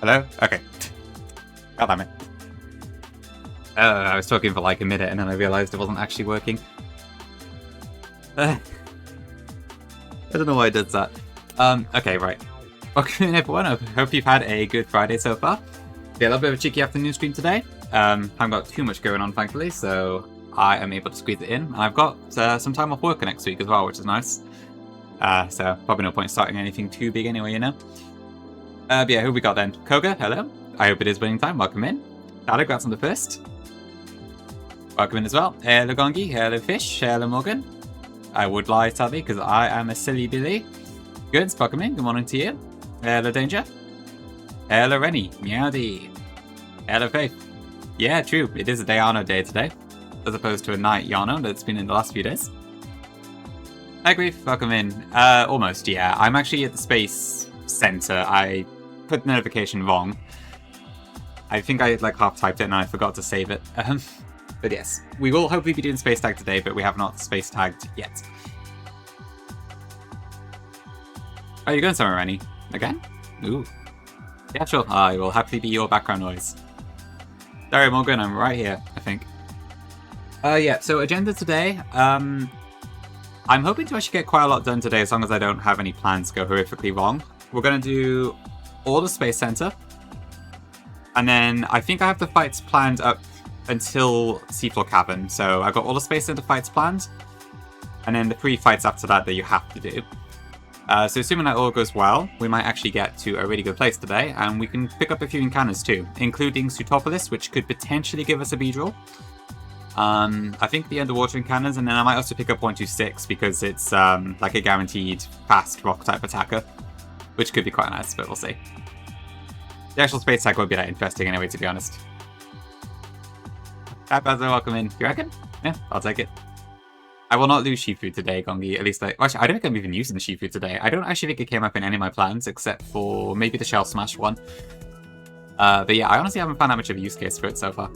Hello? Okay. God damn it. I was talking for like a minute and then I realized it wasn't actually working. I don't know why it does that. Okay, right. Welcome in everyone. I hope you've had a good Friday so far. Yeah, a little bit of a cheeky afternoon stream today. Haven't got too much going on, thankfully, so I am able to squeeze it in. And I've got some time off work next week as well, which is nice. So probably no point starting anything too big anyway, you know? But yeah, who we got then? Koga, hello. I hope it is winning time. Welcome in. Dada, congrats on the first. Welcome in as well. Hello, Gongi. Hello, Fish. Hello, Morgan. I would lie, sadly, because I am a silly Billy. Good, welcome in. Good morning to you. Hello, Danger. Hello, Rennie. Meowdy. Hello, Faith. Yeah, true. It is a Dayano day today, as opposed to a night Yano that's been in the last few days. Hi, Grief. Welcome in. Almost, yeah. I'm actually at the Space Center. I put the notification wrong. I think I like half typed it and I forgot to save it. But yes, we will hopefully be doing space tag today, but we have not space tagged yet. Are you going somewhere, Rennie? Again? Ooh. Yeah, sure. I will happily be your background noise. Sorry, Morgan, I'm right here, I think. Yeah, so agenda today. I'm hoping to actually get quite a lot done today as long as I don't have any plans go horrifically wrong. We're going to do all the Space Center. And then I think I have the fights planned up until Seafloor Cavern. So I've got all the Space Center fights planned. And then the 3 fights after that you have to do. So assuming that all goes well, we might actually get to a really good place today. And we can pick up a few encounters too, including Sutopolis, which could potentially give us a B-draw. I think the underwater encounters, and then I might also pick up 126 because it's like a guaranteed fast rock type attacker, which could be quite nice, but we'll see. The actual space tag won't be that interesting anyway, to be honest. Hi, Basil, welcome in. You reckon? Yeah, I'll take it. I will not lose Shifu today, Gongi. At least actually, I don't think I'm even using the Shifu today. I don't actually think it came up in any of my plans, except for maybe the Shell Smash one. But yeah, I honestly haven't found that much of a use case for it so far.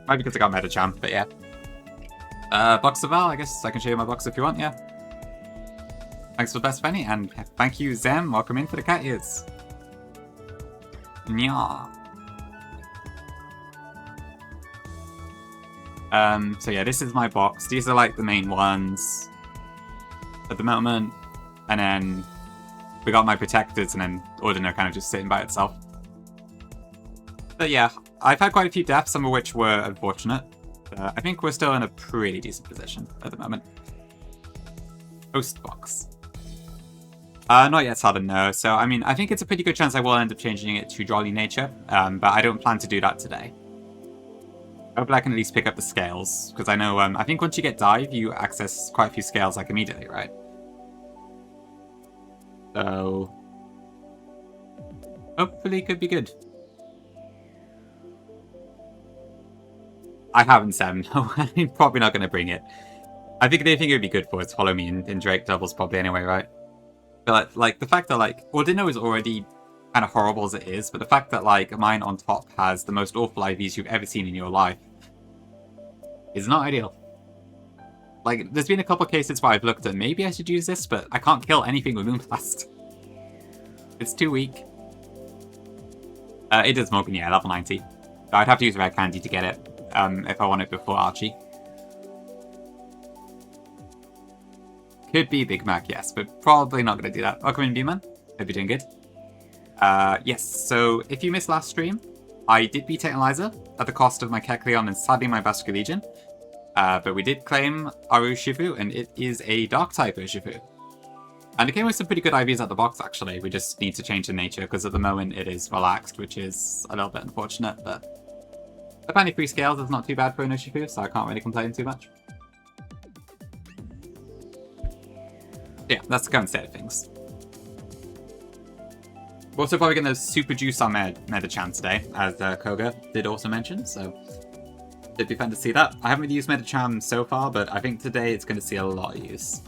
Might be because I got Metacham, but yeah. Box of Val, I guess I can show you my box if you want, yeah. Thanks for the best, Fanny, and thank you, Zem. Welcome in for the cat ears. Nya. So yeah, this is my box. These are like the main ones at the moment. And then we got my protectors and then Ordinary kind of just sitting by itself. But yeah, I've had quite a few deaths, some of which were unfortunate. I think we're still in a pretty decent position at the moment. Host box. Not yet, Southern, no. So, I mean, I think it's a pretty good chance I will end up changing it to Jolly Nature, but I don't plan to do that today. Hopefully I can at least pick up the scales, because I know, I think once you get Dive, you access quite a few scales, like, immediately, right? So, hopefully it could be good. I haven't, Sam. No, I'm probably not going to bring it. I think the thing it would be good for is Follow Me in Drake doubles, probably, anyway, right? But, like, the fact that, like, Ordino is already kind of horrible as it is, but the fact that, like, mine on top has the most awful IVs you've ever seen in your life is not ideal. Like, there's been a couple of cases where I've looked at maybe I should use this, but I can't kill anything with Moonblast. It's too weak. It does Morgan, yeah, level 90. I'd have to use Rare Candy to get it, if I want it before Archie. Could be Big Mac, yes, but probably not going to do that. Welcome in, B-Man. Hope you're doing good. Yes, so if you missed last stream, I did beat Eliza at the cost of my Kecleon and sadly my Basque Legion. But we did claim our Urshifu, and it is a Dark-type Urshifu. And it came with some pretty good IVs out the box, actually. We just need to change the nature, because at the moment it is relaxed, which is a little bit unfortunate, but apparently 3 scales is not too bad for an Urshifu, so I can't really complain too much. Yeah, that's the current state of things. We're also probably going to super juice our Metachan today, as Koga did also mention, so it'd be fun to see that. I haven't really used Metacham so far, but I think today it's going to see a lot of use.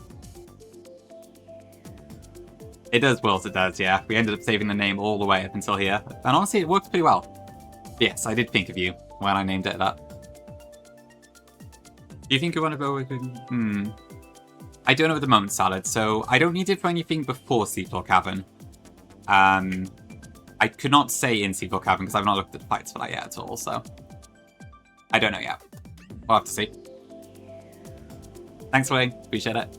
It does Wills, it does, yeah. We ended up saving the name all the way up until here, and honestly, it works pretty well. Yes, I did think of you when I named it that. Do you think you want to go with... I don't know at the moment, Salad, so I don't need it for anything before Seafloor Cavern. I could not say in Seafloor Cavern because I've not looked at the fights for that yet at all, so I don't know yet. We'll have to see. Thanks, Wayne. Appreciate it.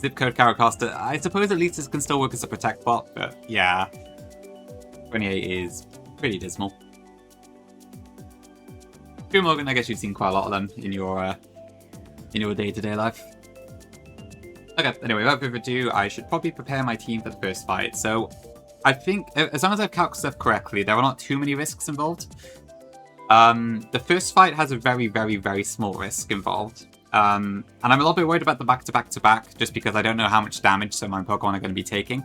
Zip code Caracaster. I suppose at least this can still work as a protect bot, but yeah. 28 is pretty dismal. True, Morgan, I guess you've seen quite a lot of them in your day-to-day life. Okay, anyway, without further ado, I should probably prepare my team for the first fight. So, I think, as long as I've calculated stuff correctly, there are not too many risks involved. The first fight has a very, very, very small risk involved. And I'm a little bit worried about the back-to-back-to-back, just because I don't know how much damage some of my Pokemon are going to be taking.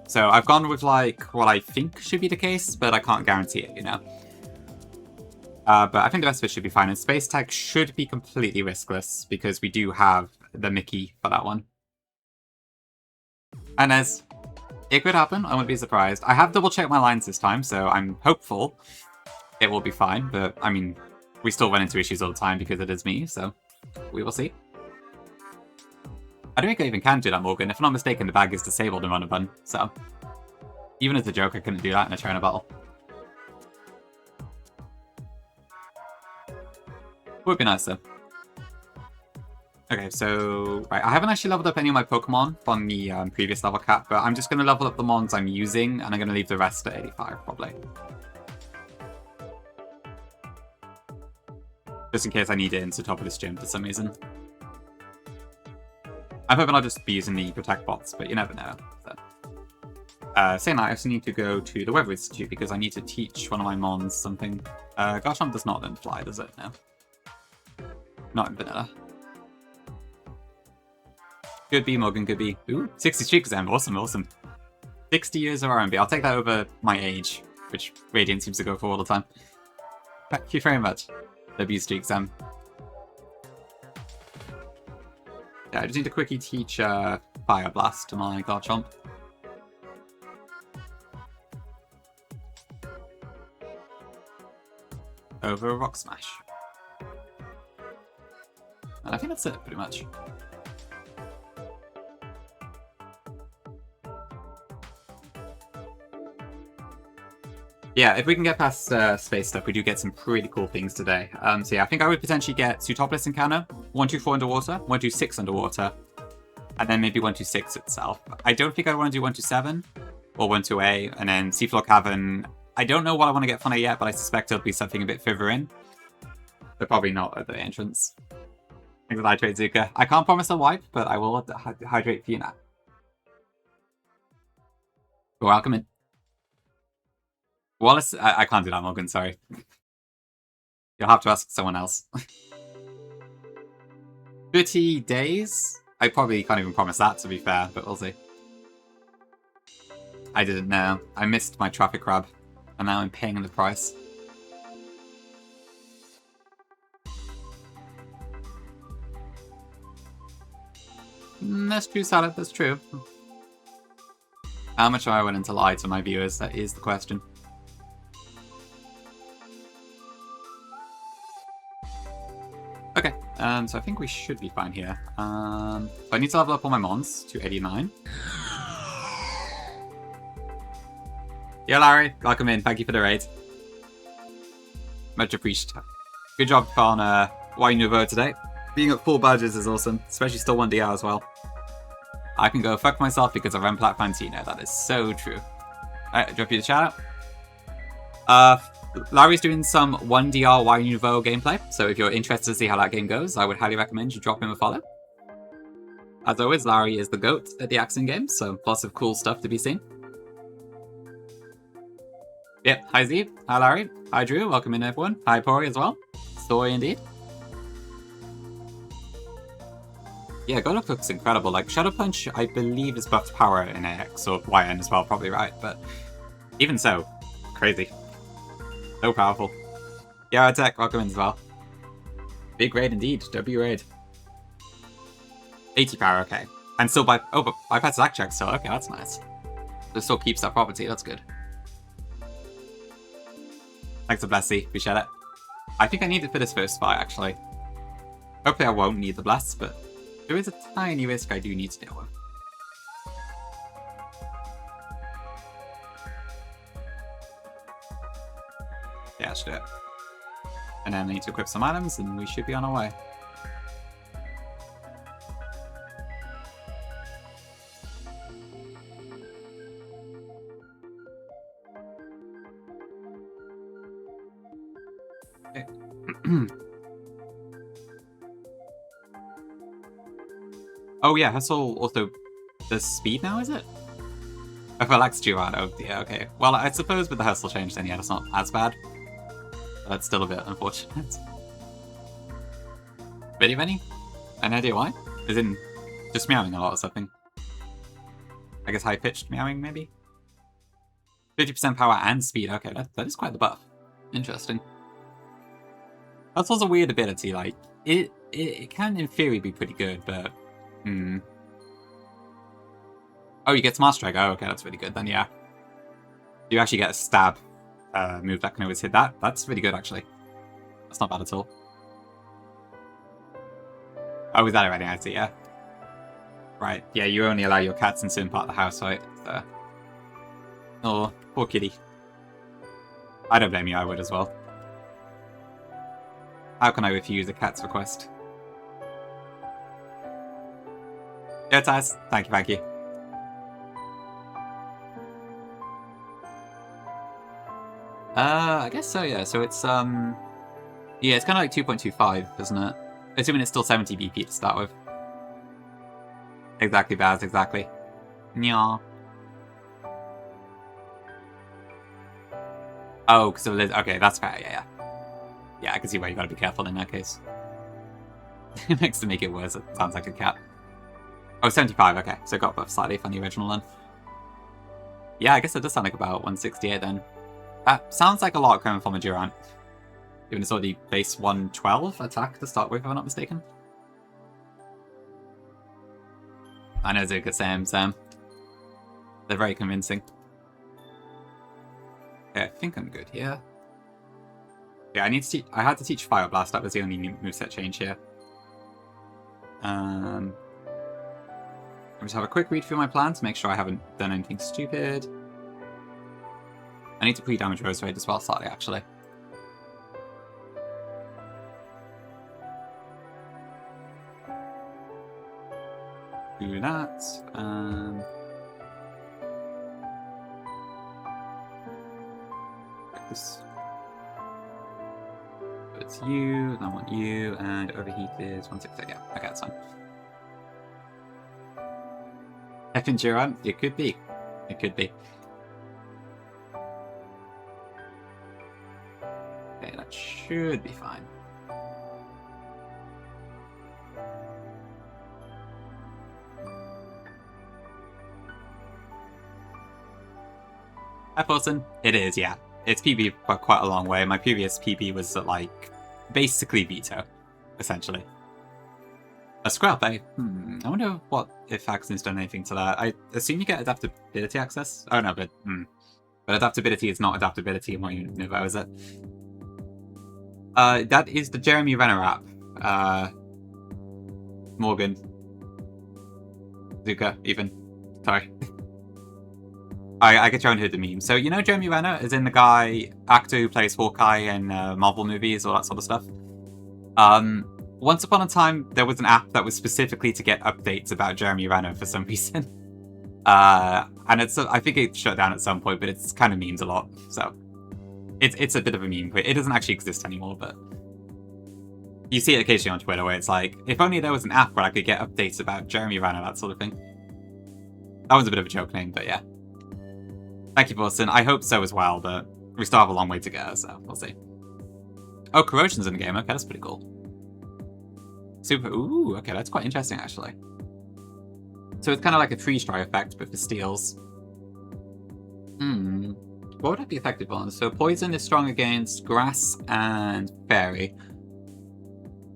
So I've gone with, like, what I think should be the case, but I can't guarantee it, you know? But I think the rest of it should be fine, and Space Tag should be completely riskless, because we do have the Mickey for that one. And as it could happen, I wouldn't be surprised. I have double-checked my lines this time, so I'm hopeful it will be fine, but, I mean, we still run into issues all the time because it is me, so we will see. I don't think I even can do that, Morgan. If I'm not mistaken, the bag is disabled in Run a Bun, so even as a joke, I couldn't do that in a trainer battle. Would be nice, though. Okay, so, right, I haven't actually leveled up any of my Pokemon from the previous level cap, but I'm just going to level up the mons I'm using, and I'm going to leave the rest at 85, probably. Just in case I need it into top of this gym for some reason. I'm hoping I'll just be using the Protect bots, but you never know. So. Saying that, I also need to go to the Weather Institute because I need to teach one of my mons something. Garchomp does not learn Fly, does it? No. Not in Vanilla. Good B, Morgan, good B. Ooh, 60 exam, awesome, awesome. 60 years of R&B, I'll take that over my age, which Radiant seems to go for all the time. Thank you very much. W streak exam. Yeah, I just need to quickly teach Fire Blast to my Garchomp. Over Rock Smash. And I think that's it, pretty much. Yeah, if we can get past space stuff, we do get some pretty cool things today. So yeah, I think I would potentially get Sutopolis Encounter, 124 underwater, 126 underwater, and then maybe 126 itself. I don't think I want to do 127 or 12A, and then Seafloor Cavern. I don't know what I want to get from it yet, but I suspect it'll be something a bit further in. But probably not at the entrance. Thanks for the hydrate, Zuka. I can't promise a wipe, but I will hydrate for you now. Welcome in. Wallace, I can't do that, Morgan, sorry. You'll have to ask someone else. 30 days? I probably can't even promise that, to be fair, but we'll see. I didn't know. I missed my traffic grab, and now I'm paying the price. That's true, Salad, that's true. How much am I willing to lie to my viewers? That is the question. Okay, so I think we should be fine here. I need to level up all my mons to 89. Yeah, Larry, welcome in. Thank you for the raid. Much appreciated. Good job on Y Nouveau today. Being at 4 badges is awesome, especially still 1DR as well. I can go fuck myself because I run Plat Fantino. That is so true. Alright, drop you the shout out. Larry's doing some 1DR Y Nouveau gameplay, so if you're interested to see how that game goes, I would highly recommend you drop him a follow. As always, Larry is the GOAT at the accent games, so lots of cool stuff to be seen. Yep, hi Z, hi Larry, hi Drew, welcome in everyone, hi Pori as well. Story indeed. Yeah, Golok looks incredible. Like, Shadow Punch, I believe, is buffed power in AX, or YN as well, probably right, but even so, crazy. So powerful. Yeah, Tech, welcome in as well. Big raid indeed, W raid. 80 power, okay. And still bypass Zack check still, okay, that's nice. So still keeps that property, that's good. Thanks for Blessy, appreciate it. I think I need it for this first fight, actually. Hopefully I won't need the Bless, but there is a tiny risk I do need to deal with. Yeah, I should do it. And then I need to equip some items, and we should be on our way. Okay. Oh yeah, Hustle also does speed now, is it? I feel like Girardo. Yeah, okay. Well, I suppose with the Hustle change, then yeah, that's not as bad. But that's still a bit unfortunate. Video Benny? An idea why? As in, just meowing a lot or something. I guess high-pitched meowing, maybe? 50% power and speed. Okay, that is quite the buff. Interesting. Hustle's a weird ability. Like, it can, in theory, be pretty good, but... Oh, you get Smart Strike. Oh, okay, that's really good then, yeah. You actually get a stab move that can always hit that. That's really good, actually. That's not bad at all. Oh, is that already? I see, yeah. Right, yeah, you only allow your cats in certain part of the house, right? So... Oh, poor kitty. I don't blame you, I would as well. How can I refuse a cat's request? Yeah, Taz. Thank you, thank you. I guess so, yeah. So it's, yeah, it's kind of like 2.25, isn't it? Assuming it's still 70 BP to start with. Exactly, Baz, exactly. Nya. Oh, so okay, that's fair, yeah. Yeah, I can see why you gotta be careful in that case. It makes to make it worse, it sounds like a cat. Oh, 75, okay, so it got buffed slightly from the original then. Yeah, I guess it does sound like about 168 then. That sounds like a lot coming from a Durant. Even it's already base 112 attack to start with, if I'm not mistaken. I know Zuka, Sam. They're very convincing. Okay, I think I'm good here. Yeah, I need to I had to teach Fire Blast, that was the only new moveset change here. Let me just have a quick read through my plan to make sure I haven't done anything stupid. I need to pre-damage Rose Raid as well, slightly, actually. Do that. This. It's you, and I want you, and overheat is 168. Yeah, okay, that's fine. Effing Durant? It could be. It could be. Okay, that should be fine. Hi, Paulson. It is, yeah. It's PB by quite a long way. My previous PB was at, like, basically Veto, essentially. A scrap, eh? I wonder if Axon's done anything to that. I assume you get adaptability access? Oh, no, but... But adaptability is not adaptability in what Nouveau, is it? That is the Jeremy Renner app. Morgan. Zuka, even. Sorry. I get thrown into the meme. So, you know Jeremy Renner is in the guy, actor who plays Hawkeye in Marvel movies, all that sort of stuff? Once upon a time, there was an app that was specifically to get updates about Jeremy Renner for some reason. And I think it shut down at some point, but it's kind of memes a lot, so... It's a bit of a meme, but it doesn't actually exist anymore, but... You see it occasionally on Twitter where it's like, if only there was an app where I could get updates about Jeremy Renner, that sort of thing. That was a bit of a joke name, but yeah. Thank you, Boston. I hope so as well, but we still have a long way to go, so we'll see. Oh, Corrosion's in the game. Okay, that's pretty cool. Super. Ooh, okay, that's quite interesting, actually. So it's kind of like a freeze-dry effect, but for steals. What would it be effective on? So Poison is strong against Grass and Fairy.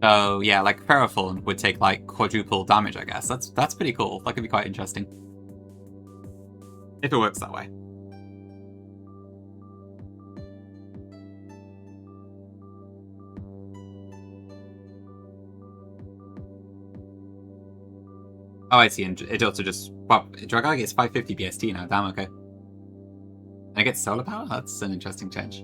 So yeah, like Ferrothorn would take like quadruple damage, I guess. That's pretty cool. That could be quite interesting. If it works that way. Oh, I see, and it also just... Well, Dragari gets 550 BST now, damn, okay. And it gets solar power? That's an interesting change.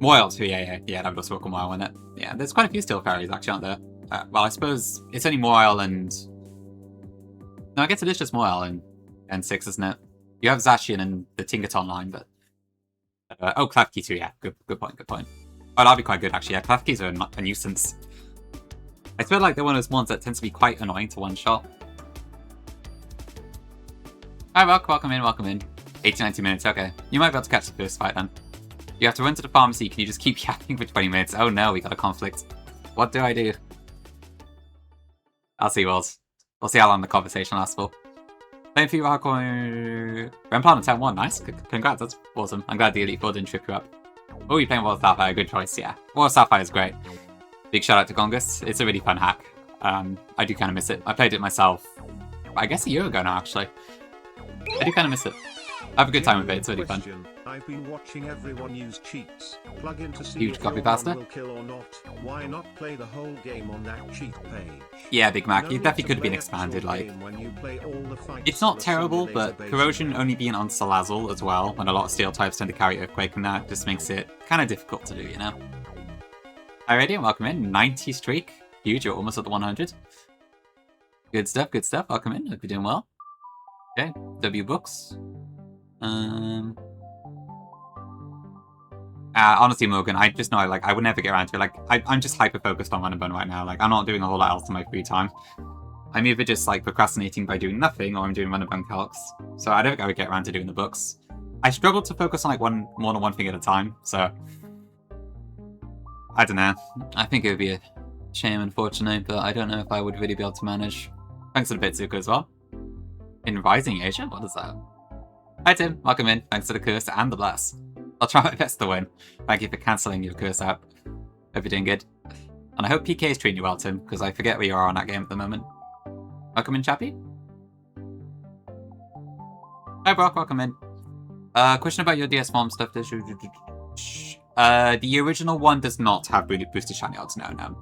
Moyle too, yeah, that does work on Moyle, isn't it? Yeah, there's quite a few steel fairies actually, aren't there? Well, I suppose it's only Moyle and... No, I guess it is just Moyle and N6, isn't it? You have Zacian and the Tingaton line, but... oh, Klefki too, yeah. Good point. Oh, that'd be quite good, actually. Yeah, Klefkis are a nuisance. I feel like they're one of those ones that tends to be quite annoying to one-shot. Alright, welcome in. 80-90 minutes, okay. You might be able to catch the first fight then. You have to run to the pharmacy, can you just keep yapping for 20 minutes? Oh no, we got a conflict. What do I do? I'll see, Wills. We'll see how long the conversation lasts for. Playing for you, hardcore... Remplan on 10-1, nice. Congrats, that's awesome. I'm glad the Elite Four didn't trip you up. Oh, you're playing War of Sapphire, good choice, yeah. War of Sapphire is great. Big shout out to Gongus, it's a really fun hack. I do kind of miss it. I played it myself, I guess a year ago now, actually. I do kind of miss it. I have a good time with it, it's really fun. I've been watching everyone use cheats. Plug in to see Huge if copy your pasta. one will kill or not. Why not play the whole game on that cheat page? Yeah, Big Mac, No it need definitely to could have been play expanded, actual like... game when you play all the fights It's not on a terrible, simulator but based Corrosion map. only being on Salazzle as well, when a lot of steel types tend to carry Earthquake, and that just makes it kind of difficult to do, you know? Alrighty, and welcome in. 90 streak. Huge, you're almost at the 100. Good stuff. Welcome in. Hope you're doing well. Okay, W books. Honestly, Morgan, I just know I would never get around to it. Like, I'm just hyper-focused on Run and Bun right now. Like, I'm not doing a whole lot else in my free time. I'm either just, like, procrastinating by doing nothing, or I'm doing Run and Bun calcs. So I don't think I would get around to doing the books. I struggle to focus on, like, more than one thing at a time, so... I don't know. I think it would be a shame, unfortunately, but I don't know if I would really be able to manage. Thanks for the Bitsuka as well. In Rising Asia? What is that? Hi Tim, welcome in. Thanks for the curse and the bless. I'll try my best to win. Thank you for cancelling your curse out. Hope you're doing good. And I hope PK is treating you well, Tim, because I forget where you are on that game at the moment. Welcome in, Chappie. Hi Brock, welcome in. Question about your DS Mom stuff. The original one does not have boosted shiny odds, no.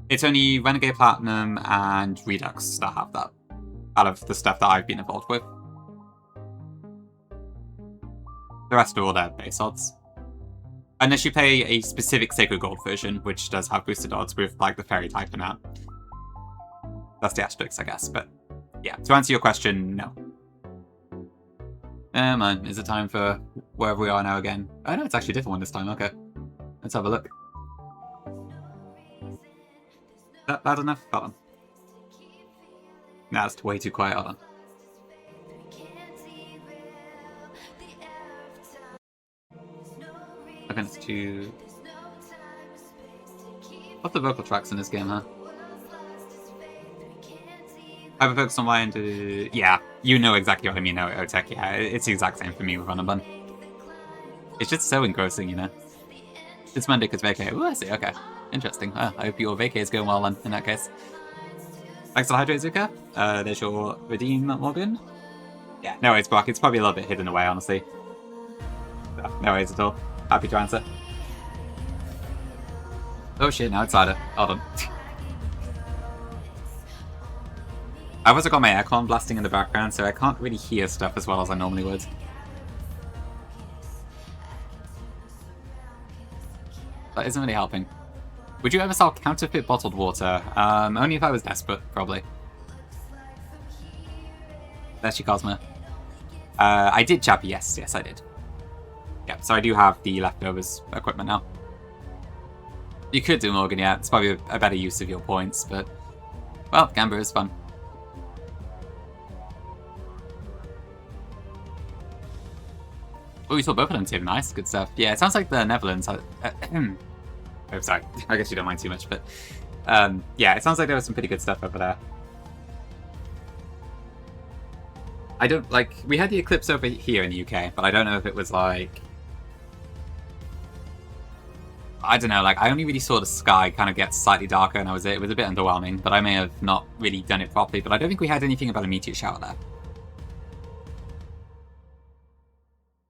It's only Renegade Platinum and Redux that have that, out of the stuff that I've been involved with. The rest are all their base odds. Unless you play a specific Sacred Gold version, which does have boosted odds with, like, the Fairy type in that. That's the asterisk, I guess, but yeah. To answer your question, no. Man, is it time for wherever we are now again? Oh no, it's actually a different one this time, okay. Let's have a look. Is that bad enough? Hold on. Nah, it's way too quiet, hold on. I think it's too... What the vocal tracks in this game, huh? I've been focused on my end. Yeah, you know exactly what I mean now, Otek. Yeah, it's the exact same for me with Run and Bun. It's just so engrossing, you know? It's Monday because vacay. Oh, I see, okay. Interesting. I hope your vacay is going well then, in that case. Thanks for the hydrate, Zuka. There's your redeem, Morgan. Yeah, no worries, Brock. It's probably a little bit hidden away, honestly. No worries at all. Happy to answer. Oh shit, now it's louder. Hold on. I've also got my aircon blasting in the background, so I can't really hear stuff as well as I normally would. That isn't really helping. Would you ever sell counterfeit bottled water? Only if I was desperate, probably. There's your Cosmo. I did, Chappie, yes, I did. Yeah, so I do have the leftovers equipment now. You could do Morgan, yeah, it's probably a better use of your points, but... Well, Gamba is fun. Oh, you saw both of them, Tim. Nice, good stuff. Yeah, it sounds like the Netherlands. Oh, sorry. I guess you don't mind too much, but yeah, it sounds like there was some pretty good stuff over there. I don't like. We had the eclipse over here in the UK, but I don't know if it was like. I don't know. Like, I only really saw the sky kind of get slightly darker, and that was it. It was a bit underwhelming, but I may have not really done it properly. But I don't think we had anything about a meteor shower there.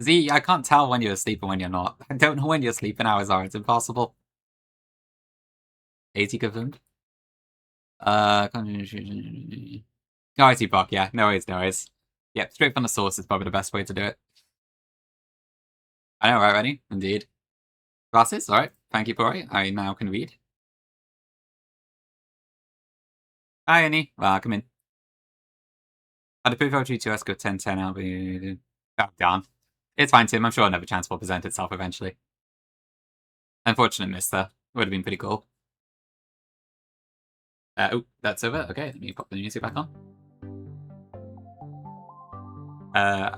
Z, I can't tell when you're asleep and when you're not. I don't know when your sleeping hours are. It's impossible. 80 confirmed. Oh, I see, Buck. Yeah, no worries. Yep, straight from the source is probably the best way to do it. I know, right, Rennie? Indeed. Glasses? Alright. Thank you, Pori. I now can read. Hi, Annie. Welcome in. I'd approve G2S go 10-10 out, but... Oh, darn. It's fine, Tim. I'm sure another chance will present itself eventually. Unfortunate miss there. Would have been pretty cool. Oh, that's over. Okay, let me pop the music back on.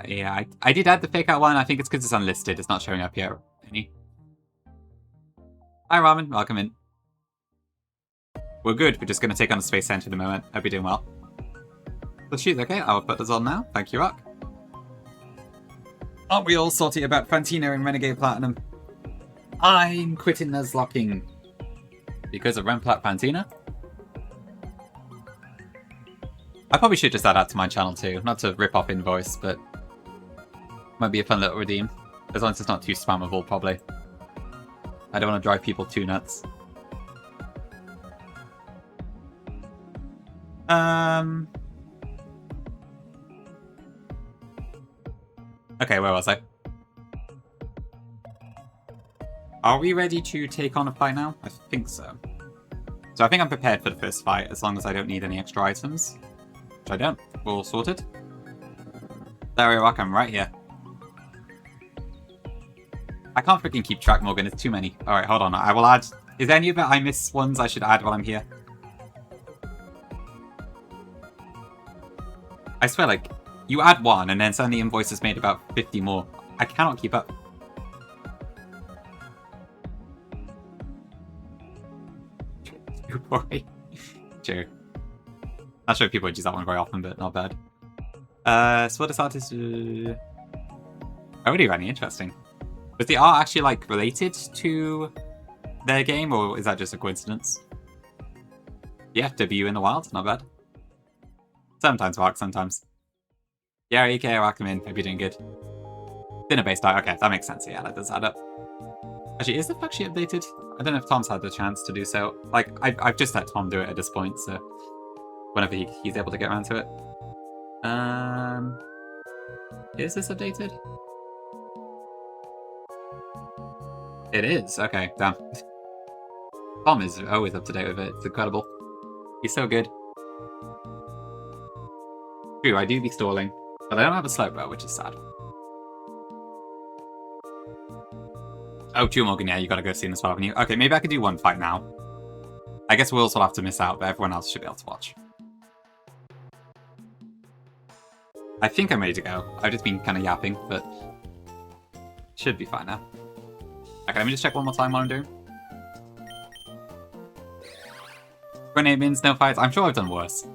Yeah, I did add the fake out one. I think it's because it's unlisted. It's not showing up yet. Any? Hi, Ramen. Welcome in. We're good. We're just going to take on a Space Center in a moment. Hope you're doing well. But shoot, okay, I'll put this on now. Thank you, Rock. Aren't we all salty about Fantino and Renegade Platinum? I'm quitting Nuzlocking. Because of Remplat Fantina? I probably should just add that to my channel too. Not to rip off Invoice, but... might be a fun little redeem. As long as it's not too spammable, probably. I don't want to drive people too nuts. Okay, where was I? Are we ready to take on a fight now? I think so. So I think I'm prepared for the first fight, as long as I don't need any extra items. Which I don't. We're all sorted. There we are, I'm right here. I can't freaking keep track, Morgan. It's too many. Alright, hold on. I will add... Is there any of it I miss ones I should add while I'm here? I swear, like, you add one, and then suddenly Invoices made about 50 more. I cannot keep up. Boy. True. Not sure if people would use that one very often, but not bad. So what this artist... Oh, really, Randy, interesting. Was the art actually, like, related to their game, or is that just a coincidence? Yeah, W in the wild, not bad. Sometimes works, sometimes. Yeah, EK, welcome in. Hope you're doing good. Dinner-based art, okay, that makes sense. Yeah, that does add up. Actually, is the fact sheet updated? I don't know if Tom's had the chance to do so. Like, I've just let Tom do it at this point, so whenever he's able to get around to it. Is this updated? It is. Okay, damn. Tom is always up to date with it. It's incredible. He's so good. True, I do be stalling, but I don't have a slow bow, which is sad. Oh, true, Morgan, yeah, you gotta go see this haven't you? Okay, maybe I could do one fight now. I guess Wills will have to miss out, but everyone else should be able to watch. I think I'm ready to go. I've just been kind of yapping, but should be fine now. Okay, let me just check one more time what I'm doing. Grenade mins, no fights. I'm sure I've done worse.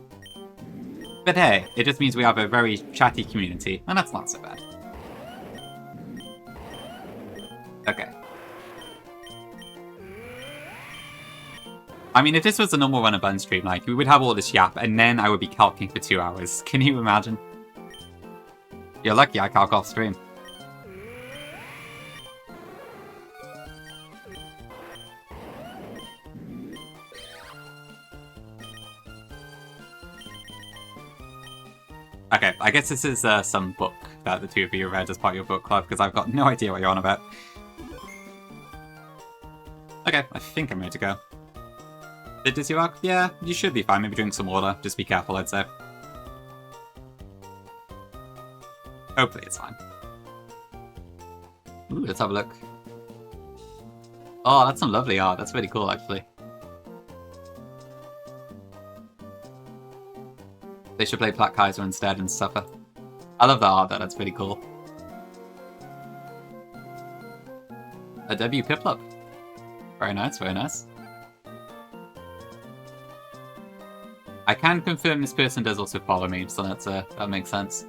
But hey, it just means we have a very chatty community, and that's not so bad. Okay. I mean, if this was a normal run of Bun stream, like, we would have all this yap, and then I would be calcing for 2 hours. Can you imagine? You're lucky I calc off stream. Okay, I guess this is some book that the two of you read as part of your book club, because I've got no idea what you're on about. Okay, I think I'm ready to go. Did Dizzy Rock? Yeah, you should be fine. Maybe drink some water. Just be careful, I'd say. Hopefully it's fine. Ooh, let's have a look. Oh, that's some lovely art. That's really cool, actually. They should play Black Kaiser instead and suffer. I love that art, though. That's pretty cool. A W Piplup. Very nice, very nice. I can confirm this person does also follow me, so that's that makes sense.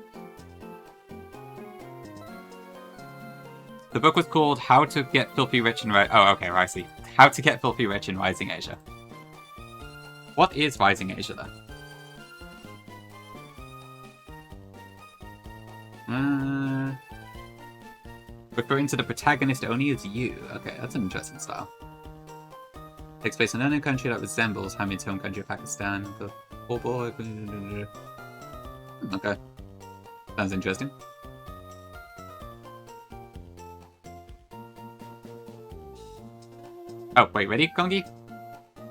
The book was called How to Get Filthy Rich in Oh, okay, I see. How to Get Filthy Rich in Rising Asia. What is Rising Asia, though? Referring to the protagonist only as you. Okay, that's an interesting style. Takes place in an unknown country that resembles Hamid's home country of Pakistan. Oh boy. Okay. Sounds interesting. Oh, wait, ready, Gongi? Do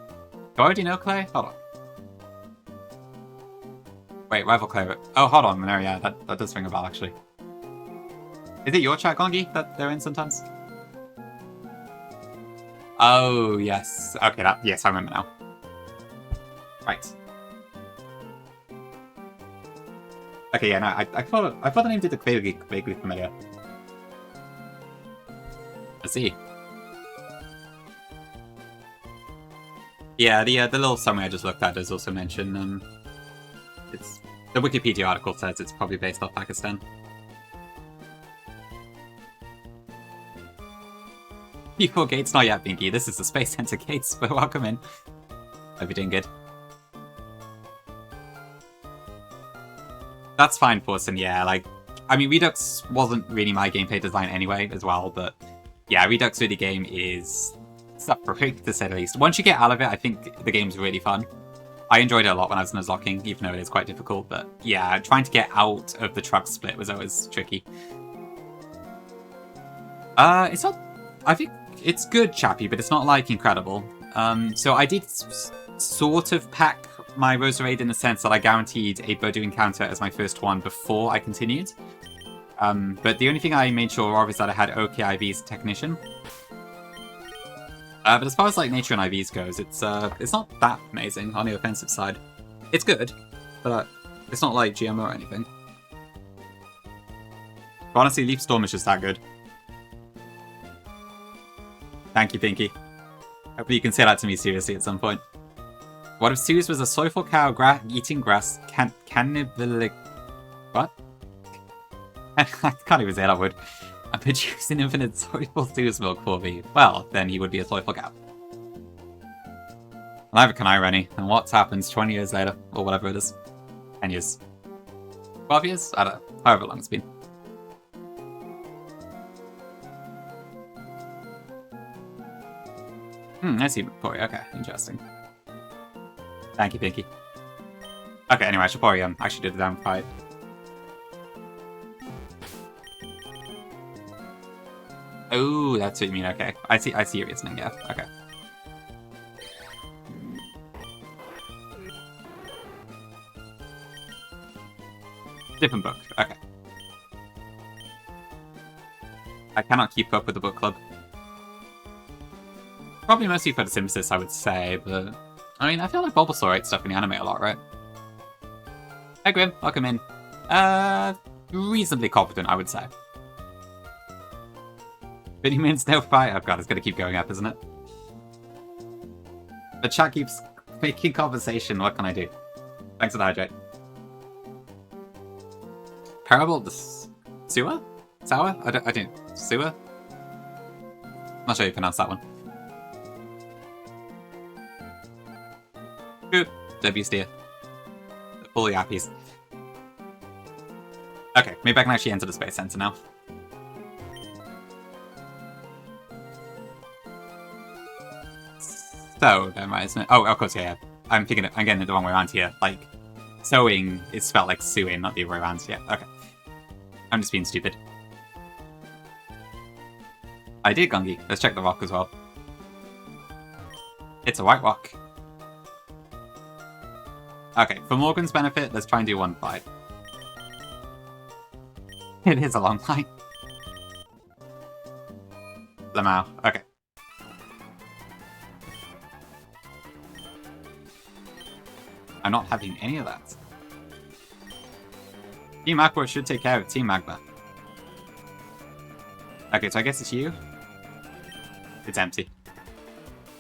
I already know Clay? Hold on. Wait, rival Clay. Oh, hold on, no, yeah, that does ring a bell, actually. Is it your chat, Gongi, that they're in sometimes? Oh, yes. Okay, yes, I remember now. Right. Okay, yeah, no, I thought the name did look vaguely familiar. Let's see. Yeah, the little summary I just looked at does also mention, it's the Wikipedia article says it's probably based off Pakistan. P4 gates, not yet, Binky. This is the Space Center gates, but welcome in. Hope you're doing good. That's fine, Forsen, yeah, like, I mean, Redux wasn't really my gameplay design anyway, as well, but yeah, Redux 3D game is suffering, to say the least. Once you get out of it, I think the game's really fun. I enjoyed it a lot when I was Nuzlocking, even though it is quite difficult, but yeah, trying to get out of the truck split was always tricky. It's not... I think it's good, Chappy, but it's not, like, incredible. So I did sort of pack my Roserade in the sense that I guaranteed a Bodu encounter as my first one before I continued. But the only thing I made sure of is that I had OKIV as a technician. But as far as like nature and IVs goes, it's not that amazing on the offensive side. It's good, but it's not like GMO or anything. But honestly, Leaf Storm is just that good. Thank you, Pinky. Hopefully you can say that to me seriously at some point. What if Suze was a soulful cow eating grass, cannibalic... What? I can't even say that word. And producing infinite soulful Suze milk for me. Well, then he would be a soulful cow. Neither can I, Rennie. And what happens 20 years later? Or whatever it is. 10 years. 12 years? I don't know. However long it's been. I see Pori. Okay, interesting. Thank you, Pinky. Okay, anyway, I should probably actually do the damn fight. Oh, that's what you mean. Okay, I see your reasoning. Yeah. Okay. Different book. Okay. I cannot keep up with the book club. Probably mostly photosynthesis, I would say, but I mean, I feel like Bulbasaur writes stuff in the anime a lot, right? Hey, Grim, welcome in. Reasonably competent, I would say. But he means no fight. Oh god, it's gonna keep going up, isn't it? The chat keeps making conversation. What can I do? Thanks for the hydrate. Parable the sewer? Sour? I don't. Sewer? Not sure how you pronounce that one. Good. W steer. Fully yappies. Okay, maybe I can actually enter the Space Center now. So, then right, isn't it? Oh, of course, yeah. I'm getting it the wrong way around here. Like, sewing is spelled like suing, not the other way around. Yeah, okay. I'm just being stupid. I did, Gungi. Let's check the rock as well. It's a white rock. Okay, for Morgan's benefit, let's try and do one fight. It is a long fight. Lamau, okay. I'm not having any of that. Team Aqua should take care of Team Magma. Okay, so I guess it's you. It's empty.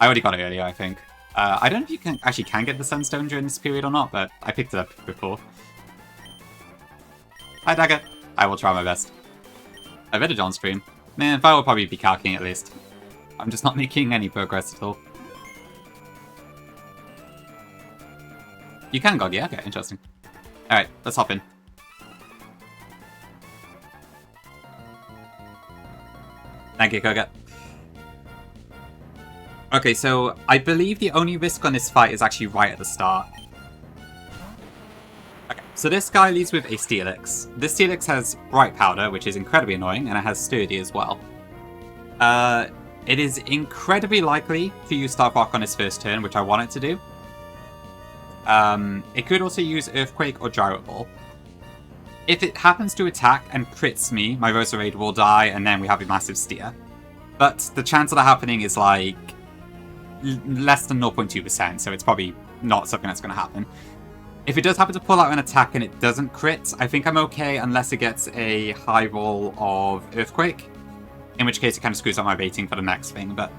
I already got it earlier, I think. I don't know if you can get the Sunstone during this period or not, but I picked it up before. Hi, Dagger. I will try my best. I bet a on stream. Man, I will probably be calcing at least. I'm just not making any progress at all. You can Gog, yeah? Okay, interesting. Alright, let's hop in. Thank you, Koga. Okay, so I believe the only risk on this fight is actually right at the start. Okay, so this guy leads with a Steelix. This Steelix has Bright Powder, which is incredibly annoying, and it has Sturdy as well. It is incredibly likely to use Star Rock on its first turn, which I want it to do. It could also use Earthquake or Gyro Ball. If it happens to attack and crits me, my Roserade will die, and then we have a massive steer. But the chance of that happening is like less than 0.2%, so it's probably not something that's going to happen. If it does happen to pull out an attack and it doesn't crit, I think I'm okay unless it gets a high roll of Earthquake, in which case it kind of screws up my baiting for the next thing, but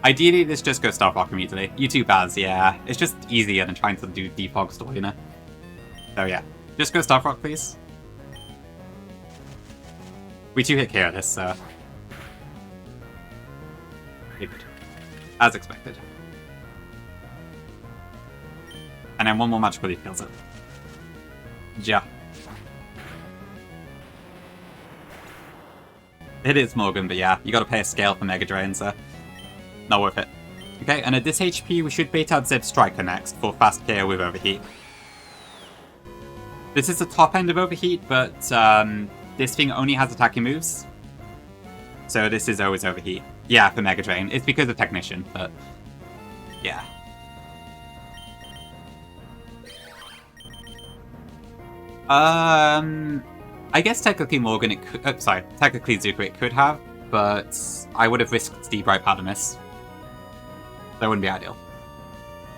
ideally let's just go Star Rock immediately. You 2 Baz, yeah, it's just easier than trying to do Defog Store, you know? So yeah, just go Star Rock, please. We 2-hit KO this, so... Good. As expected. And then 1 more Magical Leaf kills it. Ja. It is Morgan, but yeah, you gotta pay a scale for Mega Drain, so... Not worth it. Okay, and at this HP, we should bait out Zeb Striker next for fast KO with Overheat. This is the top end of Overheat, but this thing only has attacking moves. So this is always Overheat. Yeah, for Mega Drain. It's because of Technician, but... Yeah. I guess technically Morgan, it could... technically Zuko it could have, but I would have risked Deep Right Padamus. That wouldn't be ideal.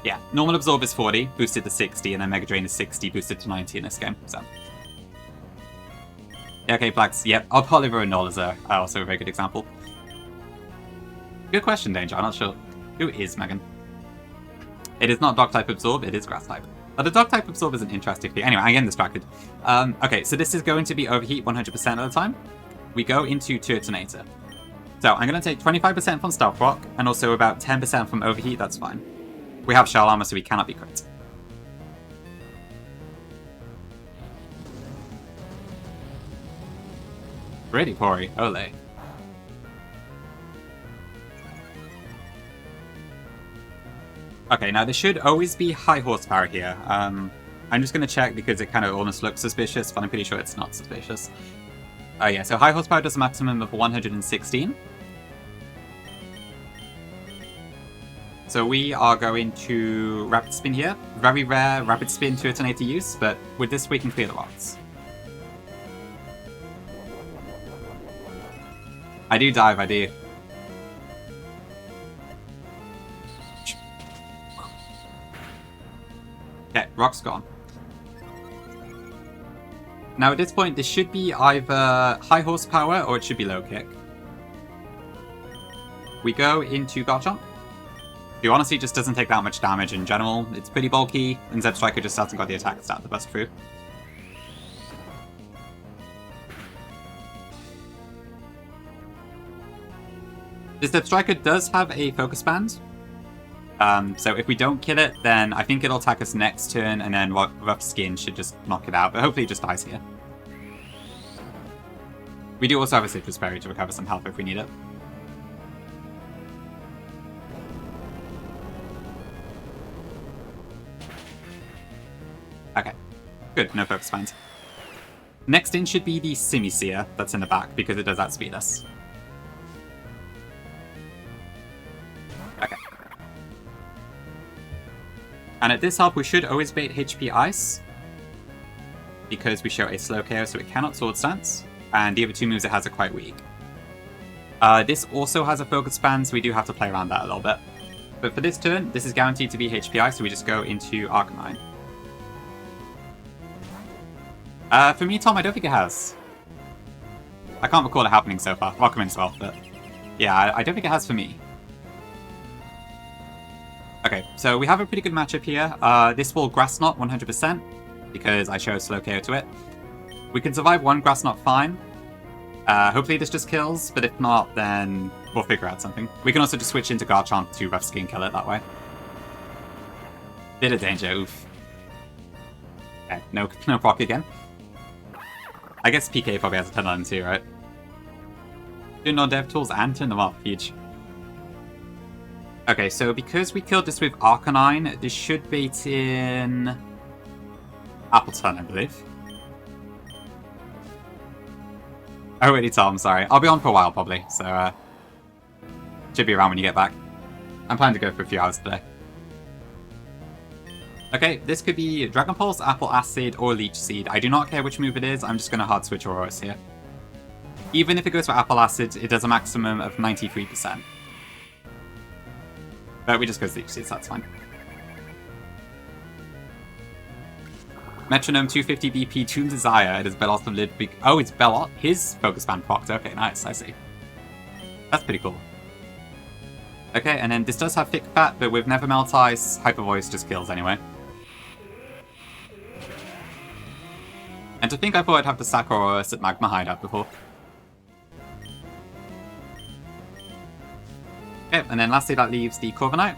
Yeah, normal Absorb is 40, boosted to 60, and then Mega Drain is 60, boosted to 90 in this game, so... Yeah, okay, Blacks, yep, Oliver and Null is also a very good example. Good question, Danger, I'm not sure. Who is Megan? It is not Dark-type Absorb, it is Grass-type. But the Dark-type Absorb is an interesting thing. Anyway, I'm getting distracted. Okay, so this is going to be Overheat 100% of the time. We go into Turtonator. So I'm going to take 25% from Stealth Rock, and also about 10% from Overheat, that's fine. We have Shell Armor, so we cannot be crit. Really, Pori. Ole. Okay, now there should always be high horsepower here. I'm just going to check because it kind of almost looks suspicious, but I'm pretty sure it's not suspicious. Oh yeah, so high horsepower does a maximum of 116. So we are going to Rapid Spin here. Very rare Rapid Spin to Turtonator use, but with this we can clear the rocks. I do dive, I do. Okay, rock's gone. Now at this point, this should be either high horsepower or it should be low kick. We go into Garchomp. Who honestly just doesn't take that much damage in general. It's pretty bulky, and Zeb Striker just hasn't got the attack stat to bust through. This Zeb Striker does have a focus band. So if we don't kill it, then I think it'll attack us next turn, and then Rough Skin should just knock it out, but hopefully it just dies here. We do also have a Citrus Berry to recover some health if we need it. Okay, good, no focus bands. Next in should be the Simisear that's in the back, because it does outspeed us. Okay. And at this help, we should always bait HP Ice, because we show a slow KO, so it cannot Sword Stance, and the other 2 moves it has are quite weak. This also has a focus band, so we do have to play around that a little bit. But for this turn, this is guaranteed to be HP Ice, so we just go into Arcanine. For me, Tom, I don't think it has. I can't recall it happening so far. Welcome in as well, but yeah, I don't think it has for me. Okay, so we have a pretty good matchup here. This will Grass Knot 100%, because I show slow KO to it. We can survive 1 Grass Knot fine. Hopefully this just kills, but if not, then we'll figure out something. We can also just switch into Garchomp to Rough Skin kill it that way. Bit of danger, oof. Okay, no proc again. I guess PK probably has a ton on him too, right? Do no dev tools and turn them off, huge. Okay, so because we killed this with Arcanine, this should bait in Appleton, I believe. Oh, really, Tom, sorry. I'll be on for a while, probably, so, Should be around when you get back. I'm planning to go for a few hours today. Okay, this could be Dragon Pulse, Apple Acid, or Leech Seed. I do not care which move it is, I'm just going to hard switch Auroras here. Even if it goes for Apple Acid, it does a maximum of 93%. But we just go Leech Seed, so that's fine. Metronome 250 BP, Toon Desire. It is Belot of Lid. Oh, it's Belot. His Focus Band procced. Okay, nice, I see. That's pretty cool. Okay, and then this does have Thick Fat, but with Never Melt Ice, Hyper Voice just kills anyway. And to think I thought I'd have to sack Auroras at Magma Hideout before. Okay, and then lastly that leaves the Corviknight.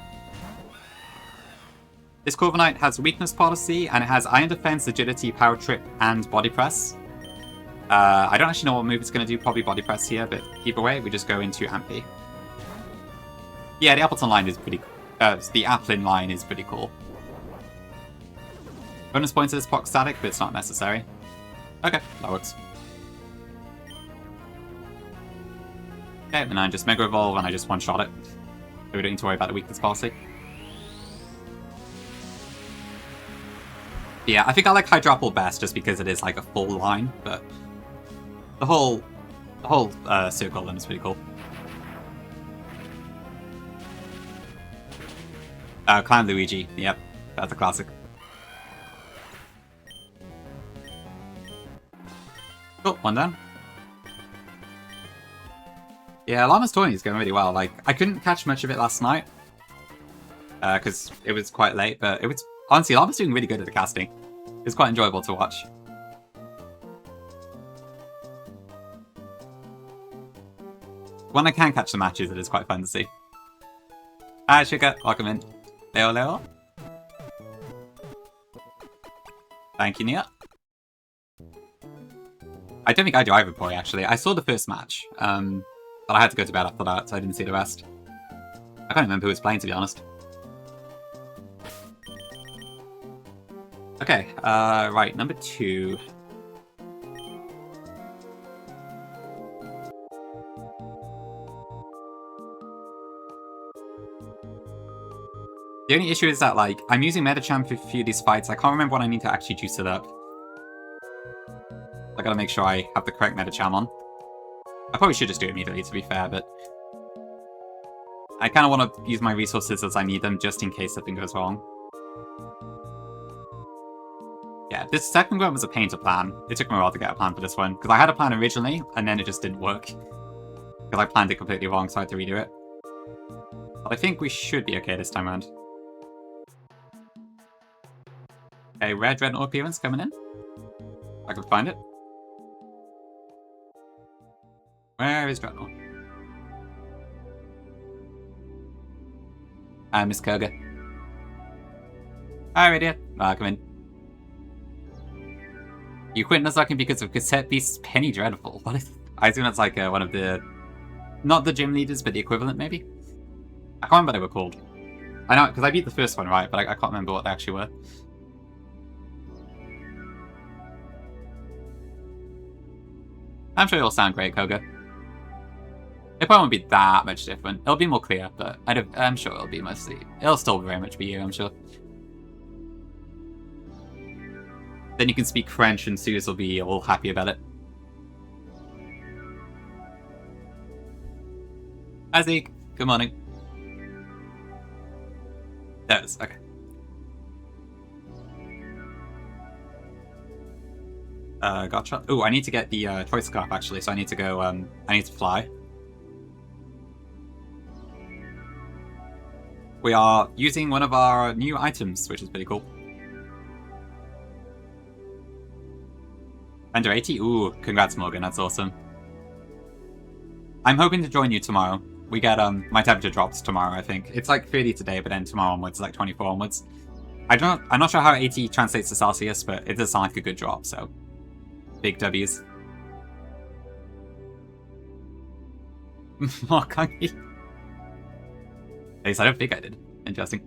This Corviknight has Weakness Policy, and it has Iron Defense, Agility, Power Trip, and Body Press. I don't actually know what move it's going to do, probably Body Press here, but either way, we just go into Ampy. Yeah, the Appleton line is pretty cool. The Applin line is pretty cool. Bonus points is Proc Static, but it's not necessary. Okay, that works. Okay, and I just Mega Evolve and I just one-shot it. So we don't need to worry about the Weakness Policy. Yeah, I think I like Hydropple best just because it is like a full line, but the whole circle of them is pretty cool. Clown Luigi, yep, that's a classic. Cool, one down. Yeah, Llama's Tourney is going really well. Like, I couldn't catch much of it last night because it was quite late, but it was honestly, Llama's doing really good at the casting. It's quite enjoyable to watch. When I can catch the matches, it is quite fun to see. Hi, Sugar, welcome in. Leo, Leo. Thank you, Nia. I don't think I do either, Pori, actually. I saw the first match, but I had to go to bed after that, so I didn't see the rest. I can't remember who was playing, to be honest. Okay, right, number 2. The only issue is that, like, I'm using Metachamp for a few of these fights. I can't remember when I need to actually juice it up. I gotta make sure I have the correct Metacham on. I probably should just do it immediately, to be fair, but I kind of want to use my resources as I need them, just in case something goes wrong. Yeah, this second one was a pain to plan. It took me a while to get a plan for this one, because I had a plan originally, and then it just didn't work. Because I planned it completely wrong, so I had to redo it. But I think we should be okay this time around. Okay, Rare Dreadnought appearance coming in. If I can find it. Where is Dreadnought? Miss Koga. Hi, Radia. Welcome in. You quit Nuzlocke because of Cassette Beast's Penny Dreadful. What is... I assume that's like one of the... Not the gym leaders, but the equivalent, maybe? I can't remember what they were called. I know, because I beat the first one, right? But I can't remember what they actually were. I'm sure it'll sound great, Koga. It probably won't be that much different. It'll be more clear, but I'm sure it'll be mostly... It'll still very much be you, I'm sure. Then you can speak French and Suze will be all happy about it. Hi, Zeke. Good morning. There it is. Okay. Gotcha. Oh, I need to get the choice scarf actually, so I need to go. I need to fly. We are using one of our new items, which is pretty cool. Under 80? Ooh, congrats, Morgan. That's awesome. I'm hoping to join you tomorrow. We get my temperature drops tomorrow. I think it's like 30 today, but then tomorrow onwards, like 24 onwards. I'm not sure how 80 translates to Celsius, but it does sound like a good drop. So. Big W's. More clunky. At least I don't think I did. Interesting.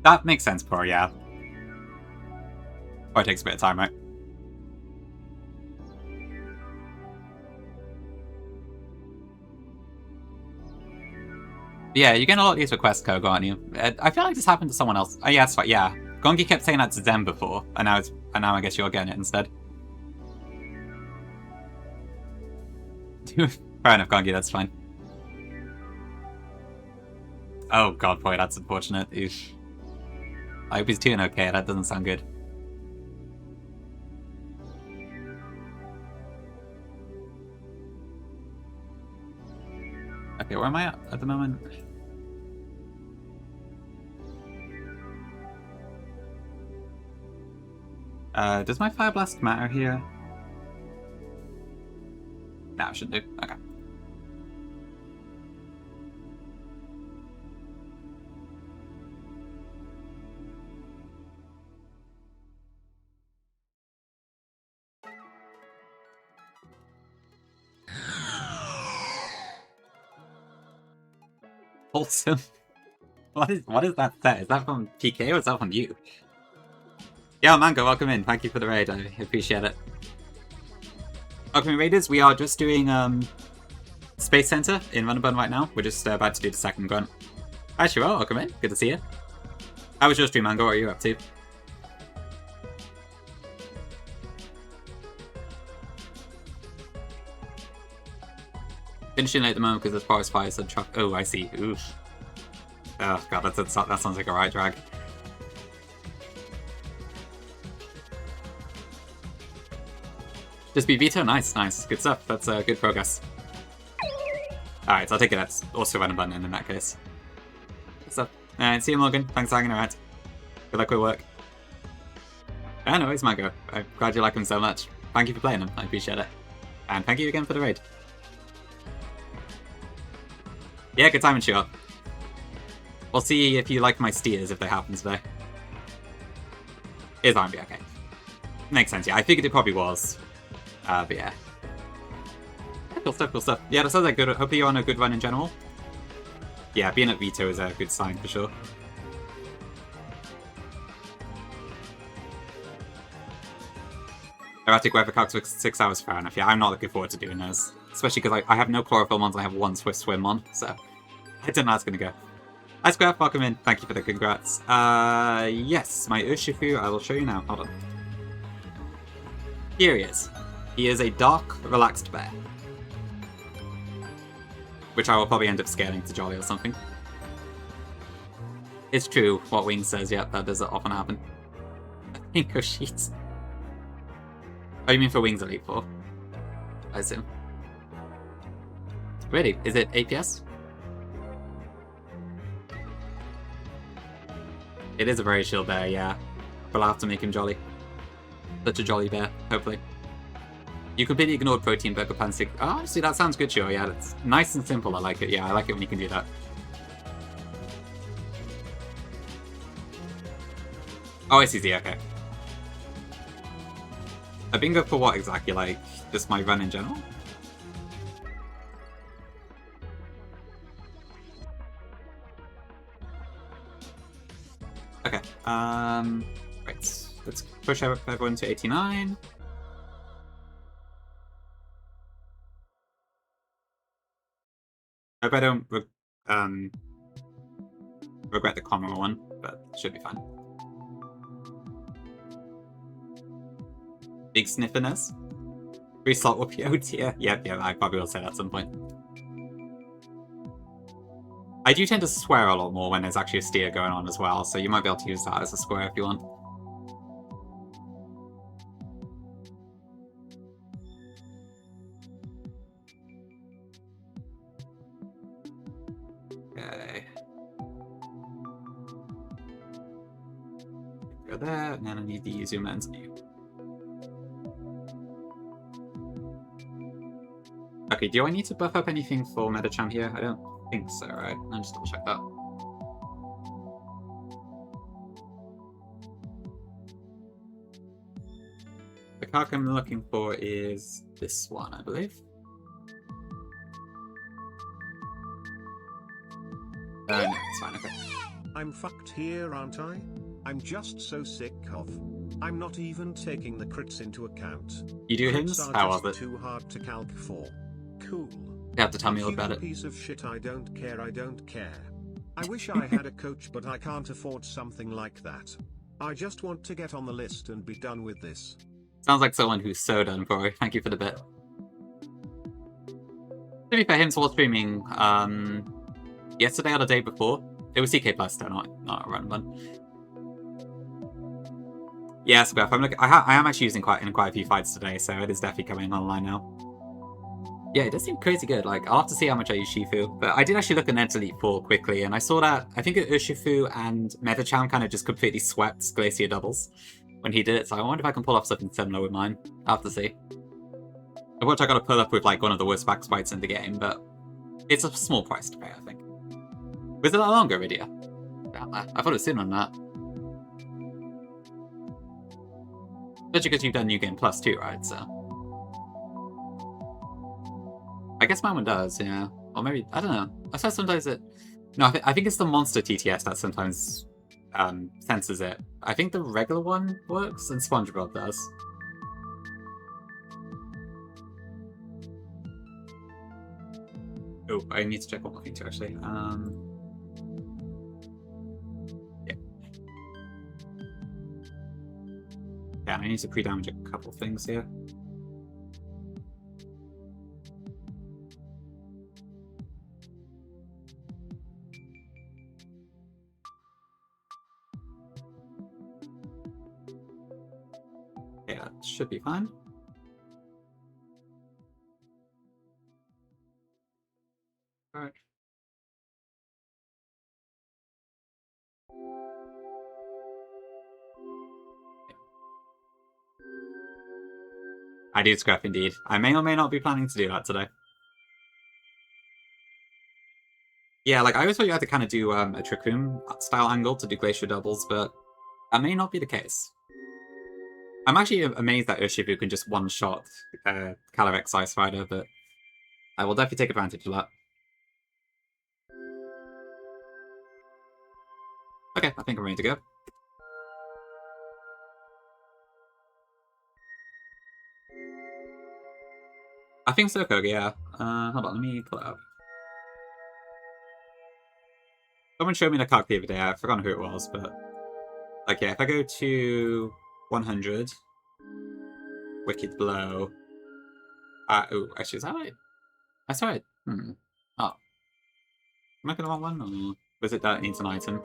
That makes sense, Pro, yeah. Probably takes a bit of time, right? Yeah, you're getting a lot of these requests, Kogo, aren't you? I feel like this happened to someone else. Oh yeah, that's right. Yeah, Gongi kept saying that to Zen before, and now I guess you're getting it instead. Fair enough, Gongi. That's fine. Oh god, boy, that's unfortunate. Oof. I hope he's doing okay. That doesn't sound good. Okay, where am I at the moment? Does my Fire Blast matter here? No, it shouldn't do. Okay. Wholesome. What is that set? Is that from PK or is that from you? Yeah, Mango, welcome in. Thank you for the raid. I appreciate it. Welcome in, Raiders. We are just doing Space Center in Runabun right now. We're just about to do the second grunt. Hi, Shiro. Welcome in. Good to see you. How was your stream, Mango? What are you up to? Finishing late at the moment because as far as fire said truck. Oh, I see. Oof. Oh god, that sounds like a right drag. Just be veto? Nice, nice. Good stuff. That's good progress. Alright, so I'll take it. That's also run a button in that case. Good stuff. Alright, see you, Morgan. Thanks for hanging around. Good luck with work. Yeah, no, it's Mango. I'm glad you like him so much. Thank you for playing him. I appreciate it. And thank you again for the raid. Yeah, good timing, sure. We'll see if you like my steers if they happen today. Is R&B okay? Makes sense, yeah. I figured it probably was. But yeah. Cool stuff, cool stuff. Yeah, that sounds like good. Hopefully you're on a good run in general. Yeah, being at Veto is a good sign for sure. Erratic weather calcs for 6 hours, fair enough. Yeah, I'm not looking forward to doing those. Especially because I have no chlorophyll ones, I have one Swift Swim on, so I don't know how it's going to go. Hi Square, welcome in. Thank you for the congrats. Yes, my Urshifu, I will show you now. Hold on. Here he is. He is a dark, relaxed bear. Which I will probably end up scaling to Jolly or something. It's true, what Wing says, yeah, that does often happen. Pinko sheets. Oh, you mean for Wings Elite 4? I assume. Really? Is it APS? It is a very chill bear, yeah. But I'll have to make him jolly. Such a jolly bear, hopefully. You completely ignored Protein Burger Pansy. Oh, see, that sounds good, sure. Yeah, that's nice and simple. I like it. Yeah, I like it when you can do that. Oh, it's easy. Okay. A bingo for what exactly? Like, just my run in general? Okay. Right. Let's push everyone to 89. I hope I don't regret the common one, but it should be fine. Big sniffiness. Reslot will be out here. Yeah, I probably will say that at some point. I do tend to swear a lot more when there's actually a steer going on as well, so you might be able to use that as a square if you want. Okay. Go there, and then I need the zoom lens view. Okay, do I need to buff up anything for Metacham here? I don't think so, right? I'll just double check that. The card I'm looking for is this one, I believe. No, it's fine, okay. I'm fucked here, aren't I? I'm just so sick of. I'm not even taking the crits into account. You do hymns? How was it? Too hard to calc for. Cool. You have to tell me all You about it. piece of shit, I don't care, I don't care. I wish I had a coach, but I can't afford something like that. I just want to get on the list and be done with this. Sounds like someone who's so done for it. Thank you for the bit. To be fair, him was streaming yesterday or the day before. It was CK Plus, though, not a run one. Yeah, Square. I am actually using quite a few fights today, so it is definitely coming online now. Yeah, it does seem crazy good. Like, I'll have to see how much I use Shifu. But I did actually look at Net Elite 4 quickly, and I saw that I think Urshifu and Metachan kind of just completely swept Glacier doubles when he did it, so I wonder if I can pull off something similar with mine. I'll have to see. I watch I gotta pull up with like one of the worst back sprites in the game, but it's a small price to pay, I think. Was it that longer video? I thought it was sooner than that. Especially because you've done New Game Plus too, right? So I guess my one does, yeah. Or maybe, I don't know. I suppose sometimes it... No, I think it's the Monster TTS that sometimes censors it. I think the regular one works, and SpongeBob does. Oh, I need to check one more thing too, actually. Yeah. Yeah, I need to pre-damage a couple things here. Yeah, that should be fine. Alright. I do scrap indeed. I may or may not be planning to do that today. Yeah, like I always thought you had to kind of do a Trickroom style angle to do Glacier doubles, but that may not be the case. I'm actually amazed that Urshifu can just one-shot Calyrex Ice Rider, but I will definitely take advantage of that. Okay, I think I'm ready to go. I think so, Koga, yeah. Hold on, let me pull it up. Someone showed me the card the other day, I've forgotten who it was, but... Like, yeah, if I go to 100... Wicked Blow... oh, actually, is that right? That's right. Oh. Am I going to want one, or was it that it needs an item?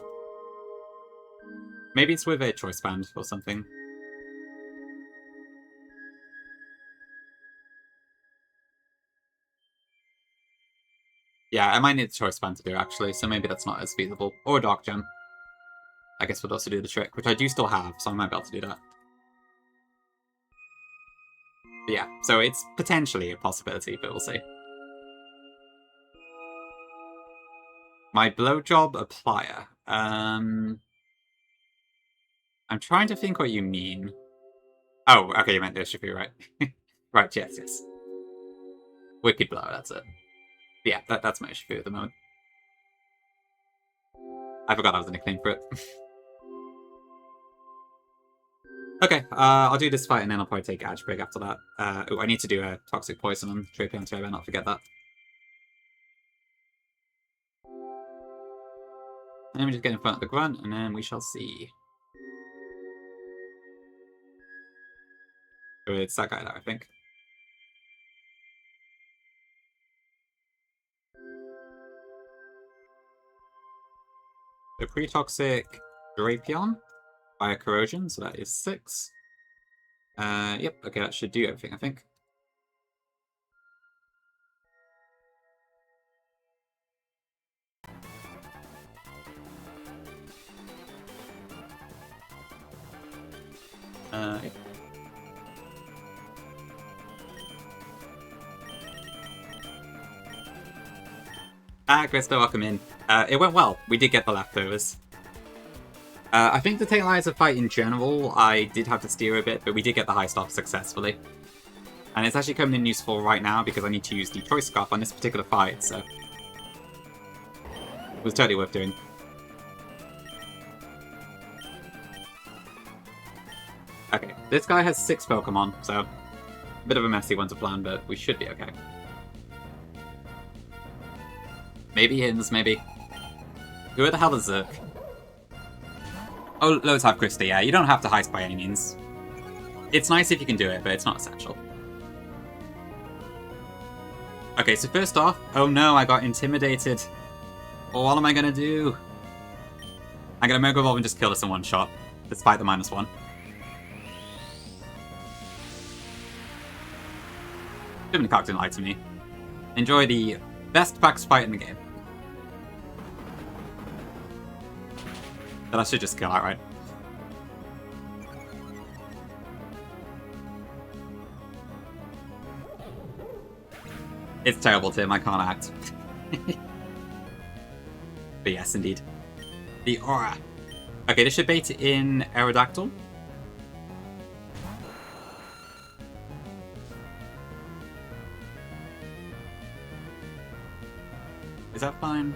Maybe it's with a choice band or something. Yeah, I might need the choice band to do, actually, so maybe that's not as feasible. Or a Dark Gem. I guess would also do the trick, which I do still have, so I might be able to do that. But yeah, so it's potentially a possibility, but we'll see. My blowjob applier. I'm trying to think what you mean. Oh, okay, you meant Urshifu, right? Right, yes. Wicked Blow, that's it. Yeah, that's my Urshifu at the moment. I forgot that was a nickname for it. Okay, I'll do this fight and then I'll probably take Edge Break after that. Oh, I need to do a Toxic Poison on Trapion too, I better not forget that. Let me just get in front of the grunt, and then we shall see. Oh, it's that guy there, I think. So pre-toxic Drapion by a corrosion, so that is 6. Yep, okay, that should do everything, I think. Yep. Krista, welcome in. It went well. We did get the leftovers. I think the Tailizer fight in general, I did have to steer a bit, but we did get the high stop successfully. And it's actually coming in useful right now because I need to use the Choice Scarf on this particular fight, so... It was totally worth doing. Okay, this guy has 6 Pokemon, so... A bit of a messy one to plan, but we should be okay. Maybe Hins, maybe. Who the hell is Zerk? Oh, loads have Krista, yeah. You don't have to heist by any means. It's nice if you can do it, but it's not essential. Okay, so first off... Oh no, I got intimidated. Well, what am I gonna do? I'm gonna Mega Evolve and just kill this in one shot, despite the -1. Too many cards didn't lie to me. Enjoy the best practice fight in the game. That I should just kill outright. It's terrible, Tim. I can't act. But yes, indeed. The aura. Okay, this should bait in Aerodactyl. Is that fine?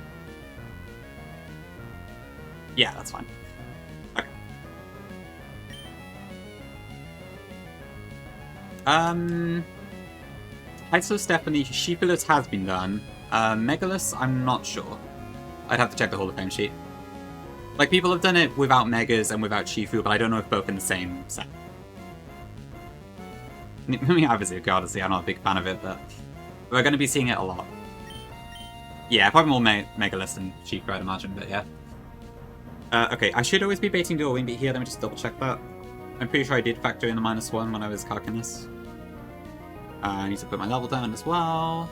Yeah, that's fine. Okay. Hyxos Stephanie, Sheepilus has been done. Megalus, I'm not sure. I'd have to check the Hall of Fame sheet. Like, people have done it without Megas and without Shifu, but I don't know if both in the same set. I mean, obviously, honestly, I'm not a big fan of it, but we're going to be seeing it a lot. Yeah, probably more Megalus than Shifu, I'd imagine, but yeah. Okay, I should always be baiting dual wing beat here. Let me just double check that. I'm pretty sure I did factor in the -1 when I was calculating this. I need to put my level down as well.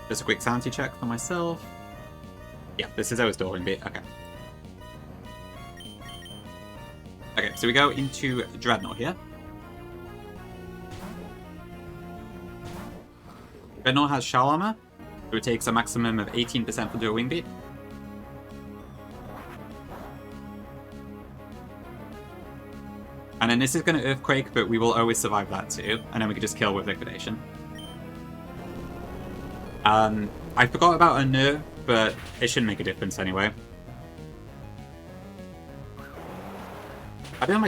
Just a quick sanity check for myself. Yeah, this is always dual wing beat. Okay. Okay, so we go into Dreadnought here. Dreadnought has Shell Armor, so it takes a maximum of 18% for dual wing beat. And then this is going to Earthquake, but we will always survive that too. And then we can just kill with Liquidation. I forgot about a nerf, but it shouldn't make a difference anyway. I don't know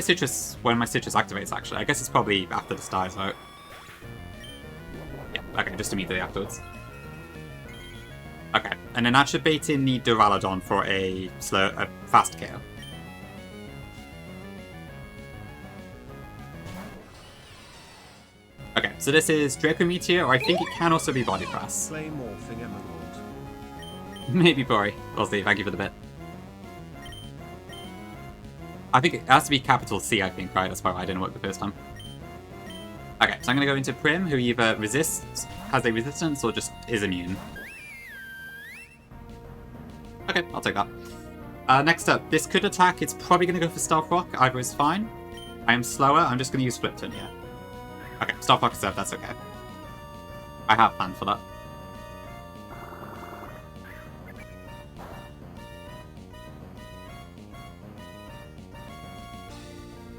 when my Citrus activates, actually. I guess it's probably after this dies out. Yeah, okay, just immediately afterwards. Okay, and then that should bait in the Duraludon for a fast KO. Okay, so this is Draco Meteor, or I think it can also be Body Press. Maybe Bori. We'll see, thank you for the bit. I think it has to be capital C, I think, right? That's why I didn't work the first time. Okay, so I'm going to go into Prim, who either has a resistance, or just is immune. Okay, I'll take that. Next up, this could attack. It's probably going to go for Stealth Rock. Either is fine. I am slower. I'm just going to use Flip Turn here. Okay, Stealth Rock is up. That's okay. I have planned for that.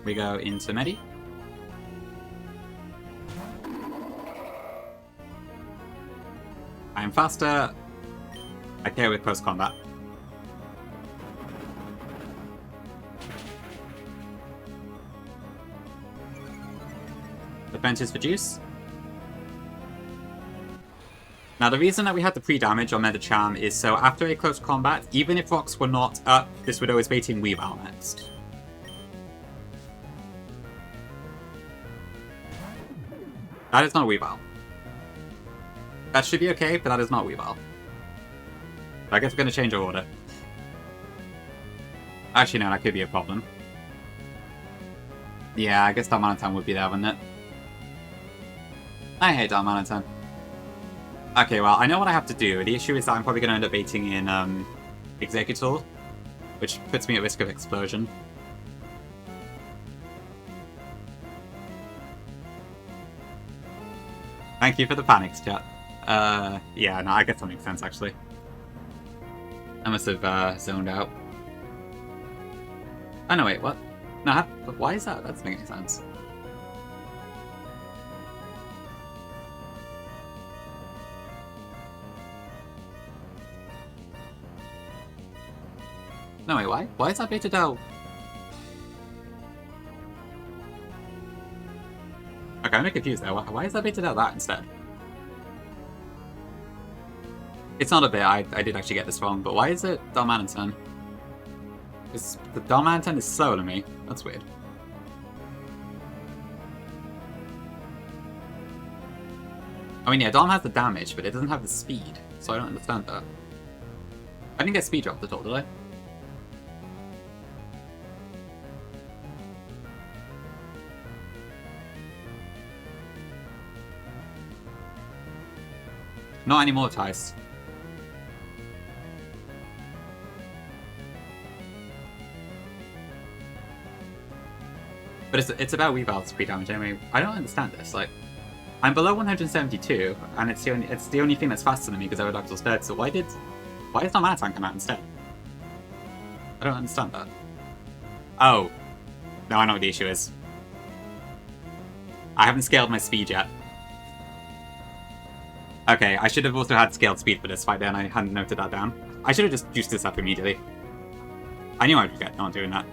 We go into Medi. I am faster. I care with close combat. Advantage for Juice. Now, the reason that we had the pre-damage on Medicham is so after a close combat, even if rocks were not up, this would always bait in Weavile next. That is not Weavile. That should be okay, but that is not Weavile. I guess we're going to change our order. Actually, no, that could be a problem. Yeah, I guess Darmanitan would be there, wouldn't it? I hate Darmanitan. Okay, well, I know what I have to do. The issue is that I'm probably going to end up baiting in Executor, which puts me at risk of explosion. Thank you for the panics, chat. Yeah, no, I guess that makes sense, actually. I must have zoned out. Oh, no, wait, what? No, why is that? That doesn't make any sense. No, wait, why? Why is that baited out? Okay, I'm a bit confused there. Why is that baited out that instead? It's not a bit, I did actually get this wrong, but why is it Darmanitan? The Darmanitan is slower than me. That's weird. I mean, yeah, Dom has the damage, but it doesn't have the speed, so I don't understand that. I didn't get speed dropped at all, did I? Not anymore, Tice. But it's about Weavel's speed damage anyway. I don't understand this. Like, I'm below 172, and it's the only thing that's faster than me because Aerodactyl's dead. So why is Darmanitan come out instead? I don't understand that. Oh, no, I know what the issue is. I haven't scaled my speed yet. Okay, I should have also had scaled speed for this fight then. I hadn't noted that down. I should have just juiced this up immediately. I knew I'd regret not doing that.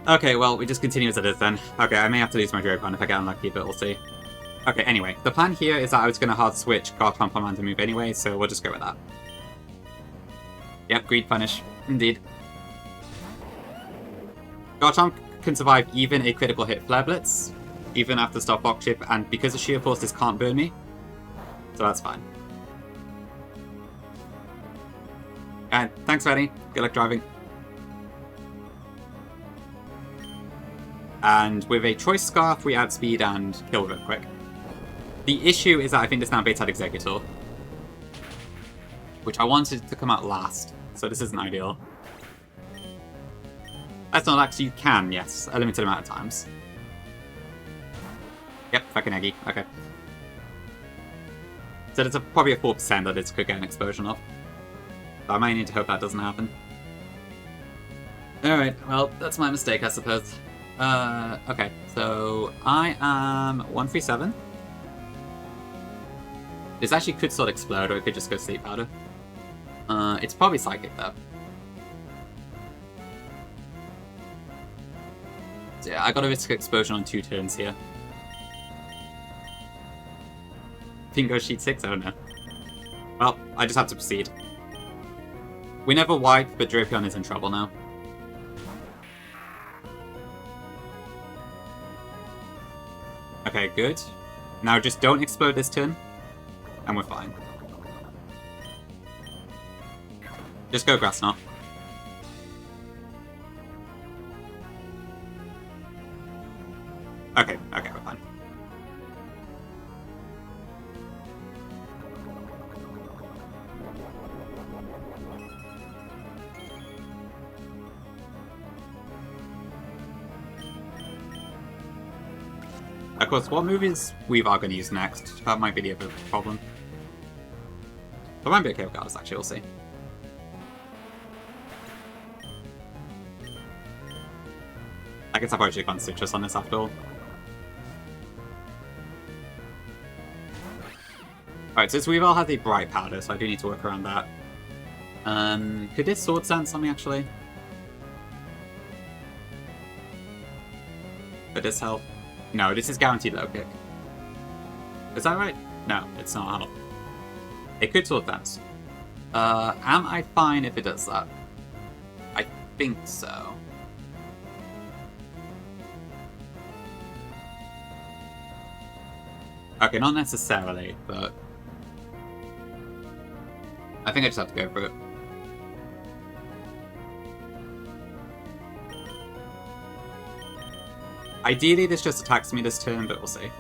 Okay, well, we just continue as it is then. Okay, I may have to lose my Dragon if I get unlucky, but we'll see. Okay, anyway, the plan here is that I was going to hard switch Garchomp on move anyway, so we'll just go with that. Yep, Greed Punish. Indeed. Garchomp can survive even a critical hit Flare Blitz, even after Stop Box Chip, and because of Sheer Force, this can't burn me. So that's fine. Alright, thanks, Fanny. Good luck driving. And with a Choice Scarf, we outspeed and kill real quick. The issue is that I think this now baits out Executor, which I wanted to come out last, so this isn't ideal. That's not actually, you can, yes, a limited amount of times. Yep, fucking Eggy, okay. So there's probably a 4% that it could get an explosion off. But I might need to hope that doesn't happen. Alright, well, that's my mistake, I suppose. Okay, so I am 137. This actually could still explode, or it could just go Sleep Powder. It's probably Psychic, though. So yeah, I gotta risk Explosion on 2 turns here. Bingo Sheet 6? I don't know. Well, I just have to proceed. We never wipe, but Drapion is in trouble now. Okay, good. Now just don't explode this turn, and we're fine. Just go Grass Knot. Okay, we're fine. Of course, what move is Weavile going to use next? That might be the other problem. But might be okay with Gallus, actually, we'll see. I guess I've already gone Citrus on this after all. Alright, so this Weavile has a Bright Powder, so I do need to work around that. Could this Sword Dance on me, actually? Could this help? No, this is guaranteed low kick. Is that right? No, it's not help. It could Sword Dance. Am I fine if it does that? I think so. Okay, not necessarily, but I think I just have to go for it. Ideally, this just attacks me this turn, but we'll see.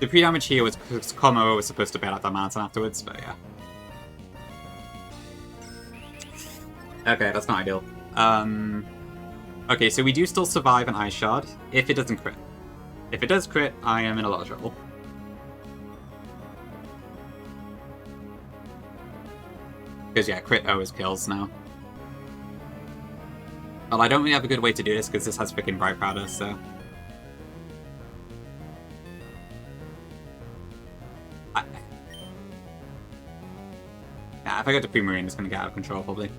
The pre-damage here was because Como was supposed to bail out that mountain afterwards, but yeah. Okay, that's not ideal. Okay, so we do still survive an Ice Shard, if it doesn't crit. If it does crit, I am in a lot of trouble. Because yeah, crit always kills now. Well, I don't really have a good way to do this because this has freaking Bright Powder, so... Yeah, if I go to Primarine, it's going to get out of control, probably.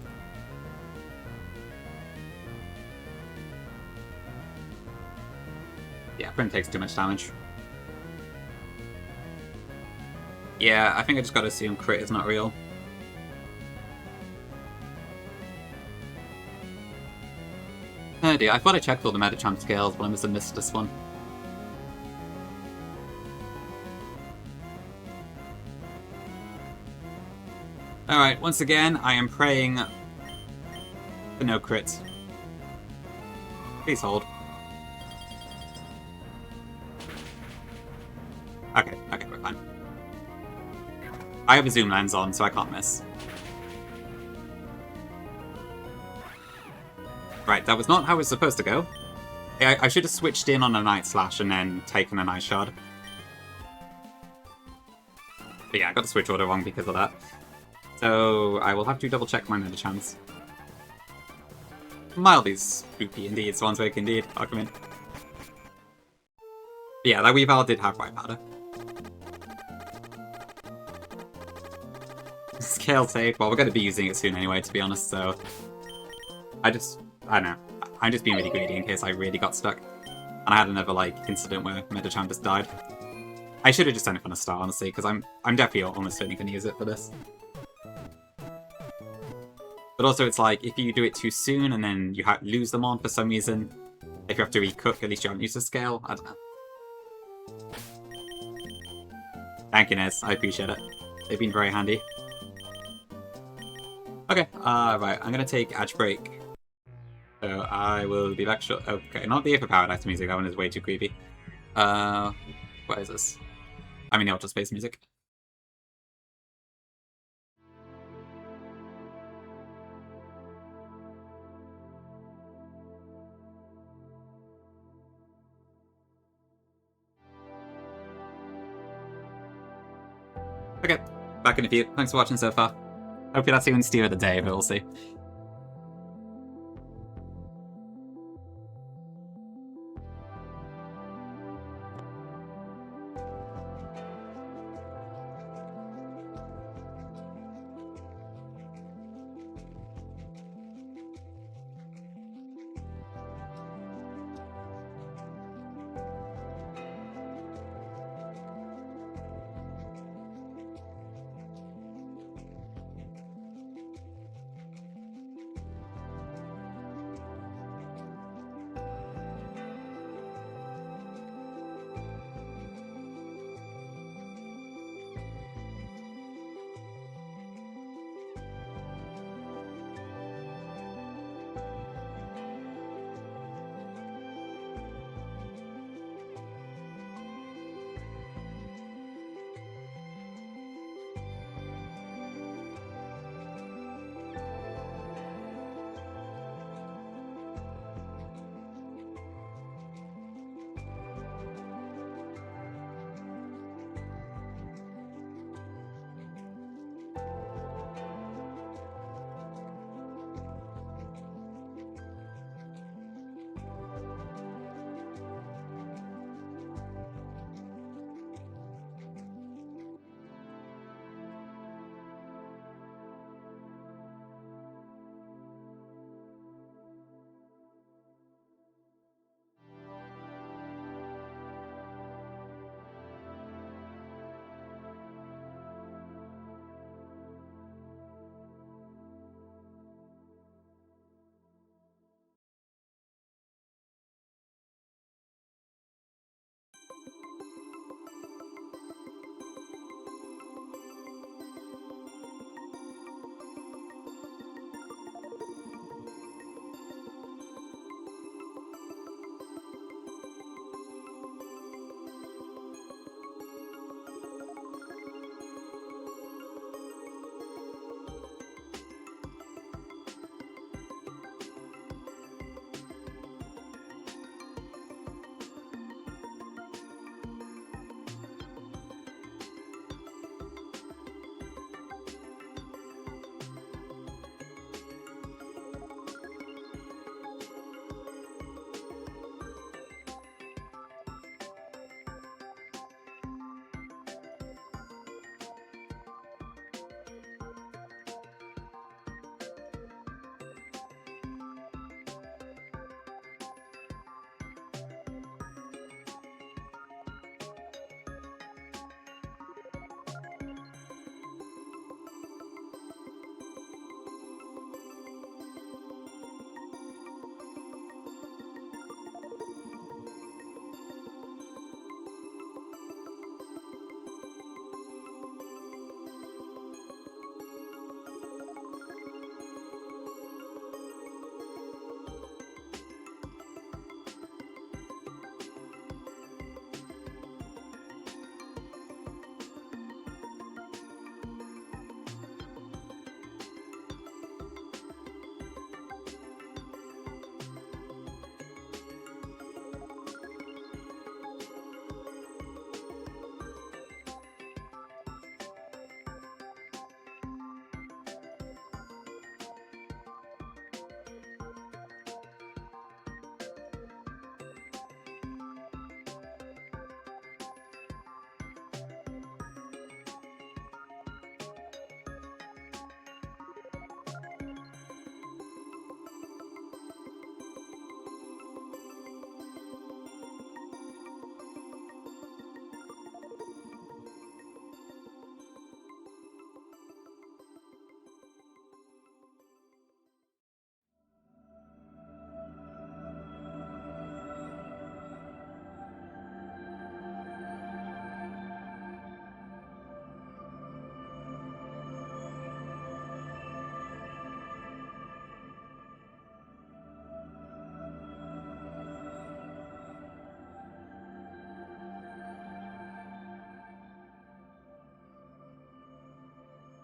Yeah, Prim takes too much damage. Yeah, I think I just gotta assume crit is not real. Oh dear, I thought I checked all the Metachamp scales, but I must have missed this one. Alright, once again, I am praying for no crits. Please hold. Okay, we're fine. I have a zoom lens on, so I can't miss. Right, that was not how it was supposed to go. I should have switched in on a Night Slash and then taken a Night Shard. But yeah, I got the switch order wrong because of that. So I will have to double check my Metachamps. Mildly spooky indeed, Swan's Wake indeed. I'll come in. But yeah, that Weavile did have White Powder. Scale tape, well, we're going to be using it soon anyway, to be honest, so... I don't know. I'm just being really greedy in case I really got stuck. And I had another, like, incident where Metachamp just died. I should have just done it from the start, honestly, because I'm definitely almost certainly going to use it for this. But also, it's like, if you do it too soon and then you lose them on for some reason, if you have to recook, at least you haven't used the scale. I don't know. Thank you, Nez. I appreciate it. They've been very handy. Okay, right. I'm going to take Edge Break. So I will be back short. Okay, not the overpowered item music. That one is way too creepy. What is this? I mean, the Ultra Space music. Okay, back in a few. Thanks for watching so far. Hopefully that's even steer of the day, but we'll see.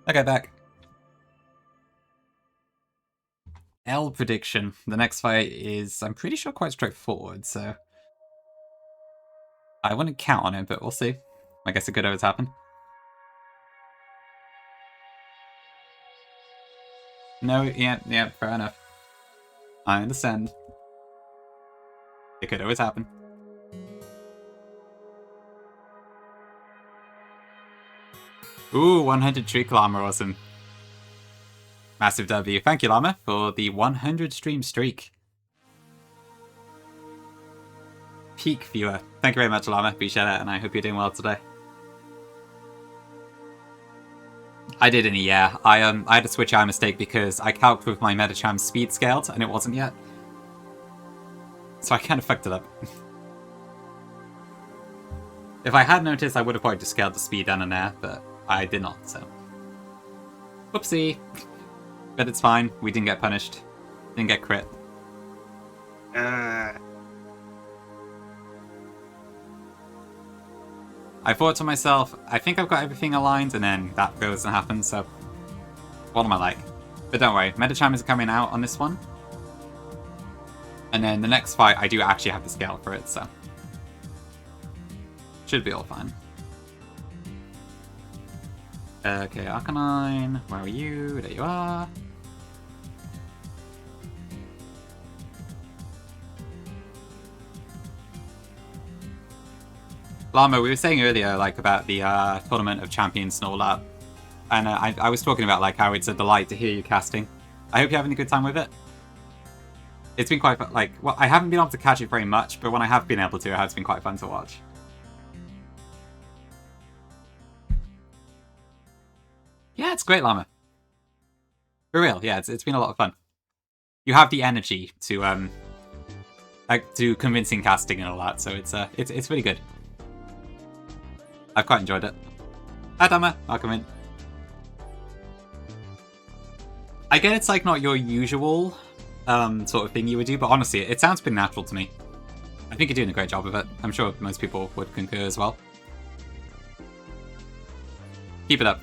Okay, back. L prediction. The next fight is, I'm pretty sure, quite straightforward, so I wouldn't count on it, but we'll see. I guess it could always happen. No, yeah, fair enough. I understand. It could always happen. Ooh, 100 streak Llama, awesome. Massive W. Thank you, Llama, for the 100 stream streak. Peak viewer. Thank you very much, Llama. Appreciate it, and I hope you're doing well today. I did in a year. I had a switch eye mistake because I calced with my Metacham speed scaled, and it wasn't yet. So I kind of fucked it up. If I had noticed, I would have probably just scaled the speed down in there, but I did not, so. Whoopsie. But it's fine. We didn't get punished. Didn't get crit. I thought to myself, I think I've got everything aligned, and then that goes and happens, so what am I like? But don't worry, Metacham is coming out on this one. And then the next fight, I do actually have the scale for it, so should be all fine. Okay, Arcanine, where are you? There you are. Llama, we were saying earlier, like, about the Tournament of Champions and all that. And I was talking about, like, how it's a delight to hear you casting. I hope you're having a good time with it. It's been quite, like, well, I haven't been able to catch it very much, but when I have been able to, it has been quite fun to watch. Yeah, it's great, Llama. For real, yeah, it's been a lot of fun. You have the energy to, like, do convincing casting and all that, so it's really good. I've quite enjoyed it. Hi, Dama. Welcome in. I get it's, like, not your usual sort of thing you would do, but honestly, it sounds pretty natural to me. I think you're doing a great job of it. I'm sure most people would concur as well. Keep it up.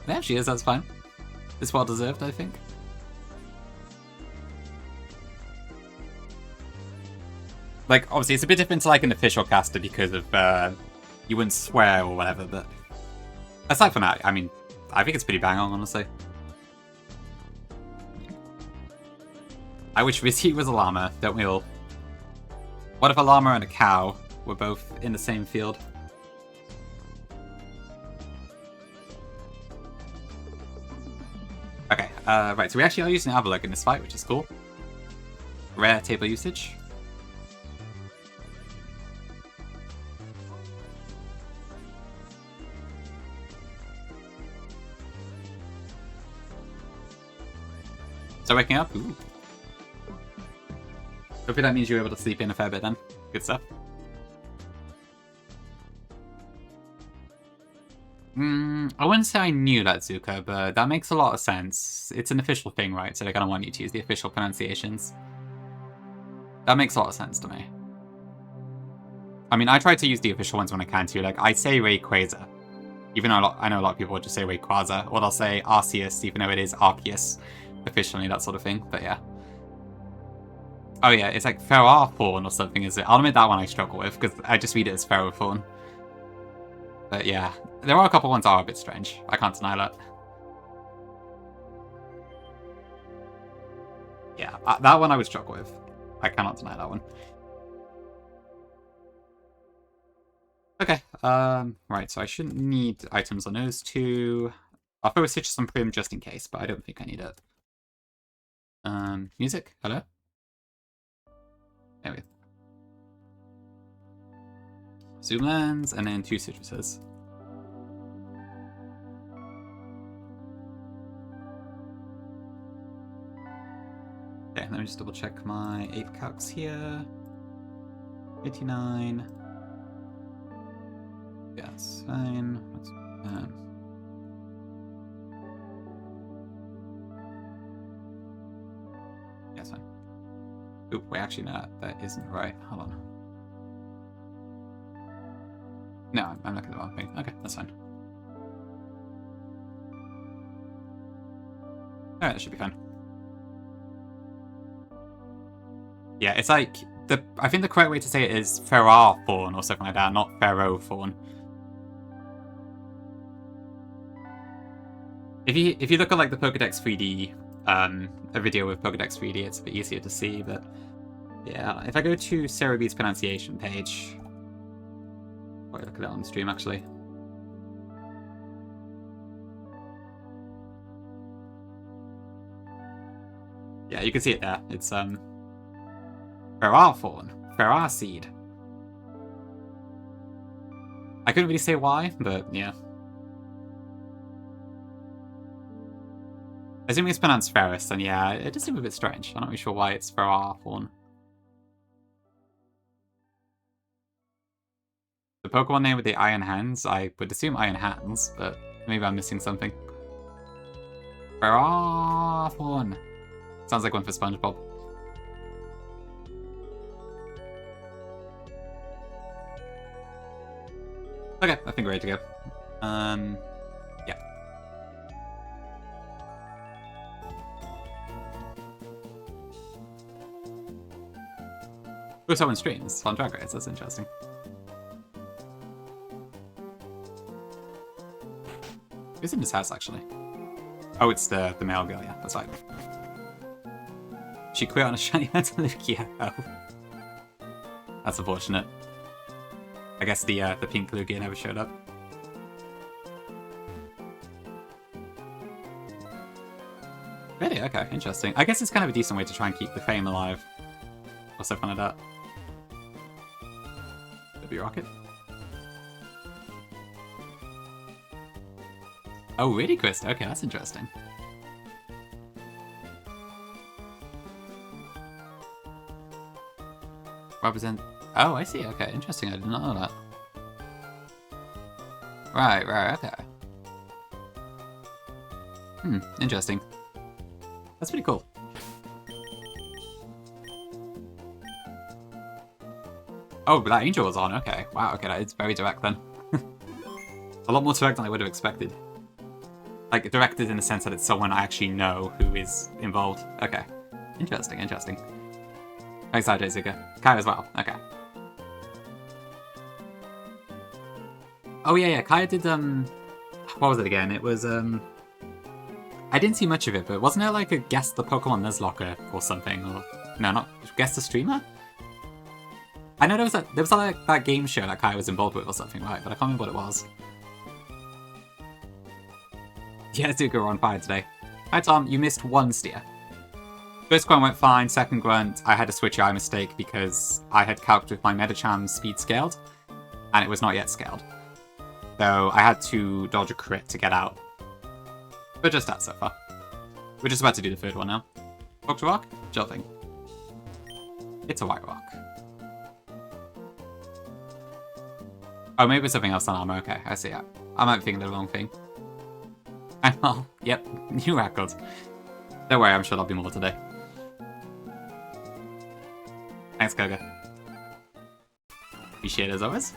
There she is, that's fine. It's well deserved, I think. Like, obviously, it's a bit different to, like, an official caster because of, you wouldn't swear or whatever, but aside from that, I mean, I think it's pretty bang on, honestly. I wish Rizzy was a llama, don't we all? What if a llama and a cow were both in the same field? Okay, right, so we actually are using Avalok in this fight, which is cool. Rare table usage. So waking up? Ooh. Hopefully that means you're able to sleep in a fair bit then. Good stuff. I wouldn't say I knew that, Zuka, but that makes a lot of sense. It's an official thing, right? So they're going to want you to use the official pronunciations. That makes a lot of sense to me. I mean, I try to use the official ones when I can too. Like, I say Rayquaza, even though I know a lot of people would just say Rayquaza, or they'll say Arceus, even though it is Arceus officially, that sort of thing, but yeah. Oh yeah, it's like Ferrothorn or something, is it? I'll admit that one I struggle with, because I just read it as Ferrothorn. But yeah, there are a couple ones that are a bit strange. I can't deny that. Yeah, that one I would struggle with. I cannot deny that one. Okay, right, so I shouldn't need items on those two. I'll throw a Stitches on Prim just in case, but I don't think I need it. Music? Hello? There we go. Zoom lens, and then 2 citruses. Okay, let me just double check my 8 calcs here. 89. Yeah, that's fine. Yeah, that's fine. Oop, wait, actually, no, that isn't right. Hold on. No, I'm looking at the wrong thing. Okay, that's fine. Alright, that should be fine. Yeah, it's like I think the correct way to say it is Ferrar Fawn or something like that, not Pharaoh Fawn. If you look at like the Pokédex 3D, a video with Pokédex 3D, it's a bit easier to see. But yeah, if I go to Cerebee's pronunciation page, I'll look at it on the stream actually. Yeah, you can see it there. It's Ferrar Fawn, Ferrar Seed. I couldn't really say why, but yeah. Assuming it's pronounced Ferris, then yeah, it does seem a bit strange. I'm not really sure why it's Ferrar Fawn. The Pokemon name with the iron hands, I would assume iron hands, but maybe I'm missing something. Ferrar Fawn. Sounds like one for SpongeBob. Okay, I think we're ready to go. Yeah. Oh, someone streams on Drag Race, that's interesting. Who's in this house, actually? Oh, it's the male girl, yeah, that's right. She quit on a shiny Lugia. Oh. That's unfortunate. I guess the pink Lugia never showed up. Really? Okay, interesting. I guess it's kind of a decent way to try and keep the fame alive. Or something like that. W Rocket. Oh, really, Chris? Okay, that's interesting. Represent... Oh, I see. Okay, interesting. I did not know that. Right, okay. Interesting. That's pretty cool. Oh, but that angel was on. Okay. Wow, okay, that is very direct then. A lot more direct than I would have expected. Like, directed in the sense that it's someone I actually know who is involved. Okay. Interesting. Thanks, Zuka. Kai as well. Okay. Oh, yeah, Kaya did, what was it again? It was, I didn't see much of it, but wasn't there, like, a Guess the Pokemon Nuzlocke or something? Or, no, not Guess the Streamer? I know there was like, that game show that Kaya was involved with or something, right? But I can't remember what it was. Yeah, Zuka, we're on fire today. Hi, Tom, you missed one steer. First grunt went fine, second grunt, I had a switch eye mistake because I had calced with my Medicham speed scaled, and it was not yet scaled. So I had to dodge a crit to get out. But just that so far. We're just about to do the third one now. Poked Rock? Jolting. It's a White Rock. Oh, maybe it's something else on armor. Okay, I see. I might be thinking the wrong thing. Well, yep, new records. Don't worry, I'm sure there'll be more today. Thanks, Koga. Appreciate it as always.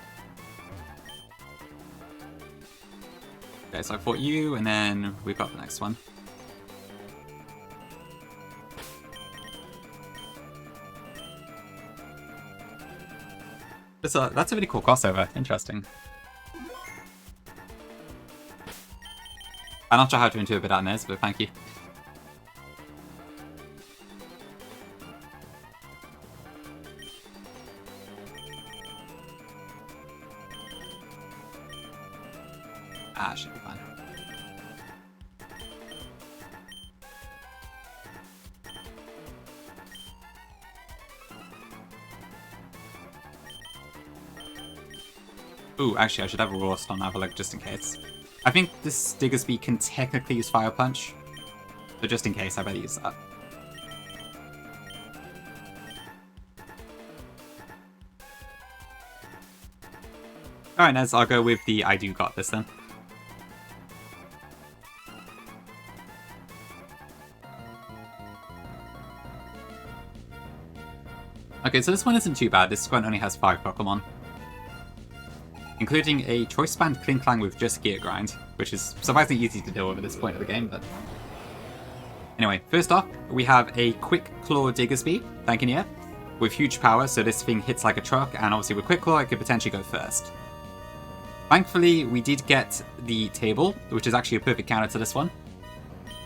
Okay, so I fought you, and then we've got the next one. That's a really cool crossover. Interesting. I'm not sure how to interpret that, Nez, but thank you. Ah, should be fine. Ooh, actually, I should have a roast on Avalik just in case. I think this Diggersby can technically use Fire Punch, but just in case, I better use that. Alright, Nez, I'll go with the I do got this then. Okay, so this one isn't too bad. This squad only has 5 Pokemon, including a Choice Band Klinklang with just Gear Grind, which is surprisingly easy to deal with at this point of the game, but... Anyway, first off, we have a Quick Claw Diggersby tank in here with huge power, so this thing hits like a truck, and obviously with Quick Claw it could potentially go first. Thankfully, we did get the table, which is actually a perfect counter to this one.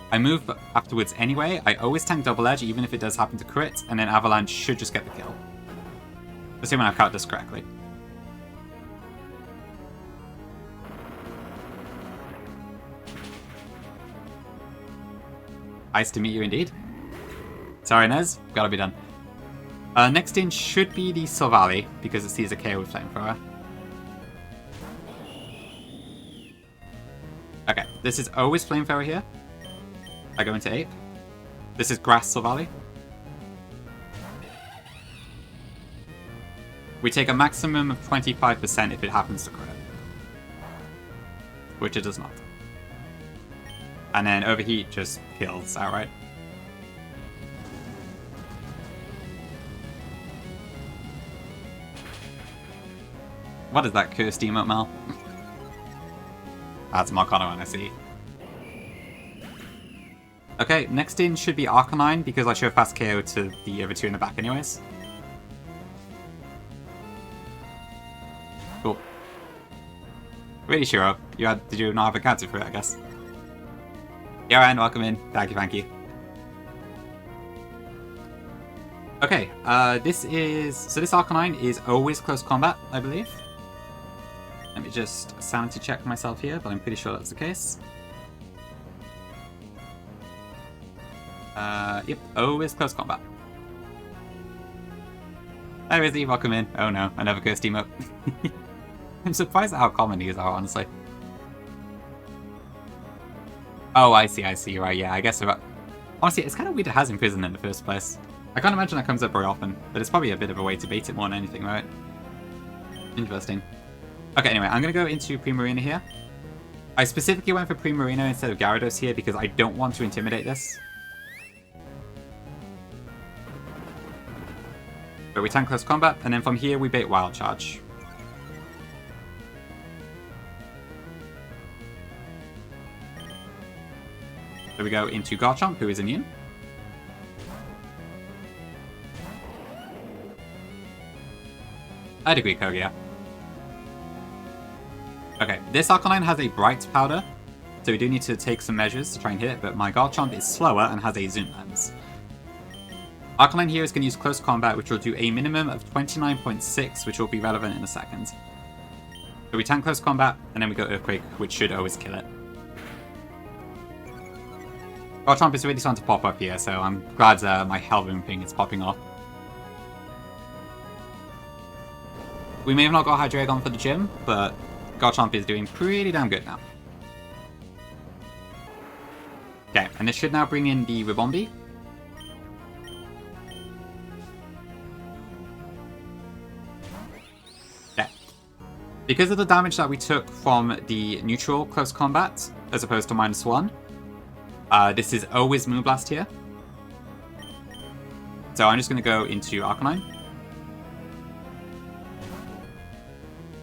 I move afterwards anyway. I always tank Double Edge, even if it does happen to crit, and then Avalanche should just get the kill. Let's see when I've counted this correctly. Nice to meet you indeed. Sorry, Nez. Gotta be done. Next in should be the Sylvali, because it sees a KO with Flamethrower. Okay, this is always Flamethrower here. I go into Ape. This is Grass Sylvali. We take a maximum of 25% if it happens to crit. Which it does not. And then Overheat just kills outright. What is that cursed emote, Mal? That's Marcano and I see. Okay, next in should be Arcanine, because I show fast KO to the other two in the back anyways. Cool. Really, Shiro? Did you not have a counter for it, I guess? Yeah, Ryan, welcome in. Thank you, thank you. Okay, this Arcanine is always close combat, I believe. Let me just sanity check myself here, but I'm pretty sure that's the case. Yep, always close combat. Hi, Rizzy, welcome in. Oh no, another cursed emote. I'm surprised at how common these are, honestly. Oh, I see, you're right, yeah, I guess about... Honestly, it's kind of weird it has Imprison in the first place. I can't imagine that comes up very often, but it's probably a bit of a way to bait it more than anything, right? Interesting. Okay, anyway, I'm going to go into Primarina here. I specifically went for Primarina instead of Gyarados here because I don't want to intimidate this. But we tank close combat, and then from here we bait Wild Charge. So we go into Garchomp, who is immune. I'd agree, Kogia. Okay, this Arcanine has a Bright Powder, so we do need to take some measures to try and hit it, but my Garchomp is slower and has a Zoom Lens. Arcanine here is going to use Close Combat, which will do a minimum of 29.6, which will be relevant in a second. So we tank Close Combat, and then we go Earthquake, which should always kill it. Garchomp is really starting to pop up here, so I'm glad my Hellboom thing is popping off. We may have not got Hydreigon for the gym, but Garchomp is doing pretty damn good now. Okay, and this should now bring in the Ribombee. Okay. Because of the damage that we took from the neutral close combat, as opposed to -1, this is always Moonblast here. So I'm just going to go into Arcanine.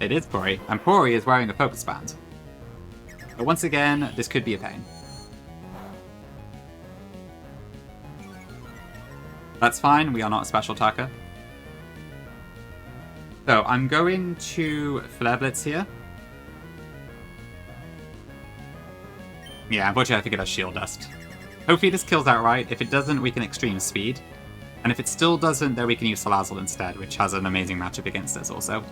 It is Pori, and Pori is wearing a Focus Band. But once again, this could be a pain. That's fine, we are not a special attacker. So I'm going to Flare Blitz here. Yeah, unfortunately I think it has Shield Dust. Hopefully this kills outright. If it doesn't, we can Extreme Speed. And if it still doesn't, then we can use Salazzle instead, which has an amazing matchup against this also.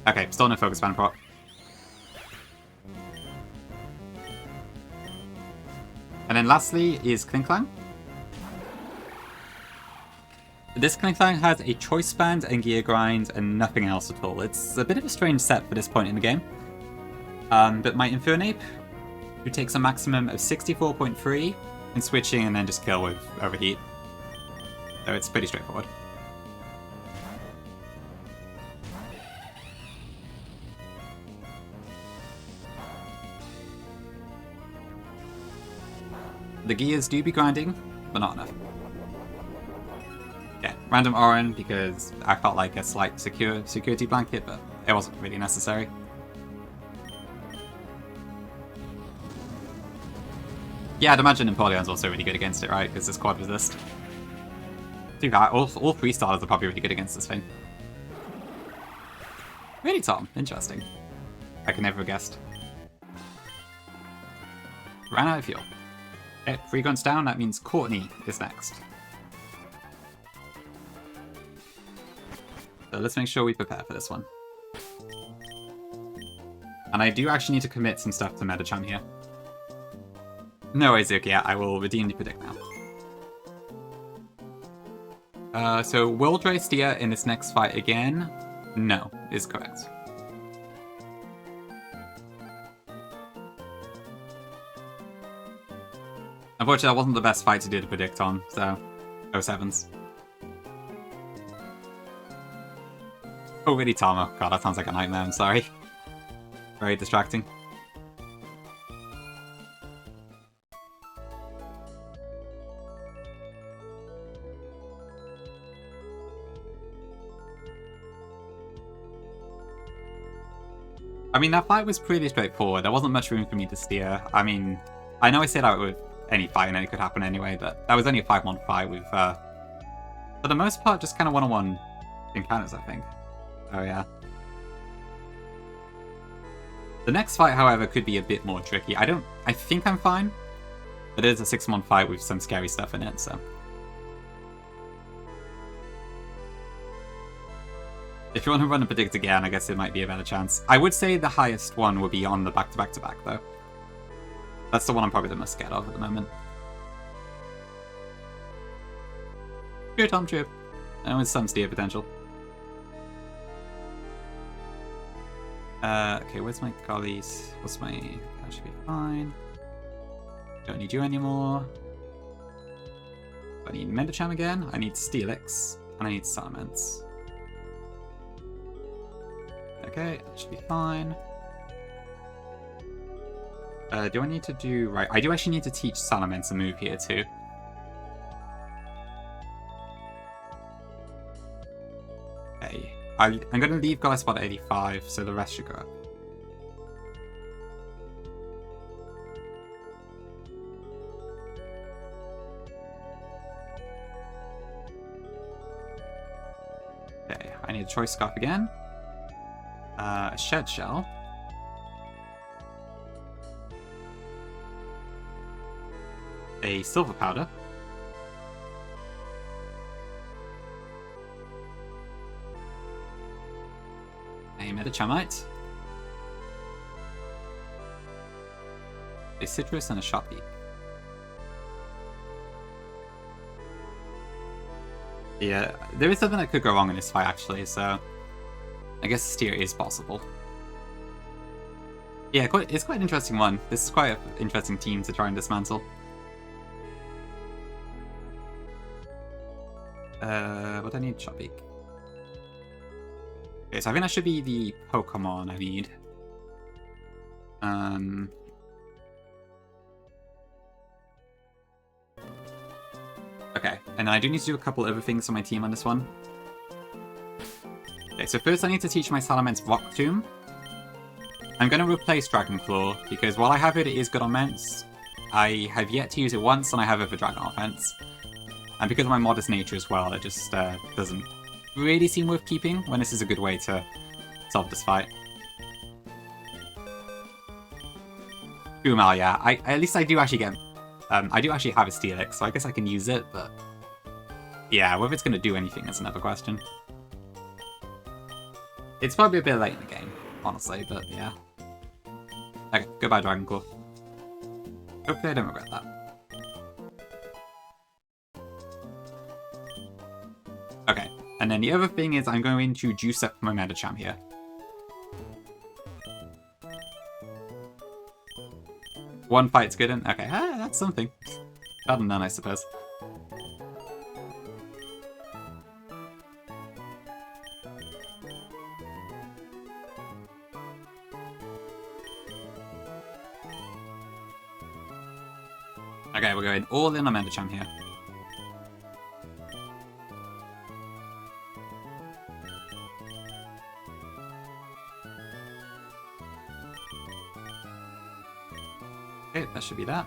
Okay, still no Focus Band proc. And then lastly is Klinklang. This Klinklang has a Choice Band and Gear Grind and nothing else at all. It's a bit of a strange set for this point in the game. But my Infernape, who takes a maximum of 64.3 in switching and then just kill with Overheat. So it's pretty straightforward. The gears do be grinding, but not enough. Yeah, random Oran because I felt like a slight security blanket, but it wasn't really necessary. Yeah, I'd imagine Empoleon's also really good against it, right? Because it's quad resist. Too bad. All 3 starters are probably really good against this thing. Really, Tom? Interesting. I could never have guessed. Ran out of fuel. Okay, 3 guns down, that means Courtney is next. So let's make sure we prepare for this one. And I do actually need to commit some stuff to Metachan here. No worries, okay, yeah, I will redeem the predict now. So will Dre steer in this next fight again? No, is correct. Unfortunately, that wasn't the best fight to do the predict on, so 07s. Oh, really, Tama? God, that sounds like a nightmare, I'm sorry. Very distracting. I mean, that fight was pretty straightforward. There wasn't much room for me to steer. I mean, I know I said out with any fight and it could happen anyway, but that was only a 5-1 fight with, for the most part, just kind of one-on-one encounters, I think. Oh, yeah. The next fight, however, could be a bit more tricky. I think I'm fine, but it is a 6-1 fight with some scary stuff in it, so. If you want to run a predict again, I guess it might be a better chance. I would say the highest one would be on the back-to-back-to-back, though. That's the one I'm probably the most scared of at the moment. True, Tom, true. And with some steer potential. Okay, where's my collies? What's my... That should be fine. Don't need you anymore. I need Metacham again. I need Steelix. And I need Salamence. Okay, that should be fine. Do I need to do... Right, I do actually need to teach Salamence a move here too. Okay, I'm going to leave Goddess Spot at 85, so the rest should go up. Okay, I need a Choice Scarf again. A Shed Shell. A Silver Powder. A Metachamite. A Citrus and a Sharpie. Yeah, there is something that could go wrong in this fight actually, so I guess steer is possible. Yeah, it's quite an interesting one. This is quite an interesting team to try and dismantle. What do I need? Shopbeak. Okay, so I think that should be the Pokemon I need. Okay, and I do need to do a couple other things for my team on this one. Okay, so first I need to teach my Salamence Rock Tomb. I'm going to replace Dragon Claw, because while I have it, it is good on Ments. I have yet to use it once, and I have it for Dragon Offense. And because of my modest nature as well, it just doesn't really seem worth keeping, when this is a good way to solve this fight. Umal, yeah. At least I do actually get... I do actually have a Steelix, so I guess I can use it, but... Yeah, whether it's going to do anything is another question. It's probably a bit late in the game, honestly, but yeah. Okay, goodbye, Dragon Claw. Hopefully I don't regret that. Okay, and then the other thing is I'm going to juice up my Metacham here. One fight's good, and okay, that's something. Better than none, I suppose. Okay, we're going all in on Metacham here. Okay, that should be that.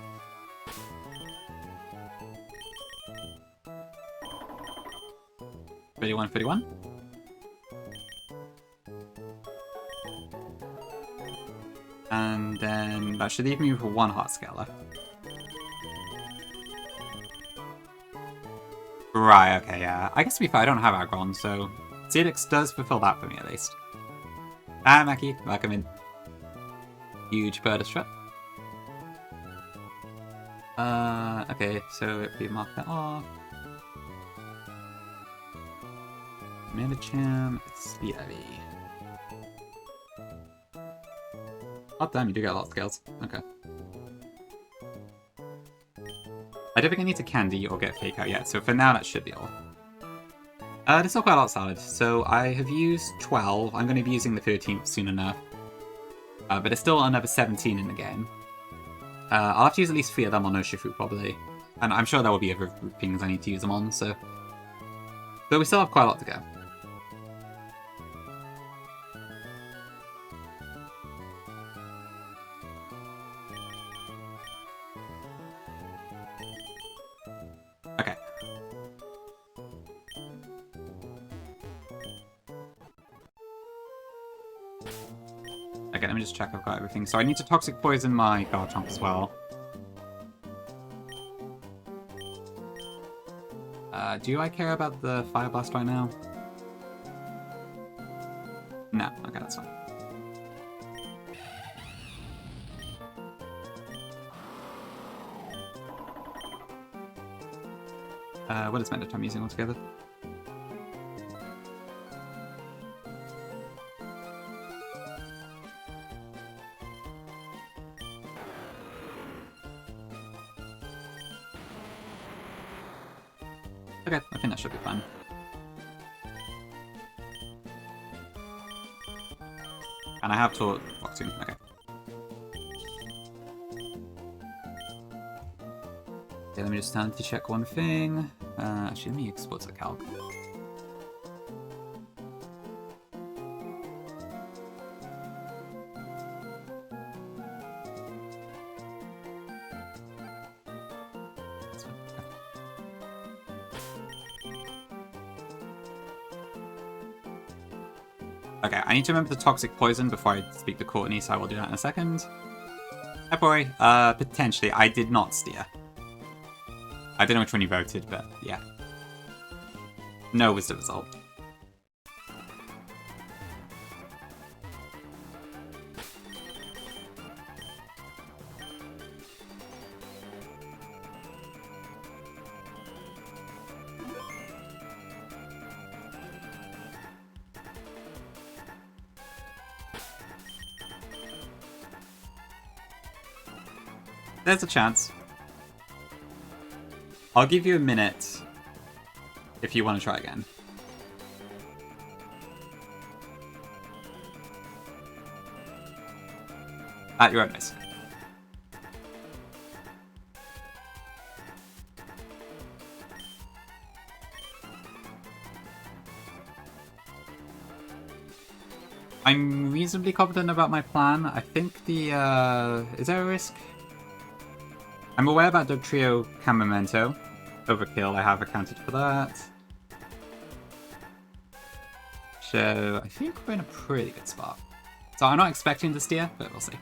31, 31. And then that should leave me with one heart scale left. Right, okay, yeah. I guess to be fair, I don't have Aggron, so Celix does fulfill that for me at least. Ah, Mackie, welcome in. Huge bird of strut. Okay, so if we mark that off. Medicham, Speed Heavy. Oh damn, you do get a lot of scales. Okay. I don't think I need to candy or get fake out yet, so for now that should be all. There's still quite a lot solid. So I have used 12, I'm going to be using the 13th soon enough. But there's still another 17 in the game. I'll have to use at least 3 of them on Urshifu probably. And I'm sure there will be other things I need to use them on, so... But we still have quite a lot to go. Okay. Okay, let me just check I've got everything. So I need to Toxic Poison my Garchomp as well. Do I care about the Fire Blast right now? No, okay, that's fine. What is Medicham using altogether? Okay, I think that should be fine. And I have taught Boxing, okay. Okay, let me just stand to check one thing. Actually, let me export to the calc. Okay, I need to remember the Toxic Poison before I speak to Courtney, so I will do that in a second. Hi, boy. Potentially. I did not steer. I don't know which one you voted, but yeah. No was the result. There's a chance. I'll give you a minute if you want to try again. At your own risk. I'm reasonably confident about my plan. I think the, is there a risk? I'm aware that the trio can memento. Overkill, I have accounted for that. So, I think we're in a pretty good spot. So I'm not expecting to steer, but we'll see.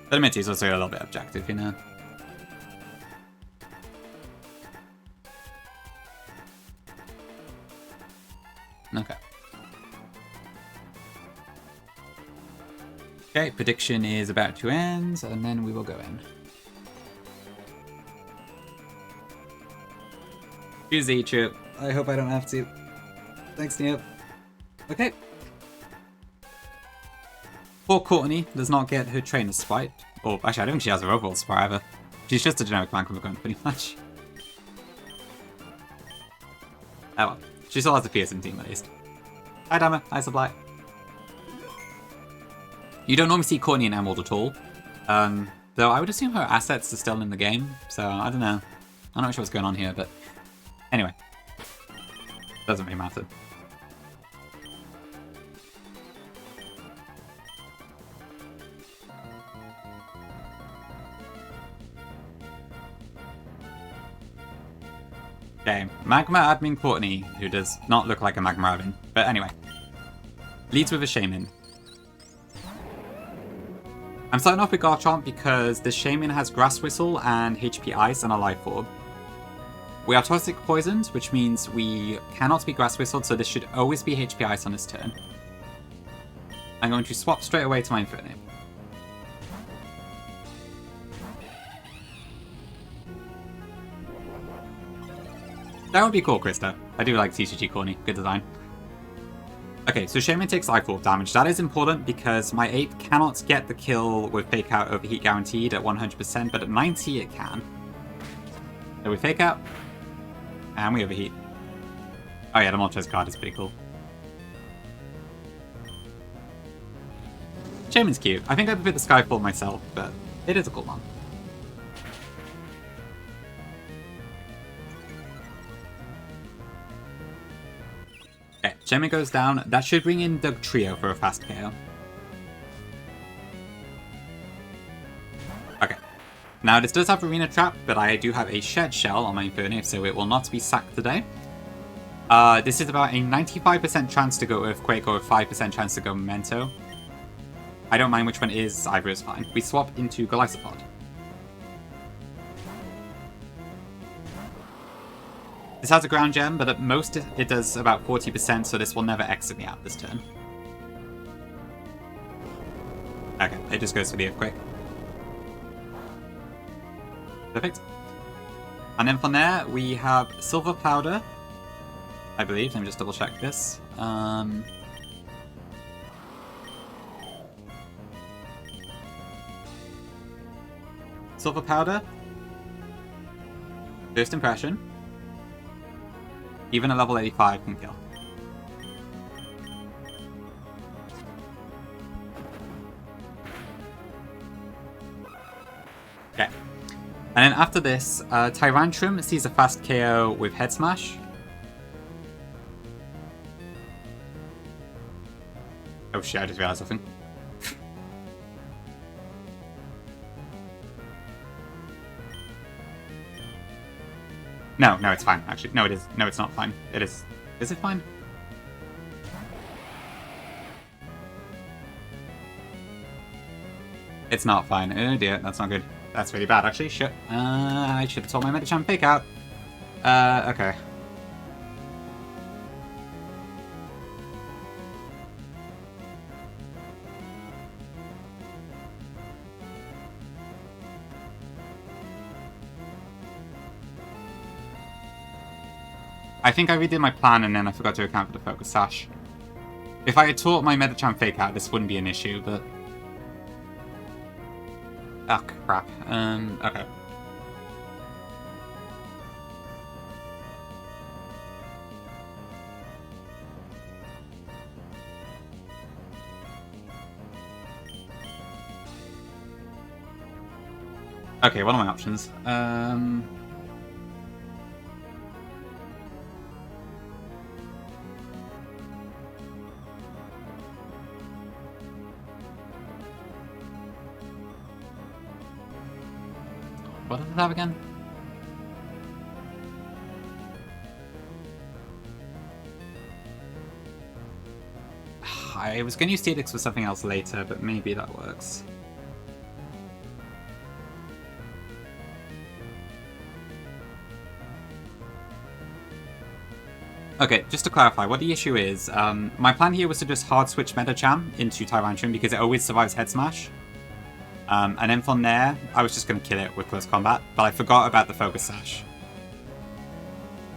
But admit he's also a little bit objective, you know. Okay. Okay, prediction is about to end, and then we will go in. Choose the trip. I hope I don't have to. Thanks, Neil. Okay. Poor Courtney does not get her trainer's spite. Or, actually, I don't think she has her overall spite either. She's just a generic Vancouver pretty much. Oh well. She still has the Pearson team, at least. Hi, Dammer. Hi, Supply. You don't normally see Courtney in Emerald at all. Though I would assume her assets are still in the game, so I don't know. I'm not sure what's going on here, but... Anyway. Doesn't really matter. Magma Admin Courtney, who does not look like a Magma Admin. But anyway. Leads with a Shaman. I'm starting off with Garchomp because the Shaman has Grass Whistle and HP Ice and a Life Orb. We are Toxic Poisoned, which means we cannot be Grass Whistled, so this should always be HP Ice on this turn. I'm going to swap straight away to my Infernape. That would be cool, Krista. I do like TCG Corny. Good design. Okay, so Shaman takes Life Orb damage. That is important because my Ape cannot get the kill with Fake Out Overheat guaranteed at 100%, but at 90 it can. So we Fake Out, and we Overheat. Oh yeah, the Moltres card is pretty cool. Shaman's cute. I think I prefer the Skyfall myself, but it is a cool one. Okay, Shaman goes down. That should bring in the Trio for a fast KO. Okay. Now, this does have Arena Trap, but I do have a Shed Shell on my Infernape, so it will not be sacked today. This is about a 95% chance to go Earthquake or a 5% chance to go Memento. I don't mind which one it is, either is fine. We swap into Golisopod. This has a ground gem, but at most it does about 40%, so this will never exit me out this turn. Okay, it just goes for the Earthquake. Perfect. And then from there, we have Silver Powder, I believe. Let me just double check this. Silver Powder. First Impression. Even a level 85 can kill. Okay. And then after this, Tyrantrum sees a fast KO with Head Smash. Oh shit, I just realized something. No, it's fine, actually. No, it is. No, it's not fine. It is. Is it fine? It's not fine. Oh dear, that's not good. That's really bad, actually. Shit. I should have told my Medicham Fake Out. Okay. I think I redid my plan and then I forgot to account for the Focus Sash. If I had taught my Medicham Fake Out, this wouldn't be an issue, but... Oh, crap. Okay. Okay, what are my options? What does it have again? I was going to use Tedix for something else later, but maybe that works. Okay, just to clarify, what the issue is, my plan here was to just hard switch Medicham into Tyrantrum because it always survives Head Smash. And then from there, I was just going to kill it with Close Combat, but I forgot about the Focus Sash.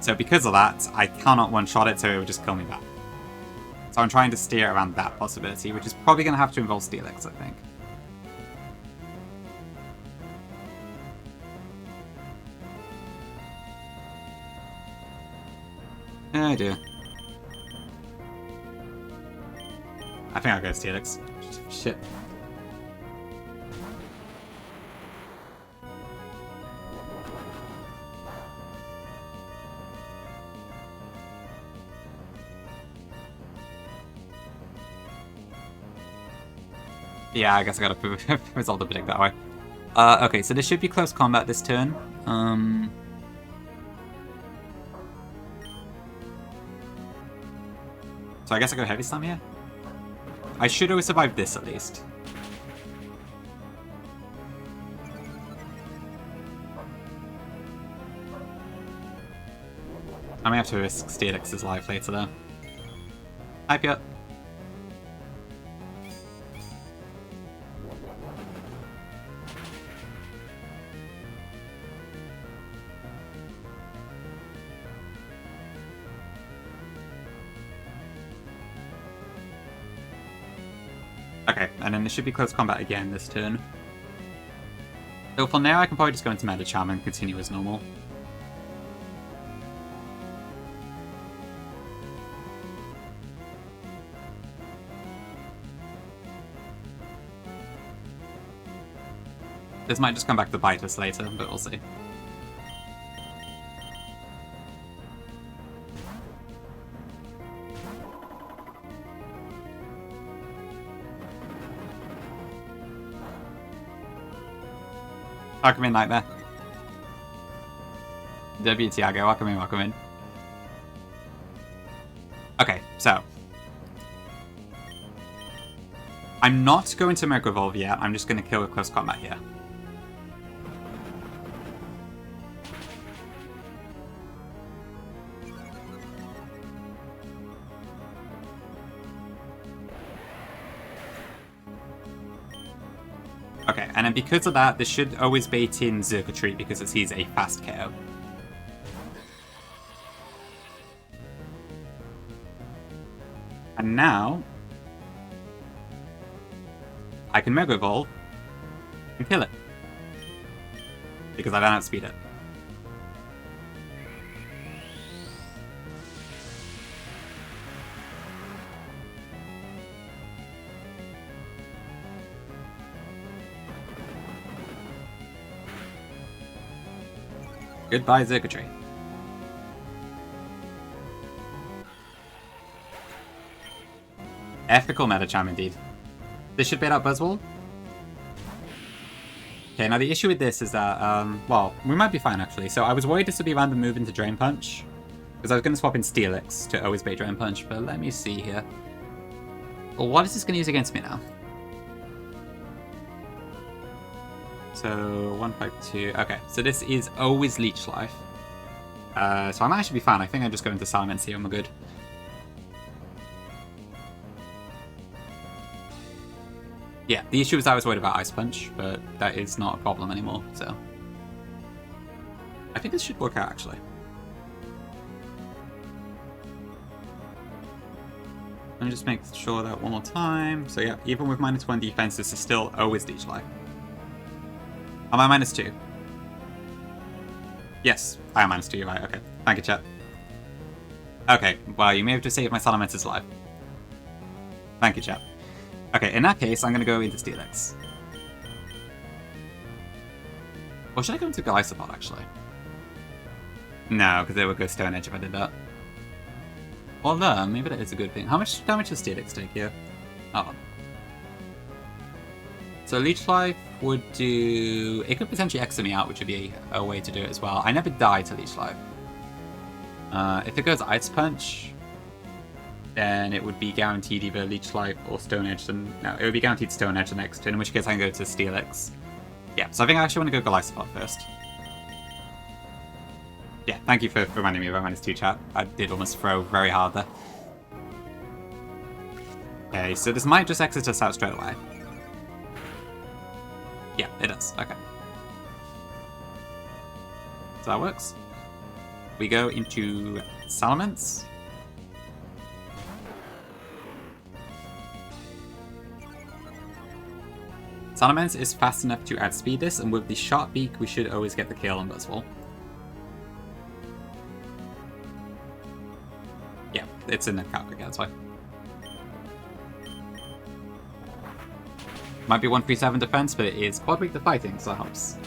So because of that, I cannot one-shot it, so it would just kill me back. So I'm trying to steer around that possibility, which is probably going to have to involve Steelix, I think. Oh dear. I think I'll go Steelix. Shit. Yeah, I guess I gotta resolve the predict that way. Okay, so this should be Close Combat this turn. So I guess I go Heavy Slam here? I should always survive this at least. I may have to risk Steelix's life later though. Hype up. Okay, and then there should be close combat again this turn. So for now I can probably just go into Meta Charm and continue as normal. This might just come back to bite us later, but we'll see. Welcome in, Nightmare. W Tiago, welcome in, welcome in. Okay, so. I'm not going to Mega Evolve yet, I'm just going to kill with close combat here. Okay, and then because of that, this should always bait in Xurkitree because he's a fast KO. And now, I can Mega Evolve and kill it. Because I don't outspeed it. Goodbye, Xurkitree. Ethical Meta Charm indeed. This should bait out Buzzwole. Okay, now the issue with this is that, well, we might be fine actually. So I was worried this would be random move into Drain Punch. Because I was going to swap in Steelix to always bait Drain Punch, but let me see here. Well, what is this going to use against me now? So, 152. Okay, so this is always Leech Life. So I might actually be fine. I think I just go into Salamence here and we're good. Yeah, the issue was I was worried about Ice Punch, but that is not a problem anymore, so. I think this should work out, actually. Let me just make sure that one more time. So yeah, even with -1 defense, this is still always Leech Life. Am I -2? Yes, I am -2, you're right, okay. Thank you, chat. Okay, well, you may have just saved my Salamence's life. Thank you, chat. Okay, in that case, I'm going to go into Steelix. Or should I go into Glycopod, actually? No, because they would go Stone Edge if I did that. Although, maybe that is a good thing. How much damage does Steelix take here? Oh. So Leech Life would do... It could potentially Exit me out, which would be a way to do it as well. I never die to Leech Life. If it goes Ice Punch, then it would be guaranteed either Leech Life or Stone Edge. No, it would be guaranteed Stone Edge the next turn, in which case I can go to Steelix. Yeah, so I think I actually want to go Glycopod first. Yeah, thank you for reminding me about -2 chat. I did almost throw very hard there. Okay, so this might just exit us out straight away. Yeah, it does. Okay. So that works. We go into Salamence. Salamence is fast enough to outspeed this, and with the Sharp Beak, we should always get the kill on Buzzwole. Yeah, it's in the calc again, that's why. Might be 137 defense, but it is quad weak to fighting, so that helps.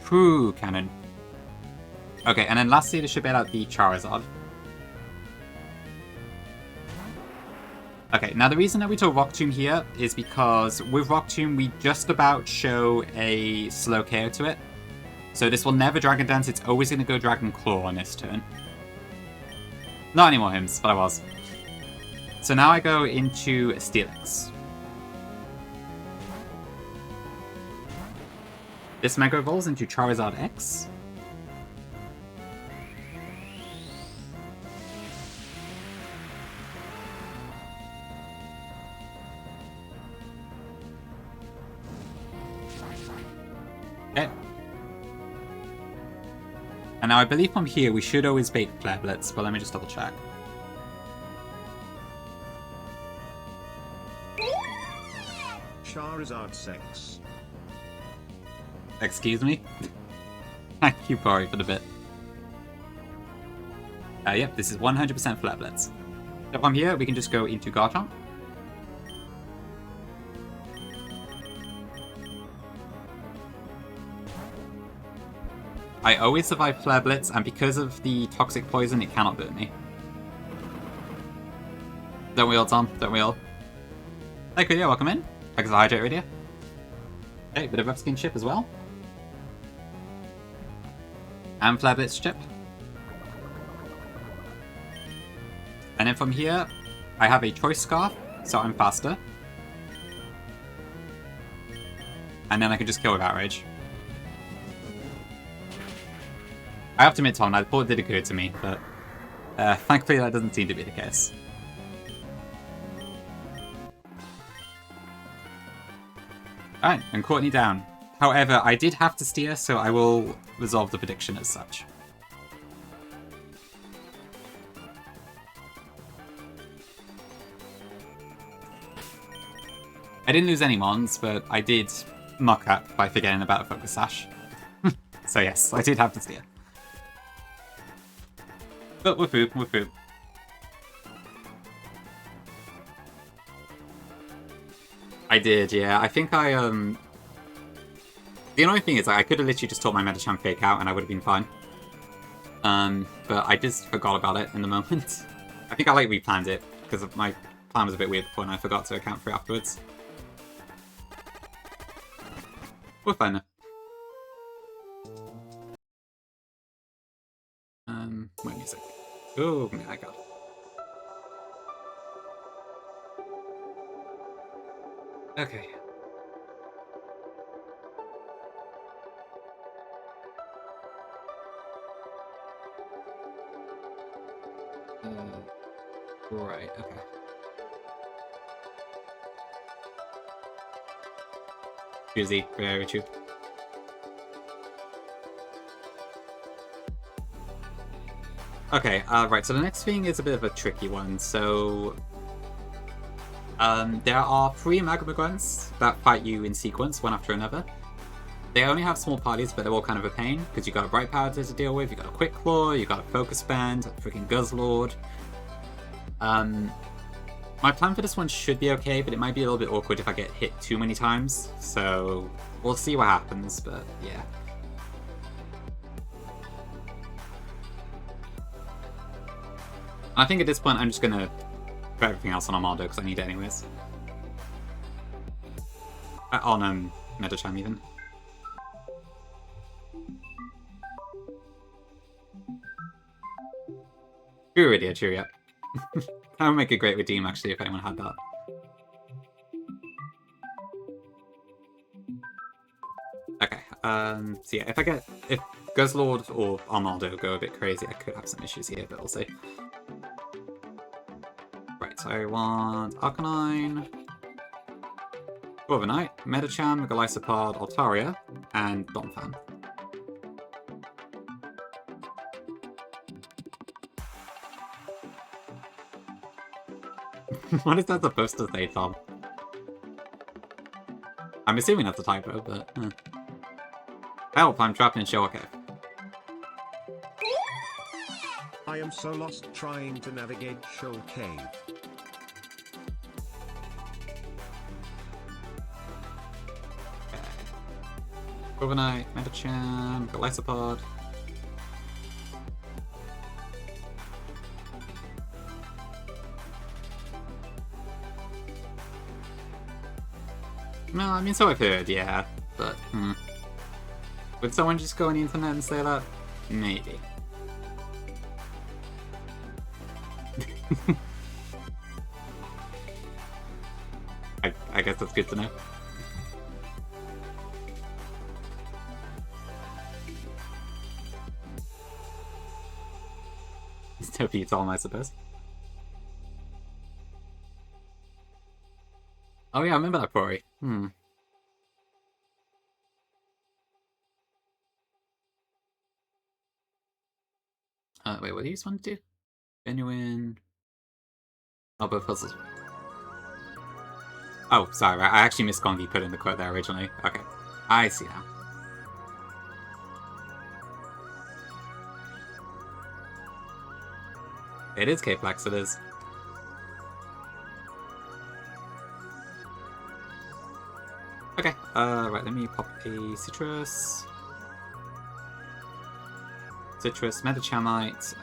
True Cannon. Okay, and then lastly, this should bait out the Charizard. Okay, now the reason that we took Rock Tomb here is because with Rock Tomb, we just about show a slow KO to it. So this will never Dragon Dance, it's always going to go Dragon Claw on this turn. Not anymore hymns, but I was. So now I go into Steelix. This Mega evolves into Charizard X. Okay. And now I believe from here we should always bait Flare Blitz, but let me just double check. Charizard sex. Excuse me? Thank you, Pori, for the bit. Yep, this is 100% Flare Blitz. So from here, we can just go into Garchomp. I always survive Flare Blitz, and because of the Toxic Poison, it cannot burn me. Don't we all, Tom? Don't we all? Hey, Kudia, welcome in. Thanks for the Hydrate Radio. Okay, bit of Rough Skin Chip as well. And Flare Blitz Chip. And then from here, I have a Choice Scarf, so I'm faster. And then I can just kill with Outrage. I have to admit, Tom, I thought it did occur to me, but thankfully that doesn't seem to be the case. Alright, and Courtney down. However, I did have to steer, so I will resolve the prediction as such. I didn't lose any mons, but I did muck up by forgetting about a Focus Sash. So yes, I did have to steer. But woof-oo, woof-oo. I did, yeah. I think I, the annoying thing is, I could have literally just taught my Medicham Fake out and I would have been fine. But I just forgot about it in the moment. I think I, like, replanned it, because my plan was a bit weird before and I forgot to account for it afterwards. We're fine now. My music. Oh my god. Okay. Right, okay. Busy, very true. Okay, right, so the next thing is a bit of a tricky one. So, there are 3 Magma Grunts that fight you in sequence, one after another. They only have small parties, but they're all kind of a pain, because you've got a Bright Powder to deal with, you've got a Quick Claw, you've got a Focus Band, a freaking Guzzlord. My plan for this one should be okay, but it might be a little bit awkward if I get hit too many times, so we'll see what happens, but yeah. I think at this point I'm just gonna put everything else on Armado because I need it anyways. On Medicham even. True idea, cheery up. That would make a great redeem actually if anyone had that. Okay, so yeah, if Guzzlord or Armado go a bit crazy, I could have some issues here, but we'll see. Right, so I want Arcanine, Corviknight, Medicham, Golisopod, Altaria, and Donphan. What is that supposed to say, Tom? I'm assuming that's a typo, but... Help, I'm trapped in Showa Cave. I am so lost trying to navigate Showa Cave. Corviknight, Medicham, Golisopod. No, I mean, so I've heard, yeah, but, Would someone just go on the internet and say that? Maybe. I guess that's good to know. It's no pizza, I suppose. Oh yeah, I remember that Rory. Wait, what do you just want to do? Genuine. Oh, both puzzles. Oh, sorry, I actually missed Kongi put in the quote there originally. Okay. I see now. It is K-Plex, it is. Okay, right, let me pop a citrus. Citrus, metachamite.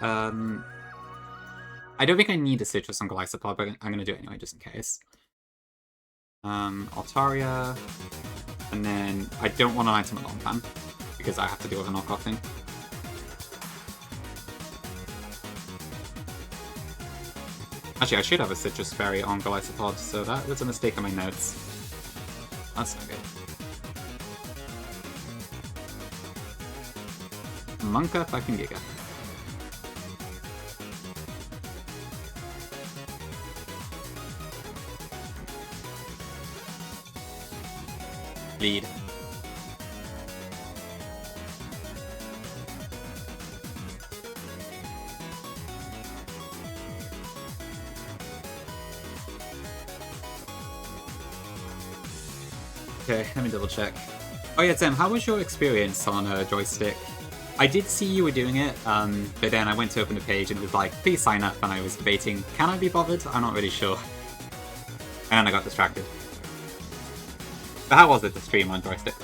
I don't think I need a citrus on Glycopod, but I'm gonna do it anyway, just in case. Altaria. And then I don't want an item at long time, because I have to deal with a knockoff thing. Actually, I should have a citrus berry on Glycopod, so that was a mistake on my notes. That's not good. Monka fucking Giga. Lead. Okay, let me double check. Oh yeah, Tim, how was your experience on a joystick? I did see you were doing it, but then I went to open the page and it was like, please sign up, and I was debating, can I be bothered? I'm not really sure. And I got distracted. But how was it to stream on joystick?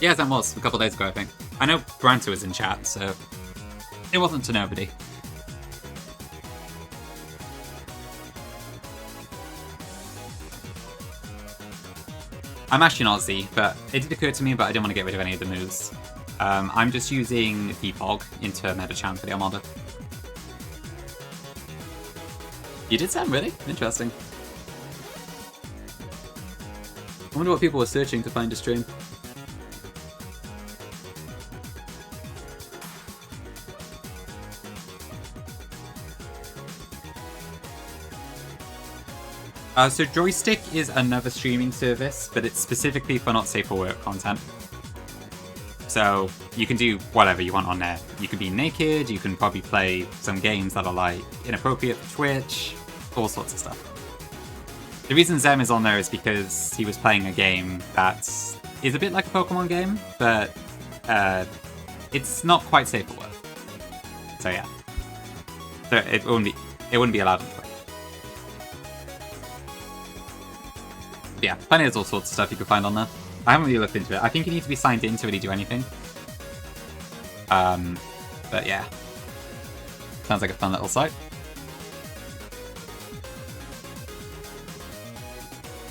Yeah, Zen was, a couple days ago, I think. I know Branta was in chat, so it wasn't to nobody. I'm actually not Z, but it did occur to me, but I didn't want to get rid of any of the moves. I'm just using Deepog into Metachan for the Armada. You did sound really? Interesting. I wonder what people were searching to find a stream. So Joystick is another streaming service, but it's specifically for not safe for work content. So you can do whatever you want on there. You can be naked, you can probably play some games that are like inappropriate for Twitch, all sorts of stuff. The reason Zem is on there is because he was playing a game that is a bit like a Pokemon game, but it's not quite safe for work. So yeah. So it wouldn't be allowed on Twitch. Yeah, plenty of all sorts of stuff you can find on there. I haven't really looked into it. I think you need to be signed in to really do anything. But yeah. Sounds like a fun little site.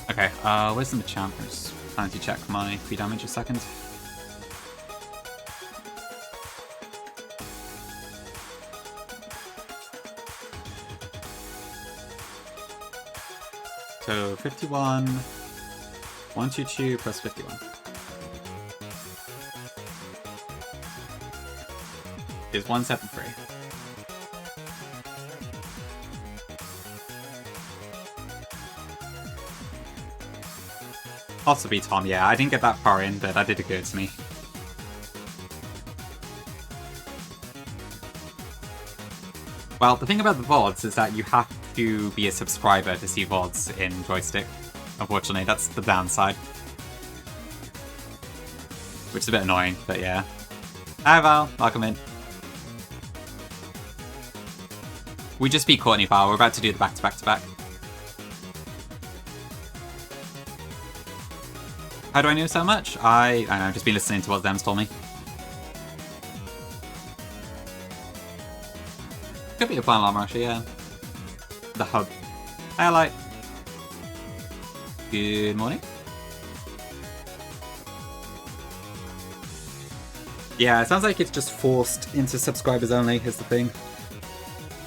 Okay, where's the Machamp? I'm just trying to check my free damage a second. So 51, 122 plus 51 is 173. Possibly Tom, yeah. I didn't get that far in, but that did occur to me. Well, the thing about the VODs is that you have to be a subscriber to see VODs in Joystick. Unfortunately, that's the downside. Which is a bit annoying, but yeah. Hi Val, welcome in. We just beat Courtney Val, we're about to do the back-to-back-to-back. How do I know so much? I don't know, I've just been listening to what Zem's told me. Could be a final armor actually, yeah. The hub. Hi, Light. Good morning. Yeah, it sounds like it's just forced into subscribers only is the thing.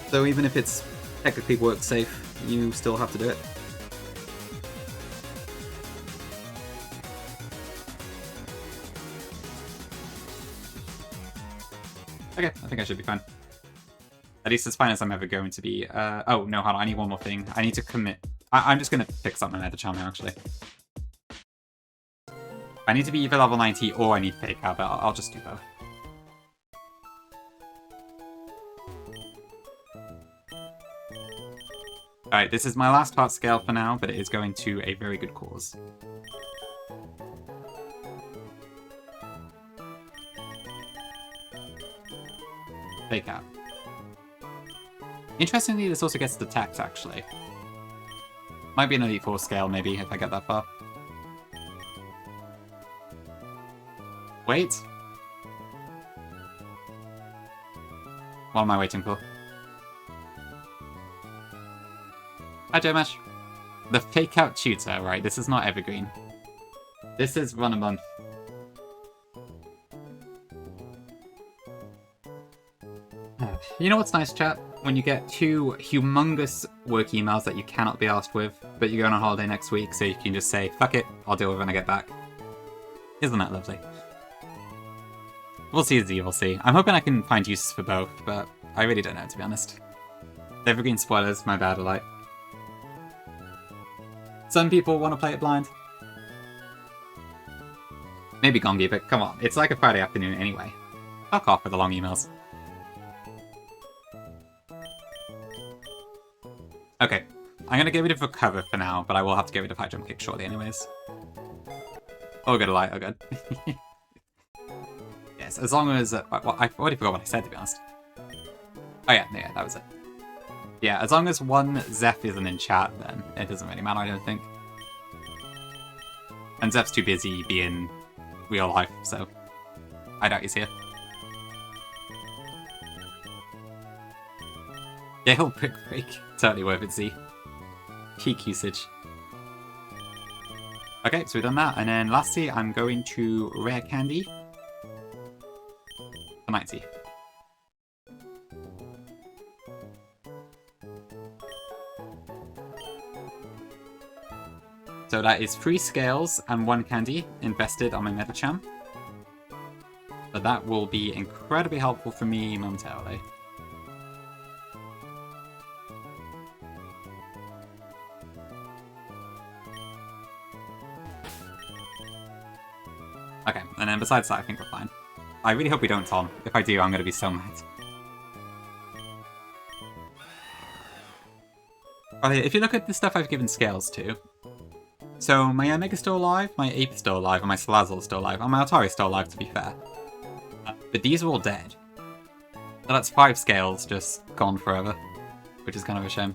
So even if it's technically work safe, you still have to do it. Okay, I think I should be fine. At least as fine as I'm ever going to be. Oh, no, hold on, I need one more thing. I need to commit. I'm just going to fix up my meta charm now, actually. I need to be either level 90 or I need fake out, but I'll just do both. Alright, this is my last heart scale for now, but it is going to a very good cause. Fake out. Interestingly, this also gets detect, actually. Might be an Elite 4 scale, maybe, if I get that far. Wait. What am I waiting for? Hi, Jomash. The fake out tutor, right? This is not evergreen. This is run a month. You know what's nice, chat? When you get 2 humongous work emails that you cannot be asked with, but you're going on holiday next week, so you can just say, fuck it, I'll deal with it when I get back. Isn't that lovely? We'll see as we'll see. I'm hoping I can find uses for both, but I really don't know, to be honest. The evergreen spoilers, my bad, alike. Some people want to play it blind. Maybe Gongi, but come on, it's like a Friday afternoon anyway. Fuck off with the long emails. Okay, I'm gonna get rid of Recover for now, but I will have to get rid of High Jump Kick shortly anyways. Oh good, oh good. Yes, as long as... well, I already forgot what I said, to be honest. Oh yeah, that was it. Yeah, as long as one Zeph isn't in chat, then it doesn't really matter, I don't think. And Zeph's too busy being real life, so I doubt he's here. Gale Brick Break. Totally worth it, Z. Peak usage. Okay, so we've done that, and then lastly, I'm going to Rare Candy for 90. So that is 3 scales and 1 candy invested on my Metacham. So that will be incredibly helpful for me momentarily. Okay, and then besides that, I think we're fine. I really hope we don't, Tom. If I do, I'm going to be so mad. Okay, if you look at the stuff I've given scales to, so my Omega's still alive, my Ape's still alive, and my Salazzle's still alive, and my Atari's still alive, to be fair. But these are all dead. So that's 5 scales just gone forever, which is kind of a shame.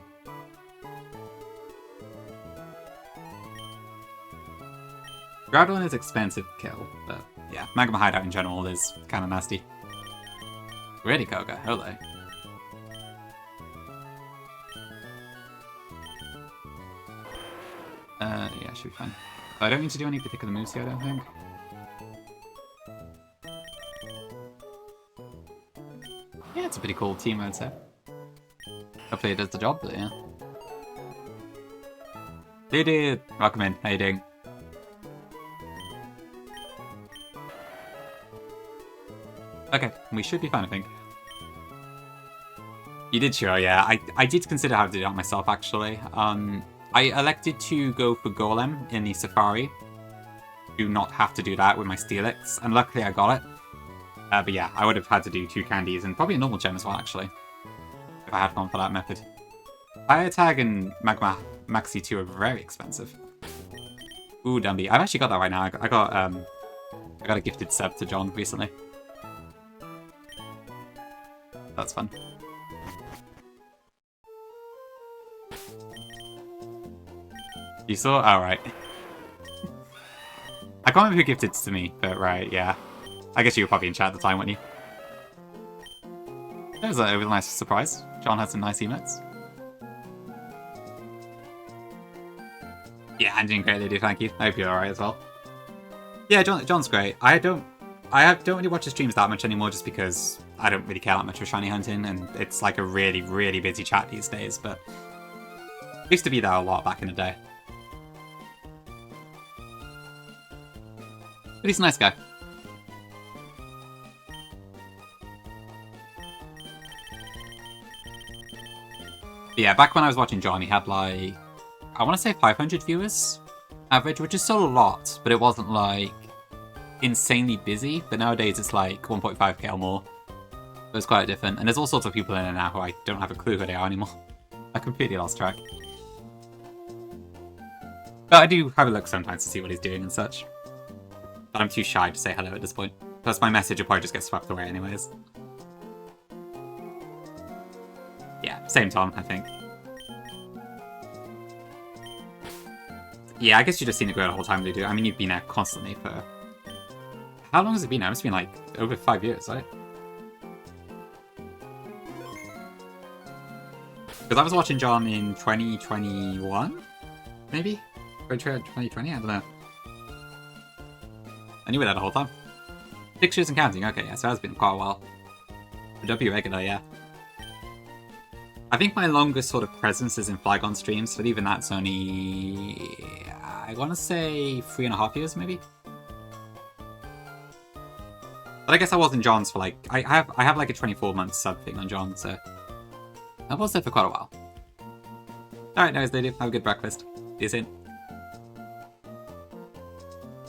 Groudon is expensive to kill, but yeah, Magma Hideout in general is kind of nasty. Really, Koga? Hello. Yeah, should be fine. I don't need to do any particular moves here, I don't think. Yeah, it's a pretty cool team, I'd say. Hopefully it does the job, but yeah. Dude, welcome in. How you doing? Okay, we should be fine, I think. You did, sure, yeah. I did consider how to do that myself, actually. I elected to go for Golem in the Safari. Do not have to do that with my Steelix, and luckily I got it. But yeah, I would have had to do 2 candies, and probably a normal gem as well, actually. If I had gone for that method. Fire Tag and Magma Maxi 2 are very expensive. Ooh, Dumby. I've actually got that right now. I got a gifted sub to John recently. That's fun. You saw? Oh, right. I can't remember who gifted it to me, but right, yeah. I guess you were probably in chat at the time, weren't you? It was a nice surprise. John had some nice emotes. Yeah, I'm doing great, lady. Thank you. I hope you're alright as well. Yeah, John's great. I don't don't really watch the streams that much anymore just because I don't really care that much for shiny hunting, and it's like a really, really busy chat these days, but used to be there a lot back in the day. But he's a nice guy. But yeah, back when I was watching John, he had like, I want to say 500 viewers average, which is still a lot, but it wasn't like insanely busy. But nowadays it's like 1.5k or more. So it's quite different. And there's all sorts of people in it now who I don't have a clue who they are anymore. I completely lost track. But I do have a look sometimes to see what he's doing and such. But I'm too shy to say hello at this point. Plus my message will probably just get swept away anyways. Yeah, same Tom, I think. Yeah, I guess you've just seen it grow the whole time, Ludo. I mean, you've been there constantly for... How long has it been now? It's been like over 5 years, right? Because I was watching John in 2021? Maybe? 2020? I don't know. And you were there the whole time. 6 years and counting, okay, yeah, so that's been quite a while. For W regular, yeah. I think my longest sort of presence is in Flygon streams, but even that's only... I want to say 3.5 years, maybe? But I guess I was in John's for like... I have like a 24-month sub thing on John, so... I was there for quite a while. Alright, nice lady. Have a good breakfast. See you soon.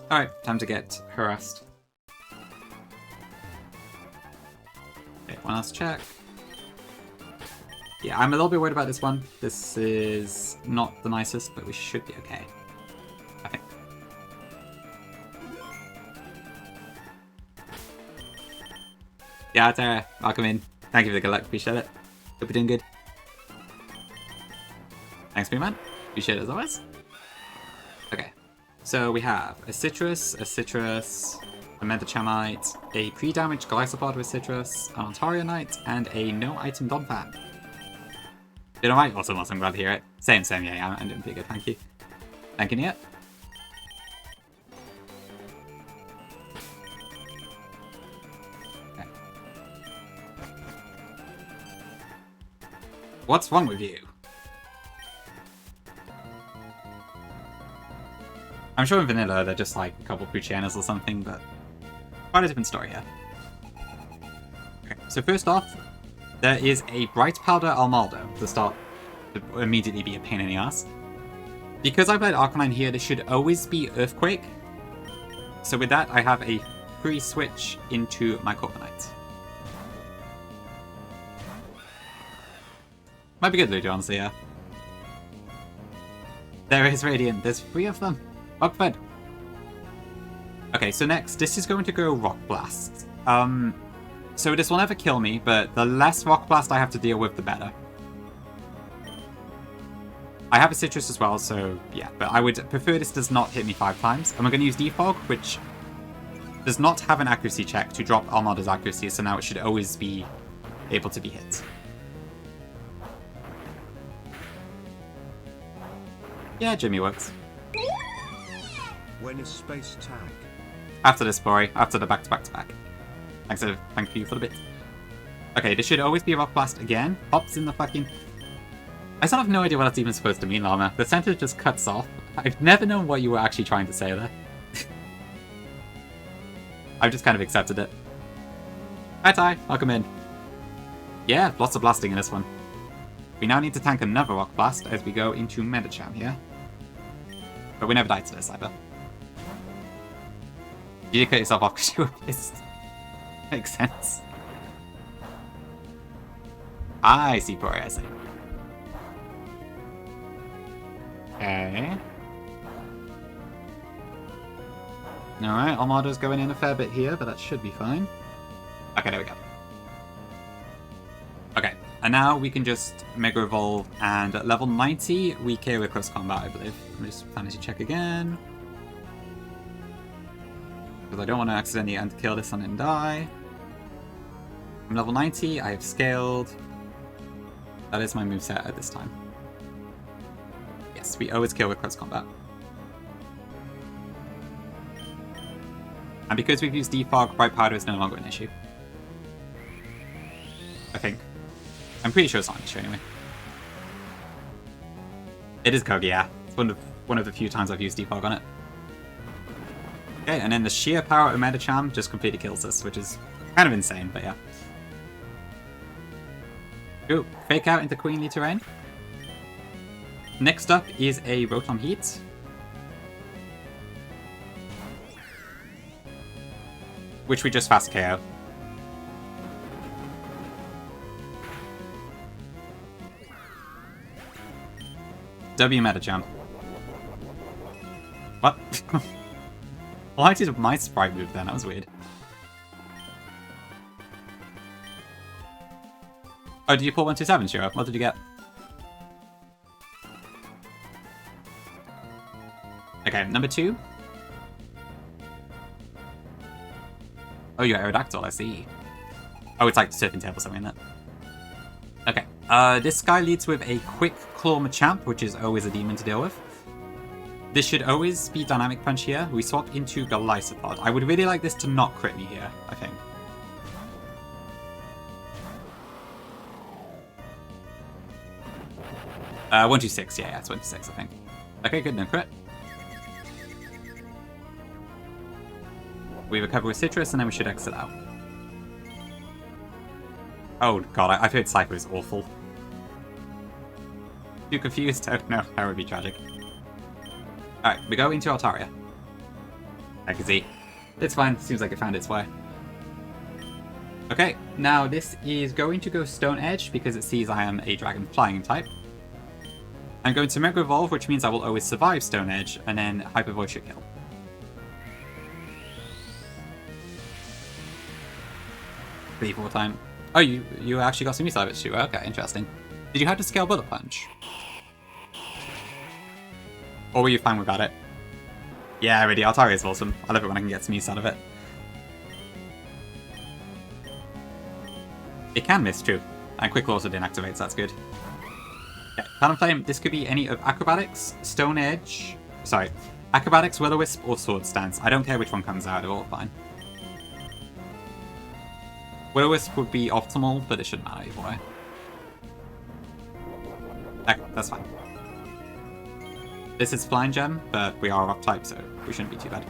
Alright, time to get harassed. Okay, one last check. Yeah, I'm a little bit worried about this one. This is not the nicest, but we should be okay. I think. Yeah, Tara, welcome in. Thank you for the good luck, appreciate it. Hope you're doing good. Thanks, me man. Appreciate it as always. Okay, so we have a Citrus, a Metachamite, a pre-damaged Glycopod with Citrus, an Ontario Knight, and a no-item Donphan. Did alright? Awesome, I'm glad to hear it. Same, yeah, I'm doing pretty good, thank you. Thanking you. Okay. What's wrong with you? I'm sure in vanilla they're just like a couple Puchianas or something, but quite a different story here. Okay, so first off, there is a Bright Powder Almaldo to start to immediately be a pain in the ass. Because I played Arcanine here, this should always be Earthquake. So with that, I have a free switch into my Corviknight. Might be good, Ludo, honestly, yeah. There is Radiant. There's 3 of them. Rock Fed. Okay, so next, this is going to go Rock Blast. So this will never kill me, but the less Rock Blast I have to deal with, the better. I have a Citrus as well, so yeah, but I would prefer this does not hit me 5 times. And we're going to use Defog, which does not have an accuracy check to drop Almaldo's accuracy, so now it should always be able to be hit. Yeah, Jimmy works. When is space tag? After this, Bori. After the back-to-back-to-back. Thank you for the bit. Okay, this should always be a Rock Blast again. Pops in the fucking... I still have no idea what that's even supposed to mean, Llama. The center just cuts off. I've never known what you were actually trying to say there. I've just kind of accepted it. Hi, Ty. Welcome in. Yeah, lots of blasting in this one. We now need to tank another Rock Blast as we go into Medicham here. But we never died to this either. You did cut yourself off because you were pissed. Makes sense. I see, Bori, I see. Okay. Alright, Almaldo's going in a fair bit here, but that should be fine. Okay, there we go. Okay, and now we can just Mega Evolve, and at level 90, we KO with Close Combat, I believe. Let me just sanity check again. Because I don't want to accidentally kill this one and die. I'm level 90, I have scaled. That is my moveset at this time. Yes, we always kill with Close Combat. And because we've used defog, Bright Powder is no longer an issue. I think. I'm pretty sure it's not an issue anyway. It is Kogi, yeah. It's one of the few times I've used defog on it. Okay, and then the sheer power of Medicham just completely kills us, which is kind of insane, but yeah. Ooh, fake out into Queenly Terrain. Next up is a Rotom Heat. Which we just fast KO. W Medicham. What? Why did my sprite move then? That was weird. Oh, did you pull 127, Shiro? What did you get? Okay, number 2. Oh, you're Aerodactyl, I see. Oh, it's like the Surfing Tail or something, isn't it? Okay, this guy leads with a quick Claw Machamp, which is always a demon to deal with. This should always be Dynamic Punch here. We swap into Golisopod. I would really like this to not crit me here, I think. Uh, 126, yeah, it's 126, I think. Okay, good, no crit. We recover with Citrus, and then we should exit out. Oh god, I heard Cypher is awful. Too confused? Oh no, that would be tragic. Alright, we go into Altaria. I can see. It's fine, seems like it found its way. Okay, now this is going to go Stone Edge because it sees I am a Dragon Flying type. I'm going to Mega Evolve, which means I will always survive Stone Edge, and then Hyper Voice should kill. Three-four time. Oh, you actually got some use out of it too. Okay, interesting. Did you have to scale Bullet Punch? Or were you fine without it? Yeah, really, Altaria is awesome. I love it when I can get some use out of it. It can miss, too. And Quick Claw also didn't activate, so that's good. Okay, Talonflame, this could be any of Acrobatics, Stone Edge... Sorry. Acrobatics, Will-O-Wisp, or Sword Stance. I don't care which one comes out, they're all fine. Will-O-Wisp would be optimal, but it shouldn't matter either way. Okay, that's fine. This is Flying Gem, but we are off type, so we shouldn't be too bad.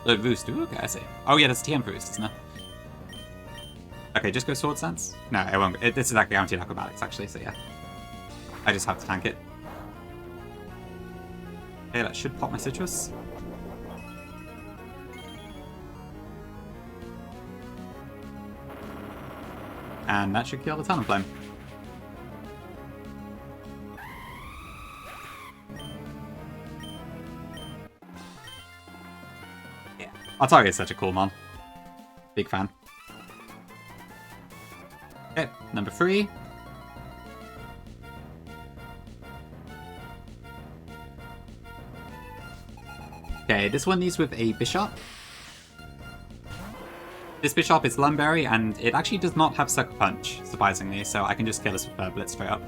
Roost, ooh, okay, I see. Oh yeah, that's TM Roost, isn't it? Okay, just go Sword Stance? No, it won't. This is like guaranteed Acrobatics, actually, so yeah. I just have to tank it. Okay, that should pop my Citrus. And that should kill the Talonflame. Yeah, Altaria is such a cool mon. Big fan. Okay, number 3. Okay, this one leads with a Bishop. This Bishop is Lumberry, and it actually does not have Sucker Punch, surprisingly, so I can just kill this with Blitz straight up.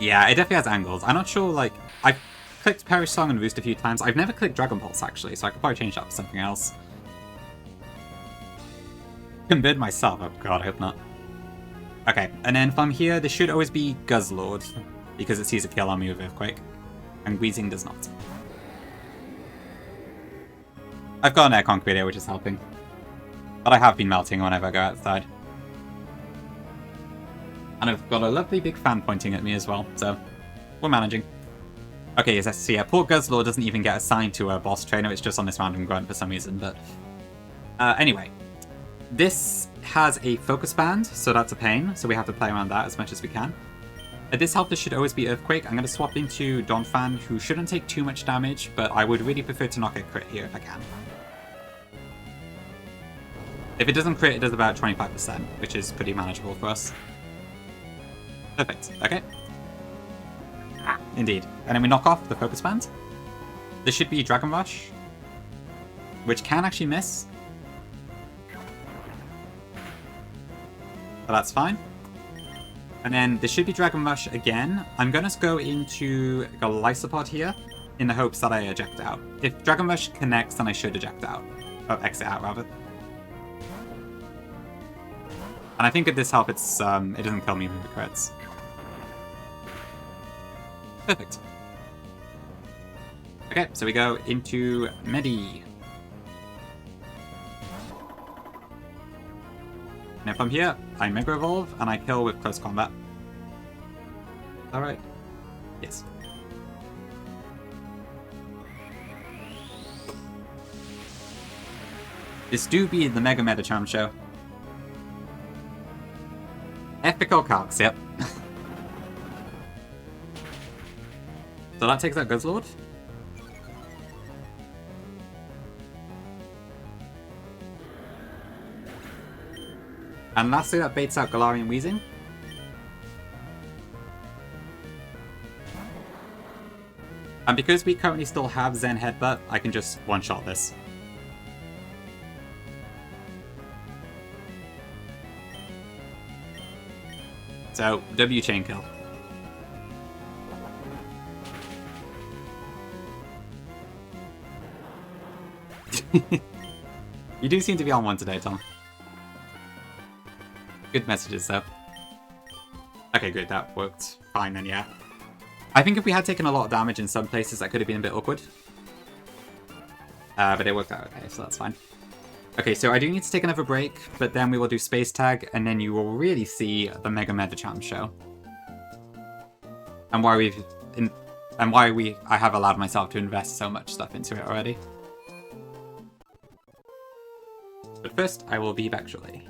Yeah, it definitely has angles. I'm not sure, like, I've clicked Perish Song and Roost a few times. I've never clicked Dragon Pulse, actually, so I could probably change that for something else. Convert myself? Oh god, I hope not. Okay, and then from here, this should always be Guzzlord, because it sees a kill on me with Earthquake, and Wheezing does not. I've got an Air Concrete here, which is helping. But I have been melting whenever I go outside. And I've got a lovely big fan pointing at me as well, so we're managing. Okay, yes, so yeah, poor Guzzlord doesn't even get assigned to a boss trainer, it's just on this random grunt for some reason, but... anyway, this has a Focus Band, so that's a pain, so we have to play around that as much as we can. This helper should always be Earthquake. I'm going to swap into Donphan, who shouldn't take too much damage, but I would really prefer to not get crit here if I can. If it doesn't crit, it does about 25%, which is pretty manageable for us. Perfect. Okay. Indeed. And then we knock off the Focus Band. This should be Dragon Rush, which can actually miss. But that's fine. And then there should be Dragon Rush again. I'm going to go into Glycopod here in the hopes that I eject out. If Dragon Rush connects, then I should eject out. Or exit out, rather. And I think with this help, it doesn't kill me with the crits. Perfect. Okay, so we go into Medi. And if I'm here, I Mega Evolve, and I kill with close combat. Alright. Yes. This do be the Mega Metacharm show. Epical Calcs, yep. So that takes out Guzzlord. And lastly, that baits out Galarian Weezing. And because we currently still have Zen Headbutt, I can just one-shot this. So, W chain kill. You do seem to be on one today, Tom. Good messages, though. Okay, good, that worked fine then, yeah. I think if we had taken a lot of damage in some places, that could have been a bit awkward. But it worked out okay, so that's fine. Okay, so I do need to take another break, but then we will do Space Tag, and then you will really see the Mega Metacharm show. And why I have allowed myself to invest so much stuff into it already. But first, I will be back shortly.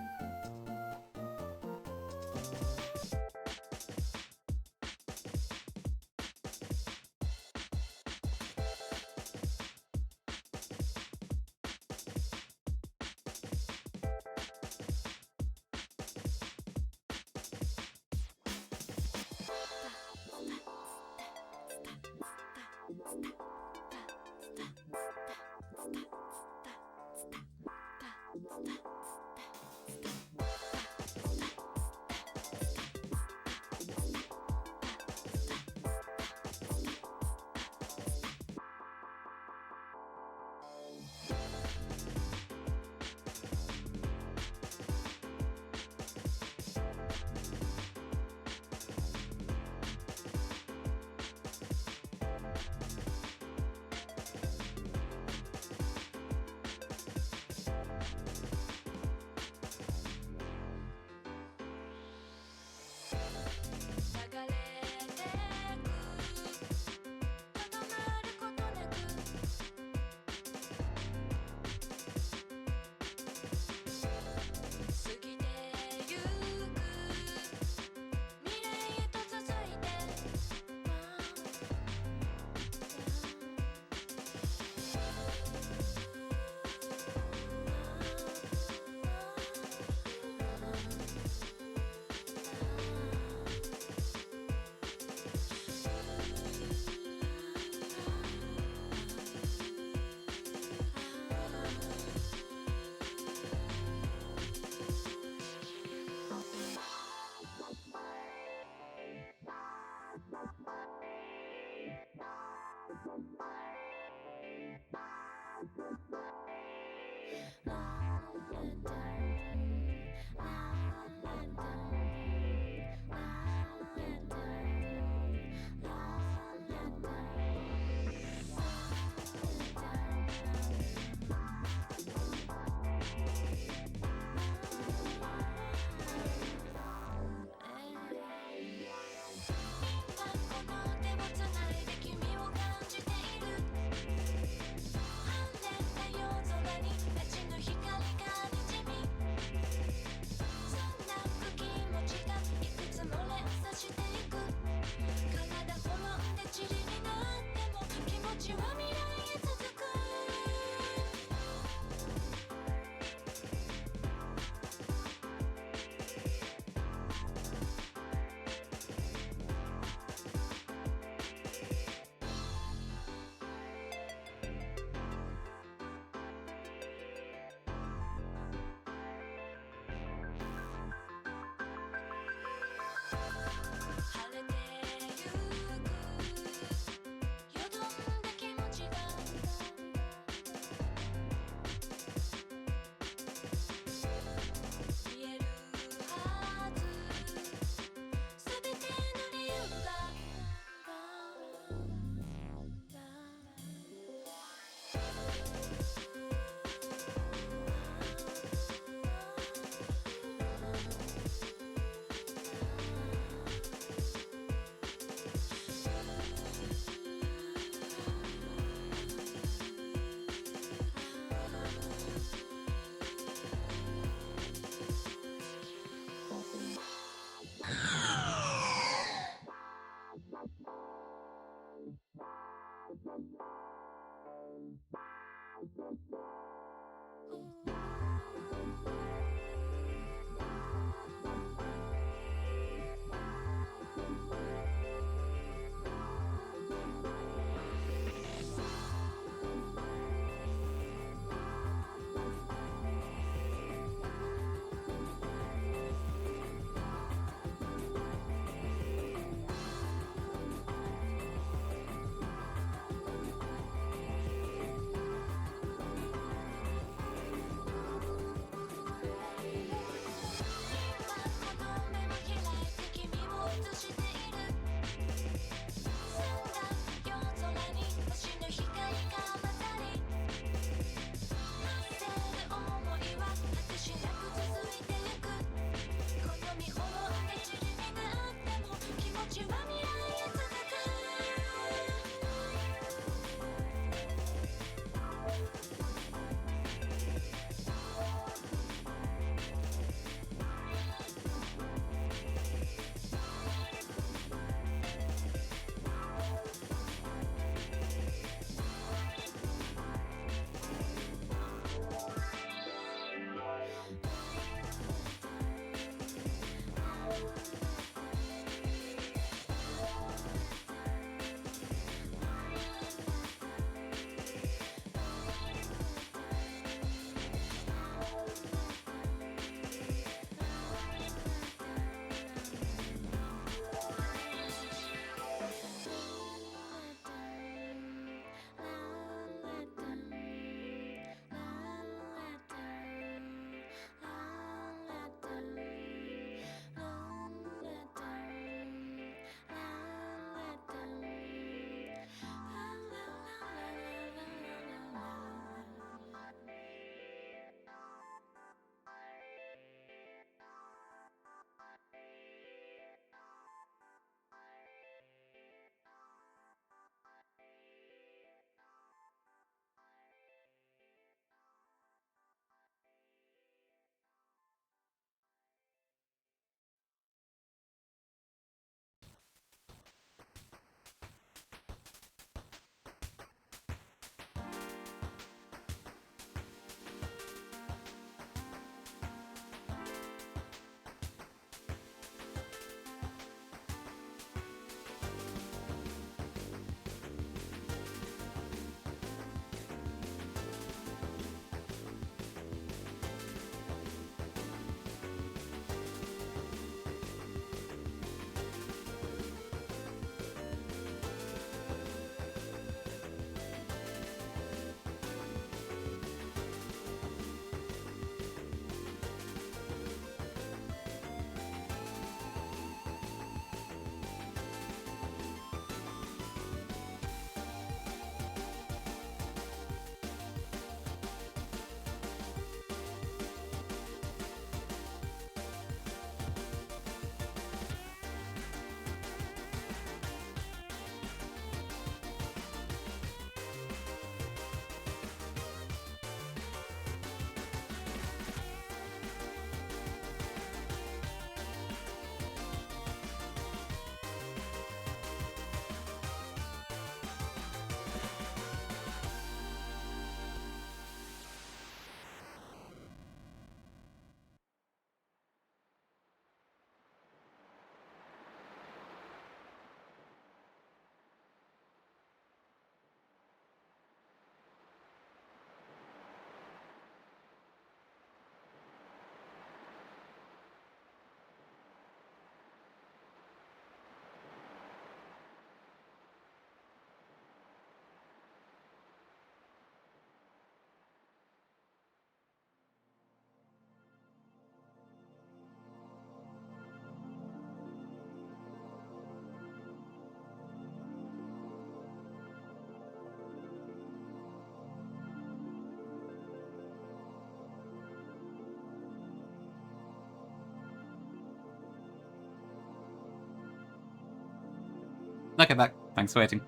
Okay, back. Thanks for waiting.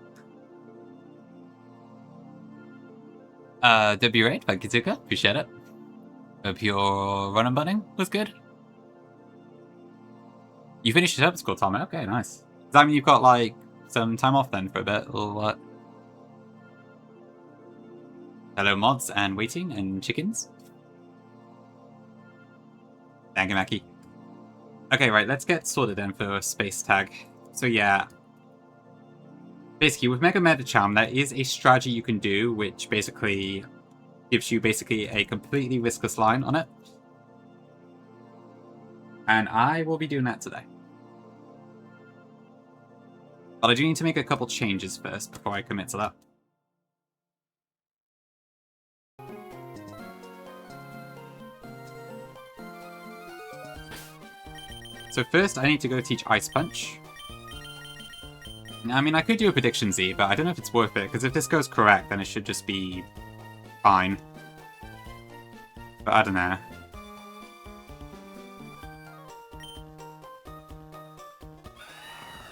W8, thank you, Zuka. Appreciate it. Hope your run and bunning was good. You finished your school, Tommy. Okay, nice. Does that mean you've got, like, some time off then for a bit, or what? Hello mods and waiting and chickens. Dangamaki. Okay, right, let's get sorted then for space tag. So yeah. Basically, with Mega Metacharm, there is a strategy you can do, which basically gives you a completely riskless line on it. And I will be doing that today. But I do need to make a couple changes first before I commit to that. So first, I need to go teach Ice Punch. I mean, I could do a Prediction Z, but I don't know if it's worth it, because if this goes correct, then it should just be fine. But I don't know.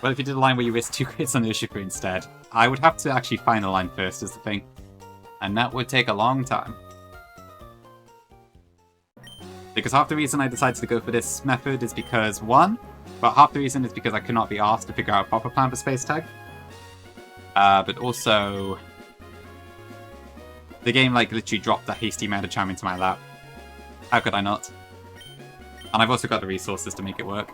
Well, if you did a line where you risk 2 crits on Urshifu instead, I would have to actually find the line first, is the thing. And that would take a long time. Because half the reason I decided to go for this method is because, one, but half the reason is because I could not be asked to figure out a proper plan for space tag. But also, the game like literally dropped the hasty Metacharm into my lap. How could I not? And I've also got the resources to make it work.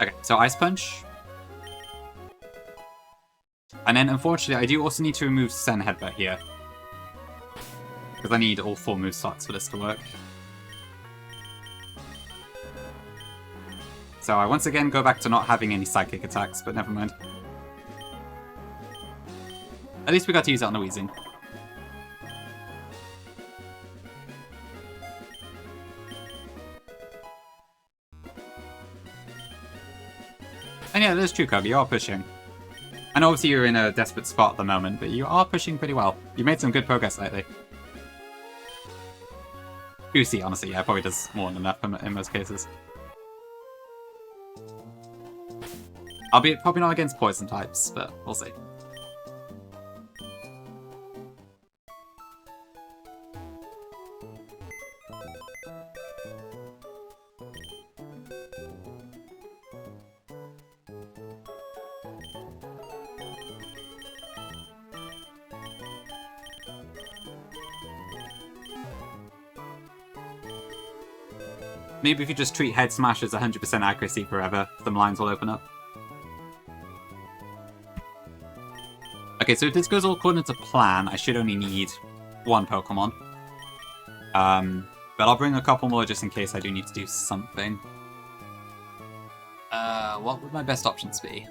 Okay, so Ice Punch. And then unfortunately I do also need to remove Sen Headbutt here. Because I need all 4 move slots for this to work. So I once again go back to not having any psychic attacks, but never mind. At least we got to use it on the Weezing. And yeah, that's true, Cub, you are pushing. And obviously you're in a desperate spot at the moment, but you are pushing pretty well. You made some good progress lately. Goosey, honestly, yeah, probably does more than enough in most cases. Albeit probably not against poison types, but we'll see. Maybe if you just treat Head Smash as 100% accuracy forever, some lines will open up. Okay, so if this goes all according to plan, I should only need 1 Pokemon. But I'll bring a couple more just in case I do need to do something. What would my best options be?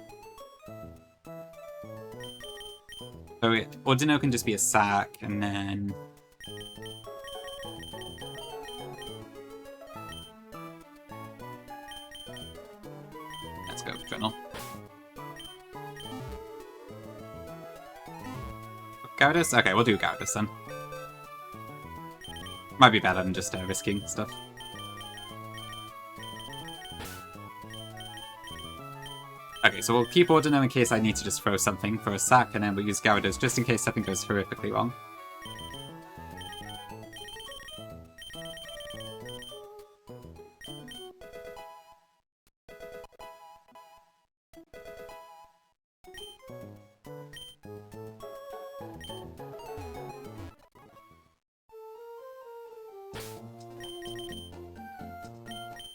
So Ordino can just be a sack, and then... Let's go with Dreadnought. Gyarados? Okay, we'll do Gyarados then. Might be better than just risking stuff. Okay, so we'll keep Ordino in case I need to just throw something for a sack, and then we'll use Gyarados just in case something goes horrifically wrong.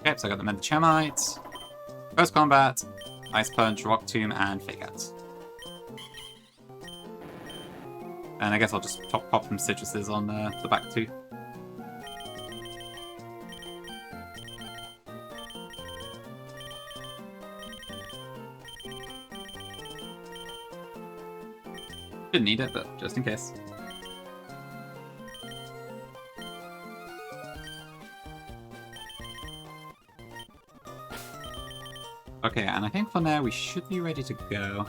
Okay, so I got the Medichemite, First Combat, Ice Punch, Rock Tomb, and Fake Out. And I guess I'll just pop some citruses on the back too. Didn't need it, but just in case. Okay, and I think from there we should be ready to go.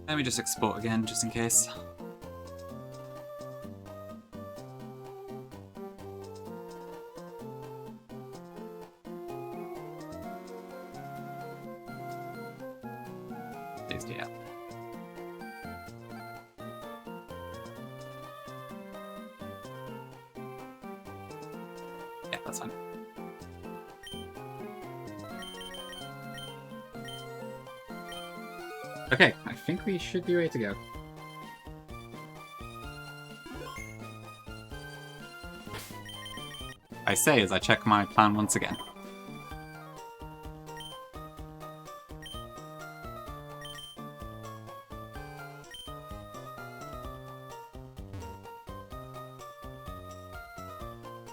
Let me just export again, just in case. Yeah. Yeah, that's fine. Okay, I think we should be ready to go. I say as I check my plan once again.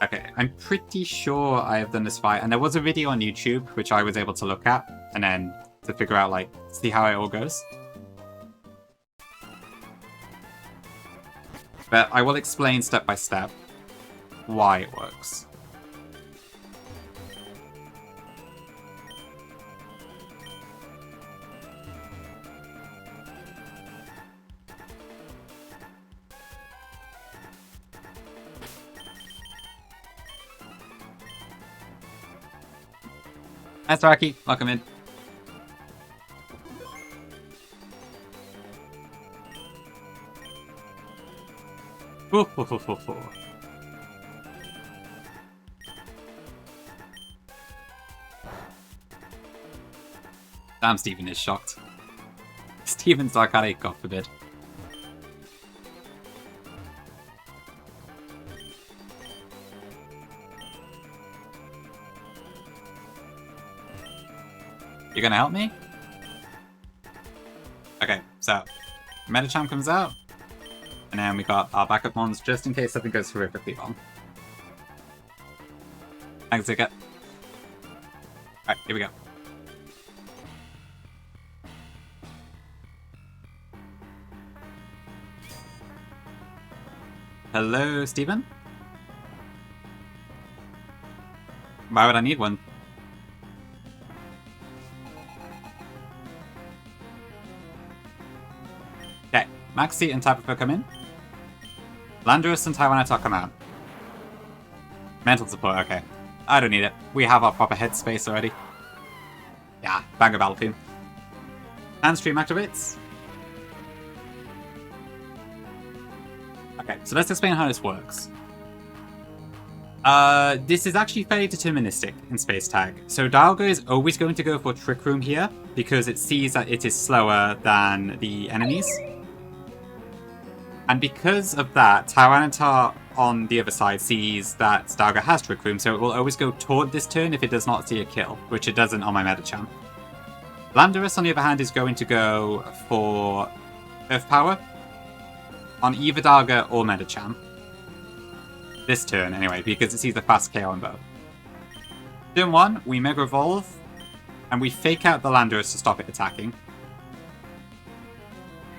Okay, I'm pretty sure I have done this fight, and there was a video on YouTube which I was able to look at, and then to figure out, like, see how it all goes. But I will explain step by step why it works. Hi, Starkey. Welcome in. Ooh, ooh, ooh, ooh, ooh. Damn, Steven is shocked. Steven's arcade, God forbid. You gonna help me? Okay, so Metacham comes out, and then we got our backup mons just in case something goes horrifically wrong. Thanks, Zika. Alright, here we go. Hello, Steven? Why would I need one? Okay, Maxi and Typifo come in. Landorus and Taiwanata come out. Mental support, okay. I don't need it. We have our proper headspace already. Yeah, banger battle team. Handstream activates. Okay, so let's explain how this works. This is actually fairly deterministic in Space Tag. So Dialga is always going to go for Trick Room here, because it sees that it is slower than the enemies. And because of that, Tyranitar on the other side sees that Dialga has Trick Room, so it will always go toward this turn if it does not see a kill, which it doesn't on my Metacham. Landorus, on the other hand, is going to go for Earth Power on either Dialga or Metacham. This turn, anyway, because it sees the fast KO on both. Turn 1, we Mega Evolve, and we fake out the Landorus to stop it attacking.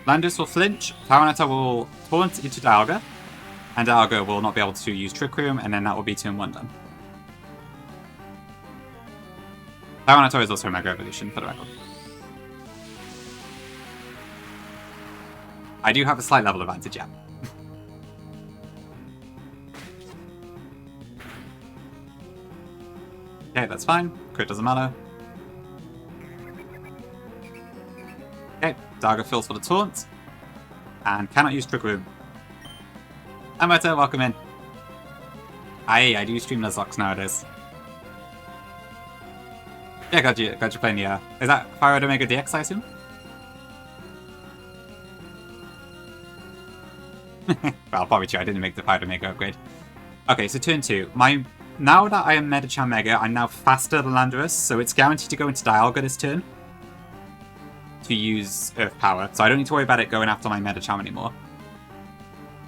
Landorus will flinch, Tyranitar will taunt into Dialga, and Dialga will not be able to use Trick Room, and then that will be turn 1 done. Tyranitar is also a Mega Evolution, for the record. I do have a slight level advantage, yeah. Okay, that's fine. Crit doesn't matter. Okay, Dialga fills for the taunt. And cannot use Trick Room. Amato, welcome in. I do stream Nuzlocke nowadays. Yeah, got you playing the, is that Fire Omega DX, I assume? Well, probably true, I didn't make the Fire Omega upgrade. Okay, so turn 2. Now that I am Metacham Mega, I'm now faster than Landorus, so it's guaranteed to go into Dialga this turn to use Earth Power, so I don't need to worry about it going after my Metacham anymore.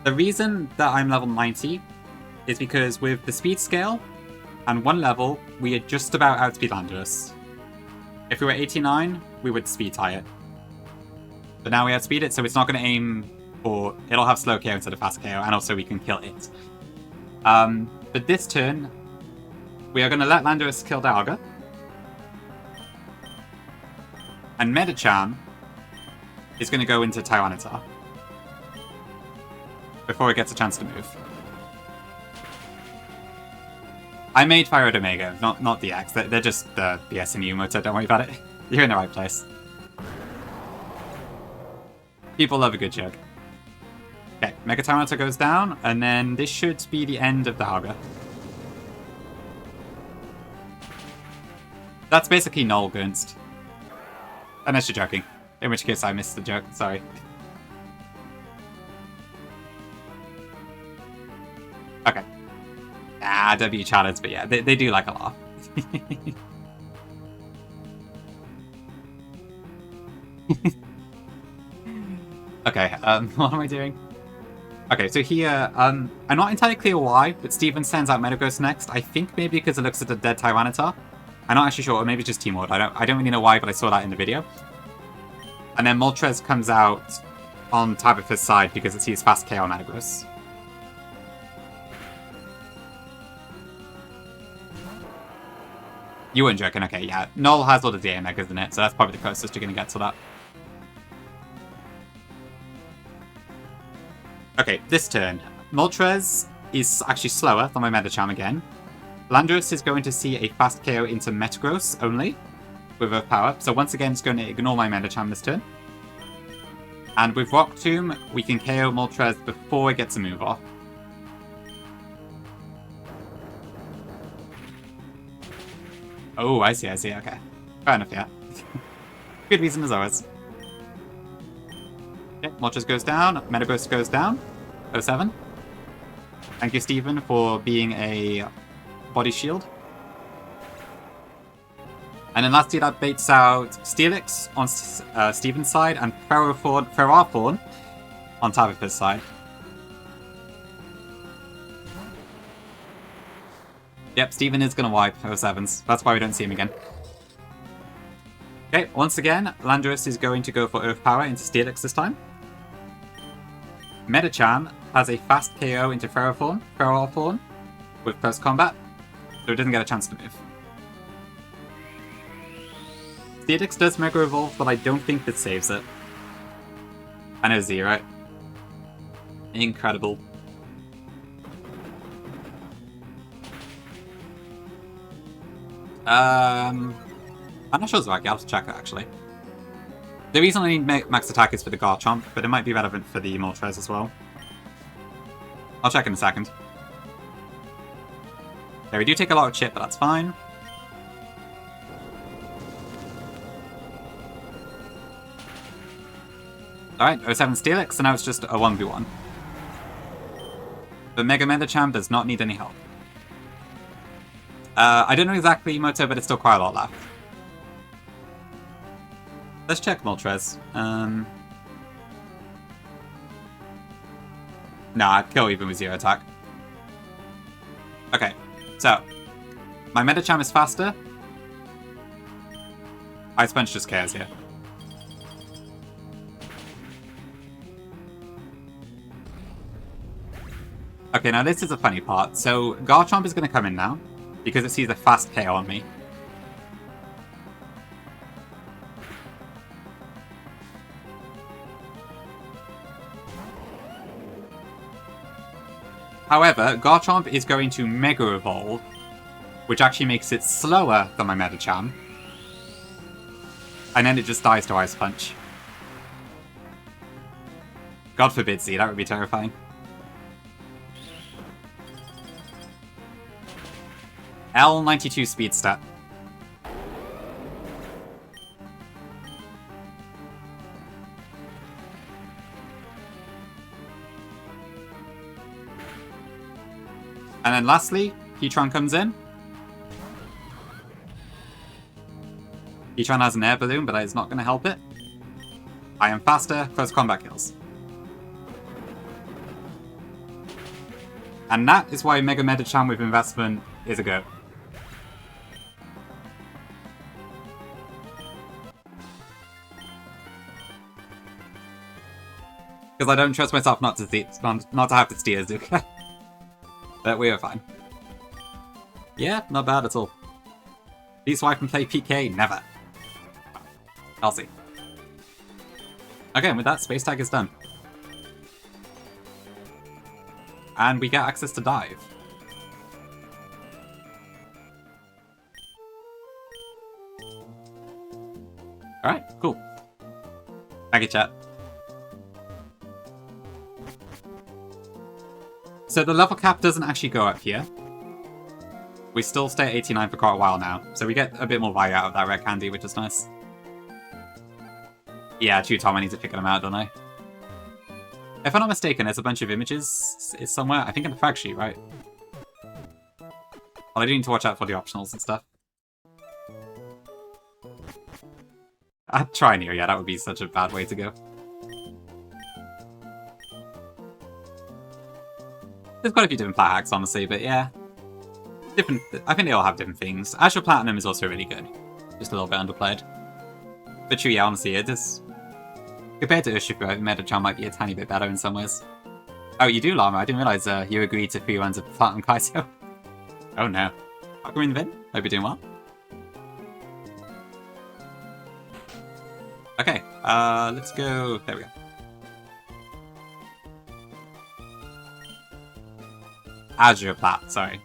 The reason that I'm level 90 is because with the speed scale and 1 level, we are just about outspeed Landorus. If we were 89, we would speed tie it. But now we outspeed it, so it's not going to aim for... It'll have slow KO instead of fast KO, and also we can kill it. But this turn, we are going to let Landorus kill Dialga. And Metacham is going to go into Tyranitar before it gets a chance to move. I made Fire Omega, not DX. They're just the SMU motor, don't worry about it. You're in the right place. People love a good joke. Okay, Mega Tyranitar goes down, and then this should be the end of Dialga. That's basically null Gunst. Unless you're joking. In which case I missed the joke, sorry. Okay. Ah, W chatters, but yeah, they do like a laugh. Okay, what am I doing? Okay, so here, I'm not entirely clear why, but Steven sends out Metagross next. I think maybe because it looks at the dead Tyranitar. I'm not actually sure, or maybe just Team Ward. I don't really know why, but I saw that in the video. And then Moltres comes out on Tabitha's side because it sees fast KO Metagross. You weren't joking, okay, yeah. Null has all the DA Megas in it, so that's probably the closest you're going to get to that. Okay, this turn. Moltres is actually slower than my Medicham again. Landorus is going to see a fast KO into Metagross only, with Earth Power, so once again it's going to ignore my Medicham this turn. And with Rock Tomb, we can KO Moltres before it gets a move off. Oh, I see, okay. Fair enough, yeah. Good reason as always. Okay, Moltres goes down, Metagross goes down. 07. Thank you, Steven, for being a body shield. And then lastly, that baits out Steelix on Steven's side and Ferrothorn on Tabitha's side. Yep, Steven is going to wipe 07s. That's why we don't see him again. Okay, once again, Landorus is going to go for Earth Power into Steelix this time. Medicham has a fast KO into Ferrothorn with close combat, so it doesn't get a chance to move. Steelix does Mega Evolve, but I don't think that saves it. I know Z, right? Incredible. I'm not sure Zwag, I'll have to check that actually. The reason I need max attack is for the Garchomp, but it might be relevant for the Moltres as well. I'll check in a second. Yeah, we do take a lot of chip, but that's fine. Alright, 07 Steelix, so now it's just a 1v1. The Mega Medicham does not need any help. I don't know exactly Emoto, but it's still quite a lot left. Let's check Moltres. No, I'd kill even with 0 attack. Okay, so my Medicham is faster. Ice Punch just cares here. Okay, now this is a funny part. So Garchomp is going to come in now because it sees a fast KO on me. However, Garchomp is going to Mega Evolve, which actually makes it slower than my Medicham. And then it just dies to Ice Punch. God forbid, Z, that would be terrifying. L92 speed stat. And then lastly, Heatran comes in. Heatran has an air balloon, but it's not going to help it. I am faster, close combat kills. And that is why Mega Medicham with investment is a go. Because I don't trust myself not to have to steer Zuka. But we are fine. Yeah, not bad at all. Please wipe and play PK? Never. I'll see. Okay, and with that, Space Tag is done. And we get access to Dive. Alright, cool. Thank you, chat. So the level cap doesn't actually go up here. We still stay at 89 for quite a while now, so we get a bit more value out of that red candy, which is nice. Yeah, true, Tom. I need to figure them out, don't I? If I'm not mistaken, there's a bunch of images somewhere. I think in the fact sheet, right? Well, I do need to watch out for the optionals and stuff. I'd try near, yeah, that would be such a bad way to go. There's quite a few different plat hacks, honestly, but yeah. I think they all have different things. Azure Platinum is also really good. Just a little bit underplayed. But true, yeah, honestly, it is... Compared to Urshifu, I think Metachan might be a tiny bit better in some ways. Oh, you do, Llama? I didn't realize you agreed to 3 runs of Platinum Kaiso. Oh no. How come you're in the vid? Hope you're doing well. Okay, let's go... There we go. Azure Plat, sorry.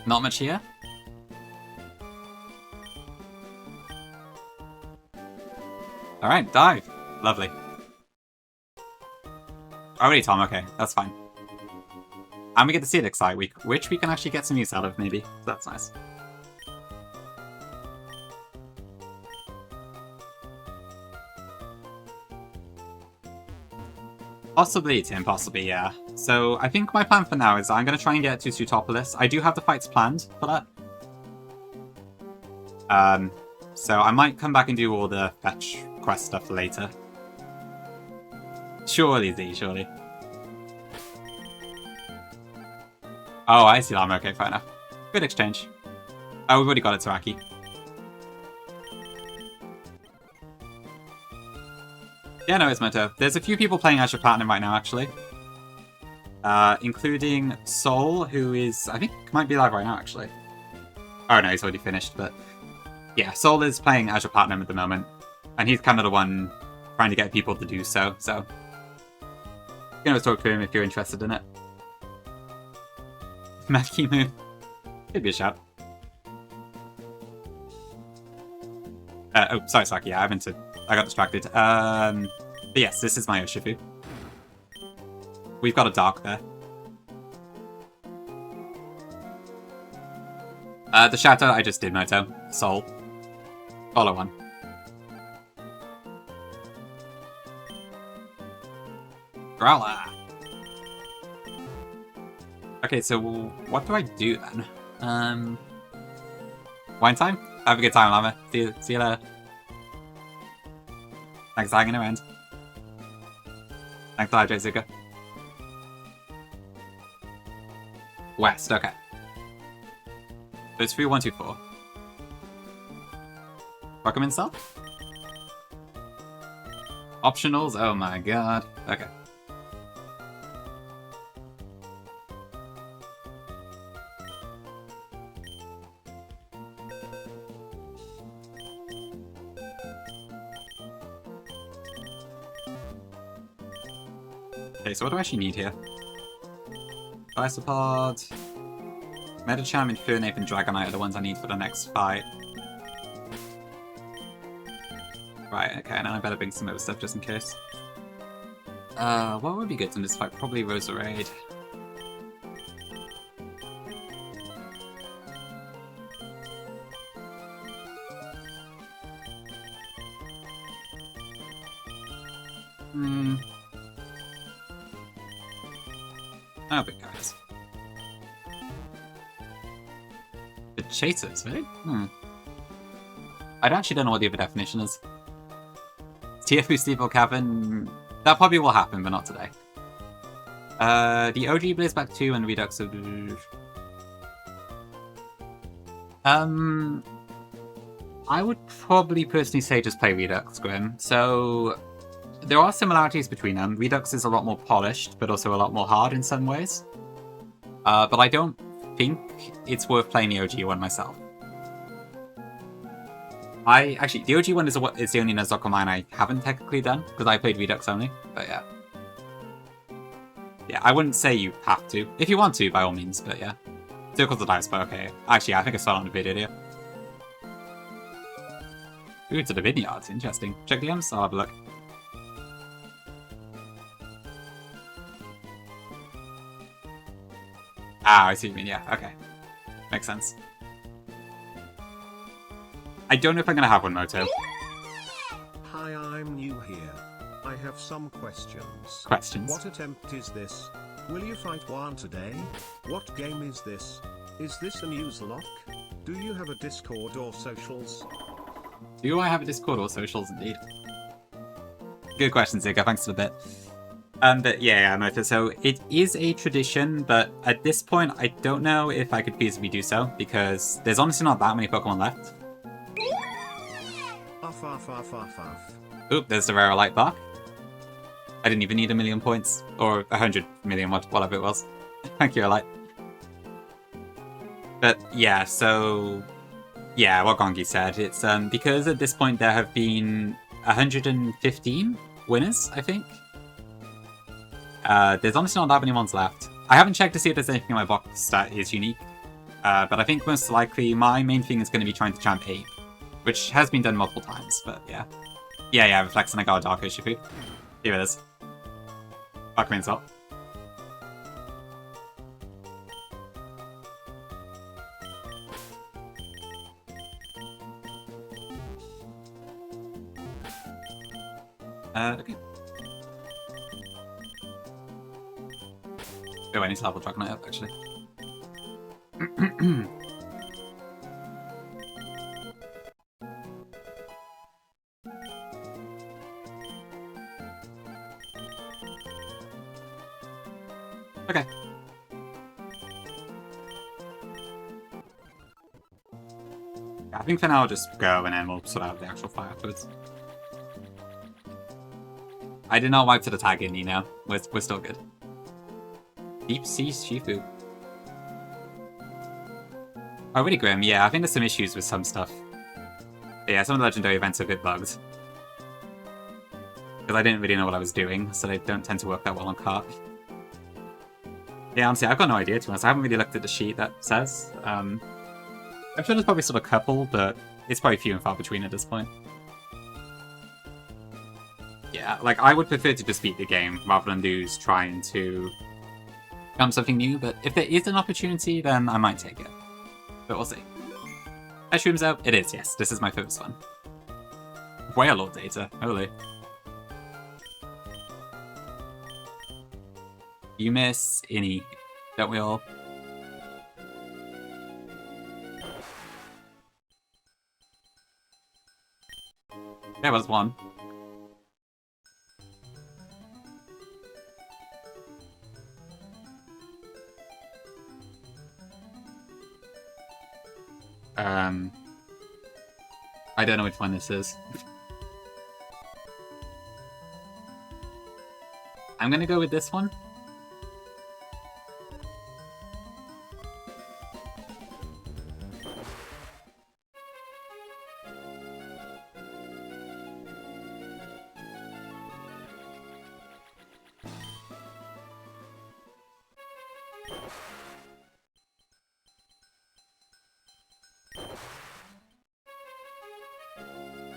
Not much here? Alright, dive. Lovely. Already, Tom, okay, that's fine. And we get the Seedix site, which we can actually get some use out of, maybe. So that's nice. Possibly, Tim, possibly, yeah. So I think my plan for now is I'm going to try and get to Sutopolis. I do have the fights planned for that. So I might come back and do all the fetch quest stuff later. Surely, Z, surely. Oh, I see Llama. Okay, fair enough. Good exchange. Oh, we've already got it to Aki. Yeah, no, it's Moto. There's a few people playing Azure Platinum right now, actually. Including Soul, who is, I think, might be live right now, actually. Oh, no, he's already finished, but... Yeah, Soul is playing Azure Platinum at the moment. And he's kind of the one trying to get people to do so, so... You can always talk to him if you're interested in it. Makimu. Could be a shout. Oh, sorry, Saki, yeah, I got distracted. But yes, this is my Urshifu. We've got a Dark there. The Shatter I just did, Moto. Soul. Follow one. Growler! Okay, so what do I do then? Wine time? Have a good time, Llama. See you later. Thanks for hanging around. Thanks for hydrate, Zuka. West, okay. So it's 3124. Pokemon stuff? Optionals? Oh my god. Okay. Okay, so what do I actually need here? Isopod, Medicham, Infernape, and Dragonite are the ones I need for the next fight. Right, okay, and I better bring some other stuff just in case. What would be good in this fight? Probably Roserade. Oh, big guys. The Chasers, right? I actually don't know what the other definition is. TFU Steeple Cavern... That probably will happen, but not today. The OG Blazeback 2 and Redux of... I would probably personally say just play Redux, Grim. So... There are similarities between them. Redux is a lot more polished, but also a lot more hard in some ways. But I don't think it's worth playing the OG one myself. Actually, the OG one is the only Nuzlocke mine I haven't technically done, because I played Redux only, but yeah. Yeah, I wouldn't say you have to. If you want to, by all means, but yeah. Circles the dice, but okay. Actually, I think I saw it on the video here. Ooh, to the vineyards, interesting. Check the M's, I'll have a look. Ah, I see what you mean, yeah, okay. Makes sense. I don't know if I'm gonna have one, Moto. Hi, I'm new here. I have some questions. Questions. What attempt is this? Will you fight one today? What game is this? Is this a Nuzlocke? Do you have a Discord or socials? Do I have a Discord or socials, indeed? Good question, Zigga. Thanks for the bit. But yeah, Moto. So it is a tradition, but at this point, I don't know if I could feasibly do so, because there's honestly not that many Pokemon left. Oop, there's the rare light bark. I didn't even need 1,000,000 points, or 100 million, whatever it was. Thank you, Light. But yeah, so yeah, what Gongi said, it's because at this point there have been 115 winners, I think. There's honestly not that many ones left. I haven't checked to see if there's anything in my box that is unique, but I think most likely my main thing is going to be trying to champ Ape, which has been done multiple times, but yeah. Yeah, Reflex, and I got a Dark Shifu. Here it is. Fuck me insult. Okay. Oh, I need to level Dragonite up, actually. Okay. Yeah, I think for now I'll just go and then we'll sort out the actual fight afterwards. I did not wipe to the tag in, you know. We're still good. Deep Sea Shifu. Oh, really grim. Yeah, I think there's some issues with some stuff. But yeah, some of the legendary events are a bit bugged. Because I didn't really know what I was doing, so they don't tend to work that well on cart. Yeah, honestly, I've got no idea, to be honest. I haven't really looked at the sheet that says. I'm sure there's probably still a couple, but it's probably few and far between at this point. Yeah, like, I would prefer to just beat the game rather than lose trying to become something new, but if there is an opportunity, then I might take it. But we'll see. Mushroom's out? It is, yes. This is my first one. Whale Lord data. Holy. You miss Innie, don't we all? There was one. I don't know which one this is. I'm gonna go with this one.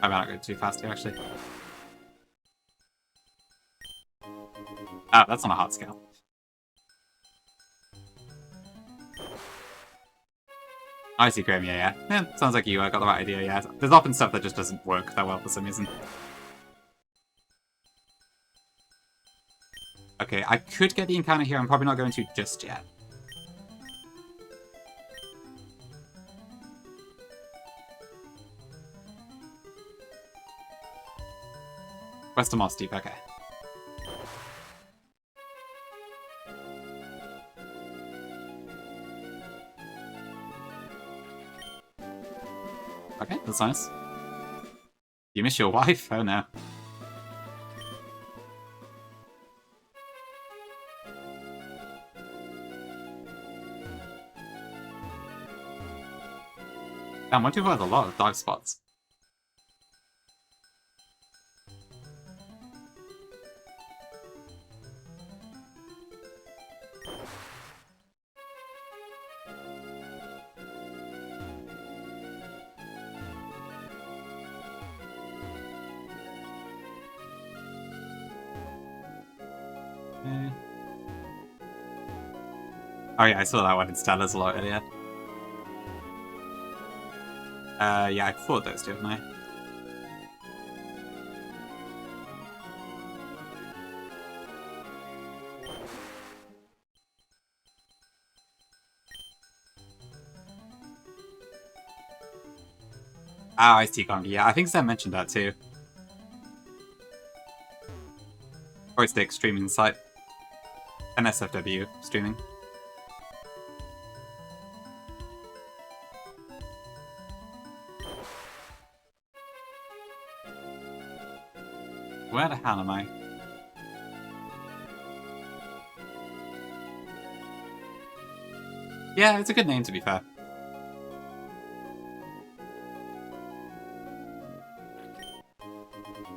I might not go too fast here, actually. Ah, that's on a hot scale. I see, Graham, yeah. Sounds like you got the right idea, yeah. There's often stuff that just doesn't work that well for some reason. Okay, I could get the encounter here, I'm probably not going to just yet. Western Moss Deep, okay. Okay, that's nice. You miss your wife? Oh no. Damn, 124 has a lot of dark spots. Oh yeah, I saw that one in Stella's a lot earlier. Yeah, I fought those two, haven't I? Ah, Ice Tea Conga. Yeah, I think Sam mentioned that too. Or it's the streaming site. And SFW streaming. Where the hell am I? Yeah, it's a good name to be fair.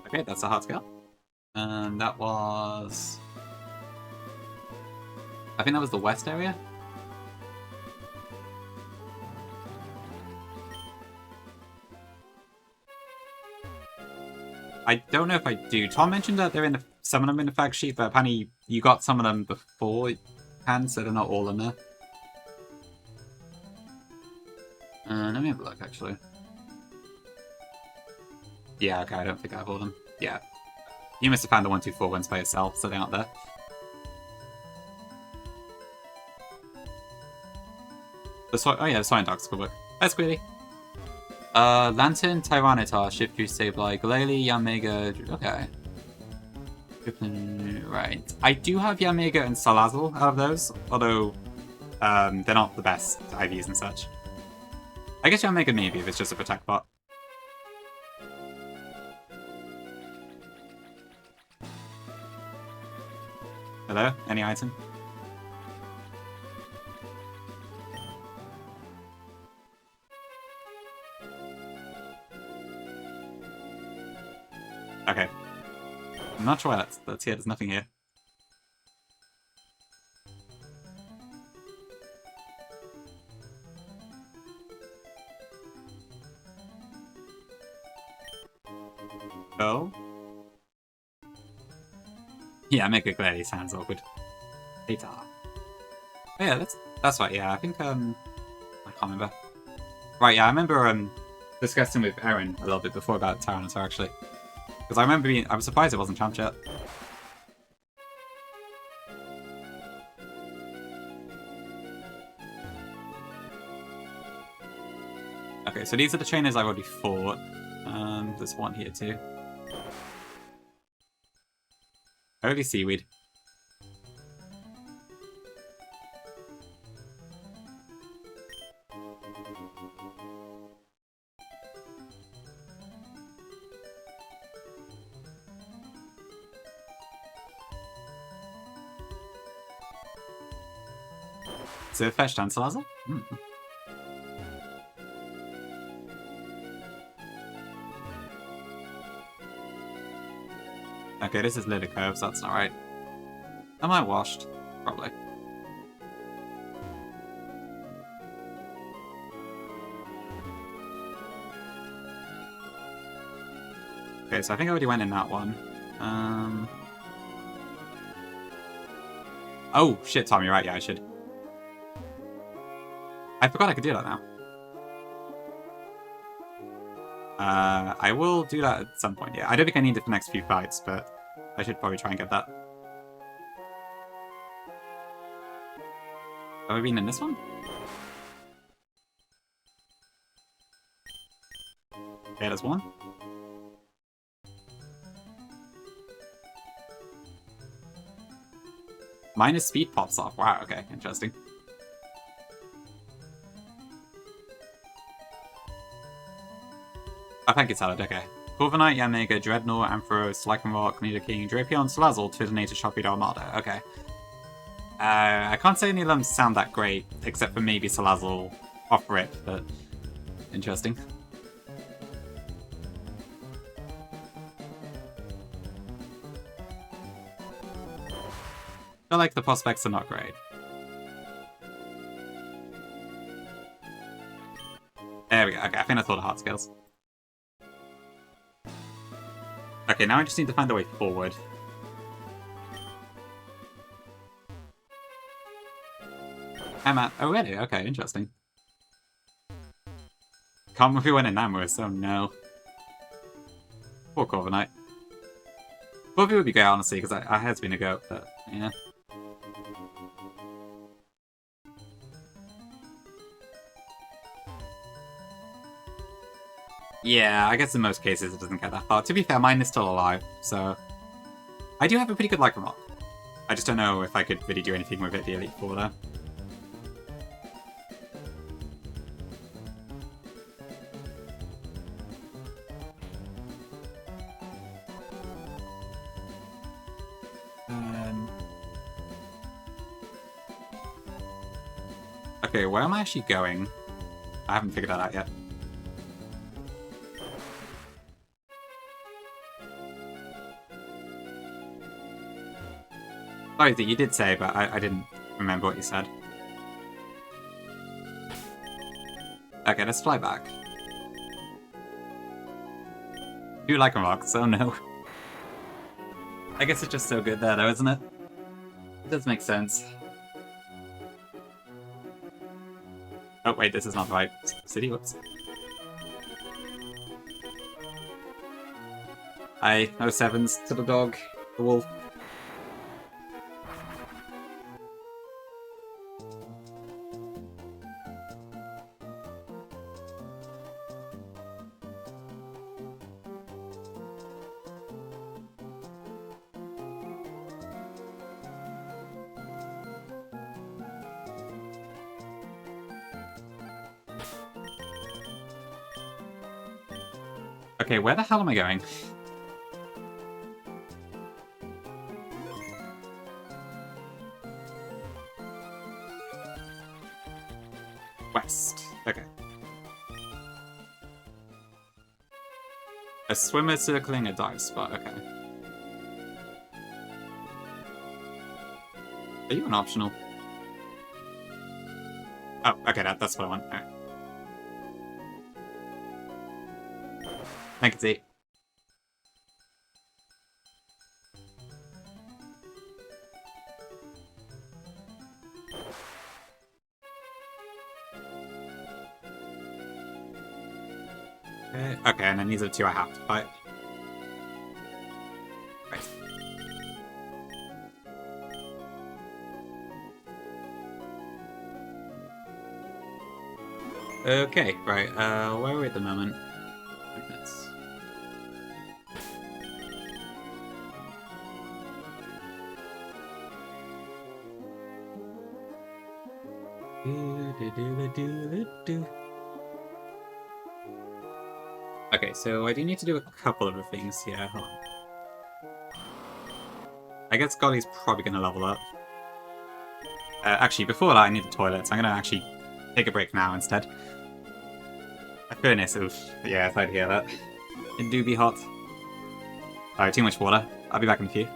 Okay, that's a hard scale. And that was... I think that was the west area? I don't know if I do. Tom mentioned that they're in some of them in the fact sheet, but apparently you got some of them beforehand, so they're not all in there. Let me have a look, actually. Yeah, okay, I don't think I have all of them. Yeah. You must have found the 124 ones by yourself, so they're not there. Oh yeah, the Soin Dogs could work. That's Squealy. Lantern, Tyranitar, Shift Sableye, Glalie, Yanmega. Okay. Right. I do have Yanmega and Salazzle out of those, although they're not the best IVs and such. I guess Yanmega maybe if it's just a protect bot. Hello? Any item? Okay. I'm not sure why that's here. There's nothing here. Oh? Yeah, Mega Glady sounds awkward. Data. Oh yeah, that's right, yeah, I think, I can't remember. Right, yeah, I remember, discussing with Erin a little bit before about Tyranitar, actually. Because I was surprised it wasn't champ yet. Okay, so these are the trainers I've already fought. There's one here too. Holy Seaweed. Is it a fetch down Salazzle? Okay, this is Litter Curves, that's not right. Am I washed? Probably. Okay, so I think I already went in that one. Oh, shit, Tom, you're right, yeah, I should. I forgot I could do that now. I will do that at some point, yeah. I don't think I need it for the next few fights, but I should probably try and get that. Have I been in this one? Okay, there's one. Minus speed pops off. Wow, okay, interesting. Oh, thank you, Salad, okay. Corviknight, Yanmega, Dreadnought, Ampharos, Lycanroc, Nidoking, Drapion, Salazzle, Turtonator, Sharpedo, Armada. Okay. I can't say any of them sound that great, except for maybe Salazzle off rip, but interesting. I feel like the prospects are not great. There we go. Okay, I think that's all the hard skills. Okay, now I just need to find a way forward. I'm at... Oh, really? Okay, interesting. Can't remember when Enamorous, oh no. Poor Corviknight. Corviknight would be great, honestly, because I has been a goat, but yeah. Yeah, I guess in most cases it doesn't get that far. To be fair, mine is still alive, so... I do have a pretty good Lycanroc. I just don't know if I could really do anything with it the Elite Four, though. Okay, where am I actually going? I haven't figured that out yet. Sorry, you did say, but I didn't remember what you said. Okay, let's fly back. You like rocks? Oh no. I guess it's just so good there, though, isn't it? It does make sense. Oh wait, this is not the right city. Whoops. I no sevens to the dog, the wolf. Okay, where the hell am I going? West. Okay. A swimmer circling a dive spot. Okay. Are you an optional? Oh, okay, that's what I want. Alright. Thank you, Z. Okay, and then these are the two I have to fight. Right. Okay, right, where are we at the moment? Okay, so I do need to do a couple of things here. Hold on. I guess Golly's probably going to level up. Actually, before that, I need the toilet, so I'm going to actually take a break now instead. My furnace, oof. Yeah, if I'd hear that. It do be hot. Alright, too much water. I'll be back in a few.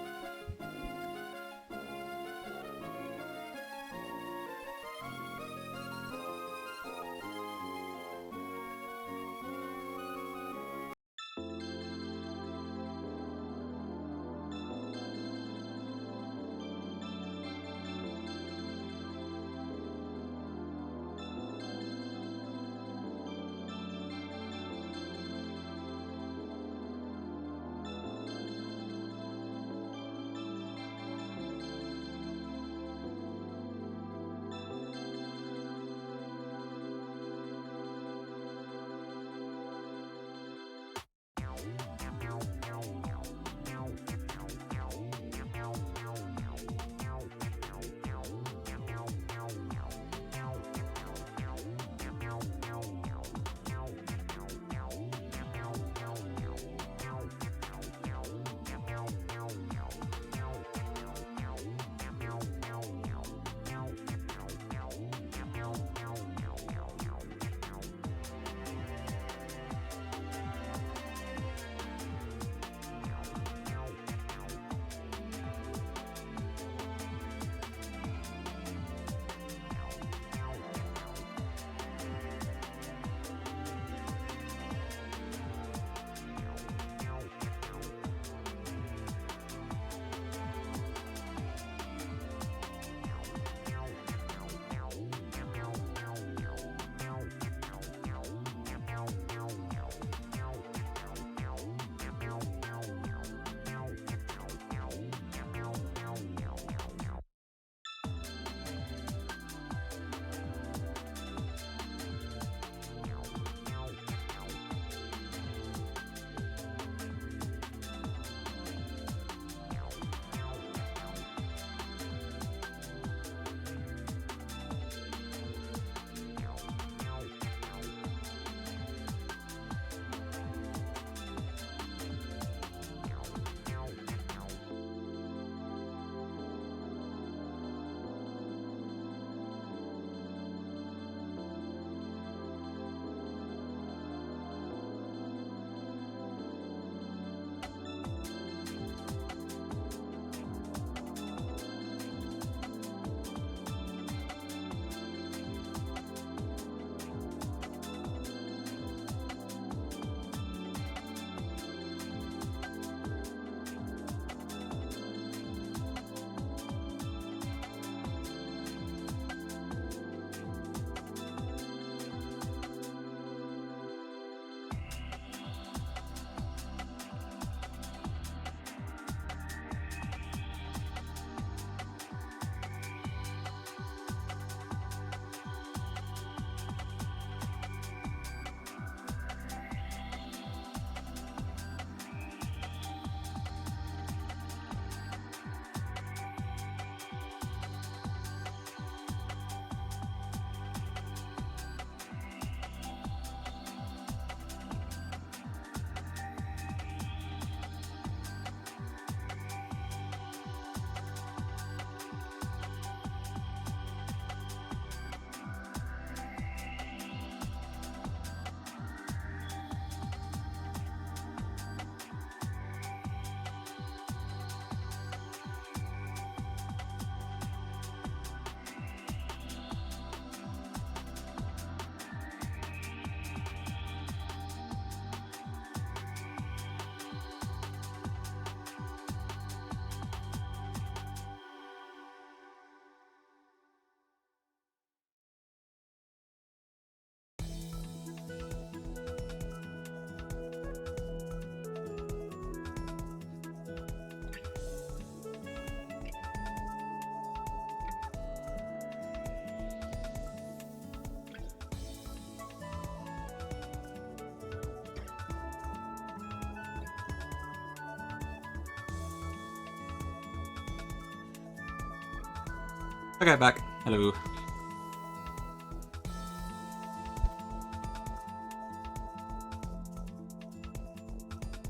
Okay, back. Hello.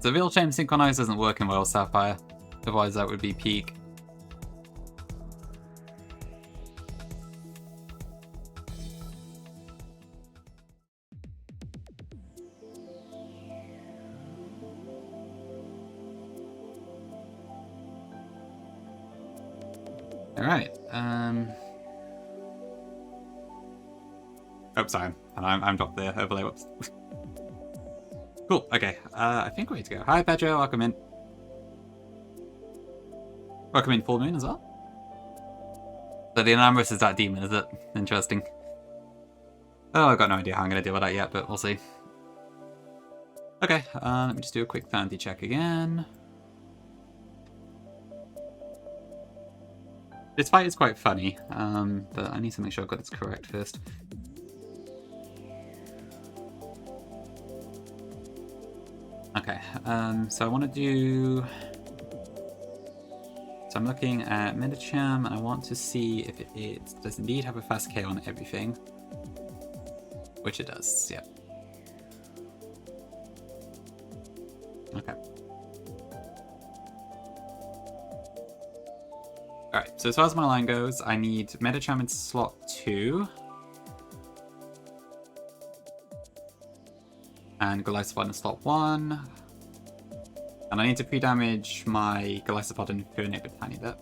The real shame Synchronize isn't working well, Sapphire. Otherwise that would be peak. Alright, oh, sorry. I'm dropped the overlay, whoops. Cool, okay. I think we're ready to go. Hi, Pedro, welcome in. Welcome in Full Moon as well. So the Anamorous is that demon, is it? Interesting. Oh, I've got no idea how I'm going to deal with that yet, but we'll see. Okay, let me just do a quick sanity check again. This fight is quite funny, but I need to make sure I've got this correct first. Okay, so I want to do... So I'm looking at Medicham, and I want to see if it does indeed have a fast K on everything. Which it does, yeah. Okay. Alright, so as far as my line goes, I need Medicham in slot 2. And Golisopod in slot 1. And I need to pre-damage my Golisopod and Infernape a tiny bit.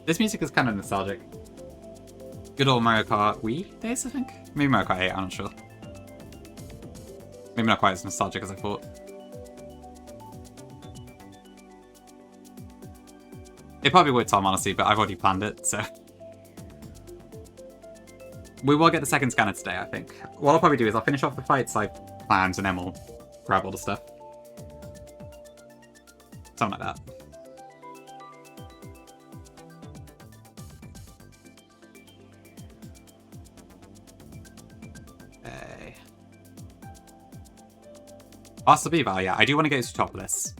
This music is kind of nostalgic. Good old Mario Kart Wii days, I think? Maybe Mario Kart 8, I'm not sure. Maybe not quite as nostalgic as I thought. It probably would, Tom, honestly, but I've already planned it, so... We will get the second scanner today, I think. What I'll probably do is I'll finish off the fights I've planned, and then we'll grab all the stuff. Something like that. Okay. Master Beaver, yeah, I do want to get to Topless.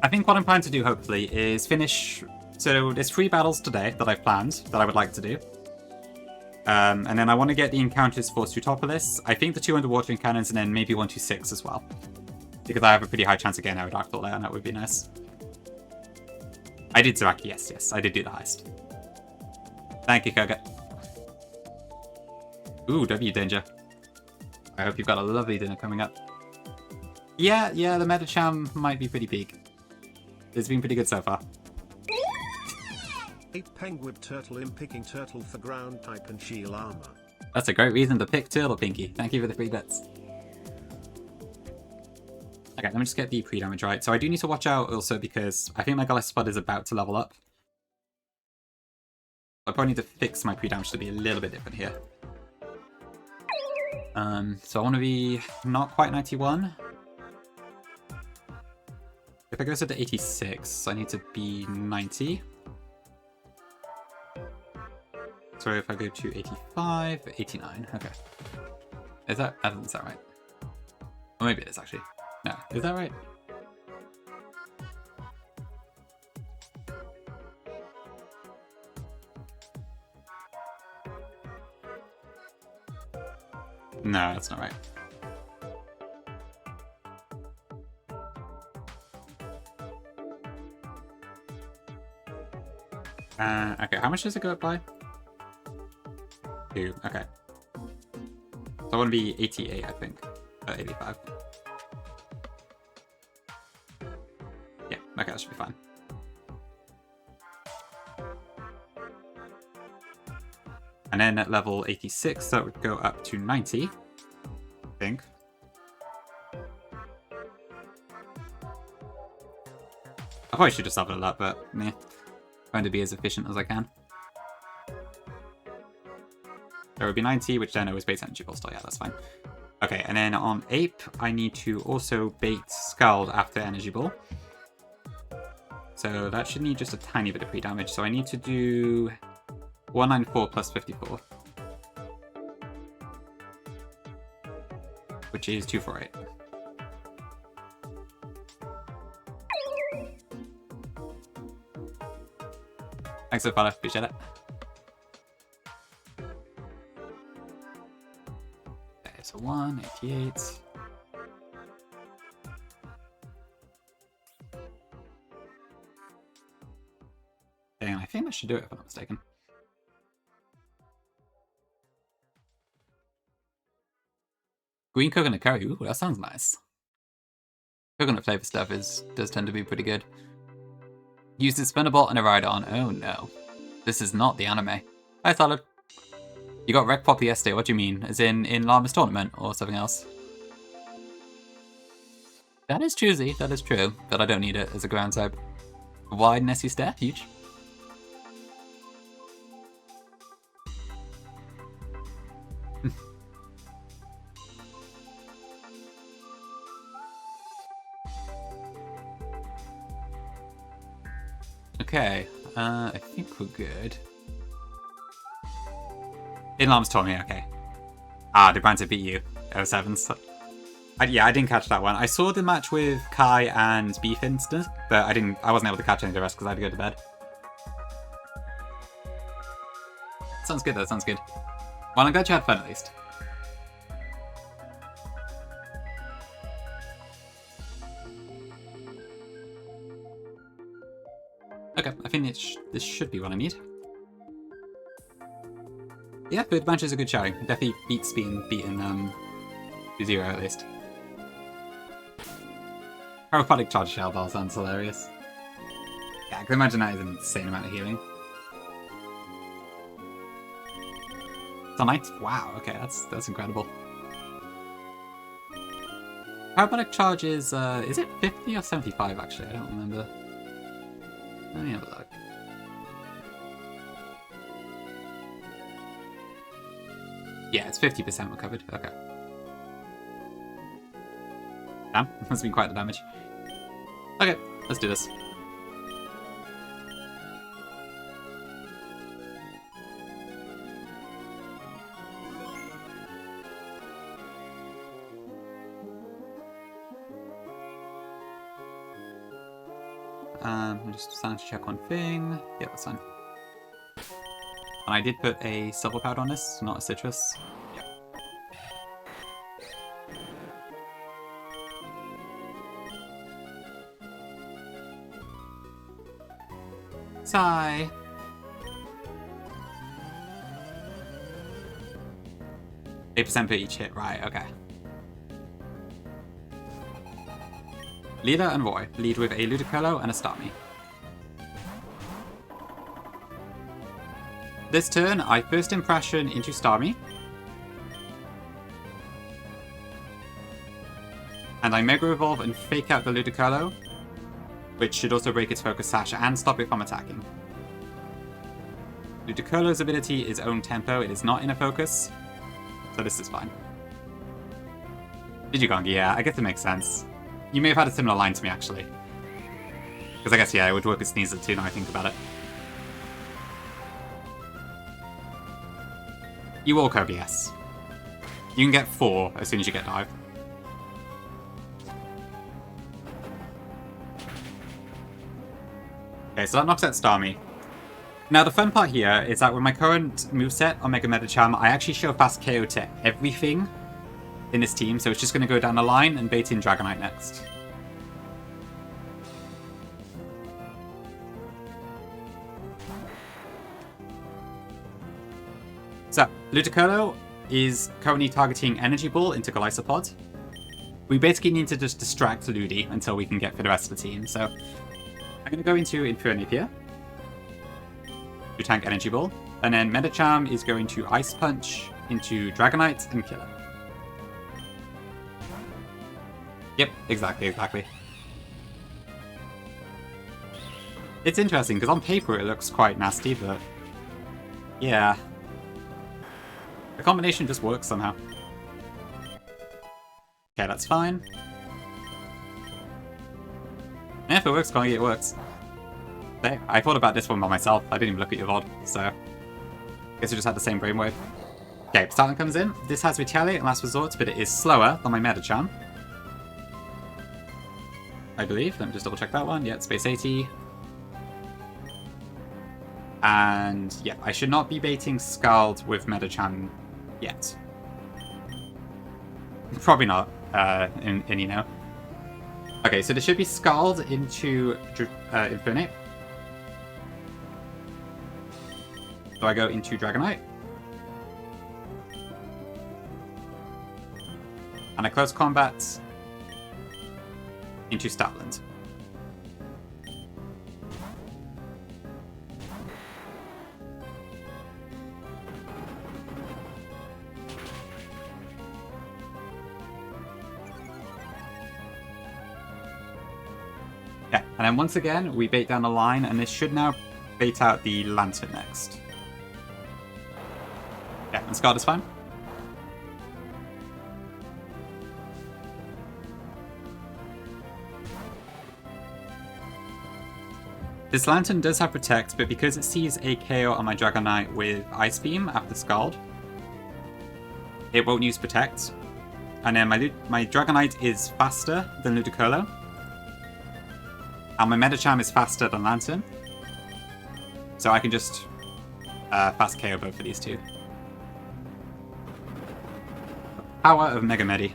I think what I'm planning to do, hopefully, is finish... So there's 3 battles today that I've planned that I would like to do. And then I want to get the encounters for Sutopolis. I think the 2 underwater cannons, and then maybe 126 as well. Because I have a pretty high chance of getting Aerodactyl there, and that would be nice. I did Zaraki, yes, I did do the heist. Thank you, Koga. Ooh, W danger. I hope you've got a lovely dinner coming up. Yeah, the Medicham might be pretty big. It's been pretty good so far. A penguin turtle in picking turtle for ground type and shield armor. That's a great reason to pick Turtle, Pinky. Thank you for the 3 bits. Okay, let me just get the pre-damage right. So I do need to watch out also because I think my Golisopod is about to level up. I probably need to fix my pre-damage to be a little bit different here. So I want to be not quite 91. If I go to 86, I need to be 90. So if I go to 85, 89, okay. Is that right? Or maybe it is actually. No, is that right? No, that's not right. Okay, how much does it go up by? 2, okay. So I want to be 88, I think. 85. Yeah, okay, that should be fine. And then at level 86, that would go up to 90, I think. I probably should just level it up, but meh. Trying to be as efficient as I can. There would be 90, which then always baits energy bolster. Yeah, that's fine. Okay, and then on Ape, I need to also bait Scald after Energy Ball. So that should need just a tiny bit of pre-damage. So I need to do 194 plus 54. Which is 248. Thanks for the follow, appreciate it. Okay, so 188. Dang, I think I should do it if I'm not mistaken. Green coconut curry, ooh, that sounds nice. Coconut flavor stuff does tend to be pretty good. Used a spinnerball and a ride-on. Oh no. This is not the anime. Hi, Solid. You got wrecked properly yesterday, what do you mean? As in Llama's tournament or something else? That is choosy, that is true, but I don't need it as a ground type. Wide Nessie stare, huge. Okay, I think we're good. Inlam's told me, okay. Ah, did Branta beat you? 07s. Yeah, I didn't catch that one. I saw the match with Kai and Beef Instant, but I wasn't able to catch any of the rest because I had to go to bed. Sounds good though, sounds good. Well, I'm glad you had fun at least. Okay, I think this should be what I need. Yeah, but Banshee is a good showing. Definitely beats being beaten 2-0 at least. Chiropractic charge shell ball sounds hilarious. Yeah, I can imagine that is an insane amount of healing. Sunlight? Wow, okay, that's incredible. Chiropractic charge is it 50 or 75 actually? I don't remember. Let me have a look. Yeah, it's 50% recovered. Okay. Damn, that's been quite the damage. Okay, let's do this. I'm just starting to check one thing. Yeah, that's fine. And I did put a silver powder on this, not a citrus. Yeah. Sigh. %8 per each hit, right, okay. Leader and Roy lead with a Ludicolo and a Starmie. This turn, I first impression into Starmie. And I Mega Evolve and fake out the Ludicolo, which should also break its focus sash and stop it from attacking. Ludicolo's ability is own tempo, it is not inner focus, so this is fine. Digigongi, yeah, I guess it makes sense. You may have had a similar line to me, actually. Because I guess, yeah, it would work with Sneasel too, now I think about it. You walk over, yes. You can get 4 as soon as you get dive. Okay, so that knocks out Starmie. Now, the fun part here is that with my current moveset on Mega Medicham, I actually show fast KO to everything in this team, so it's just going to go down the line and bait in Dragonite next. So, Ludicolo is currently targeting Energy Ball into Golisopod. We basically need to just distract Ludi until we can get for the rest of the team, so I'm going to go into Infernape here to tank Energy Ball, and then Medicham is going to Ice Punch into Dragonite and kill it. Yep, exactly. It's interesting, because on paper it looks quite nasty, but yeah. The combination just works somehow. Okay, that's fine. Yeah, if it works, Kongi, it works. Hey, I thought about this one by myself. I didn't even look at your VOD, so I guess we just had the same brainwave. Okay, Starling comes in. This has Retaliate and Last Resort, but it is slower than my Medicham. I believe. Let me just double check that one. Yeah, it's Space 80. And yeah, I should not be baiting Scald with Medicham yet. Probably not, in Okay, so there should be Scald into Infernape. So I go into Dragonite. And I close combat into Statland. Yeah, and then once again, we bait down the line, and this should now bait out the Lantern next. Yeah, and Scald is fine. This Lantern does have Protect, but because it sees a KO on my Dragonite with Ice Beam after Scald, it won't use Protect. And then my Dragonite is faster than Ludicolo. And my Medicham is faster than Lantern. So I can just fast KO both of these two. Power of Mega Medi.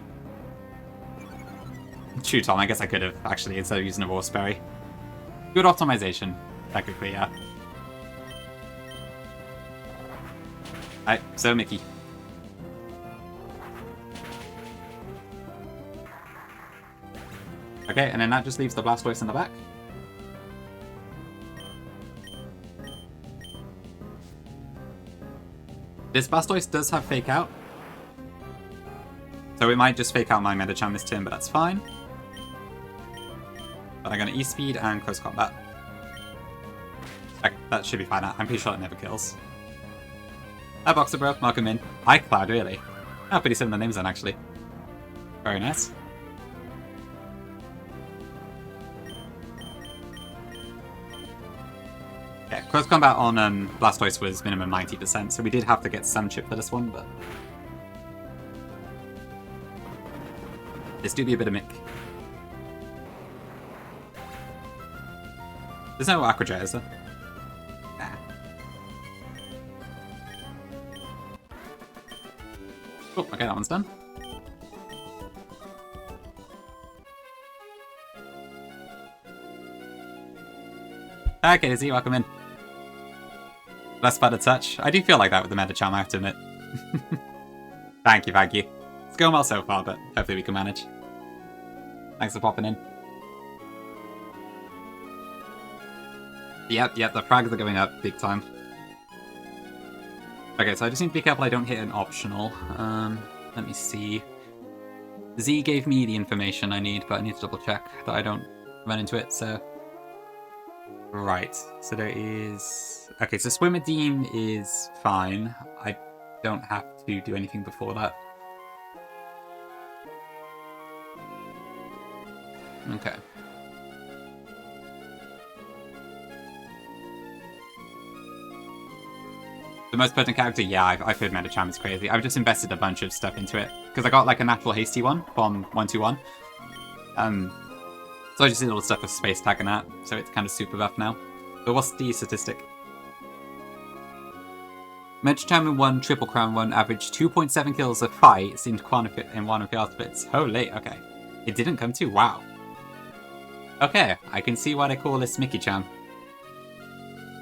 True, Tom, I guess I could have, actually, instead of using a Raw Sperry. Good optimization, technically, yeah. Alright, so Mickey. Okay, and then that just leaves the Blastoise in the back. This Blastoise does have Fake Out. So it might just Fake Out my Medicham this turn, but that's fine. But I'm going to E-Speed and Close Combat. Okay, that should be fine. I'm pretty sure it never kills. That Boxer Bro, welcome in. iCloud, really? Oh, pretty similar names then, actually. Very nice. Yeah, Close Combat on Blastoise was minimum 90%, so we did have to get some chip for this one, but... This do be a bit of Mick. There's no Aqua Jet, is there? Nah. Oh, okay, that one's done. Okay, Izzy, welcome in. Less bad a touch. I do feel like that with the Medicham, I have to admit. Thank you, thank you. It's going well so far, but hopefully we can manage. Thanks for popping in. Yep, the frags are going up big time. Okay, so I just need to be careful I don't hit an optional. Let me see. Z gave me the information I need, but I need to double check that I don't run into it, so... Right, so there is... Okay, so Swimmerdine is fine. I don't have to do anything before that. Okay. The most potent character? Yeah, I've heard Medicham is crazy. I've just invested a bunch of stuff into it. Because I got like a natural hasty one from 121. So I just did all the stuff with space tag and that. So it's kind of super buff now. But what's the statistic? Medicham in 1, Triple Crown 1, averaged 2.7 kills a fight in one of the outfits. Holy, okay. It didn't come to, wow. Okay, I can see why they call this Mickey-chan.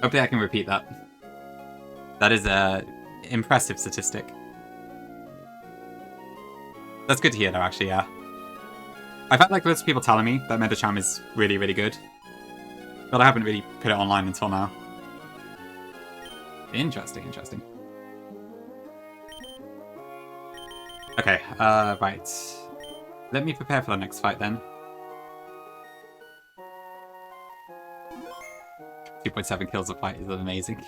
Hopefully I can repeat that. That is a impressive statistic. That's good to hear though, actually, yeah. I've had like lots of people telling me that Medicham is really, really good. But I haven't really put it online until now. Interesting, interesting. Okay, right. Let me prepare for the next fight then. 2.7 kills a fight is amazing.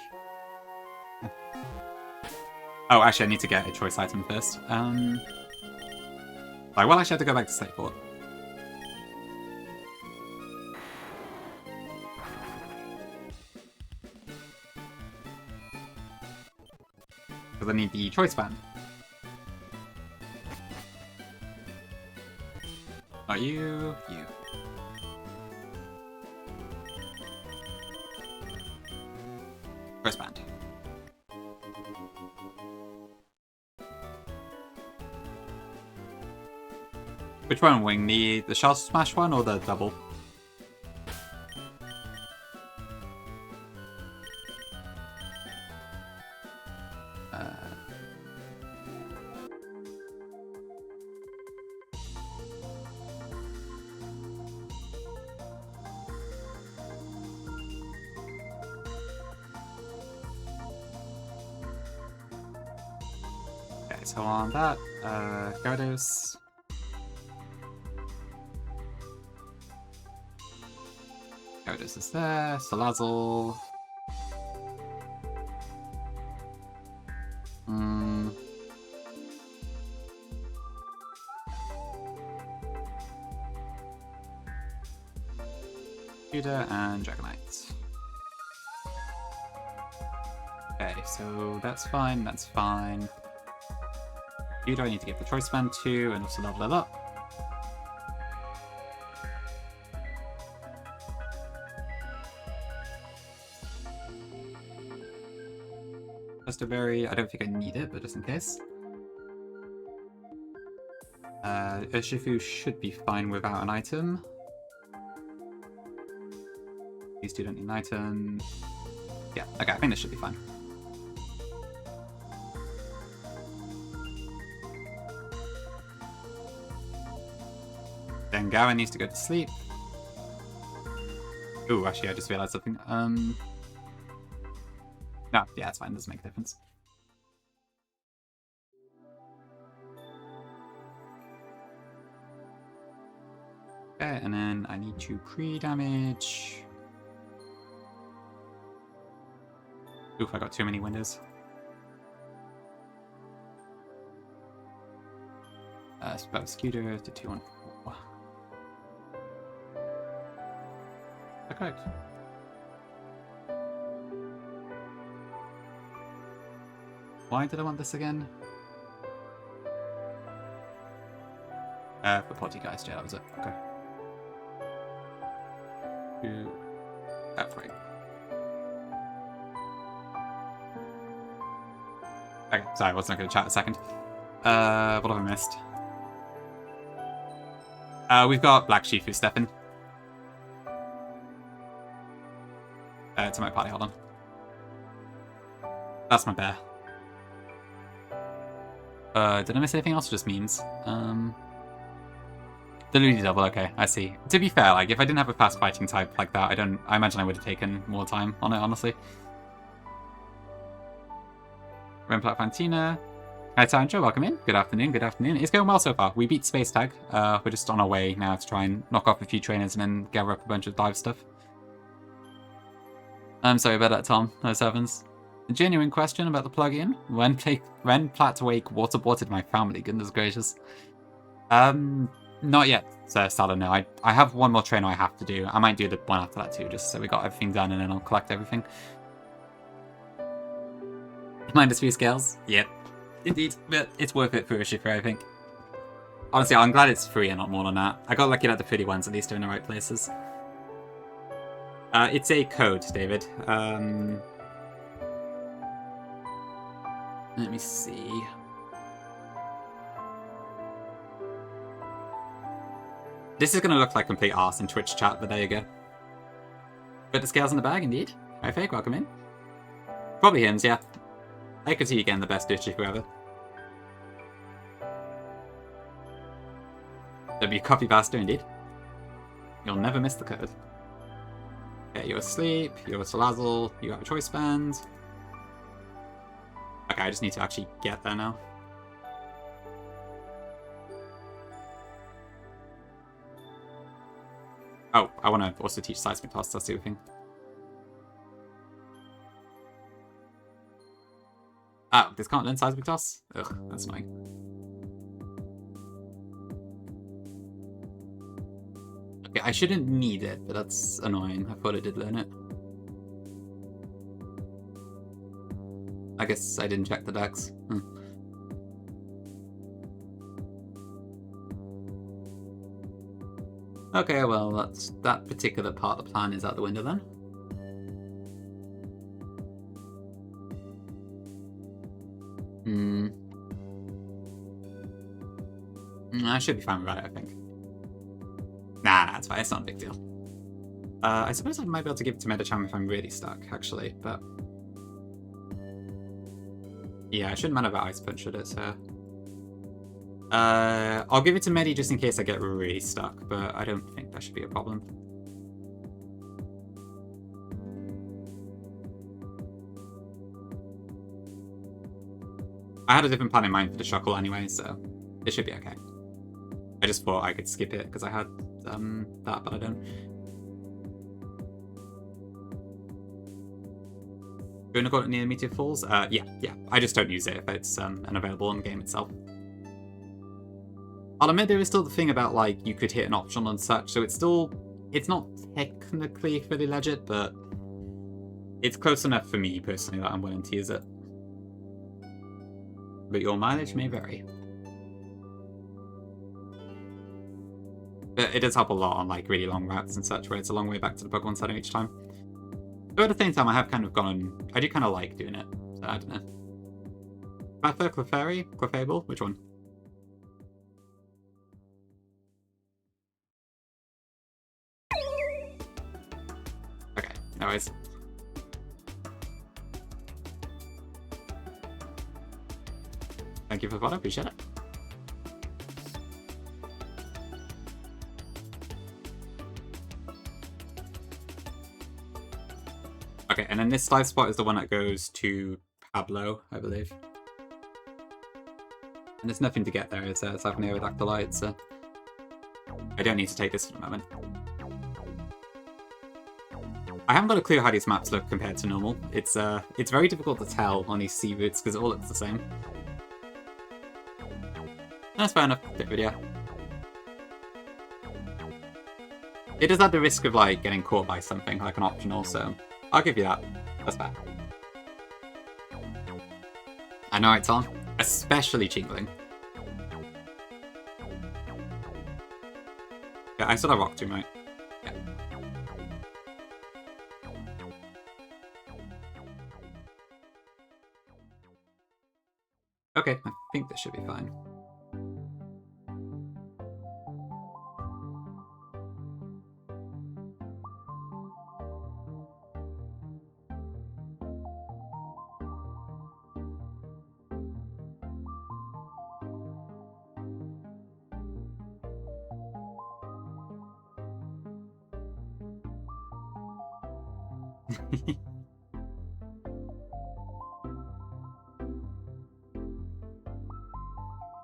Oh, actually, I need to get a choice item first. Right, well, actually, I have to go back to Slateport. Because I need the choice band. Not you, you. First band. Which one, Wing? The Shell Smash one or the double? Okay, so on that, Gyarados. Gyarados is there, Salazzle. Judah and Dragonite. Okay, so that's fine, that's fine. Judah I need to give the Choice Band to and also level it up. Just a berry, I don't think I need it, but just in case. Urshifu should be fine without an item. These two don't need an item. Yeah, okay, I think this should be fine. Then Garen needs to go to sleep. Ooh, actually I just realized something. No, yeah, it's fine, doesn't make a difference. Okay, and then I need to pre-damage. Oof, I got too many windows. Spell Scooter to 214. Is that correct? Why did I want this again? For potty guys, yeah, that was it. Okay. Right. Okay, sorry, I wasn't going to chat a second. What have I missed? We've got Black Shifu stepping. To my party, hold on. That's my bear. Did I miss anything else or just memes? The Looney Double, okay, I see. To be fair, like, if I didn't have a fast fighting type like that, I imagine I would have taken more time on it, honestly. Remplat Fantina. Hi, Sancho, welcome in. Good afternoon, good afternoon. It's going well so far. We beat Space Tag. We're just on our way now to try and knock off a few trainers and then gather up a bunch of dive stuff. I'm sorry about that, Tom. Those heavens. A genuine question about the plugin. When Platwake waterboarded my family, goodness gracious. Not yet, Sir Salah, no. I have one more trainer I have to do. I might do the one after that too, just so we got everything done and then I'll collect everything. Minus 3 scales? Yep. Indeed, but it's worth it for Urshifu, I think. Honestly, I'm glad it's free and not more than that. I got lucky that the pretty ones at least are in the right places. It's a code, David. Let me see. This is going to look like complete arse in Twitch chat, but there you go. But the scales in the bag, indeed. Hi, Fake, welcome in. Probably Hims, yeah. I could see you getting the best Urshifu ever. W copy faster, indeed. You'll never miss the code. Okay, you're asleep, you're Salazzle, you have a choice band. Okay, I just need to actually get there now. Oh, I want to also teach seismic toss, that's the other thing. Oh, this can't learn seismic toss? Ugh, that's annoying. Okay, I shouldn't need it, but that's annoying. I thought I did learn it. I guess I didn't check the decks. Okay, well, that particular part of the plan is out the window then. I should be fine with that, I think. Nah, it's fine. It's not a big deal. I suppose I might be able to give it to Medicham if I'm really stuck, actually, but... Yeah, it shouldn't matter about Ice Punch, should it, so... I'll give it to Medi just in case I get really stuck, but I don't think that should be a problem. I had a different plan in mind for the Shuckle anyway, so it should be okay. I just thought I could skip it because I had that, but I don't. Going to go near Meteor Falls? Yeah. I just don't use it if it's unavailable in the game itself. I'll admit there is still the thing about, like, you could hit an optional and such, so it's not technically fully legit, but it's close enough for me, personally, that I'm willing to use it. But your mileage may vary. But it does help a lot on, like, really long routes and such, where it's a long way back to the Pokemon Center each time. But at the same time, I have kind of gone... I do kind of like doing it, so I don't know. Clefairy? Clefairy? Clefable? Which one? Okay, no worries. Thank you for the follow, appreciate it. Okay, and then this live spot is the one that goes to Pablo, I believe. And there's nothing to get there, it's like an Aerodactylite, so... I don't need to take this for the moment. I haven't got a clue how these maps look compared to normal. It's very difficult to tell on these sea routes because it all looks the same. That's fair enough, bit video. It does have the risk of, like, getting caught by something, like an optional, so I'll give you that. That's fair. I know it's on, especially Chingling. Yeah, I still have Rock Tomb, right? Yeah. Okay, I think this should be fine.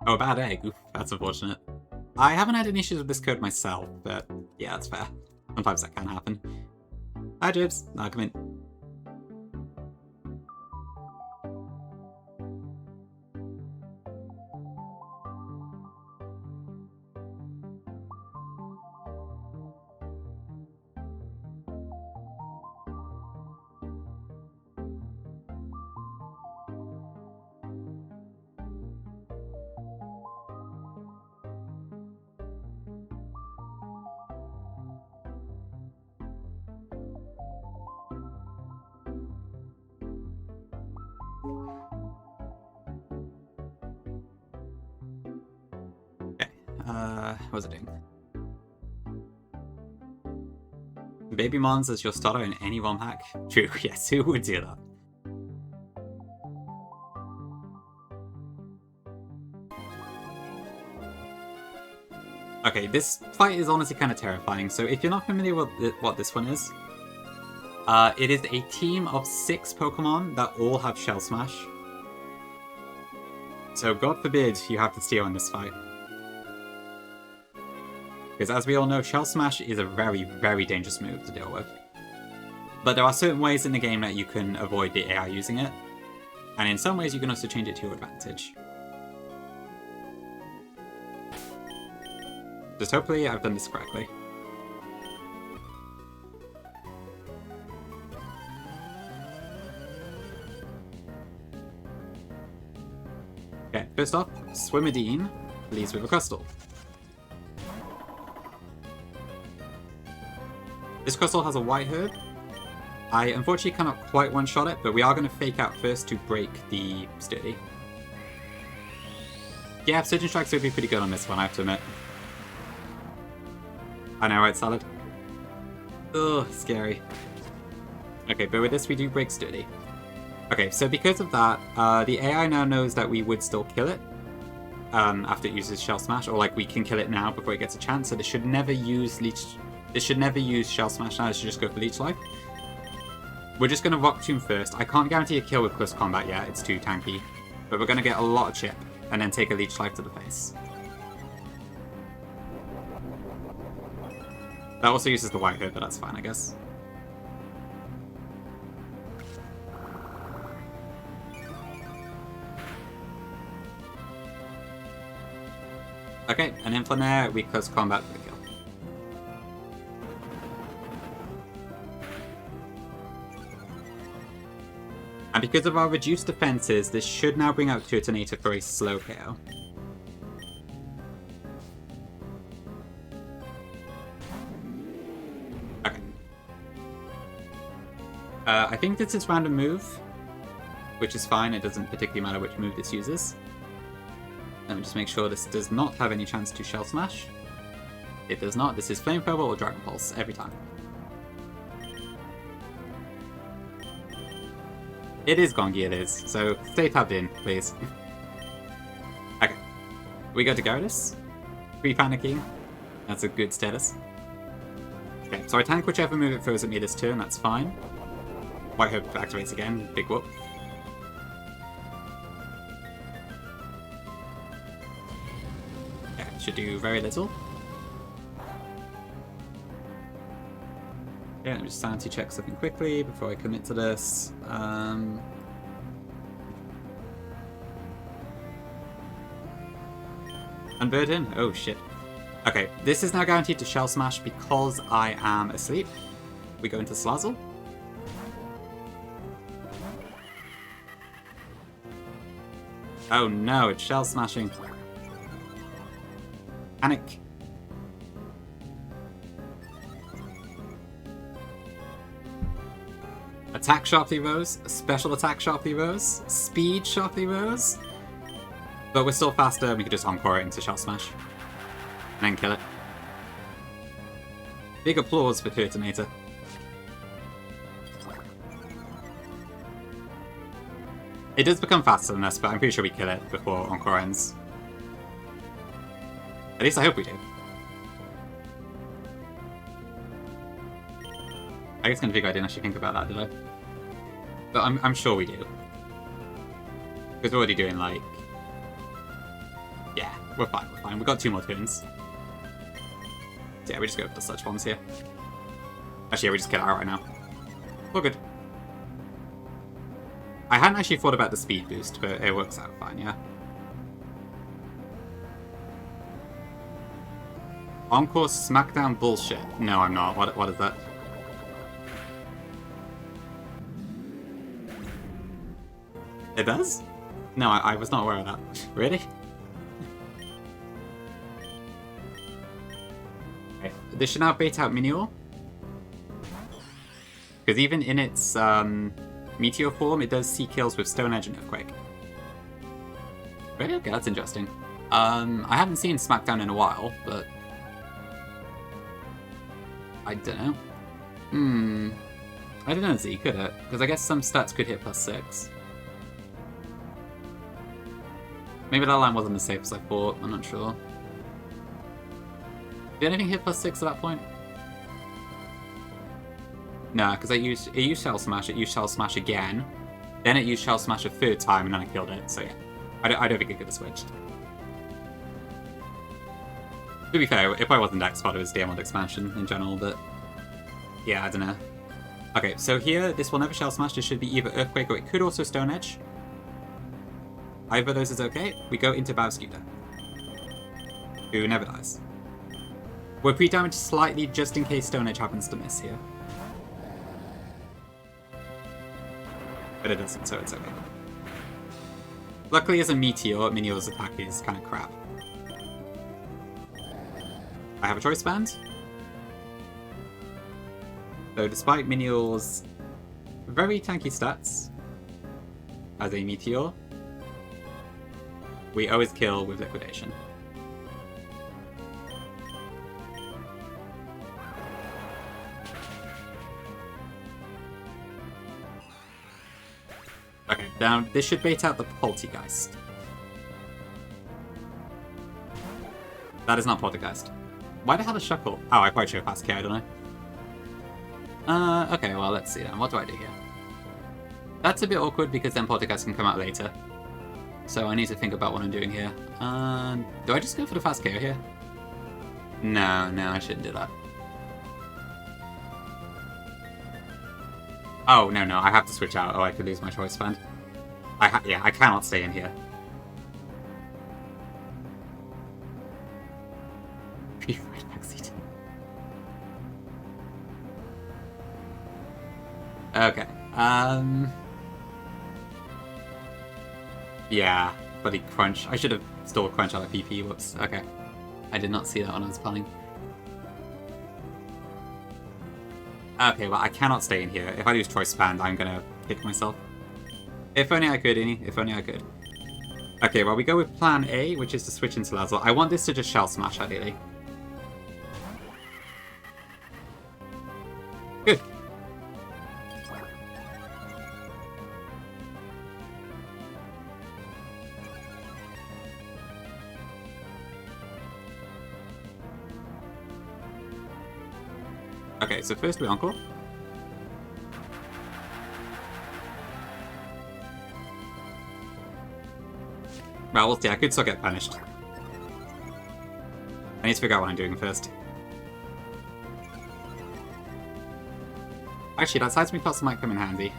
Oh, bad egg. Oof, that's unfortunate. I haven't had any issues with this code myself, but yeah, that's fair. Sometimes that can happen. Hi, Jibs. No, come in. What was it doing? Baby Mons as your starter in any ROM hack? True, yes, who would do that? Okay, this fight is honestly kind of terrifying, so if you're not familiar with what this one is, it is a team of 6 Pokemon that all have Shell Smash. So God forbid you have to steal in this fight. Because as we all know, Shell Smash is a very, very dangerous move to deal with. But there are certain ways in the game that you can avoid the AI using it. And in some ways you can also change it to your advantage. Just hopefully I've done this correctly. Okay, first off, Swimmerdine leads with a Crustle. This Crustle has a White Herb. I unfortunately cannot quite one-shot it, but we are going to Fake Out first to break the Sturdy. Yeah, Surgeon Strikes would be pretty good on this one, I have to admit. I know, right, Salad? Ugh, scary. Okay, but with this we do break sturdy. Okay, so because of that, the AI now knows that we would still kill it after it uses Shell Smash, or like we can kill it now before it gets a chance. So this should never use Leech. This should never use Shell Smash now. It should just go for Leech Life. We're just gonna Rock Tomb first. I can't guarantee a kill with close combat yet. It's too tanky, but we're gonna get a lot of chip and then take a Leech Life to the face. That also uses the White Hood, but that's fine, I guess. Okay, and then from there, we close combat for the kill. And because of our reduced defenses, this should now bring out Turtonator for a slow KO. Okay. I think this is random move, which is fine. It doesn't particularly matter which move this uses. Let me just make sure this does not have any chance to Shell Smash. It does not. This is Flamethrower or Dragon Pulse every time. It is Gongi, it is. So stay tabbed in, please. Okay. We go to Gyarados. Pre-panicking. That's a good status. Okay, so I tank whichever move it throws at me this turn, that's fine. White Hope activates again. Big whoop. Should do very little. Yeah, let me just sanity check something quickly before I commit to this. Unburden? Oh shit. Okay, this is now guaranteed to Shell Smash because I am asleep. We go into Slazzle. Oh no, it's Shell Smashing. Panic. Attack sharply rose, special attack sharply rose, speed sharply rose. But we're still faster and we could just encore it into Shell Smash. And then kill it. Big applause for Turtonator. It does become faster than us, but I'm pretty sure we kill it before encore ends. At least I hope we do. I guess I didn't actually think about that, did I? But I'm sure we do. Because we're already doing like... Yeah, we're fine, we're fine. We've got 2 more turns. So yeah, we just go for the Sludge Bombs here. Actually, yeah, we just kill it out right now. We're good. I hadn't actually thought about the speed boost, but it works out fine, yeah. Encore Smackdown bullshit. No, I'm not. What is that? It does? No, I was not aware of that. Really? Okay. This should now bait out Minior. Because even in its Meteor form, it does see kills with Stone Edge and Earthquake. Really? Okay, that's interesting. I haven't seen Smackdown in a while, but... I don't know. I don't know, Z, could it? Because I guess some stats could hit +6. Maybe that line wasn't as safe as I thought, I'm not sure. Did anything hit +6 at that point? No, because it used Shell Smash, it used Shell Smash again, then it used Shell Smash a 3rd time, and then I killed it, so yeah. I don't think it could have switched. To be fair, if I wasn't X-Pod, it was Diamond Expansion in general, but... Yeah, I don't know. Okay, so here, this will never Shell Smash, this should be either Earthquake or it could also Stone Edge. Either of those is okay. We go into Bowscooter, who never dies. We're pre-damaged slightly just in case Stone Edge happens to miss here. But it doesn't, so it's okay. Luckily, as a Meteor, Minior's attack is kind of crap. I have a Choice Band. So despite Minior's very tanky stats as a Meteor, We always kill with liquidation. Okay, now this should bait out the Poltergeist. That is not Poltergeist. Why the hell is Shuckle? Oh, I quite show fast K, don't I? Okay, well, let's see then. What do I do here? That's a bit awkward because then Poltergeist can come out later. So I need to think about what I'm doing here. Do I just go for the fast KO here? No, I shouldn't do that. Oh, no, I have to switch out. Oh, I could lose my choice band. Yeah, I cannot stay in here. Okay, yeah, bloody crunch. I should have stole crunch out of PP, whoops. Okay. I did not see that when I was planning. Okay, well, I cannot stay in here. If I lose choice band, I'm gonna kick myself. If only I could, Ini. If only I could. Okay, well, we go with plan A, which is to switch into Lazzle. I want this to just shell smash, ideally. Good. Okay, so first we Encore. Well, we'll see. I could still get punished. I need to figure out what I'm doing first. Actually, that seismic toss might come in handy.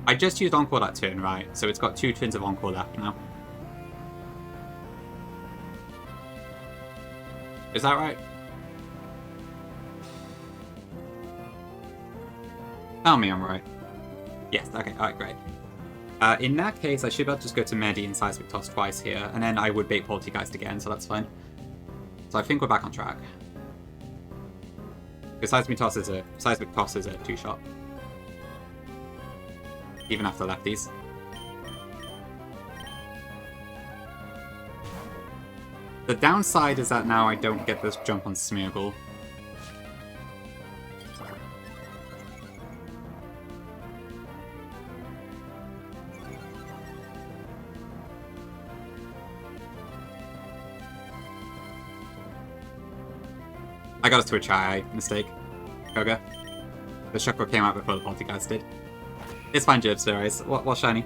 I just used Encore that turn, right? So it's got 2 turns of Encore left now. Is that right? Tell me I'm right. Yes, okay, alright, great. In that case, I should be able to just go to Medi and Seismic Toss twice here, and then I would bait Poltergeist again, so that's fine. So I think we're back on track. Because Seismic Toss is a 2-shot. Even after lefties. The downside is that now I don't get this jump on Smeargle. I got a Twitch eye mistake. Koga. The Chakra came out before the Poltergeist did. It's fine, Jibs, there is. What shiny?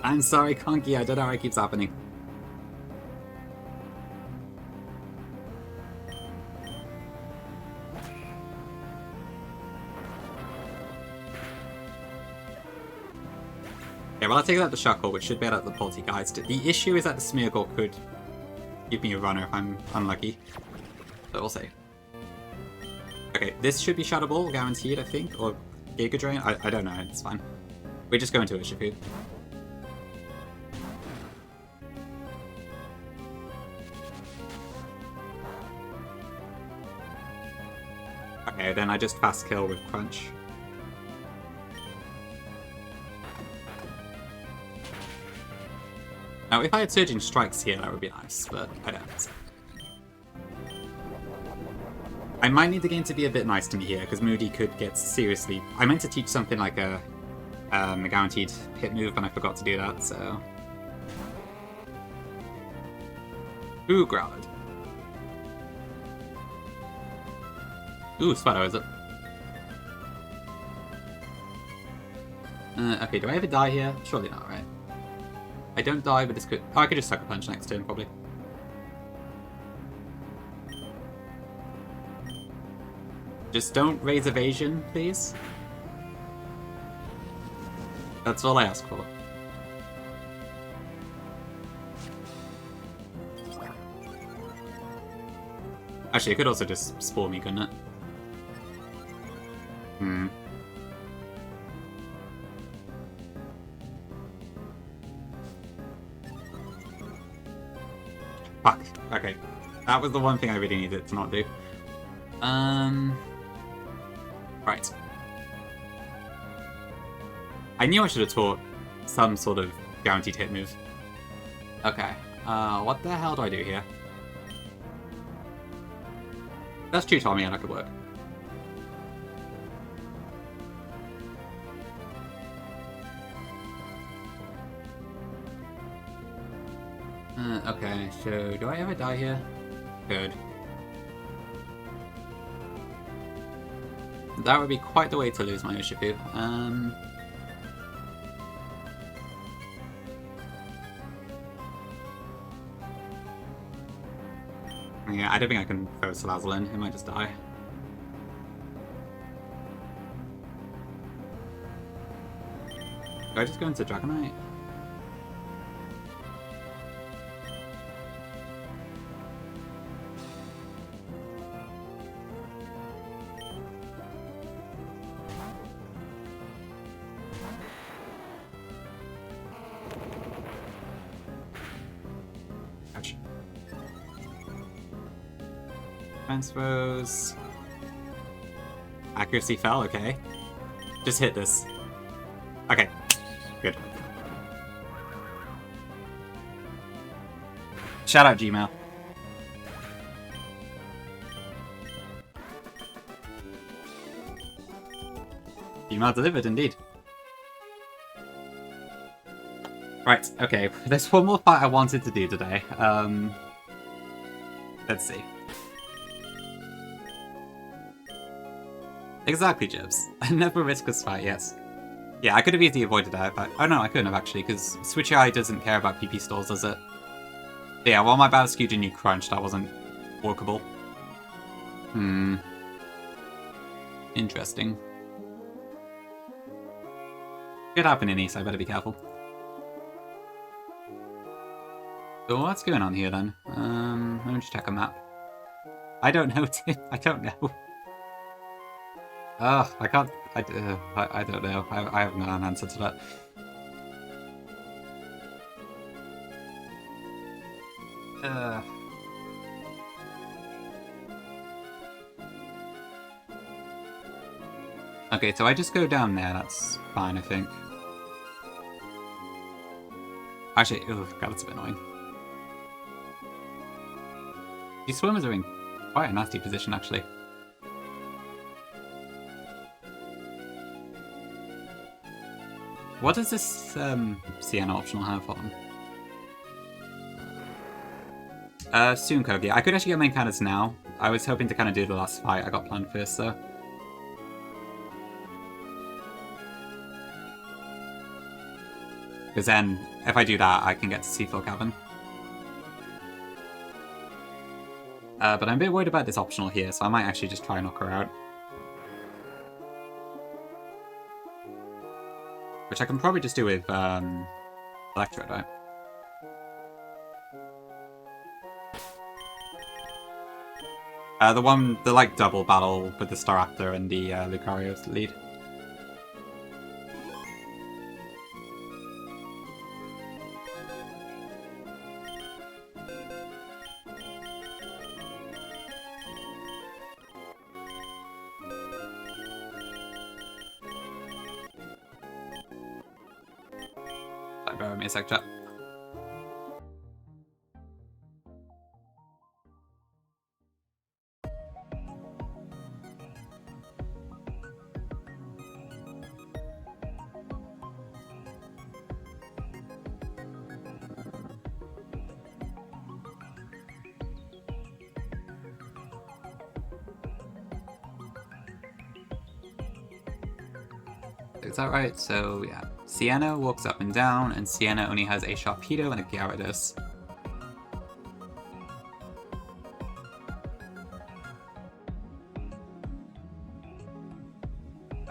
I'm sorry, Conky, I don't know how it keeps happening. Okay, well, I'll take out the Shuckle, which should bail out the Poltergeist. The issue is that the Smeargle could give me a runner if I'm unlucky. So we'll see. Okay, this should be Shadow Ball, guaranteed, I think, or Giga Drain. I don't know, it's fine. We just go into Urshifu. Okay, then I just fast kill with Crunch. Now, if I had Surging Strikes here, that would be nice, but I don't. I might need the game to be a bit nice to me here, because Moody could get seriously... I meant to teach something like a guaranteed hit move, and I forgot to do that, so... Ooh, Growlithe. Ooh, Sweato, is it? Okay, do I ever die here? Surely not, right? I don't die, but this could... Oh, I could just Sucker Punch next turn, probably. Just don't raise evasion, please. That's all I ask for. Actually, it could also just spore me, couldn't it? Hmm. Fuck. Okay. That was the one thing I really needed to not do. Right. I knew I should have taught some sort of guaranteed hit move. Okay. What the hell do I do here? That's true, Tommy, and that could work. Okay, so do I ever die here? Good. That would be quite the way to lose my Urshifu. Yeah, I don't think I can throw Salazzle in. It might just die. Do I just go into Dragonite? Ouch. Transfers. Accuracy fell, okay. Just hit this. Okay. Good. Shout out Gmail. Gmail delivered indeed. Right, okay. There's one more fight I wanted to do today. Let's see. Exactly, Jibs. I never risk this fight, yes. Yeah, I could have easily avoided that, but... Oh no, I couldn't have actually, because Switchy Eye doesn't care about PP stalls, does it? But yeah, while my battle skewed and you crunched, that wasn't workable. Interesting. Could happen in East, I better be careful. So what's going on here then? Let me just check a map. I don't know, Tim. I don't know. Ugh, I can't... I don't know. I have no answer to that. Okay, so I just go down there. That's fine, I think. Actually, ugh, God, that's a bit annoying. These swimmers are in quite a nasty position, actually. What does this Sienna optional have on? Soon, Kogi. I could actually get main counters now. I was hoping to kind of do the last fight I got planned first, though. Because then, if I do that, I can get to Seafloor Cavern. But I'm a bit worried about this optional here, so I might actually just try and knock her out. Which I can probably just do with Electrode, right? The like double battle with the Staraptor and the Lucario's lead. Bear with me a sec, chat. Is that right? So, yeah. Sienna walks up and down, and Sienna only has a Sharpedo and a Gyarados.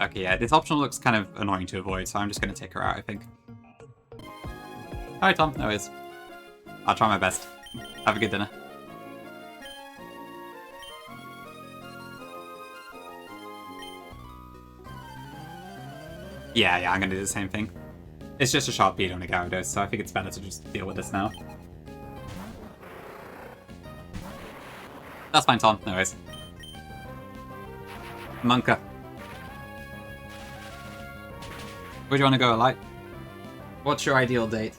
Okay, yeah, this optional looks kind of annoying to avoid, so I'm just going to take her out, I think. Hi, Tom. No worries. I'll try my best. Have a good dinner. Yeah, I'm gonna do the same thing. It's just a sharp beat on a Gyarados, so I think it's better to just deal with this now. That's fine, Tom. No worries. Monka. Where do you want to go, Light? What's your ideal date?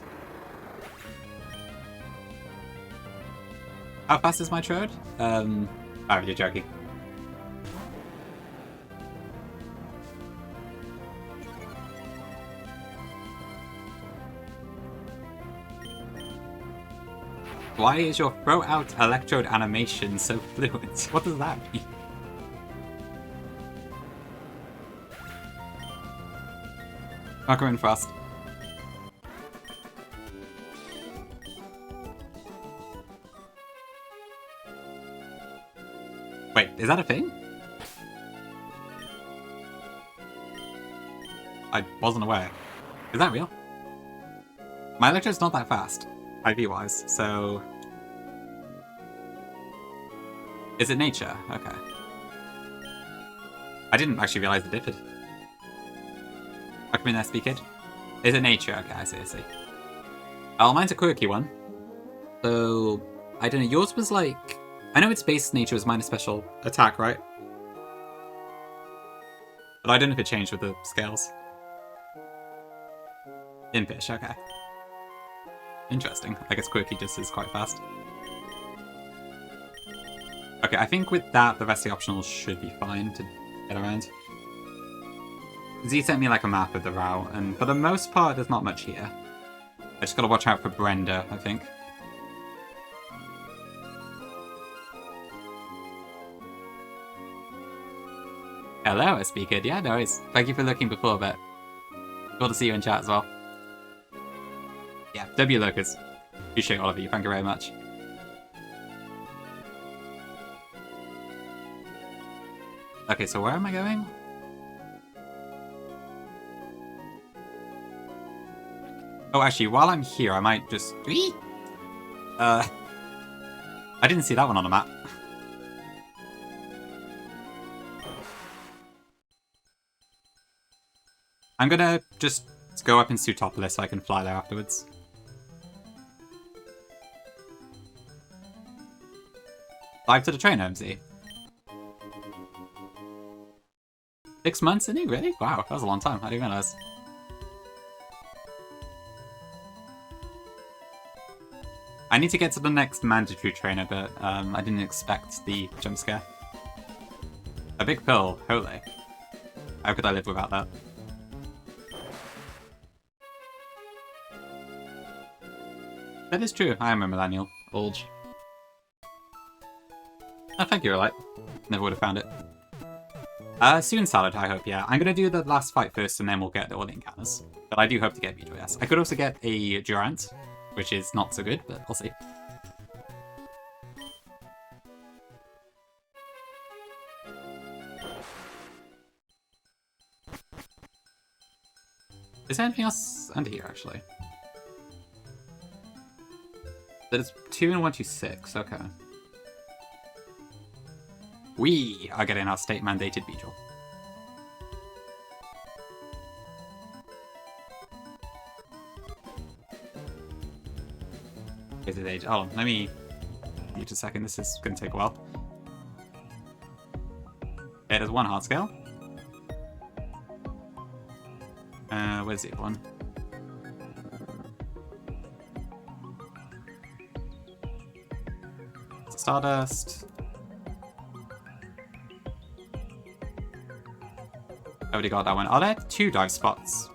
How fast is my Trode? Oh, you're joking. Why is your throw out electrode animation so fluent? What does that mean? I'll go in fast. Wait, is that a thing? I wasn't aware. Is that real? My electrode's not that fast, IV-wise, so... Is it nature? Okay. I didn't actually realize it differed. I come in SB Kid. Is it nature? Okay, I see. Oh, mine's a quirky one. So, I don't know, yours was like... I know its base nature was minus special attack, right? But I don't know if it changed with the scales. Impish, okay. Interesting. I guess quirky just is quite fast. Okay, I think with that, the rest of the optionals should be fine to get around. Z sent me like a map of the route, and for the most part, there's not much here. I just gotta watch out for Brenda, I think. Hello, SB Kid. Yeah, no worries. Thank you for looking before, but cool to see you in chat as well. Yeah, W Locus. Appreciate all of you. Thank you very much. Okay, so where am I going? Oh, actually, while I'm here, I might just... I didn't see that one on the map. I'm gonna just go up in Sutopolis so I can fly there afterwards. Live to the train, MZ. 6 months, isn't he? Really? Wow, that was a long time. I didn't realize. I need to get to the next mandatory trainer, but I didn't expect the jump scare. A big pill, holy. How could I live without that? That is true, I am a millennial. Bulge. Oh, thank you, Relight. Never would have found it. Soon Salad, I hope, yeah. I'm gonna do the last fight first and then we'll get all the encounters. But I do hope to get Beedrill, yes. I could also get a Durant, which is not so good, but we'll see. Is there anything else under here, actually? There's 2 and 1, 2, 6, okay. We are getting our state-mandated Beedrill. Is it age? Oh, let me mute a second. This is going to take a while. Yeah, there's 1 hard scale. Where's the other one? Stardust. Already got that one. Are there 2 dive spots?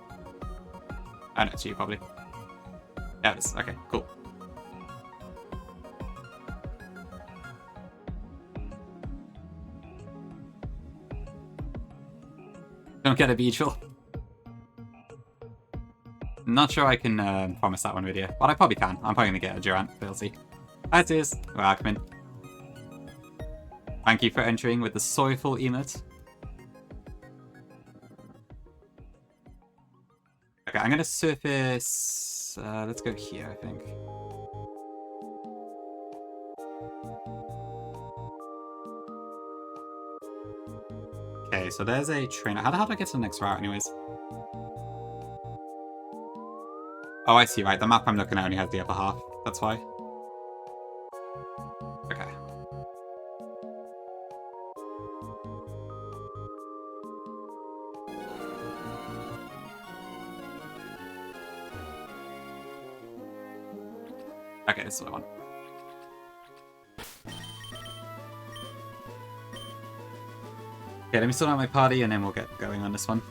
Oh no, 2 probably. Yeah, it is. Okay, cool. Don't get a Beedrill. Not sure I can promise that one video, but I probably can. I'm probably going to get a Durant, we'll see. As is. Welcome in. Thank you for entering with the soyful emote. Okay, I'm going to surface... let's go here, I think. Okay, so there's a trainer. How the hell do I get to the next route anyways? Oh, I see, right. The map I'm looking at only has the upper half. That's why. Okay. Okay, this is what I want. Okay, let me sort out my party and then we'll get going on this one.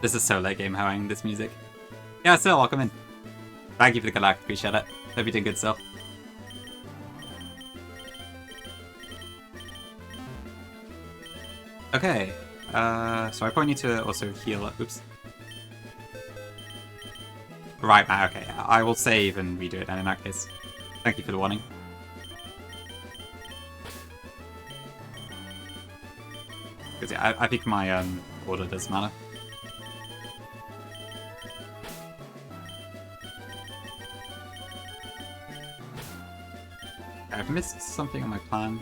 This is so late game having this music. Yeah, still, welcome in. Thank you for the galactic, appreciate it. Hope you're doing good still. Okay, so I probably need to also heal. Oops. Right, man, okay, I will save and redo it then in that case. Thank you for the warning. Because yeah, I think my order does matter. I've missed something on my plan.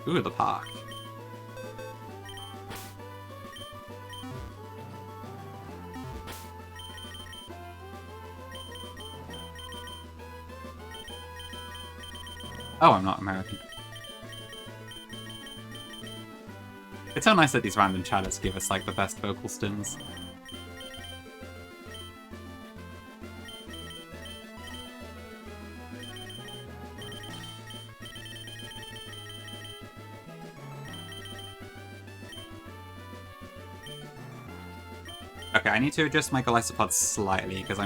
Ooh, the park. Oh, I'm not American. It's so nice that these random chatters give us, like, the best vocal stins. Okay, I need to adjust my Golisopod slightly, because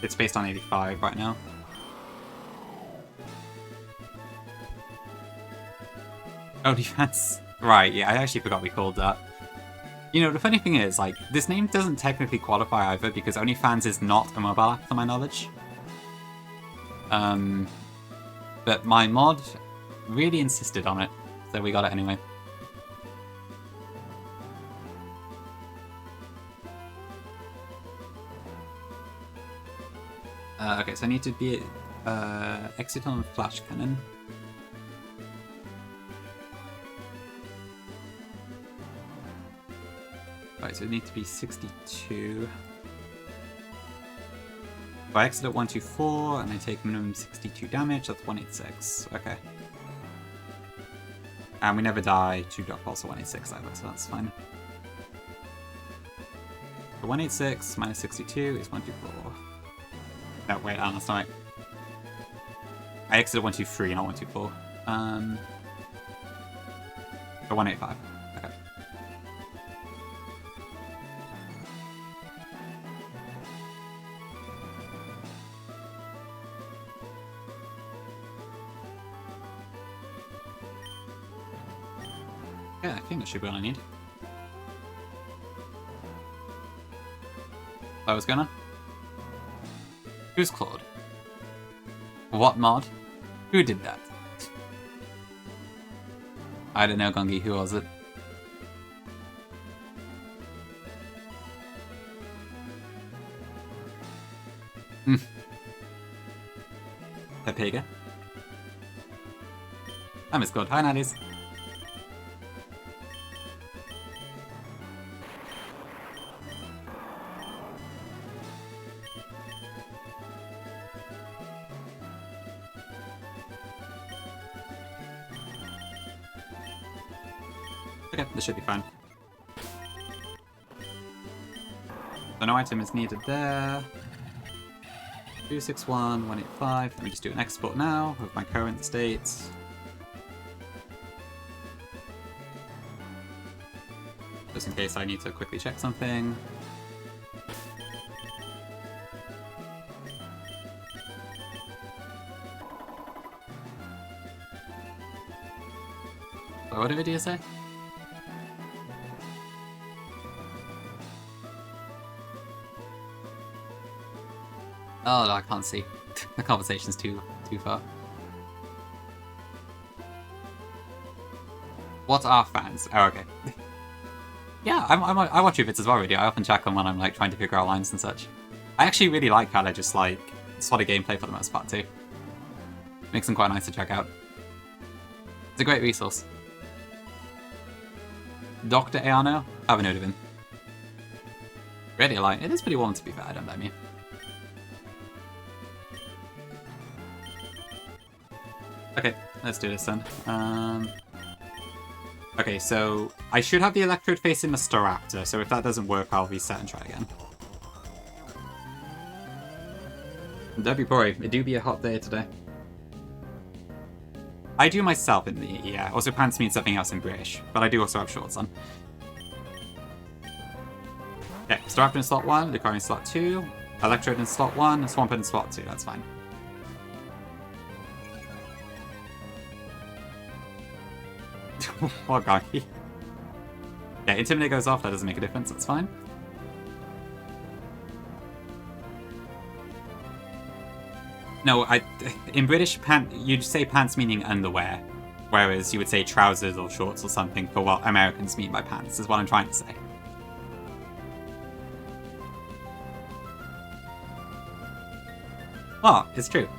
it's based on 85 right now. Oh, defense. Right, yeah, I actually forgot we called that. You know, the funny thing is, like, this name doesn't technically qualify either, because OnlyFans is not a mobile app, to my knowledge. But my mod really insisted on it, so we got it anyway. Okay, so I need to be exit on flash cannon. Right, so it needs to be 62. If I exit at 124 and I take minimum 62 damage, that's 186. Okay. And we never die to drop also 186 either, so that's fine. So 186 minus 62 is 124. No, wait, that's not right. I exited 123, not 124. So 185. Okay. Yeah, I think that should be all I need. Oh, what's going on? Who's Claude? What mod? Who did that? I don't know, Gongi, who was it? Pepega? I miss Claude. Hi, Natties. Okay, this should be fine. So no item is needed there. 261, 185. Let me just do an export now with my current state. Just in case I need to quickly check something. So what did video say? Oh, no, I can't see. The conversation's too far. What are fans? Oh, okay. Yeah, I watch your bits as well, really. I often check them when I'm like trying to figure out lines and such. I actually really like how they're just like sort of gameplay for the most part too. Makes them quite nice to check out. It's a great resource. Dr. Eano? Haven't heard of him. Radiolite. It is pretty warm to be fair, don't blame me. Okay, let's do this then. Okay, so I should have the Electrode facing the Staraptor, so if that doesn't work, I'll reset and try again. Debbie Pori, it do be a hot day today. I do myself in the, yeah. Also, pants means something else in British, but I do also have shorts on. Okay, Staraptor in slot 1, Lucario in slot 2, Electrode in slot 1, and Swampert in slot 2, that's fine. What guy? Yeah, Intimidate goes off, that doesn't make a difference, that's fine. No, in British, you'd say pants meaning underwear, whereas you would say trousers or shorts or something for what Americans mean by pants, is what I'm trying to say. Oh, it's true.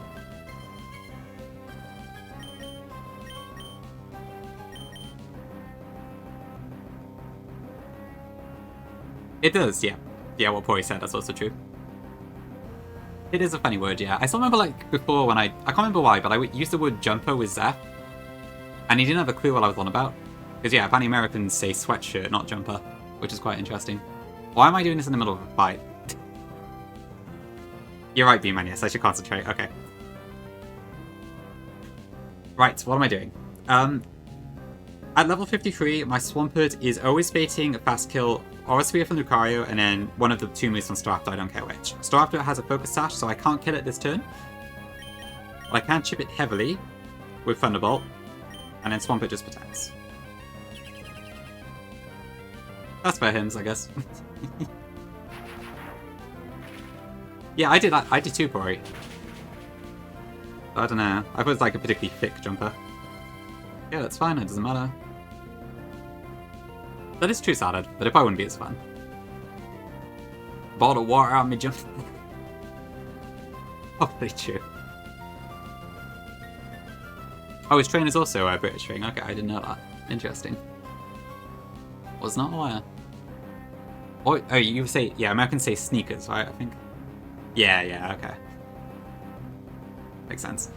It does, yeah. Yeah, what Pori said, that's also true. It is a funny word, yeah. I still remember, like, before when I can't remember why, but I used the word jumper with Zeph, and he didn't have a clue what I was on about. Because, yeah, apparently Americans say sweatshirt, not jumper, which is quite interesting. Why am I doing this in the middle of a fight? You're right, B-Man, yes, I should concentrate, okay. Right, what am I doing? At level 53, my Swampert is always baiting a fast kill or a Sphere from Lucario, and then one of the two moves on Staraptor, I don't care which. Staraptor has a Focus Sash, so I can't kill it this turn. But I can chip it heavily with Thunderbolt, and then Swampert just protects. That's fair hymns, I guess. Yeah, I did too, Pori. I don't know. I thought it was like a particularly thick jumper. Yeah, that's fine, it doesn't matter. That is true salad, but it probably wouldn't be as fun. Bottle of water out me jump. Probably true. Oh, his train is also a British train. Okay, I didn't know that. Interesting. Was not aware. Oh, you say, yeah, Americans say sneakers, right? I think. Yeah, okay. Makes sense.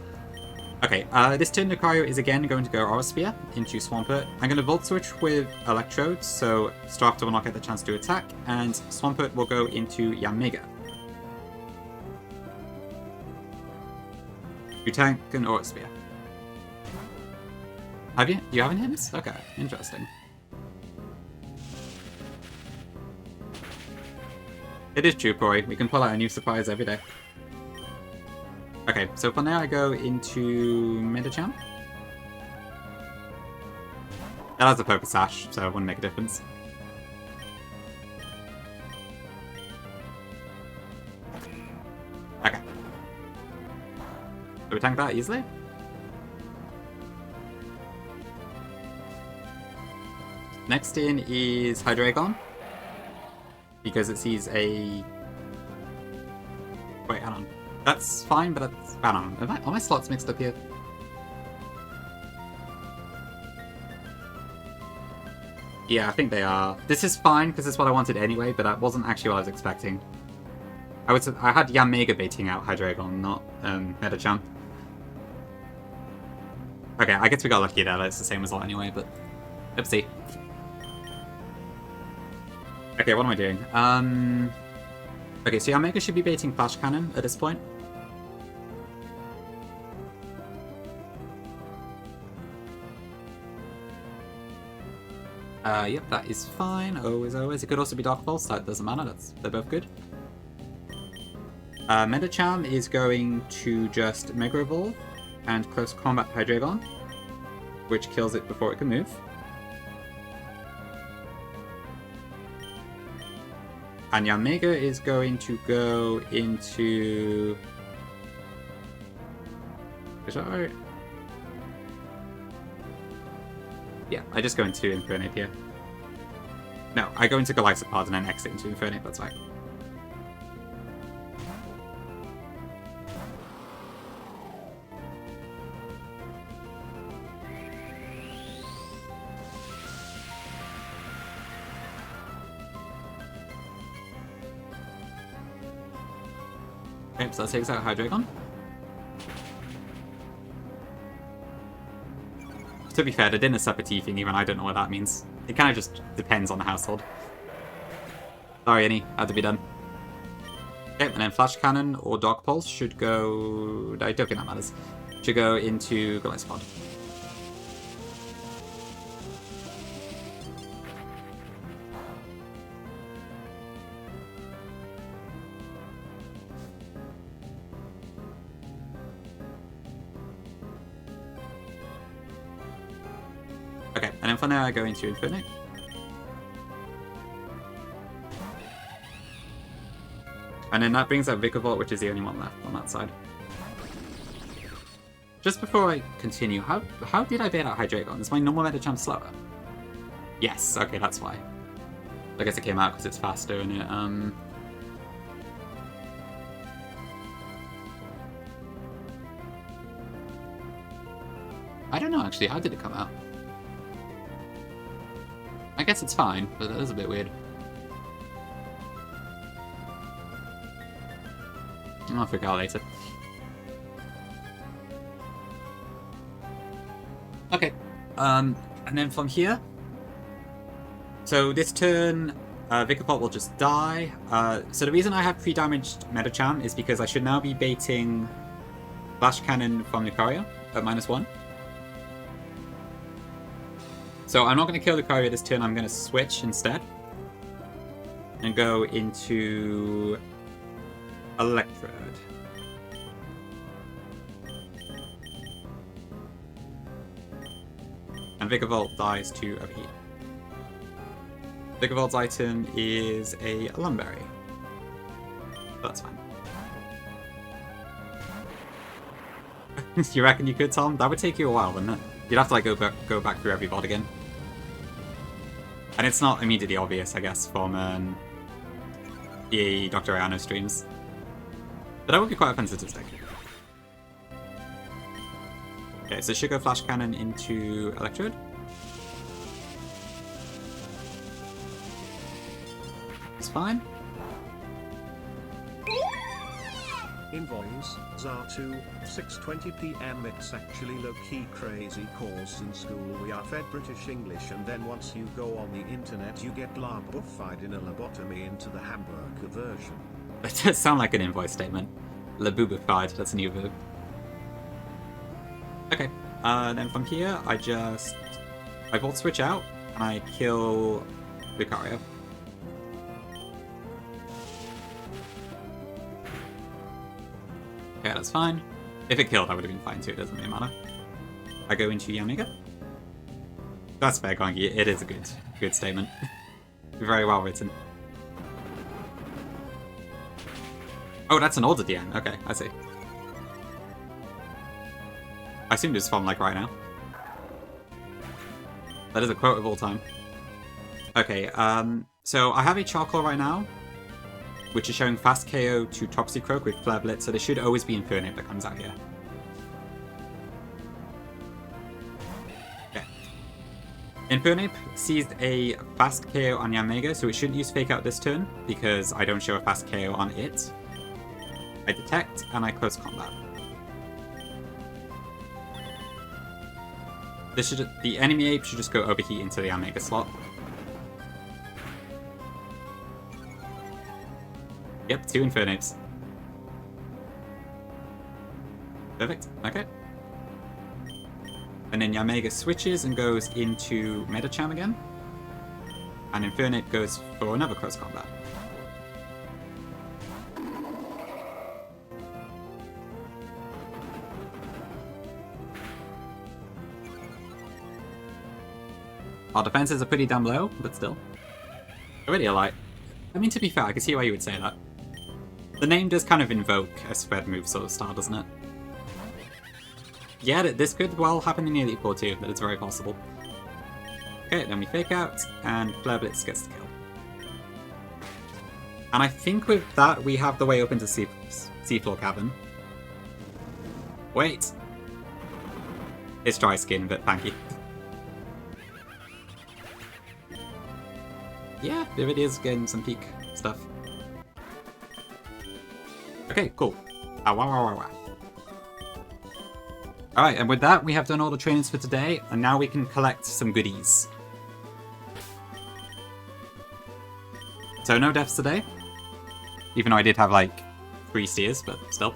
Okay, this turn Lucario is again going to go Aura Sphere into Swampert. I'm going to Volt Switch with Electrode, so Staraptor will not get the chance to attack, and Swampert will go into Yanmega. You tank an Aura Sphere. Have you? You haven't hit this? Okay, interesting. It is true, Pori. We can pull out a new surprise every day. Okay, so for now I go into Medicham. That has a Focus Sash, so it wouldn't make a difference. Okay. So we tank that easily. Next in is Hydreigon, because it sees a... Wait, hang on. That's fine, but that's... I don't know. Are my slots mixed up here? Yeah, I think they are. This is fine, because it's what I wanted anyway, but that wasn't actually what I was expecting. I had Yanmega baiting out Hydreigon, not Medicham. Okay, I guess we got lucky there. It's the same result anyway, but... Oopsie. Okay, what am I doing? Okay, so Yanmega should be baiting Flash Cannon at this point. Yep, that is fine. Always. It could also be Dark Pulse, that doesn't matter, they're both good. Medicham is going to just Mega Evolve and Close Combat Hydreigon, which kills it before it can move. And Yanmega is going to go into... Is that right? Yeah, I just go into Infernape here. No, I go into Galisopod and then exit into Infernape, that's right. Okay, so that takes out Hydreigon. To be fair, the dinner supper tea thing, even I don't know what that means. It kind of just depends on the household. Sorry, Annie, had to be done. Okay, and then Flash Cannon or Dark Pulse should go... I don't think that matters. Should go into Goliath's Pod. Okay, and then for now I go into Inferno. And then that brings up Vikavolt, which is the only one left on that side. Just before I continue, how did I bail out Hydreigon? Is my normal Medicham slower? Yes, okay, that's why. I guess it came out because it's faster and it, I don't know actually, how did it come out? I guess it's fine, but that is a bit weird. I'll figure out later. Okay, and then from here, so this turn, Vikavolt will just die. So the reason I have pre-damaged Medicham is because I should now be baiting Flash Cannon from Lucario at -1. So I'm not going to kill Lucario this turn, I'm going to switch instead. And go into Electrode. And Vikavolt dies to overheat. Vikavolt's item is a Lumberry. That's fine. You reckon you could, Tom? That would take you a while, wouldn't it? You'd have to like go back through every VOD again. And it's not immediately obvious, I guess, from the Dr. Ayano streams. But that would be quite offensive to take. Okay, so should go Flash Cannon into Electrode. It's fine. Invoice, ZAR2, 6:20 PM. It's actually low-key crazy cause in school we are fed British English and then once you go on the internet you get labuffied in a lobotomy into the hamburger version. That does sound like an invoice statement. Labubified, that's a new verb. Okay, then from here I Volt Switch out and I kill Lucario. Okay, that's fine. If it killed, I would have been fine too, it doesn't really matter. I go into Yamiga. That's fair, Gongi. It is a good statement. Very well written. Oh, that's an order DN. Okay, I see. I assumed it's from, like, right now. That is a quote of all time. Okay, so I have a Charcoal right now, which is showing fast KO to Toxicroak with Flare Blitz, so there should always be Infernape that comes out here. Okay. Infernape seized a fast KO on Yanmega, so it shouldn't use Fake Out this turn, because I don't show a fast KO on it. I detect, and I close combat. The enemy ape should just go Overheat into the Yanmega slot. Yep, 2 Infernapes. Perfect, okay. And then Yanmega switches and goes into Medicham again. And Infernape goes for another close combat. Our defenses are pretty damn low, but still. Already a light. I mean, to be fair, I can see why you would say that. The name does kind of invoke a spread move sort of style, doesn't it? Yeah, this could well happen in the Elite Four too, that it's very possible. Okay, then we Fake Out, and Flare Blitz gets the kill. And I think with that, we have the way open to Seafloor Cavern. Wait! It's Dry Skin, but thank you. Yeah, there it is, getting some peak stuff. Okay, cool. Ah, wow, wow, wow, wow. Alright, and with that, we have done all the trainings for today, and now we can collect some goodies. So no deaths today. Even though I did have, like, 3 steers, but still.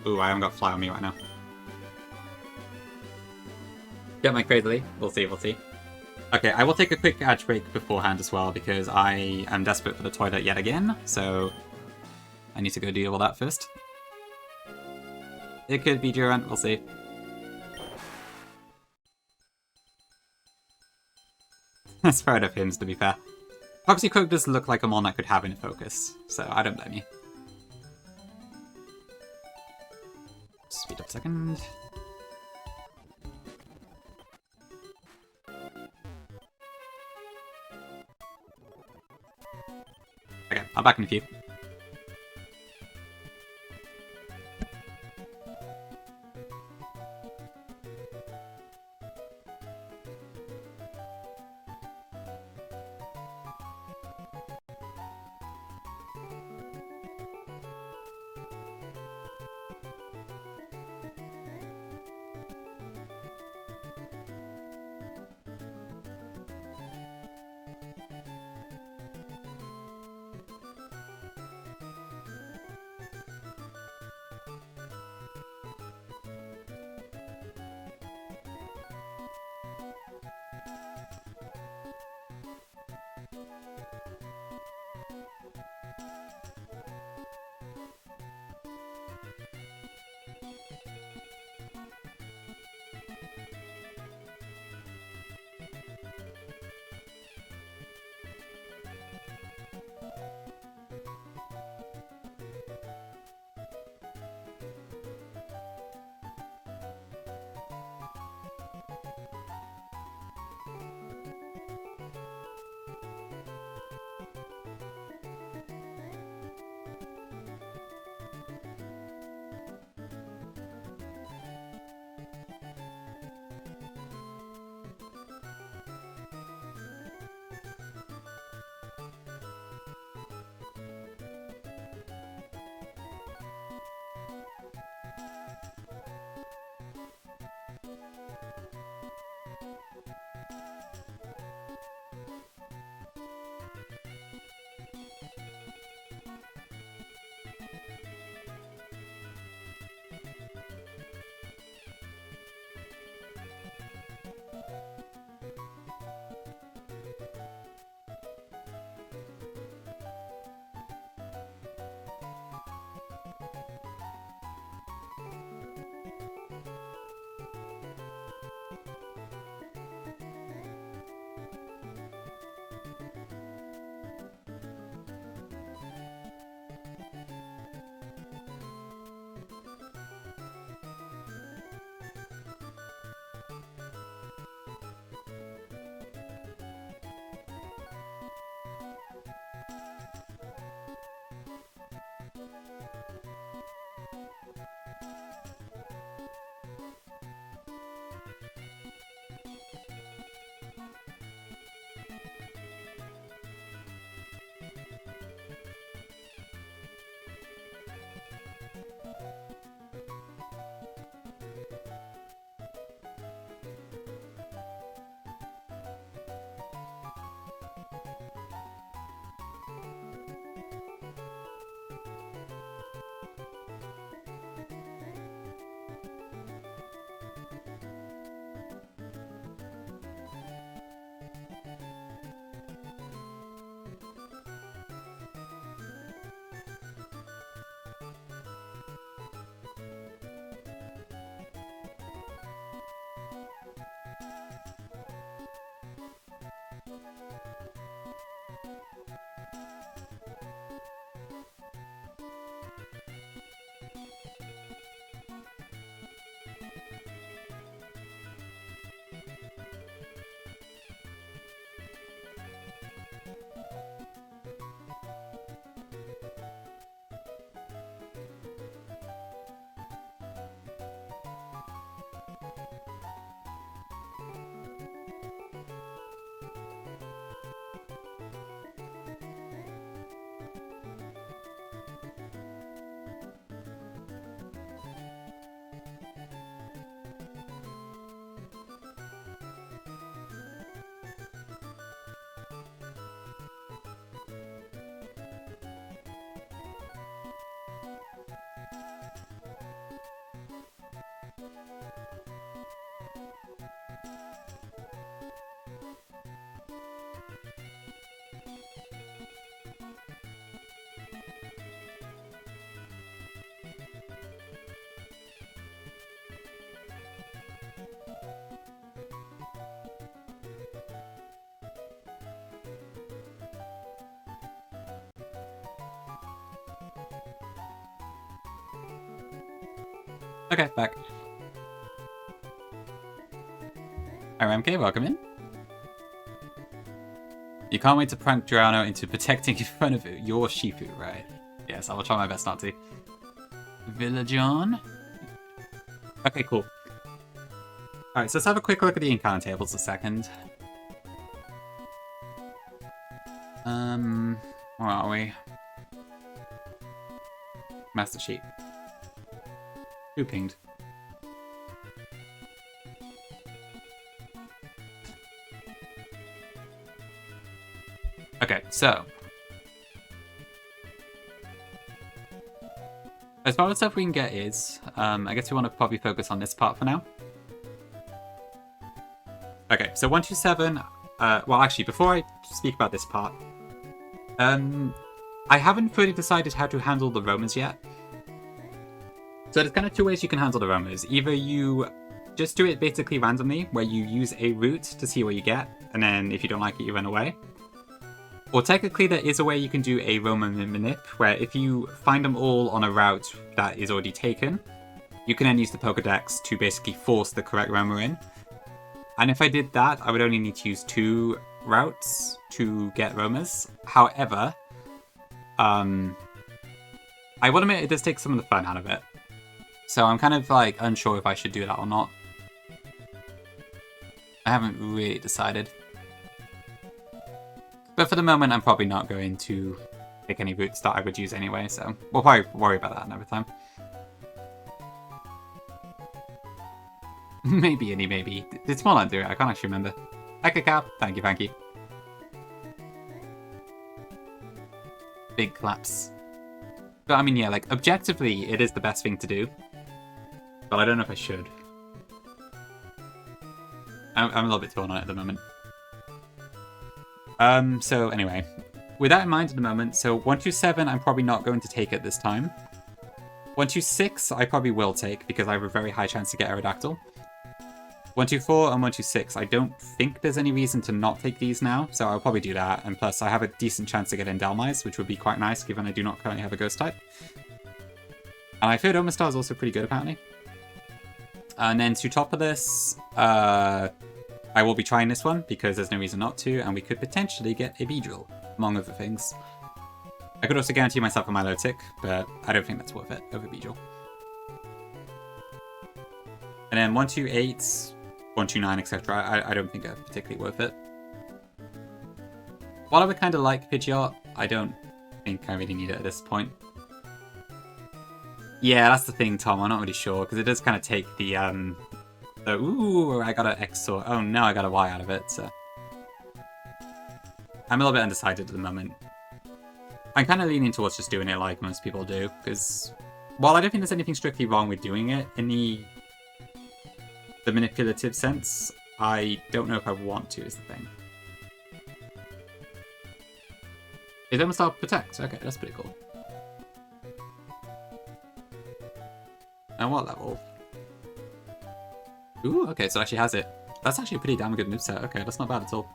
Ooh, I haven't got fly on me right now. Get my crazily. We'll see, we'll see. Okay, I will take a quick ad break beforehand as well, because I am desperate for the toilet yet again, so I need to go deal with that first. It could be Durant, we'll see. That's fair enough hymns, to be fair. Toxicroak does look like a mon that could have in focus, so I don't blame you. Speed up a second. Okay, I'll back in a few. Okay, back. RMK, welcome in. You can't wait to prank Durano into protecting in front of your Shifu, right? Yes, I will try my best not to. Villageon? Okay, cool. Alright, so let's have a quick look at the encounter tables a second. Where are we? Master Sheet. Who pinged? Okay, so as far as stuff we can get is, I guess we want to probably focus on this part for now. Okay, so 127, well actually, before I speak about this part, I haven't fully decided how to handle the roamers yet. So there's kind of two ways you can handle the roamers. Either you just do it basically randomly, where you use a route to see what you get, and then if you don't like it, you run away. Or technically there is a way you can do a roamer manip, where if you find them all on a route that is already taken, you can then use the Pokedex to basically force the correct roamer in. And if I did that, I would only need to use 2 routes to get roamers. However, I will admit it does take some of the fun out of it. So I'm kind of like unsure if I should do that or not. I haven't really decided. But for the moment, I'm probably not going to pick any routes that I would use anyway, so we'll probably worry about that another time. Maybe, maybe. Did Smallland do it? I can't actually remember. Eka, thank you, thank you. Big claps. But I mean, yeah, like, objectively, it is the best thing to do. But I don't know if I should. I'm a little bit torn on it at the moment. So anyway, with that in mind at the moment, so 127 I'm probably not going to take at this time. 126 I probably will take because I have a very high chance to get Aerodactyl. 124 and 126 I don't think there's any reason to not take these now, so I'll probably do that, and plus I have a decent chance to get Endalmise, which would be quite nice given I do not currently have a Ghost type. And I feared Omastar is also pretty good apparently. And then to top of this, I will be trying this one because there's no reason not to, and we could potentially get a Beedrill, among other things. I could also guarantee myself a Milotic, but I don't think that's worth it over Beedrill. And then 128, 129, etc. I don't think are particularly worth it. While I would kind of like Pidgeot, I don't think I really need it at this point. Yeah, that's the thing, Tom. I'm not really sure because it does kind of take the ooh, I got an X or oh no, I got a Y out of it. So I'm a little bit undecided at the moment. I'm kind of leaning towards just doing it like most people do because while I don't think there's anything strictly wrong with doing it in the manipulative sense, I don't know if I want to. Is the thing. Is Omastar Protect? Okay, that's pretty cool. And what level? Ooh, okay, so it actually has it. That's actually a pretty damn good moveset. Okay, that's not bad at all.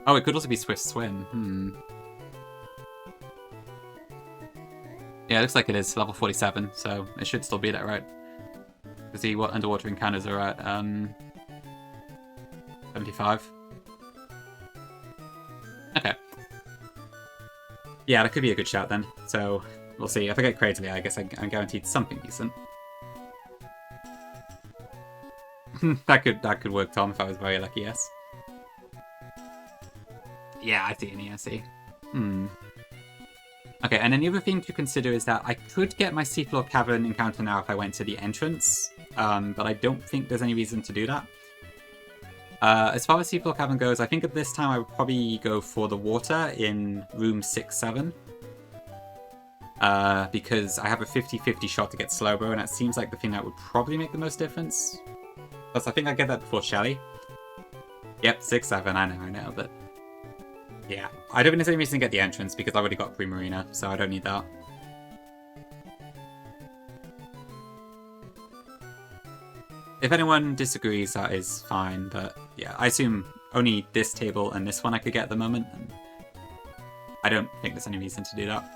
Oh, it could also be Swift Swim. Yeah, it looks like it is level 47, so it should still be there, right? To see what underwater encounters are at 75. Okay. Yeah, that could be a good shout then. So we'll see. If I get crazily, I guess I'm guaranteed something decent. that could work, Tom, if I was very lucky, yes. Yeah, I see an ESC. Okay, and then the other thing to consider is that I could get my Seafloor Cavern encounter now if I went to the entrance, but I don't think there's any reason to do that. As far as Seafloor Cavern goes, I think at this time I would probably go for the water in room 6-7. Because I have a 50-50 shot to get Slowbro, and that seems like the thing that would probably make the most difference. Plus, I think I get that before Shelly. Yep, 6-7, I know, but... yeah, I don't think there's any reason to get the entrance, because I already got Primarina, so I don't need that. If anyone disagrees, that is fine, but yeah, I assume only this table and this one I could get at the moment, and I don't think there's any reason to do that.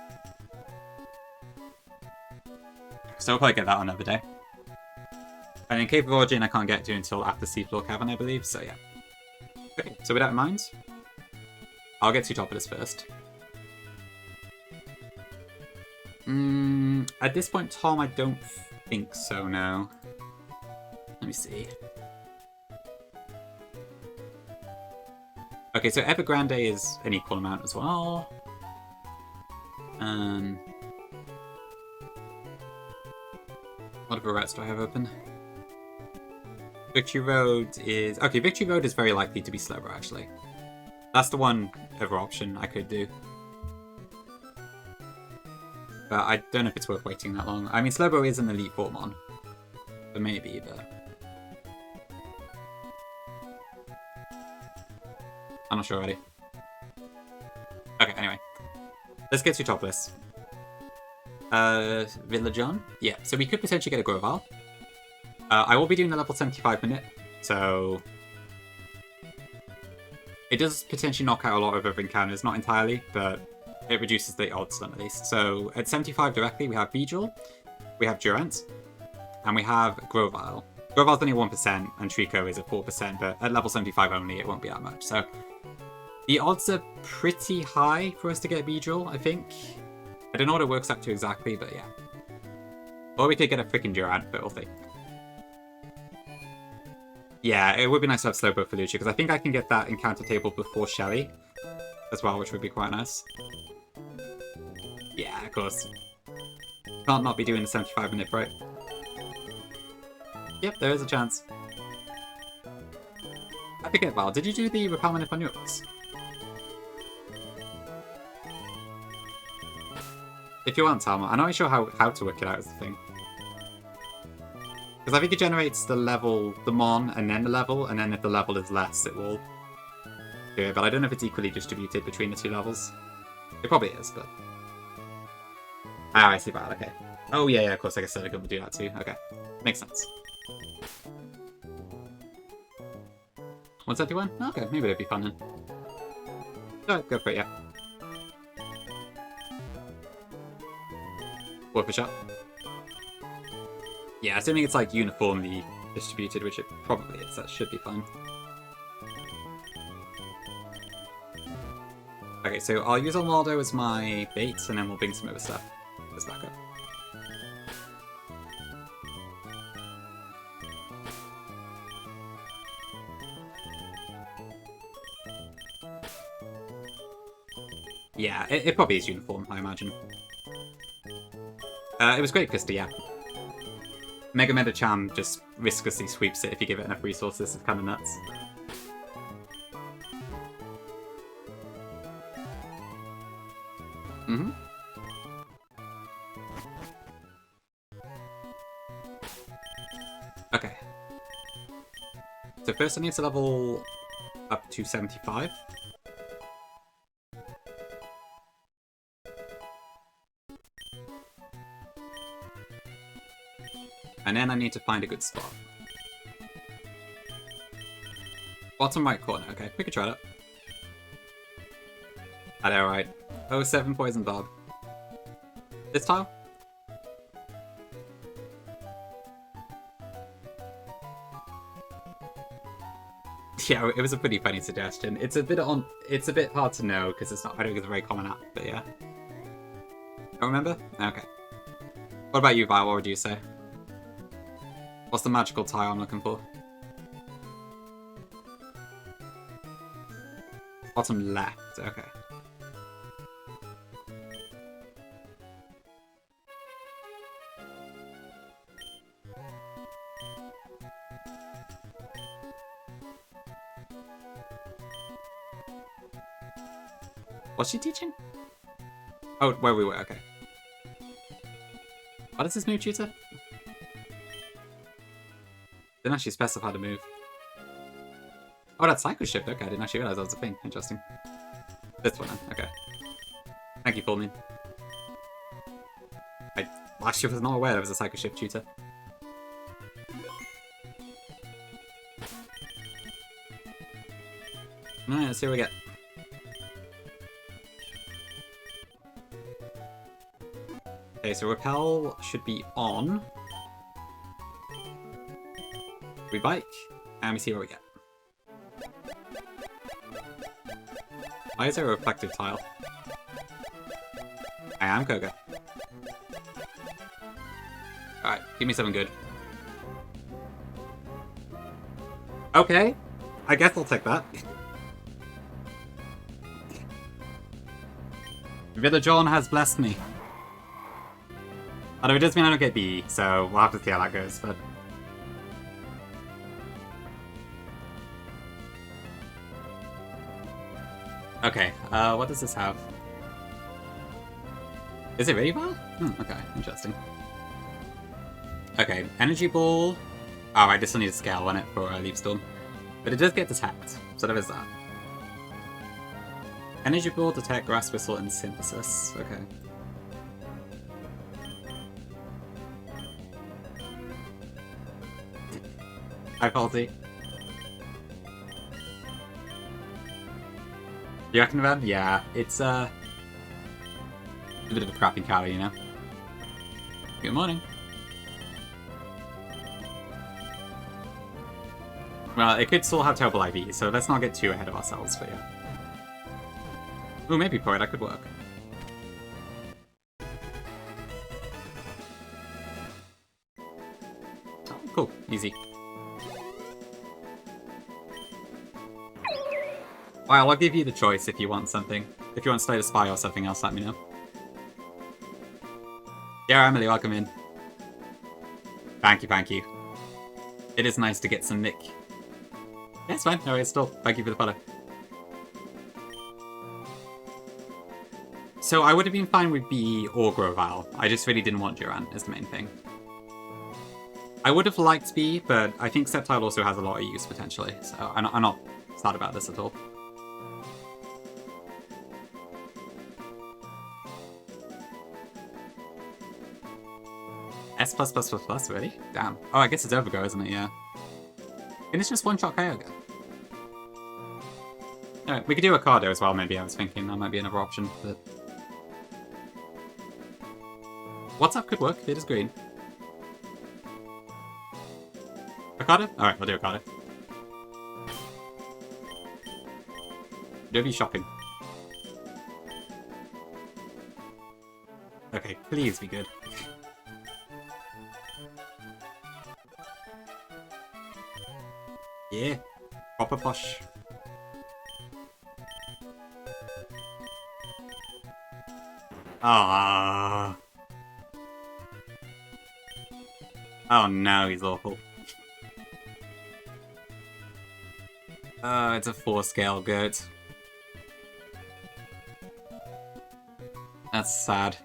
So we'll probably get that another day. And in Cave of Origin, I can't get to until after Seafloor Cavern, I believe, so yeah. Okay, so with that in mind, I'll get to top of this first. At this point, Tom, I don't think so, no. Let me see. Okay, so Evergrande is an equal amount as well. What other routes do I have open? Victory Road is... Okay, Victory Road is very likely to be slower, actually. That's the one other option I could do. But I don't know if it's worth waiting that long. I mean, Slowbro is an Elite Formon. So maybe, but... I'm not sure already. Okay, anyway. Let's get to top list. Villageon? Yeah, so we could potentially get a Grovyle. I will be doing the level 75 minute, so... It does potentially knock out a lot of other encounters, not entirely, but it reduces the odds at least. So at 75 directly, we have Beedrill, we have Durant, and we have Grovyle. Grovyle's only 1%, and Trico is at 4%, but at level 75 only, it won't be that much. So the odds are pretty high for us to get Beedrill, I think. I don't know what it works out to exactly, but yeah. Or we could get a freaking Durant, but we'll see. Yeah, it would be nice to have Slowbro for Lugia, because I think I can get that encounter table before Shelly as well, which would be quite nice. Yeah, of course. Can't not be doing the 75 minute, right? Yep, there is a chance. I forget, Val, did you do the repellment on yours? If you want, Talma, I'm not sure how to work it out is the thing. Because I think it generates the level, the Mon, and then the level, and then if the level is less, it will do it. But I don't know if it's equally distributed between the two levels. It probably is, but... Ah, I see that, okay. Oh, yeah, of course, I guess I could do that too. Okay, makes sense. 171? Okay, maybe it'd be fun then. Alright, go for it, yeah. Worth a shot. Yeah, assuming it's like uniformly distributed, which it probably is, that should be fine. Okay, so I'll use Armaldo as my bait, and then we'll bring some other stuff as backup. Yeah, it probably is uniform, I imagine. It was Great Krista, yeah. Mega Medicham just risklessly sweeps it if you give it enough resources. It's kind of nuts. Okay. So first I need to level up to 75. And then I need to find a good spot. Bottom right corner, okay, we could try that. Alright. Oh, 7 Poison Bob. This tile? Yeah, it was a pretty funny suggestion. It's a bit hard to know because I don't think it's a very common app, but yeah. Don't remember? Okay. What about you, Vi? What would you say? What's the magical tile I'm looking for? Bottom left, okay. What's she teaching? Oh, where we were, okay. What is this move, tutor? Didn't actually specify the move. Oh, that's Psycho Shift. Okay, I didn't actually realize that was a thing. Interesting. This one, then. Okay. Thank you, Pullman. I actually was not aware there was a Psycho Shift tutor. Alright, let's see what we get. Okay, so Repel should be on. We bike, and we see what we get. Why is there a reflective tile? I am Koga. Alright, give me something good. Okay, I guess I'll take that. Village On has blessed me. Although it does mean I don't get B, so we'll have to see how that goes, but... Okay, what does this have? Is it Radar? Okay, interesting. Okay, Energy Ball. Oh, I just need to scale on it for Leaf Storm. But it does get detect, so there is that. Energy Ball, Detect, Grass Whistle, and Synthesis. Okay. Hi, Faulty. You reckon about? Yeah, it's a bit of a crappy carry, you know? Good morning. Well, it could still have terrible IV, so let's not get too ahead of ourselves, but yeah. Ooh, maybe Poet, that could work. Oh, cool, easy. Well, I'll give you the choice if you want something. If you want Slay the Spy or something else, let me know. Yeah, Emily, welcome in. Thank you, thank you. It is nice to get some Nick. Yeah, it's fine. No, it's still. Thank you for the follow. So I would have been fine with B or Grovile. I just really didn't want Durant as the main thing. I would have liked B, but I think Sceptile also has a lot of use potentially, so I'm not sad about this at all. S++++, really? Damn. Oh, I guess it's Overgrow, isn't it? Yeah. And it's just one-shot Kyogre. Alright, we could do a Cardo as well, maybe. I was thinking that might be another option, but... What's up could work. It is green. A Cardo? Alright, we'll do a Cardo. Don't be shocking. Okay, please be good. Yeah, proper push. Ah. Oh no, he's awful. It's a 4-scale, good. That's sad.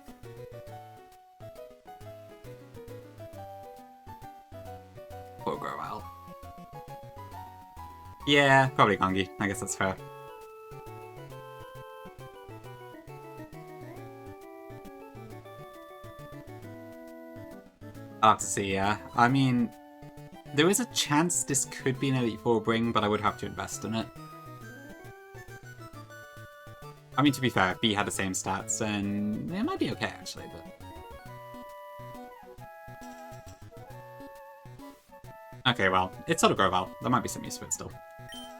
Poor Grovile. Yeah, probably Gongi. I guess that's fair. I'll have to see, yeah. I mean, there is a chance this could be an Elite Four bring, but I would have to invest in it. I mean, to be fair, if B had the same stats, then it might be okay, actually, but... Okay, well, it's sort of Grovile. There might be some use for it still.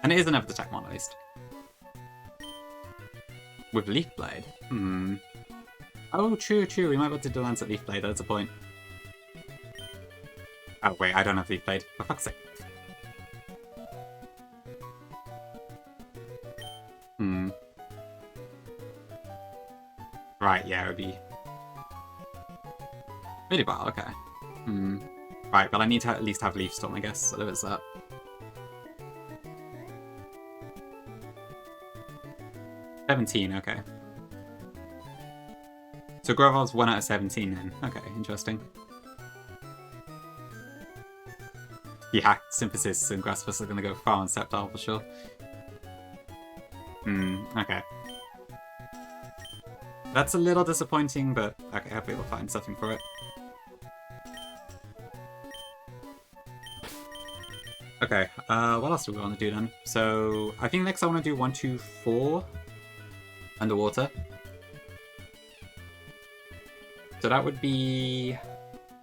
And it is an Ever-Detect one, at least. With Leaf Blade? Oh, true. We might be able to do Lance at Leaf Blade, that's a point. Oh, wait, I don't have Leaf Blade. For fuck's sake. Right, yeah, it would be... Really well, okay. Right, but I need to at least have Leaf Storm, I guess, so there is that. $17, okay. So Groval's 1 out of 17 then. Okay, interesting. Yeah, Synthesis and Grassfist are gonna go far on Sceptile for sure. Okay. That's a little disappointing, but okay, hopefully we'll find something for it. Okay, what else do we want to do then? So, I think next I want to do 1, 2, 4 underwater. So that would be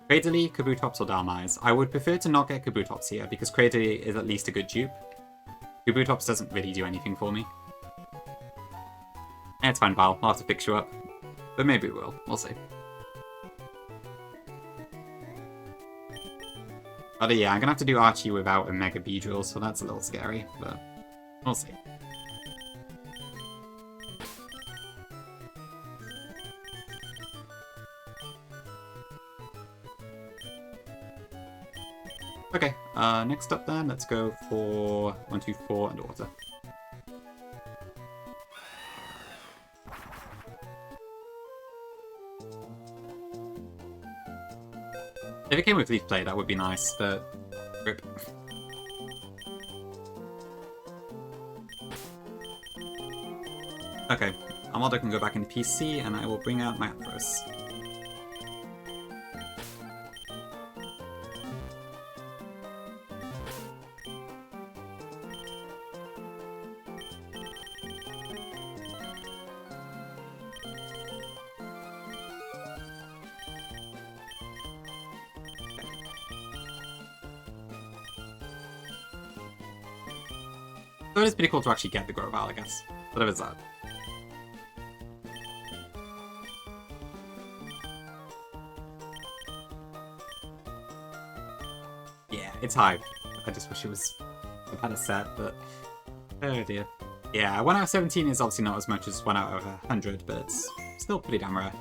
Cradily, Kabutops, or Dalmise. I would prefer to not get Kabutops here, because Cradily is at least a good dupe. Kabutops doesn't really do anything for me. And it's fine, Val. I'll have to fix you up. But maybe we will. We'll see. But yeah, I'm gonna have to do Archie without a Mega Beedrill, so that's a little scary, but we'll see. Okay, next up then, let's go for 1, 2, 4 underwater. If it came with Leaf Play, that would be nice, but rip. Okay, Armada can go back into PC, and I will bring out my Athros. So it is pretty cool to actually get the Grovyle, I guess. Whatever it's that. Yeah, it's high. I just wish it was a better set, but... Oh dear. Yeah, 1 out of 17 is obviously not as much as 1 out of 100, but it's still pretty damn rare.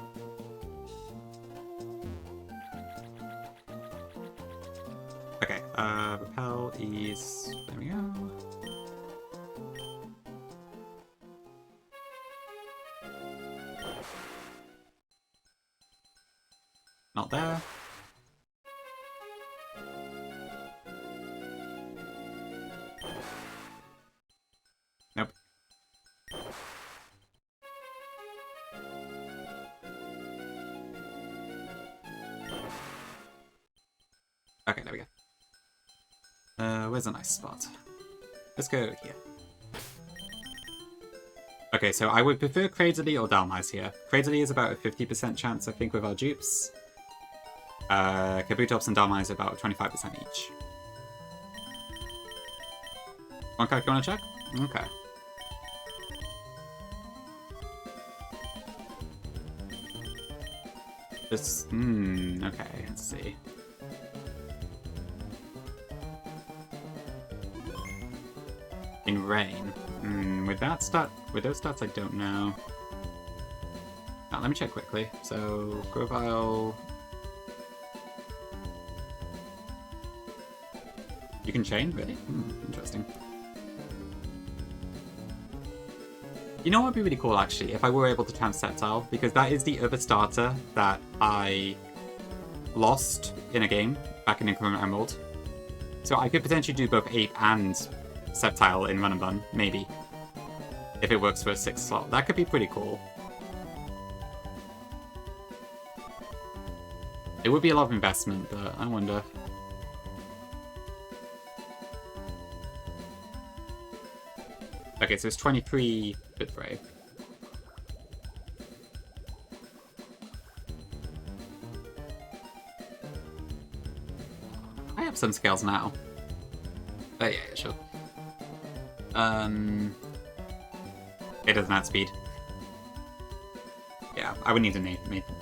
Okay, Repel is... There we go. Not there. Nope. Okay, there we go. Where's a nice spot? Let's go here. Okay, so I would prefer Cradily or Dalmise here. Cradily is about a 50% chance, I think, with our dupes. Kabutops and Dalmise are about 25% each. One card you want to check? Okay. This... okay, let's see. In Rain. With that stat... With those stats, I don't know. Now, let me check quickly. So, Grovyle... You can chain? Really? Interesting. You know what would be really cool, actually, if I were able to Transceptile, because that is the other starter that I lost in a game back in Increment Emerald. So I could potentially do both Ape and Sceptile in Run and Bun, maybe. If it works for a 6th slot. That could be pretty cool. It would be a lot of investment, but I wonder. Okay, so it's 23 Bit Brave. I have some scales now. Oh yeah, sure. It doesn't have speed. Yeah, I would need a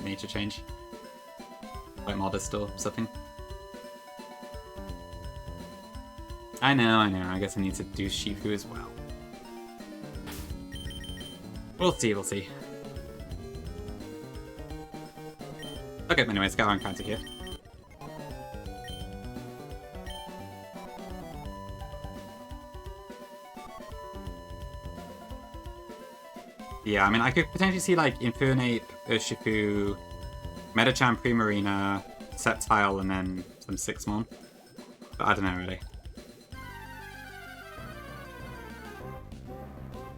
nature change. Like Modest or something. I know. I guess I need to do Shifu as well. We'll see. Okay, anyways, got our encounter here. Yeah, I mean, I could potentially see, like, Infernape, Urshifu, Metachan, Primarina, Sceptile, and then some 6-mon. But I don't know, really.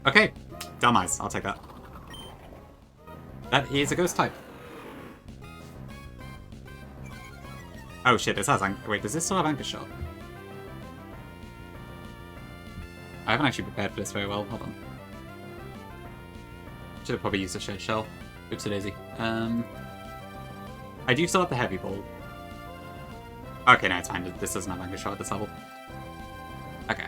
Okay, Dalmise, I'll take that. That is a ghost type. Oh shit, this has wait, does this still have Anchor Shot? I haven't actually prepared for this very well, hold on. Should have probably used a Shed Shell. Oopsie daisy. I do still have the heavy ball. Okay, no, it's fine. This doesn't have anchor shot at this level. Okay.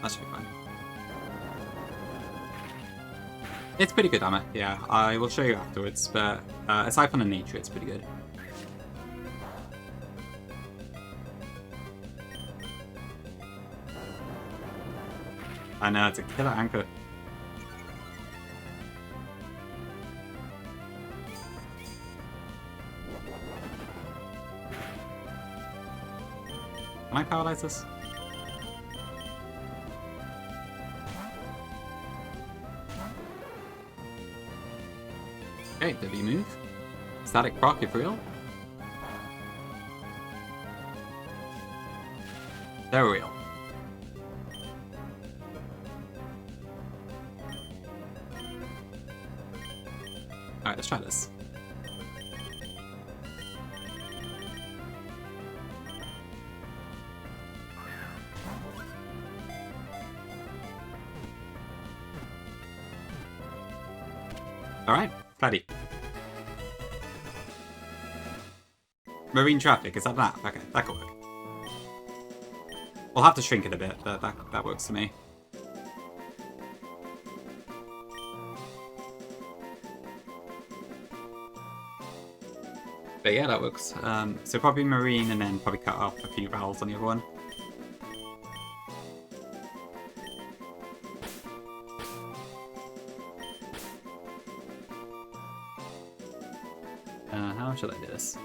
That should be fine. It's pretty good armor, yeah. I will show you afterwards, but aside from the nature, it's pretty good. And it's a killer anchor. Can I paralyze this? Okay, did he move? Static proc if real? They're real. Alright, let's try this. Alright, Paddy. Marine traffic, is that that? Okay, that could work. We'll have to shrink it a bit, but that works for me. But yeah, that works. So probably marine and then probably cut off a few vowels on the other one. How should I do this?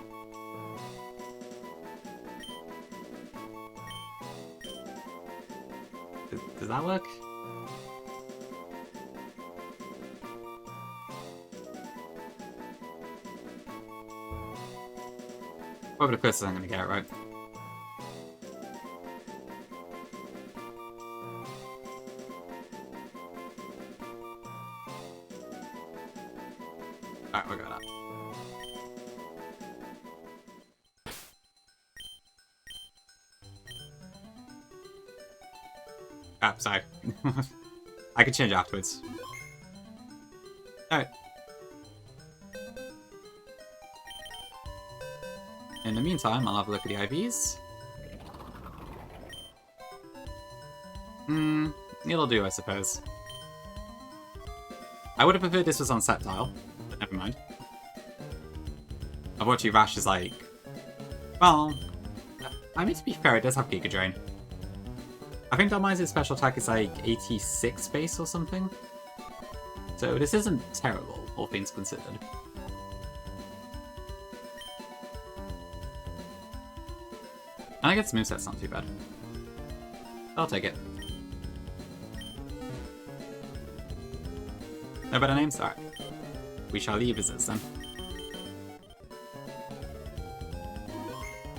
Does that work? Probably the closest I'm gonna get, right? Alright, we'll go with that. Ah, sorry. I can change afterwards. Alright. In the meantime, I'll have a look at the IVs. It'll do, I suppose. I would have preferred this was on set tile, but never mind. Unfortunately, Rash is like... Well... I mean, to be fair, it does have Giga Drain. I think Dalmise's special attack is like 86 base or something. So this isn't terrible, all things considered. And I guess moveset's not too bad. I'll take it. No better names? Alright. We shall leave as this then.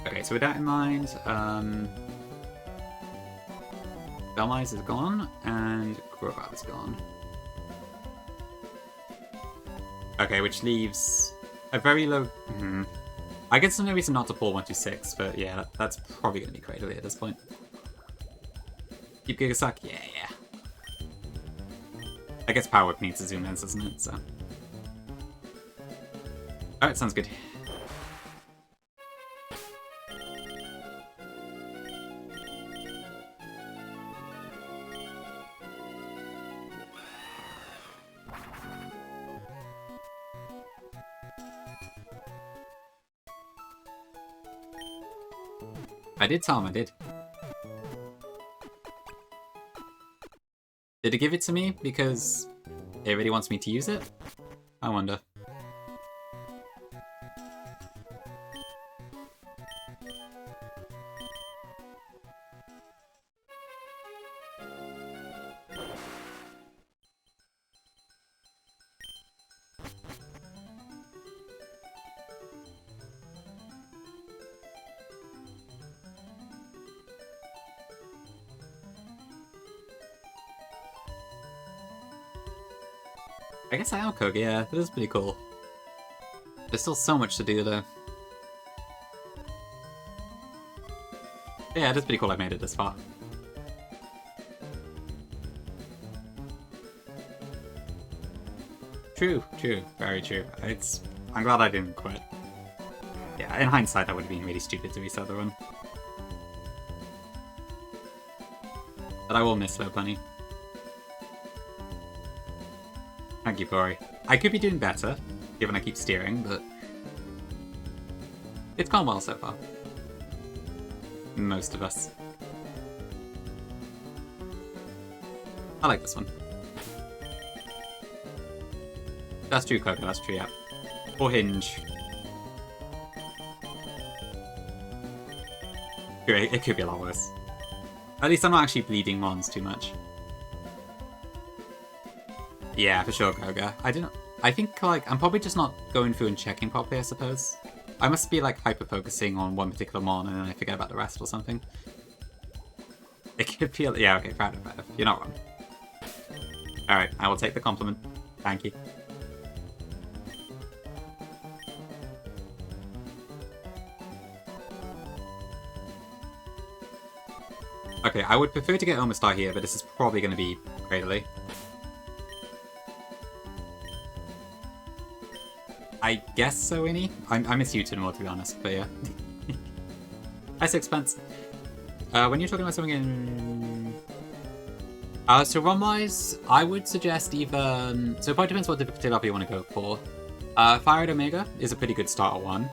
Okay, so with that in mind, Dalmise is gone, and Grobab is gone. Okay, which leaves a very low... I guess there's no reason not to pull 126, but yeah, that's probably going to be Cradle at this point. Keep Gigasack? Yeah. I guess Power Whip needs to zoom in, doesn't it? So. Alright, sounds good. I did tell him I did. Did it give it to me because it really wants me to use it? I wonder. I guess I outcook, yeah, that is pretty cool. There's still so much to do though. Yeah, it is pretty cool I made it this far. True, very true. I'm glad I didn't quit. Yeah, in hindsight, that would have been really stupid to restart the run. But I will miss Slow Bunny. Thank you, Bori. I could be doing better, given I keep steering, but it's gone well so far. Most of us. I like this one. That's true, Coco, that's true, yeah. Or Hinge. It could be a lot worse. At least I'm not actually bleeding Mons too much. Yeah, for sure, Goga. I think, like, I'm probably just not going through and checking properly, I suppose. I must be, like, hyper-focusing on one particular Mon and then I forget about the rest or something. It could feel... Yeah, okay, fair enough. You're not wrong. Alright, I will take the compliment. Thank you. Okay, I would prefer to get Omastar here, but this is probably going to be Cradley. I guess so, Innie. I miss you two more, to be honest, but yeah. Hi, Sixpence. When you're talking about something in... so run-wise, I would suggest either... So it probably depends what difficulty level you want to go for. Fire at Omega is a pretty good starter one.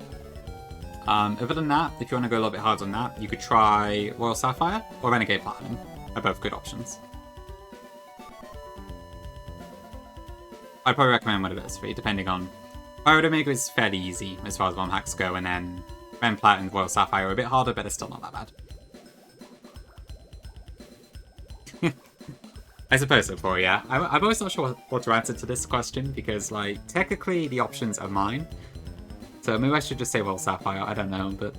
Other than that, if you want to go a little bit harder on that, you could try Royal Sapphire or Renegade Platinum. Are both good options. I'd probably recommend one of those three, depending on... Fire at Omega is fairly easy as far as bomb hacks go, and then Ren Platinum and Royal Sapphire are a bit harder, but it's still not that bad. I suppose so, Paul, yeah. I'm always not sure what to answer to this question, because, like, technically the options are mine. So maybe I should just say Royal Sapphire, I don't know, but...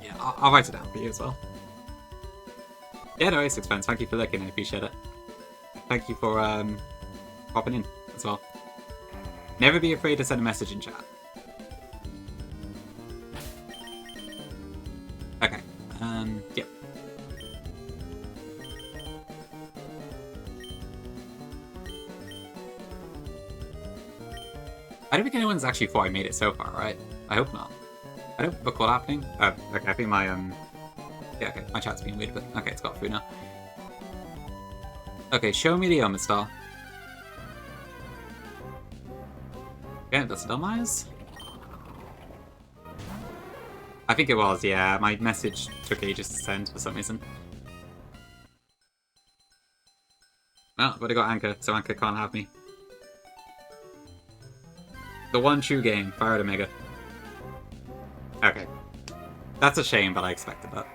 Yeah, I'll write it down for you as well. Yeah, no, it's expensive. Thank you for looking, I appreciate it. Thank you for popping in as well. Never be afraid to send a message in chat. Okay, yep. I don't think anyone's actually thought I made it so far, right? I hope not. I don't recall happening. Okay, I think my, yeah, okay, my chat's being weird, but okay, it's got through now. Okay, show me the Omastar. Okay, that's a Dumeyes. I think it was, yeah. My message took ages to send for some reason. Oh, but I got Anchor, so Anchor can't have me. The one true game, Fire at Omega. Okay. That's a shame, but I expected that.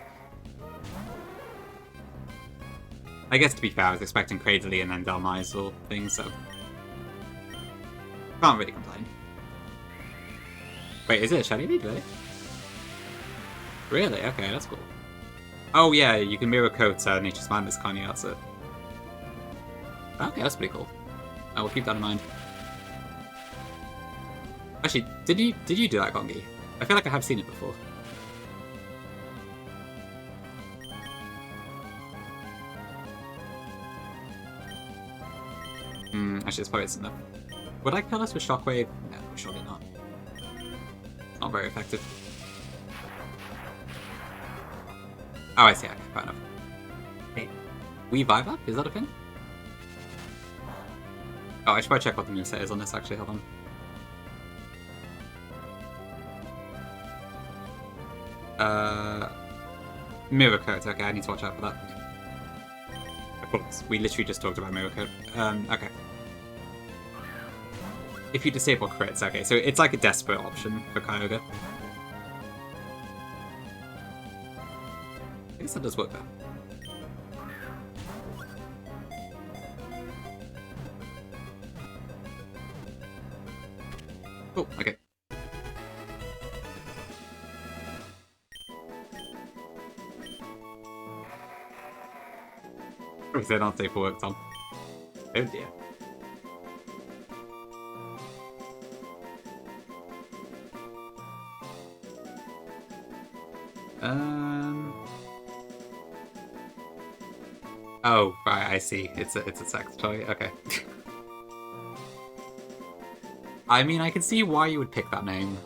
I guess to be fair, I was expecting Cradley and then Dumeyes or things, so... Can't really complain. Wait, is it a Shiny Lead, really? Really? Okay, that's cool. Oh yeah, you can mirror coat Nature's Madness, can't you? That's it. Okay, that's pretty cool. I will keep that in mind. Actually, did you do that, Gongi? I feel like I have seen it before. Actually, it's probably enough. Would I kill us with Shockwave? No, surely not. It's not very effective. Oh, I see. Okay, fair enough. Hey, we vibe up? Is that a pin? Oh, I should probably check what the moveset is on this, actually. Hold on. Mirror coat. Okay, I need to watch out for that. Of course, we literally just talked about mirror coat. Okay. If you disable crits, okay, so it's like a desperate option for Kyogre. I guess that does work though. Oh, okay. Probably said not safe for work, Tom. Oh dear. Oh, right, I see. It's a sex toy. Okay. I mean, I can see why you would pick that name.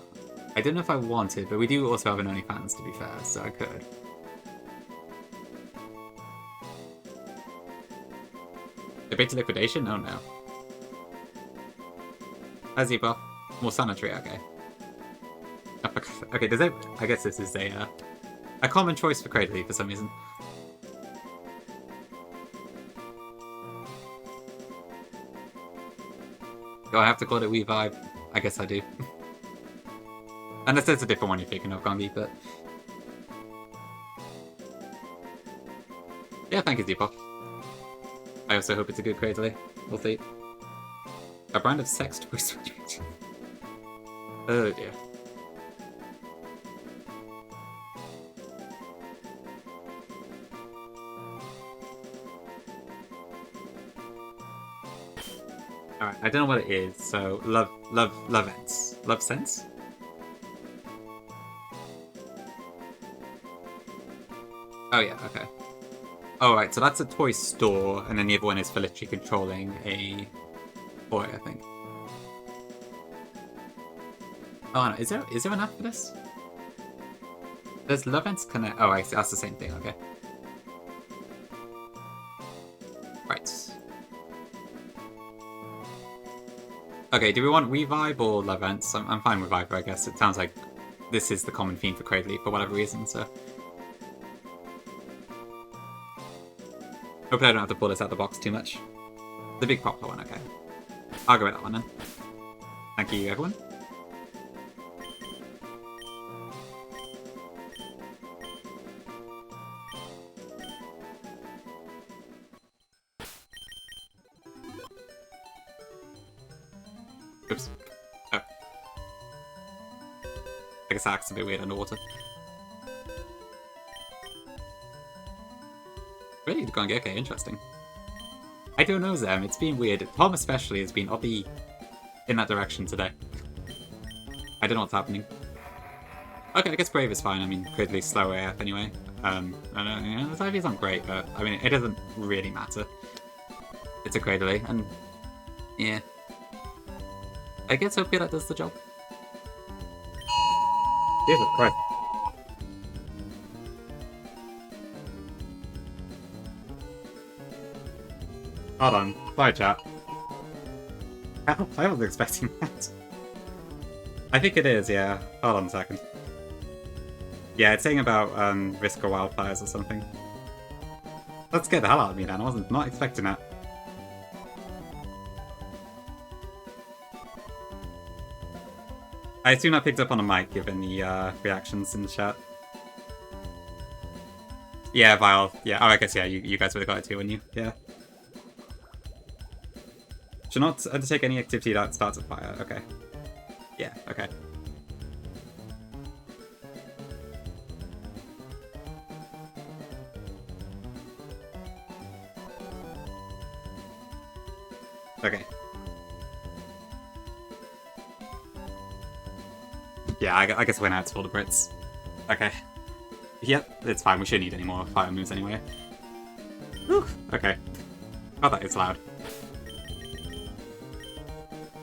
I don't know if I wanted, but we do also have an OnlyFans, to be fair, so I could. Debate to liquidation? Oh no. Azipa. More sanitary, okay. Okay, does it? I guess this is a common choice for Cradley for some reason. Do I have to call it We Vibe? I guess I do. Unless there's a different one you're thinking of, Gongi, but... Yeah, thank you, Depop. I also hope it's a good Cradley. We'll see. A brand of sex toys. Oh dear. Alright, I don't know what it is, so love sense. Love sense? Oh yeah, okay. Alright, so that's a toy store, and then the other one is for literally controlling a toy, I think. Oh no, is there an app for this? There's Love Ents Connect. Oh, I see, that's the same thing, okay. Right. Okay, do we want Revive or Love Ents? I'm fine with either, I guess. It sounds like this is the common theme for Cradley for whatever reason, so... Hopefully I don't have to pull this out the box too much. The big popular one, okay. I'll go with that one then. Thank you, everyone. Oops. Oh. I guess that act's a bit weird underwater. Really? Okay, interesting. I don't know, Zem. It's been weird. Tom especially has been oddly in that direction today. I don't know what's happening. Okay, I guess Brave is fine. I mean, Cradley's slow AF anyway. I don't know, you know, the IV's not great, but I mean, it doesn't really matter. It's a Cradley, and yeah. I guess hopefully that does the job. Jesus Christ. Hold on. Sorry, chat. I wasn't expecting that. I think it is, yeah. Hold on a second. Yeah, it's saying about risk or wildfires or something. That scared the hell out of me then. I wasn't not expecting that. I assume I picked up on a mic given the reactions in the chat. Yeah, Vile. Yeah, oh, I guess, yeah, you guys would have got it too, wouldn't you? Yeah. Should not undertake any activity that starts a fire. Okay. Yeah, okay. Okay. Yeah, I guess we're out to all the Brits. Okay. Yep, it's fine. We shouldn't need any more fire moves anyway. Whew. Okay. God, that is loud.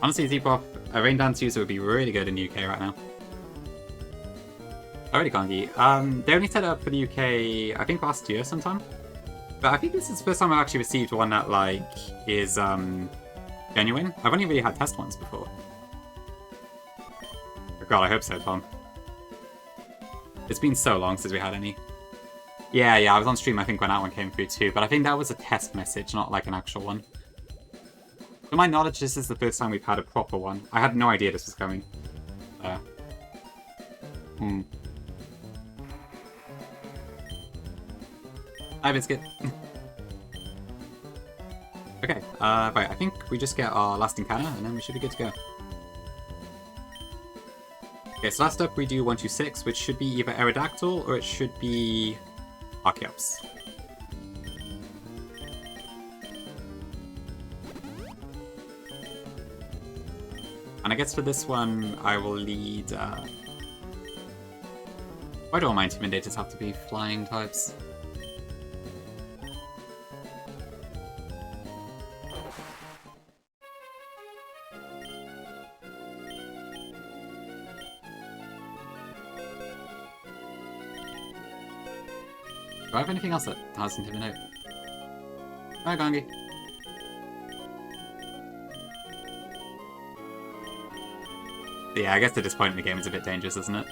Honestly, Z-Pop, a Rain Dance user would be really good in the UK right now. Alrighty, Kongi. They only set it up for the UK, I think last year sometime. But I think this is the first time I've actually received one that, like, is, genuine. I've only really had test ones before. Oh god, I hope so, Tom. It's been so long since we had any. Yeah, I was on stream, I think, when that one came through too, but I think that was a test message, not like an actual one. To my knowledge, this is the first time we've had a proper one. I had no idea this was coming. Hi, Biscuit. Okay, right, I think we just get our last encounter, and then we should be good to go. Okay, so last up we do 126, which should be either Aerodactyl, or it should be Archeops. And I guess for this one, I will lead... Why do all my Intimidators have to be flying types? Do I have anything else that has Intimidate? Hi, Gangi. Yeah, I guess at this point in the game it's a bit dangerous, isn't it?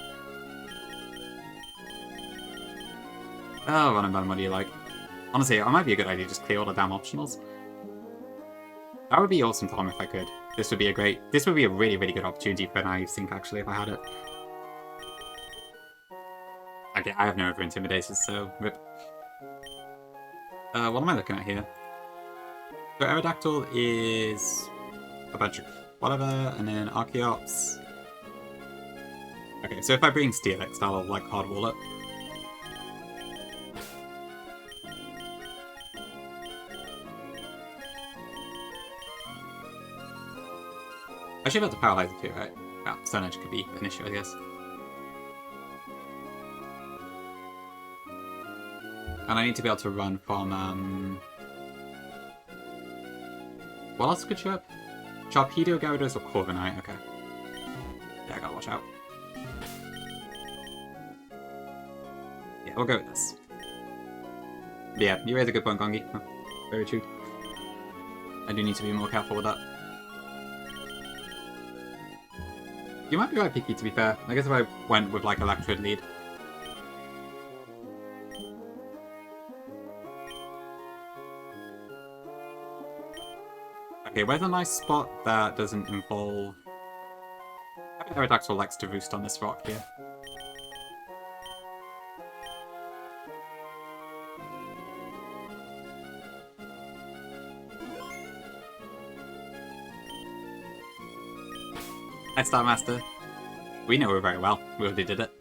Oh, Run and Bun, what do you like? Honestly, it might be a good idea to just clear all the damn optionals. That would be awesome, Tom, if I could. This would be a really, really good opportunity for an Naive Sync, actually, if I had it. Okay, I have no other Intimidators, so rip. What am I looking at here? So Aerodactyl is a bunch of whatever, and then Archeops. Okay, so if I bring Steelix, I'll like hardwall it. I should be able to paralyze it too, right? Yeah, Stone Edge could be an issue, I guess. And I need to be able to run from, what else could show up? Sharpedo, Gyarados, or Corviknight? Okay. Yeah, I gotta watch out. Yeah, we'll go with this. But yeah, you raise a good point, Gongi. Oh, very true. I do need to be more careful with that. You might be right, Piki, to be fair. I guess if I went with, like, Electrode lead. Okay, where's a nice spot that doesn't involve... I think Aerodactyl likes to roost on this rock here. Hi, Star Master. We know her very well. We already did it.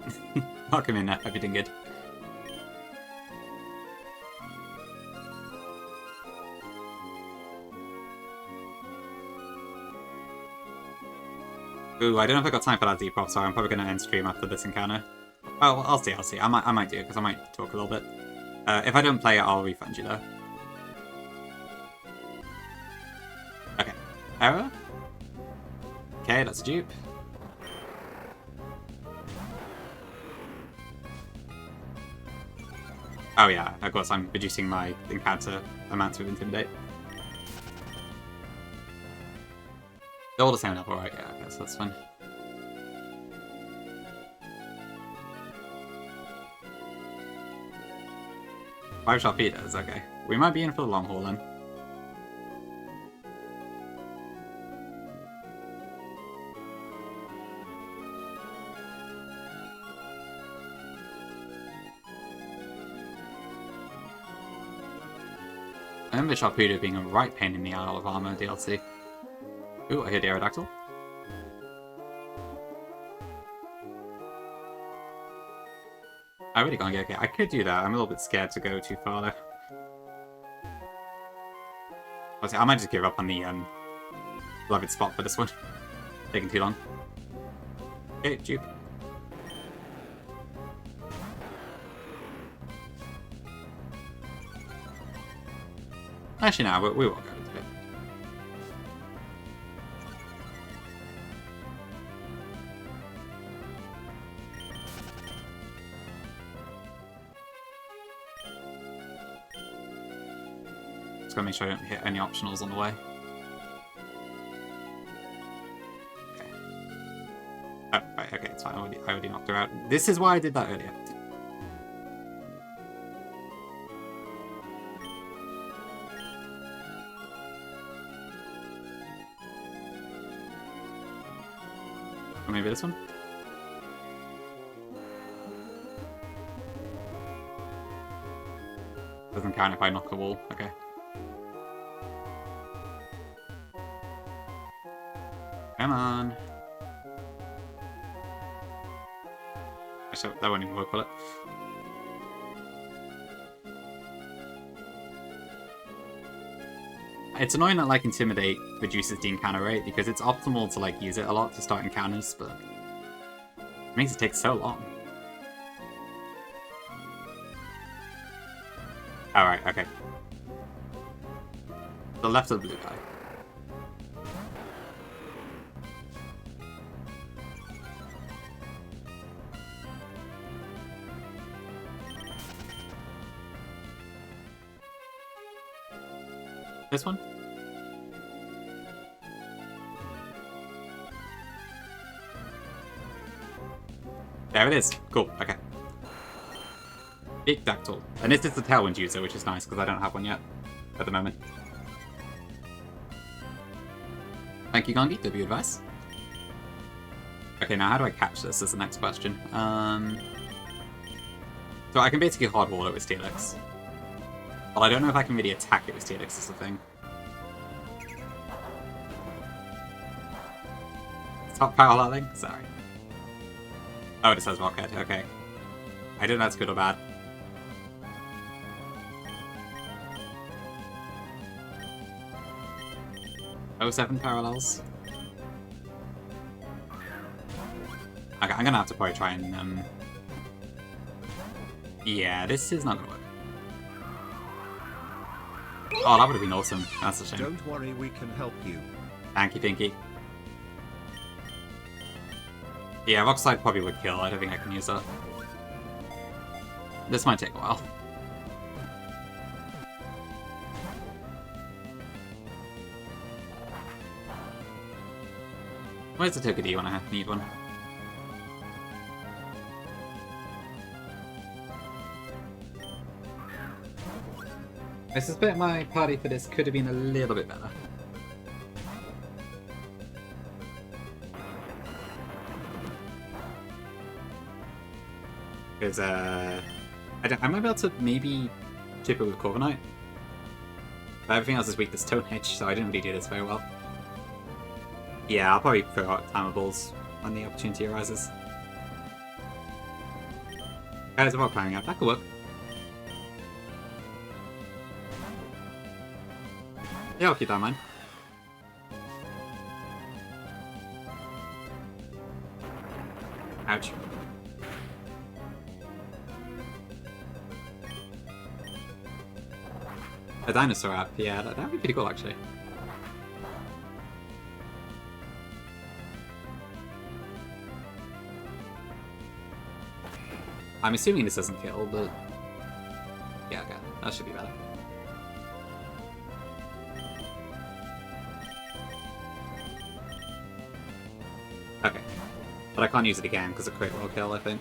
Welcome in there. Hope you're doing good. Ooh, I don't know if I got time for that Depop, so I'm probably going to end stream after this encounter. Oh, I'll see. I might do it, because I might talk a little bit. If I don't play it, I'll refund you, though. Okay. Error? Okay, that's a dupe. Oh yeah, of course I'm reducing my encounter amounts with Intimidate. They're all the same level, right? Yeah, I guess that's fine. Five Sharpedos, okay. We might be in for the long haul then. I remember Sharpedo being a right pain in the Isle of Armor DLC. Ooh, I hear the Aerodactyl. I really can't get okay. I could do that. I'm a little bit scared to go too far though. Honestly, I might just give up on the beloved spot for this one. Taking too long. Okay, dupe. Actually, no, we won't go into it. Just gotta make sure I don't hit any optionals on the way. Okay. Oh, right, okay, it's fine. I already knocked her out. This is why I did that earlier. Or maybe this one? Doesn't count if I knock the wall. Okay. Come on. Actually, that won't even work, will it? It's annoying that like Intimidate reduces the encounter rate because it's optimal to like use it a lot to start encounters, but it makes it take so long. Alright, okay. The left of the blue guy. This one? There it is. Cool. Okay. Big Dactyl. And this is the Tailwind user, which is nice because I don't have one yet at the moment. Thank you, Gongi. W advice. Okay, now how do I catch this is the next question. So I can basically hardwall it with Steelix. But I don't know if I can really attack it with Steelix is the thing. Stop paralleling? Sorry. Oh, it says Rockhead. Okay. I don't know if that's good or bad. Oh, 7 parallels. Okay, I'm gonna have to probably try and, yeah, this is not gonna work. Oh, that would have been awesome. That's a shame. Don't worry, we can help you. Thank you, Pinky. Yeah, Rock Slide probably would kill. I don't think I can use that. This might take a while. Where's the Tokyo-D when I need one? I suspect my party for this could have been a little bit better. Because, I might be able to maybe chip it with Corviknight. But everything else is weak to Stone Edge, so I didn't really do this very well. Yeah, I'll probably throw out Timer Balls when the opportunity arises. There's a rock climbing up, that could work. Yeah, I'll keep that in mind. Ouch. A dinosaur app, yeah, that would be pretty cool actually. I'm assuming this doesn't kill, but... yeah, okay, that should be better. Okay. But I can't use it again because of crit will kill, I think.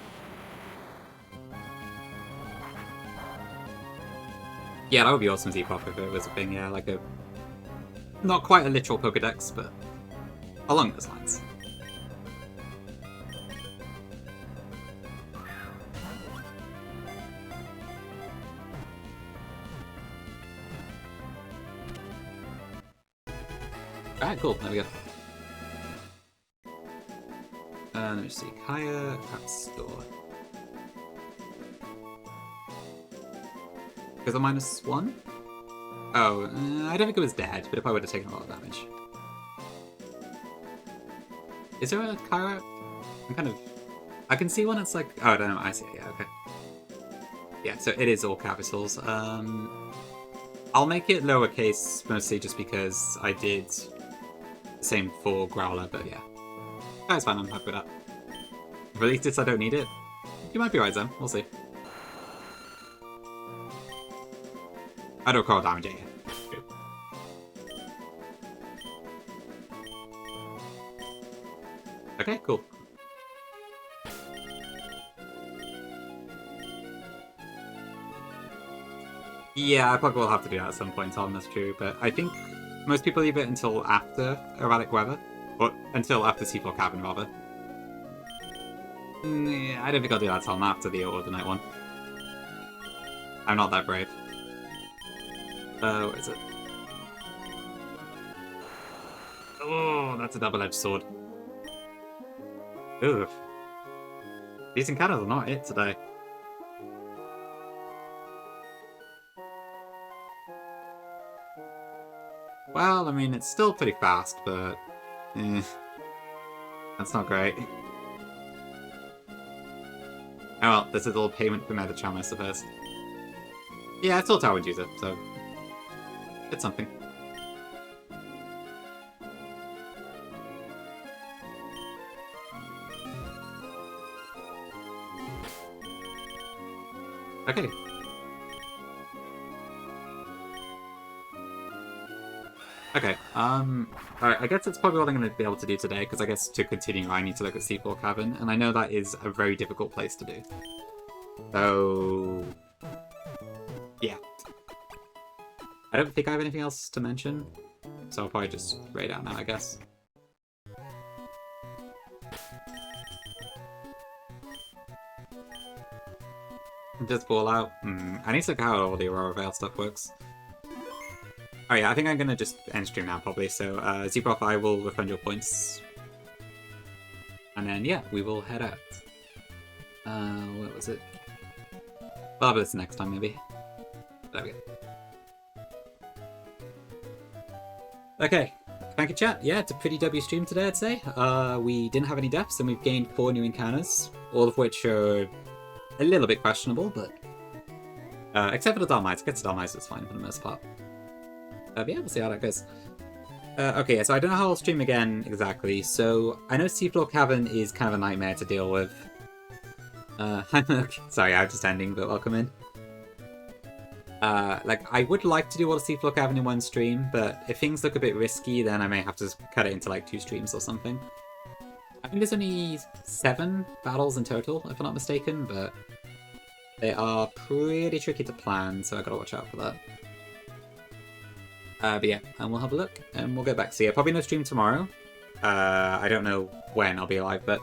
Yeah, that would be awesome Z-Pop if it was a thing, yeah, like a... not quite a literal Pokedex, but along those lines. Alright, cool, there we go. Let me see, Kaya App Store. Because I'm -1? Oh, I don't think it was dead, but it probably would have taken a lot of damage. Is there a Kaya app? I'm kind of... I can see one that's like... oh, I don't know, I see it, yeah, okay. Yeah, so it is all capitals. I'll make it lowercase, mostly just because I did the same for Growler, but yeah. That's fine, I'm happy with that. Release this, I don't need it. You might be right, Zen. We'll see. I don't recall damage it yet. Good. Okay, cool. Yeah, I probably will have to do that at some point, Tom, that's true, but I think most people leave it until after Erratic Weather. Or until after C4 Cabin, rather. Yeah, I don't think I'll do that, Tom, after the Order Night one. I'm not that brave. Where is it? Oh, that's a double-edged sword. Oof. These encounters are not it today. Well, I mean, it's still pretty fast, but... that's not great. Oh well, this is a little payment for Metacharm, I suppose. Yeah, it's still Tailwind user, so... it's something. Okay. Okay, alright, I guess that's probably all I'm going to be able to do today, because I guess to continue I need to look at Seafloor Cavern, and I know that is a very difficult place to do. So... yeah. I don't think I have anything else to mention, so I'll probably just raid out now, I guess. Just ball out. I need to look at how all the Aurora Veil stuff works. Oh yeah, I think I'm gonna just end stream now probably, so Zeprof, I will refund your points. And then yeah, we will head out. What was it? We'll have this next time maybe. There we go. Okay, thank you chat. Yeah, it's a pretty W stream today I'd say. We didn't have any deaths and we've gained 4 new encounters, all of which are a little bit questionable, but except for the Dalmites. Gets the Dalmites, it's fine for the most part. But yeah, we'll see how that goes. Okay, yeah, so I don't know how I'll stream again exactly. So I know Seafloor Cavern is kind of a nightmare to deal with. Sorry, I'm just ending, but welcome in. Like, I would like to do all the Seafloor Cavern in one stream, but if things look a bit risky, then I may have to cut it into like 2 streams or something. I think there's only 7 battles in total, if I'm not mistaken, but they are pretty tricky to plan, so I gotta watch out for that. But yeah, and we'll have a look, and we'll get back. So yeah, probably no stream tomorrow. I don't know when I'll be alive, but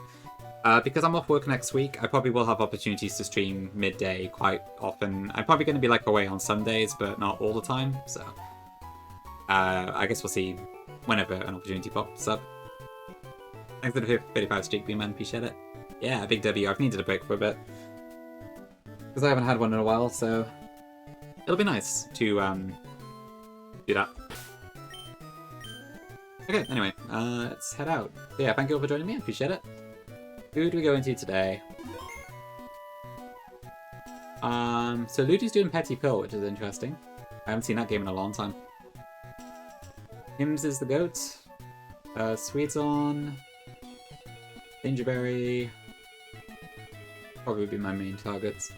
because I'm off work next week, I probably will have opportunities to stream midday quite often. I'm probably going to be like away on Sundays, but not all the time, so I guess we'll see whenever an opportunity pops up. Thanks for the 35 streak, man. Appreciate it. Yeah, big W. I've needed a break for a bit because I haven't had one in a while, so it'll be nice to do that. Okay, anyway, let's head out. So yeah, thank you all for joining me. I appreciate it. Who do we go into today? So Ludi's doing Petty Pill, which is interesting. I haven't seen that game in a long time. Hims is the goat. Sweet's on. Dangerberry. Probably would be my main targets.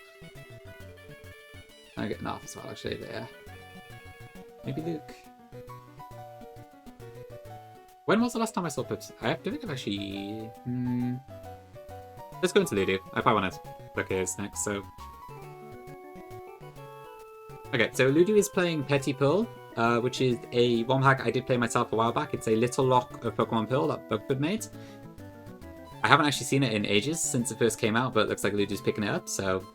I get enough as well, actually, there. Maybe Luke. When was the last time I saw Pips? I don't think I've actually... Let's go into Ludo. I probably want to look at his next, so... Okay, so Ludo is playing Petty Pearl, which is a ROM hack I did play myself a while back. It's a little lock of Pokemon Pearl that Bugford made. I haven't actually seen it in ages since it first came out, but it looks like Ludo's picking it up, so...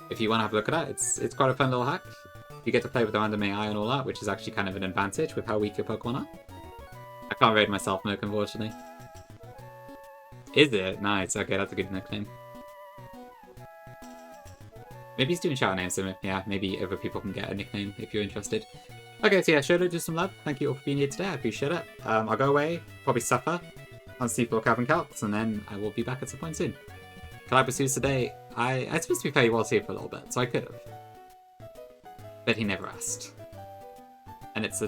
If you want to have a look at that, it's quite a fun little hack. You get to play with the random AI and all that, which is actually kind of an advantage with how weak your Pokemon are. I can't raid myself, Merc, unfortunately. Is it? Nice, okay, that's a good nickname. Maybe he's doing shout names, so yeah, maybe other people can get a nickname if you're interested. Okay, so yeah, show just some love. Thank you all for being here today, I appreciate it. I'll go away, probably suffer on Seafloor Cavern Calcs, and then I will be back at some point soon. Calabrasu's today, I supposed to be fairly well saved for a little bit, so I could have. But he never asked. And it's the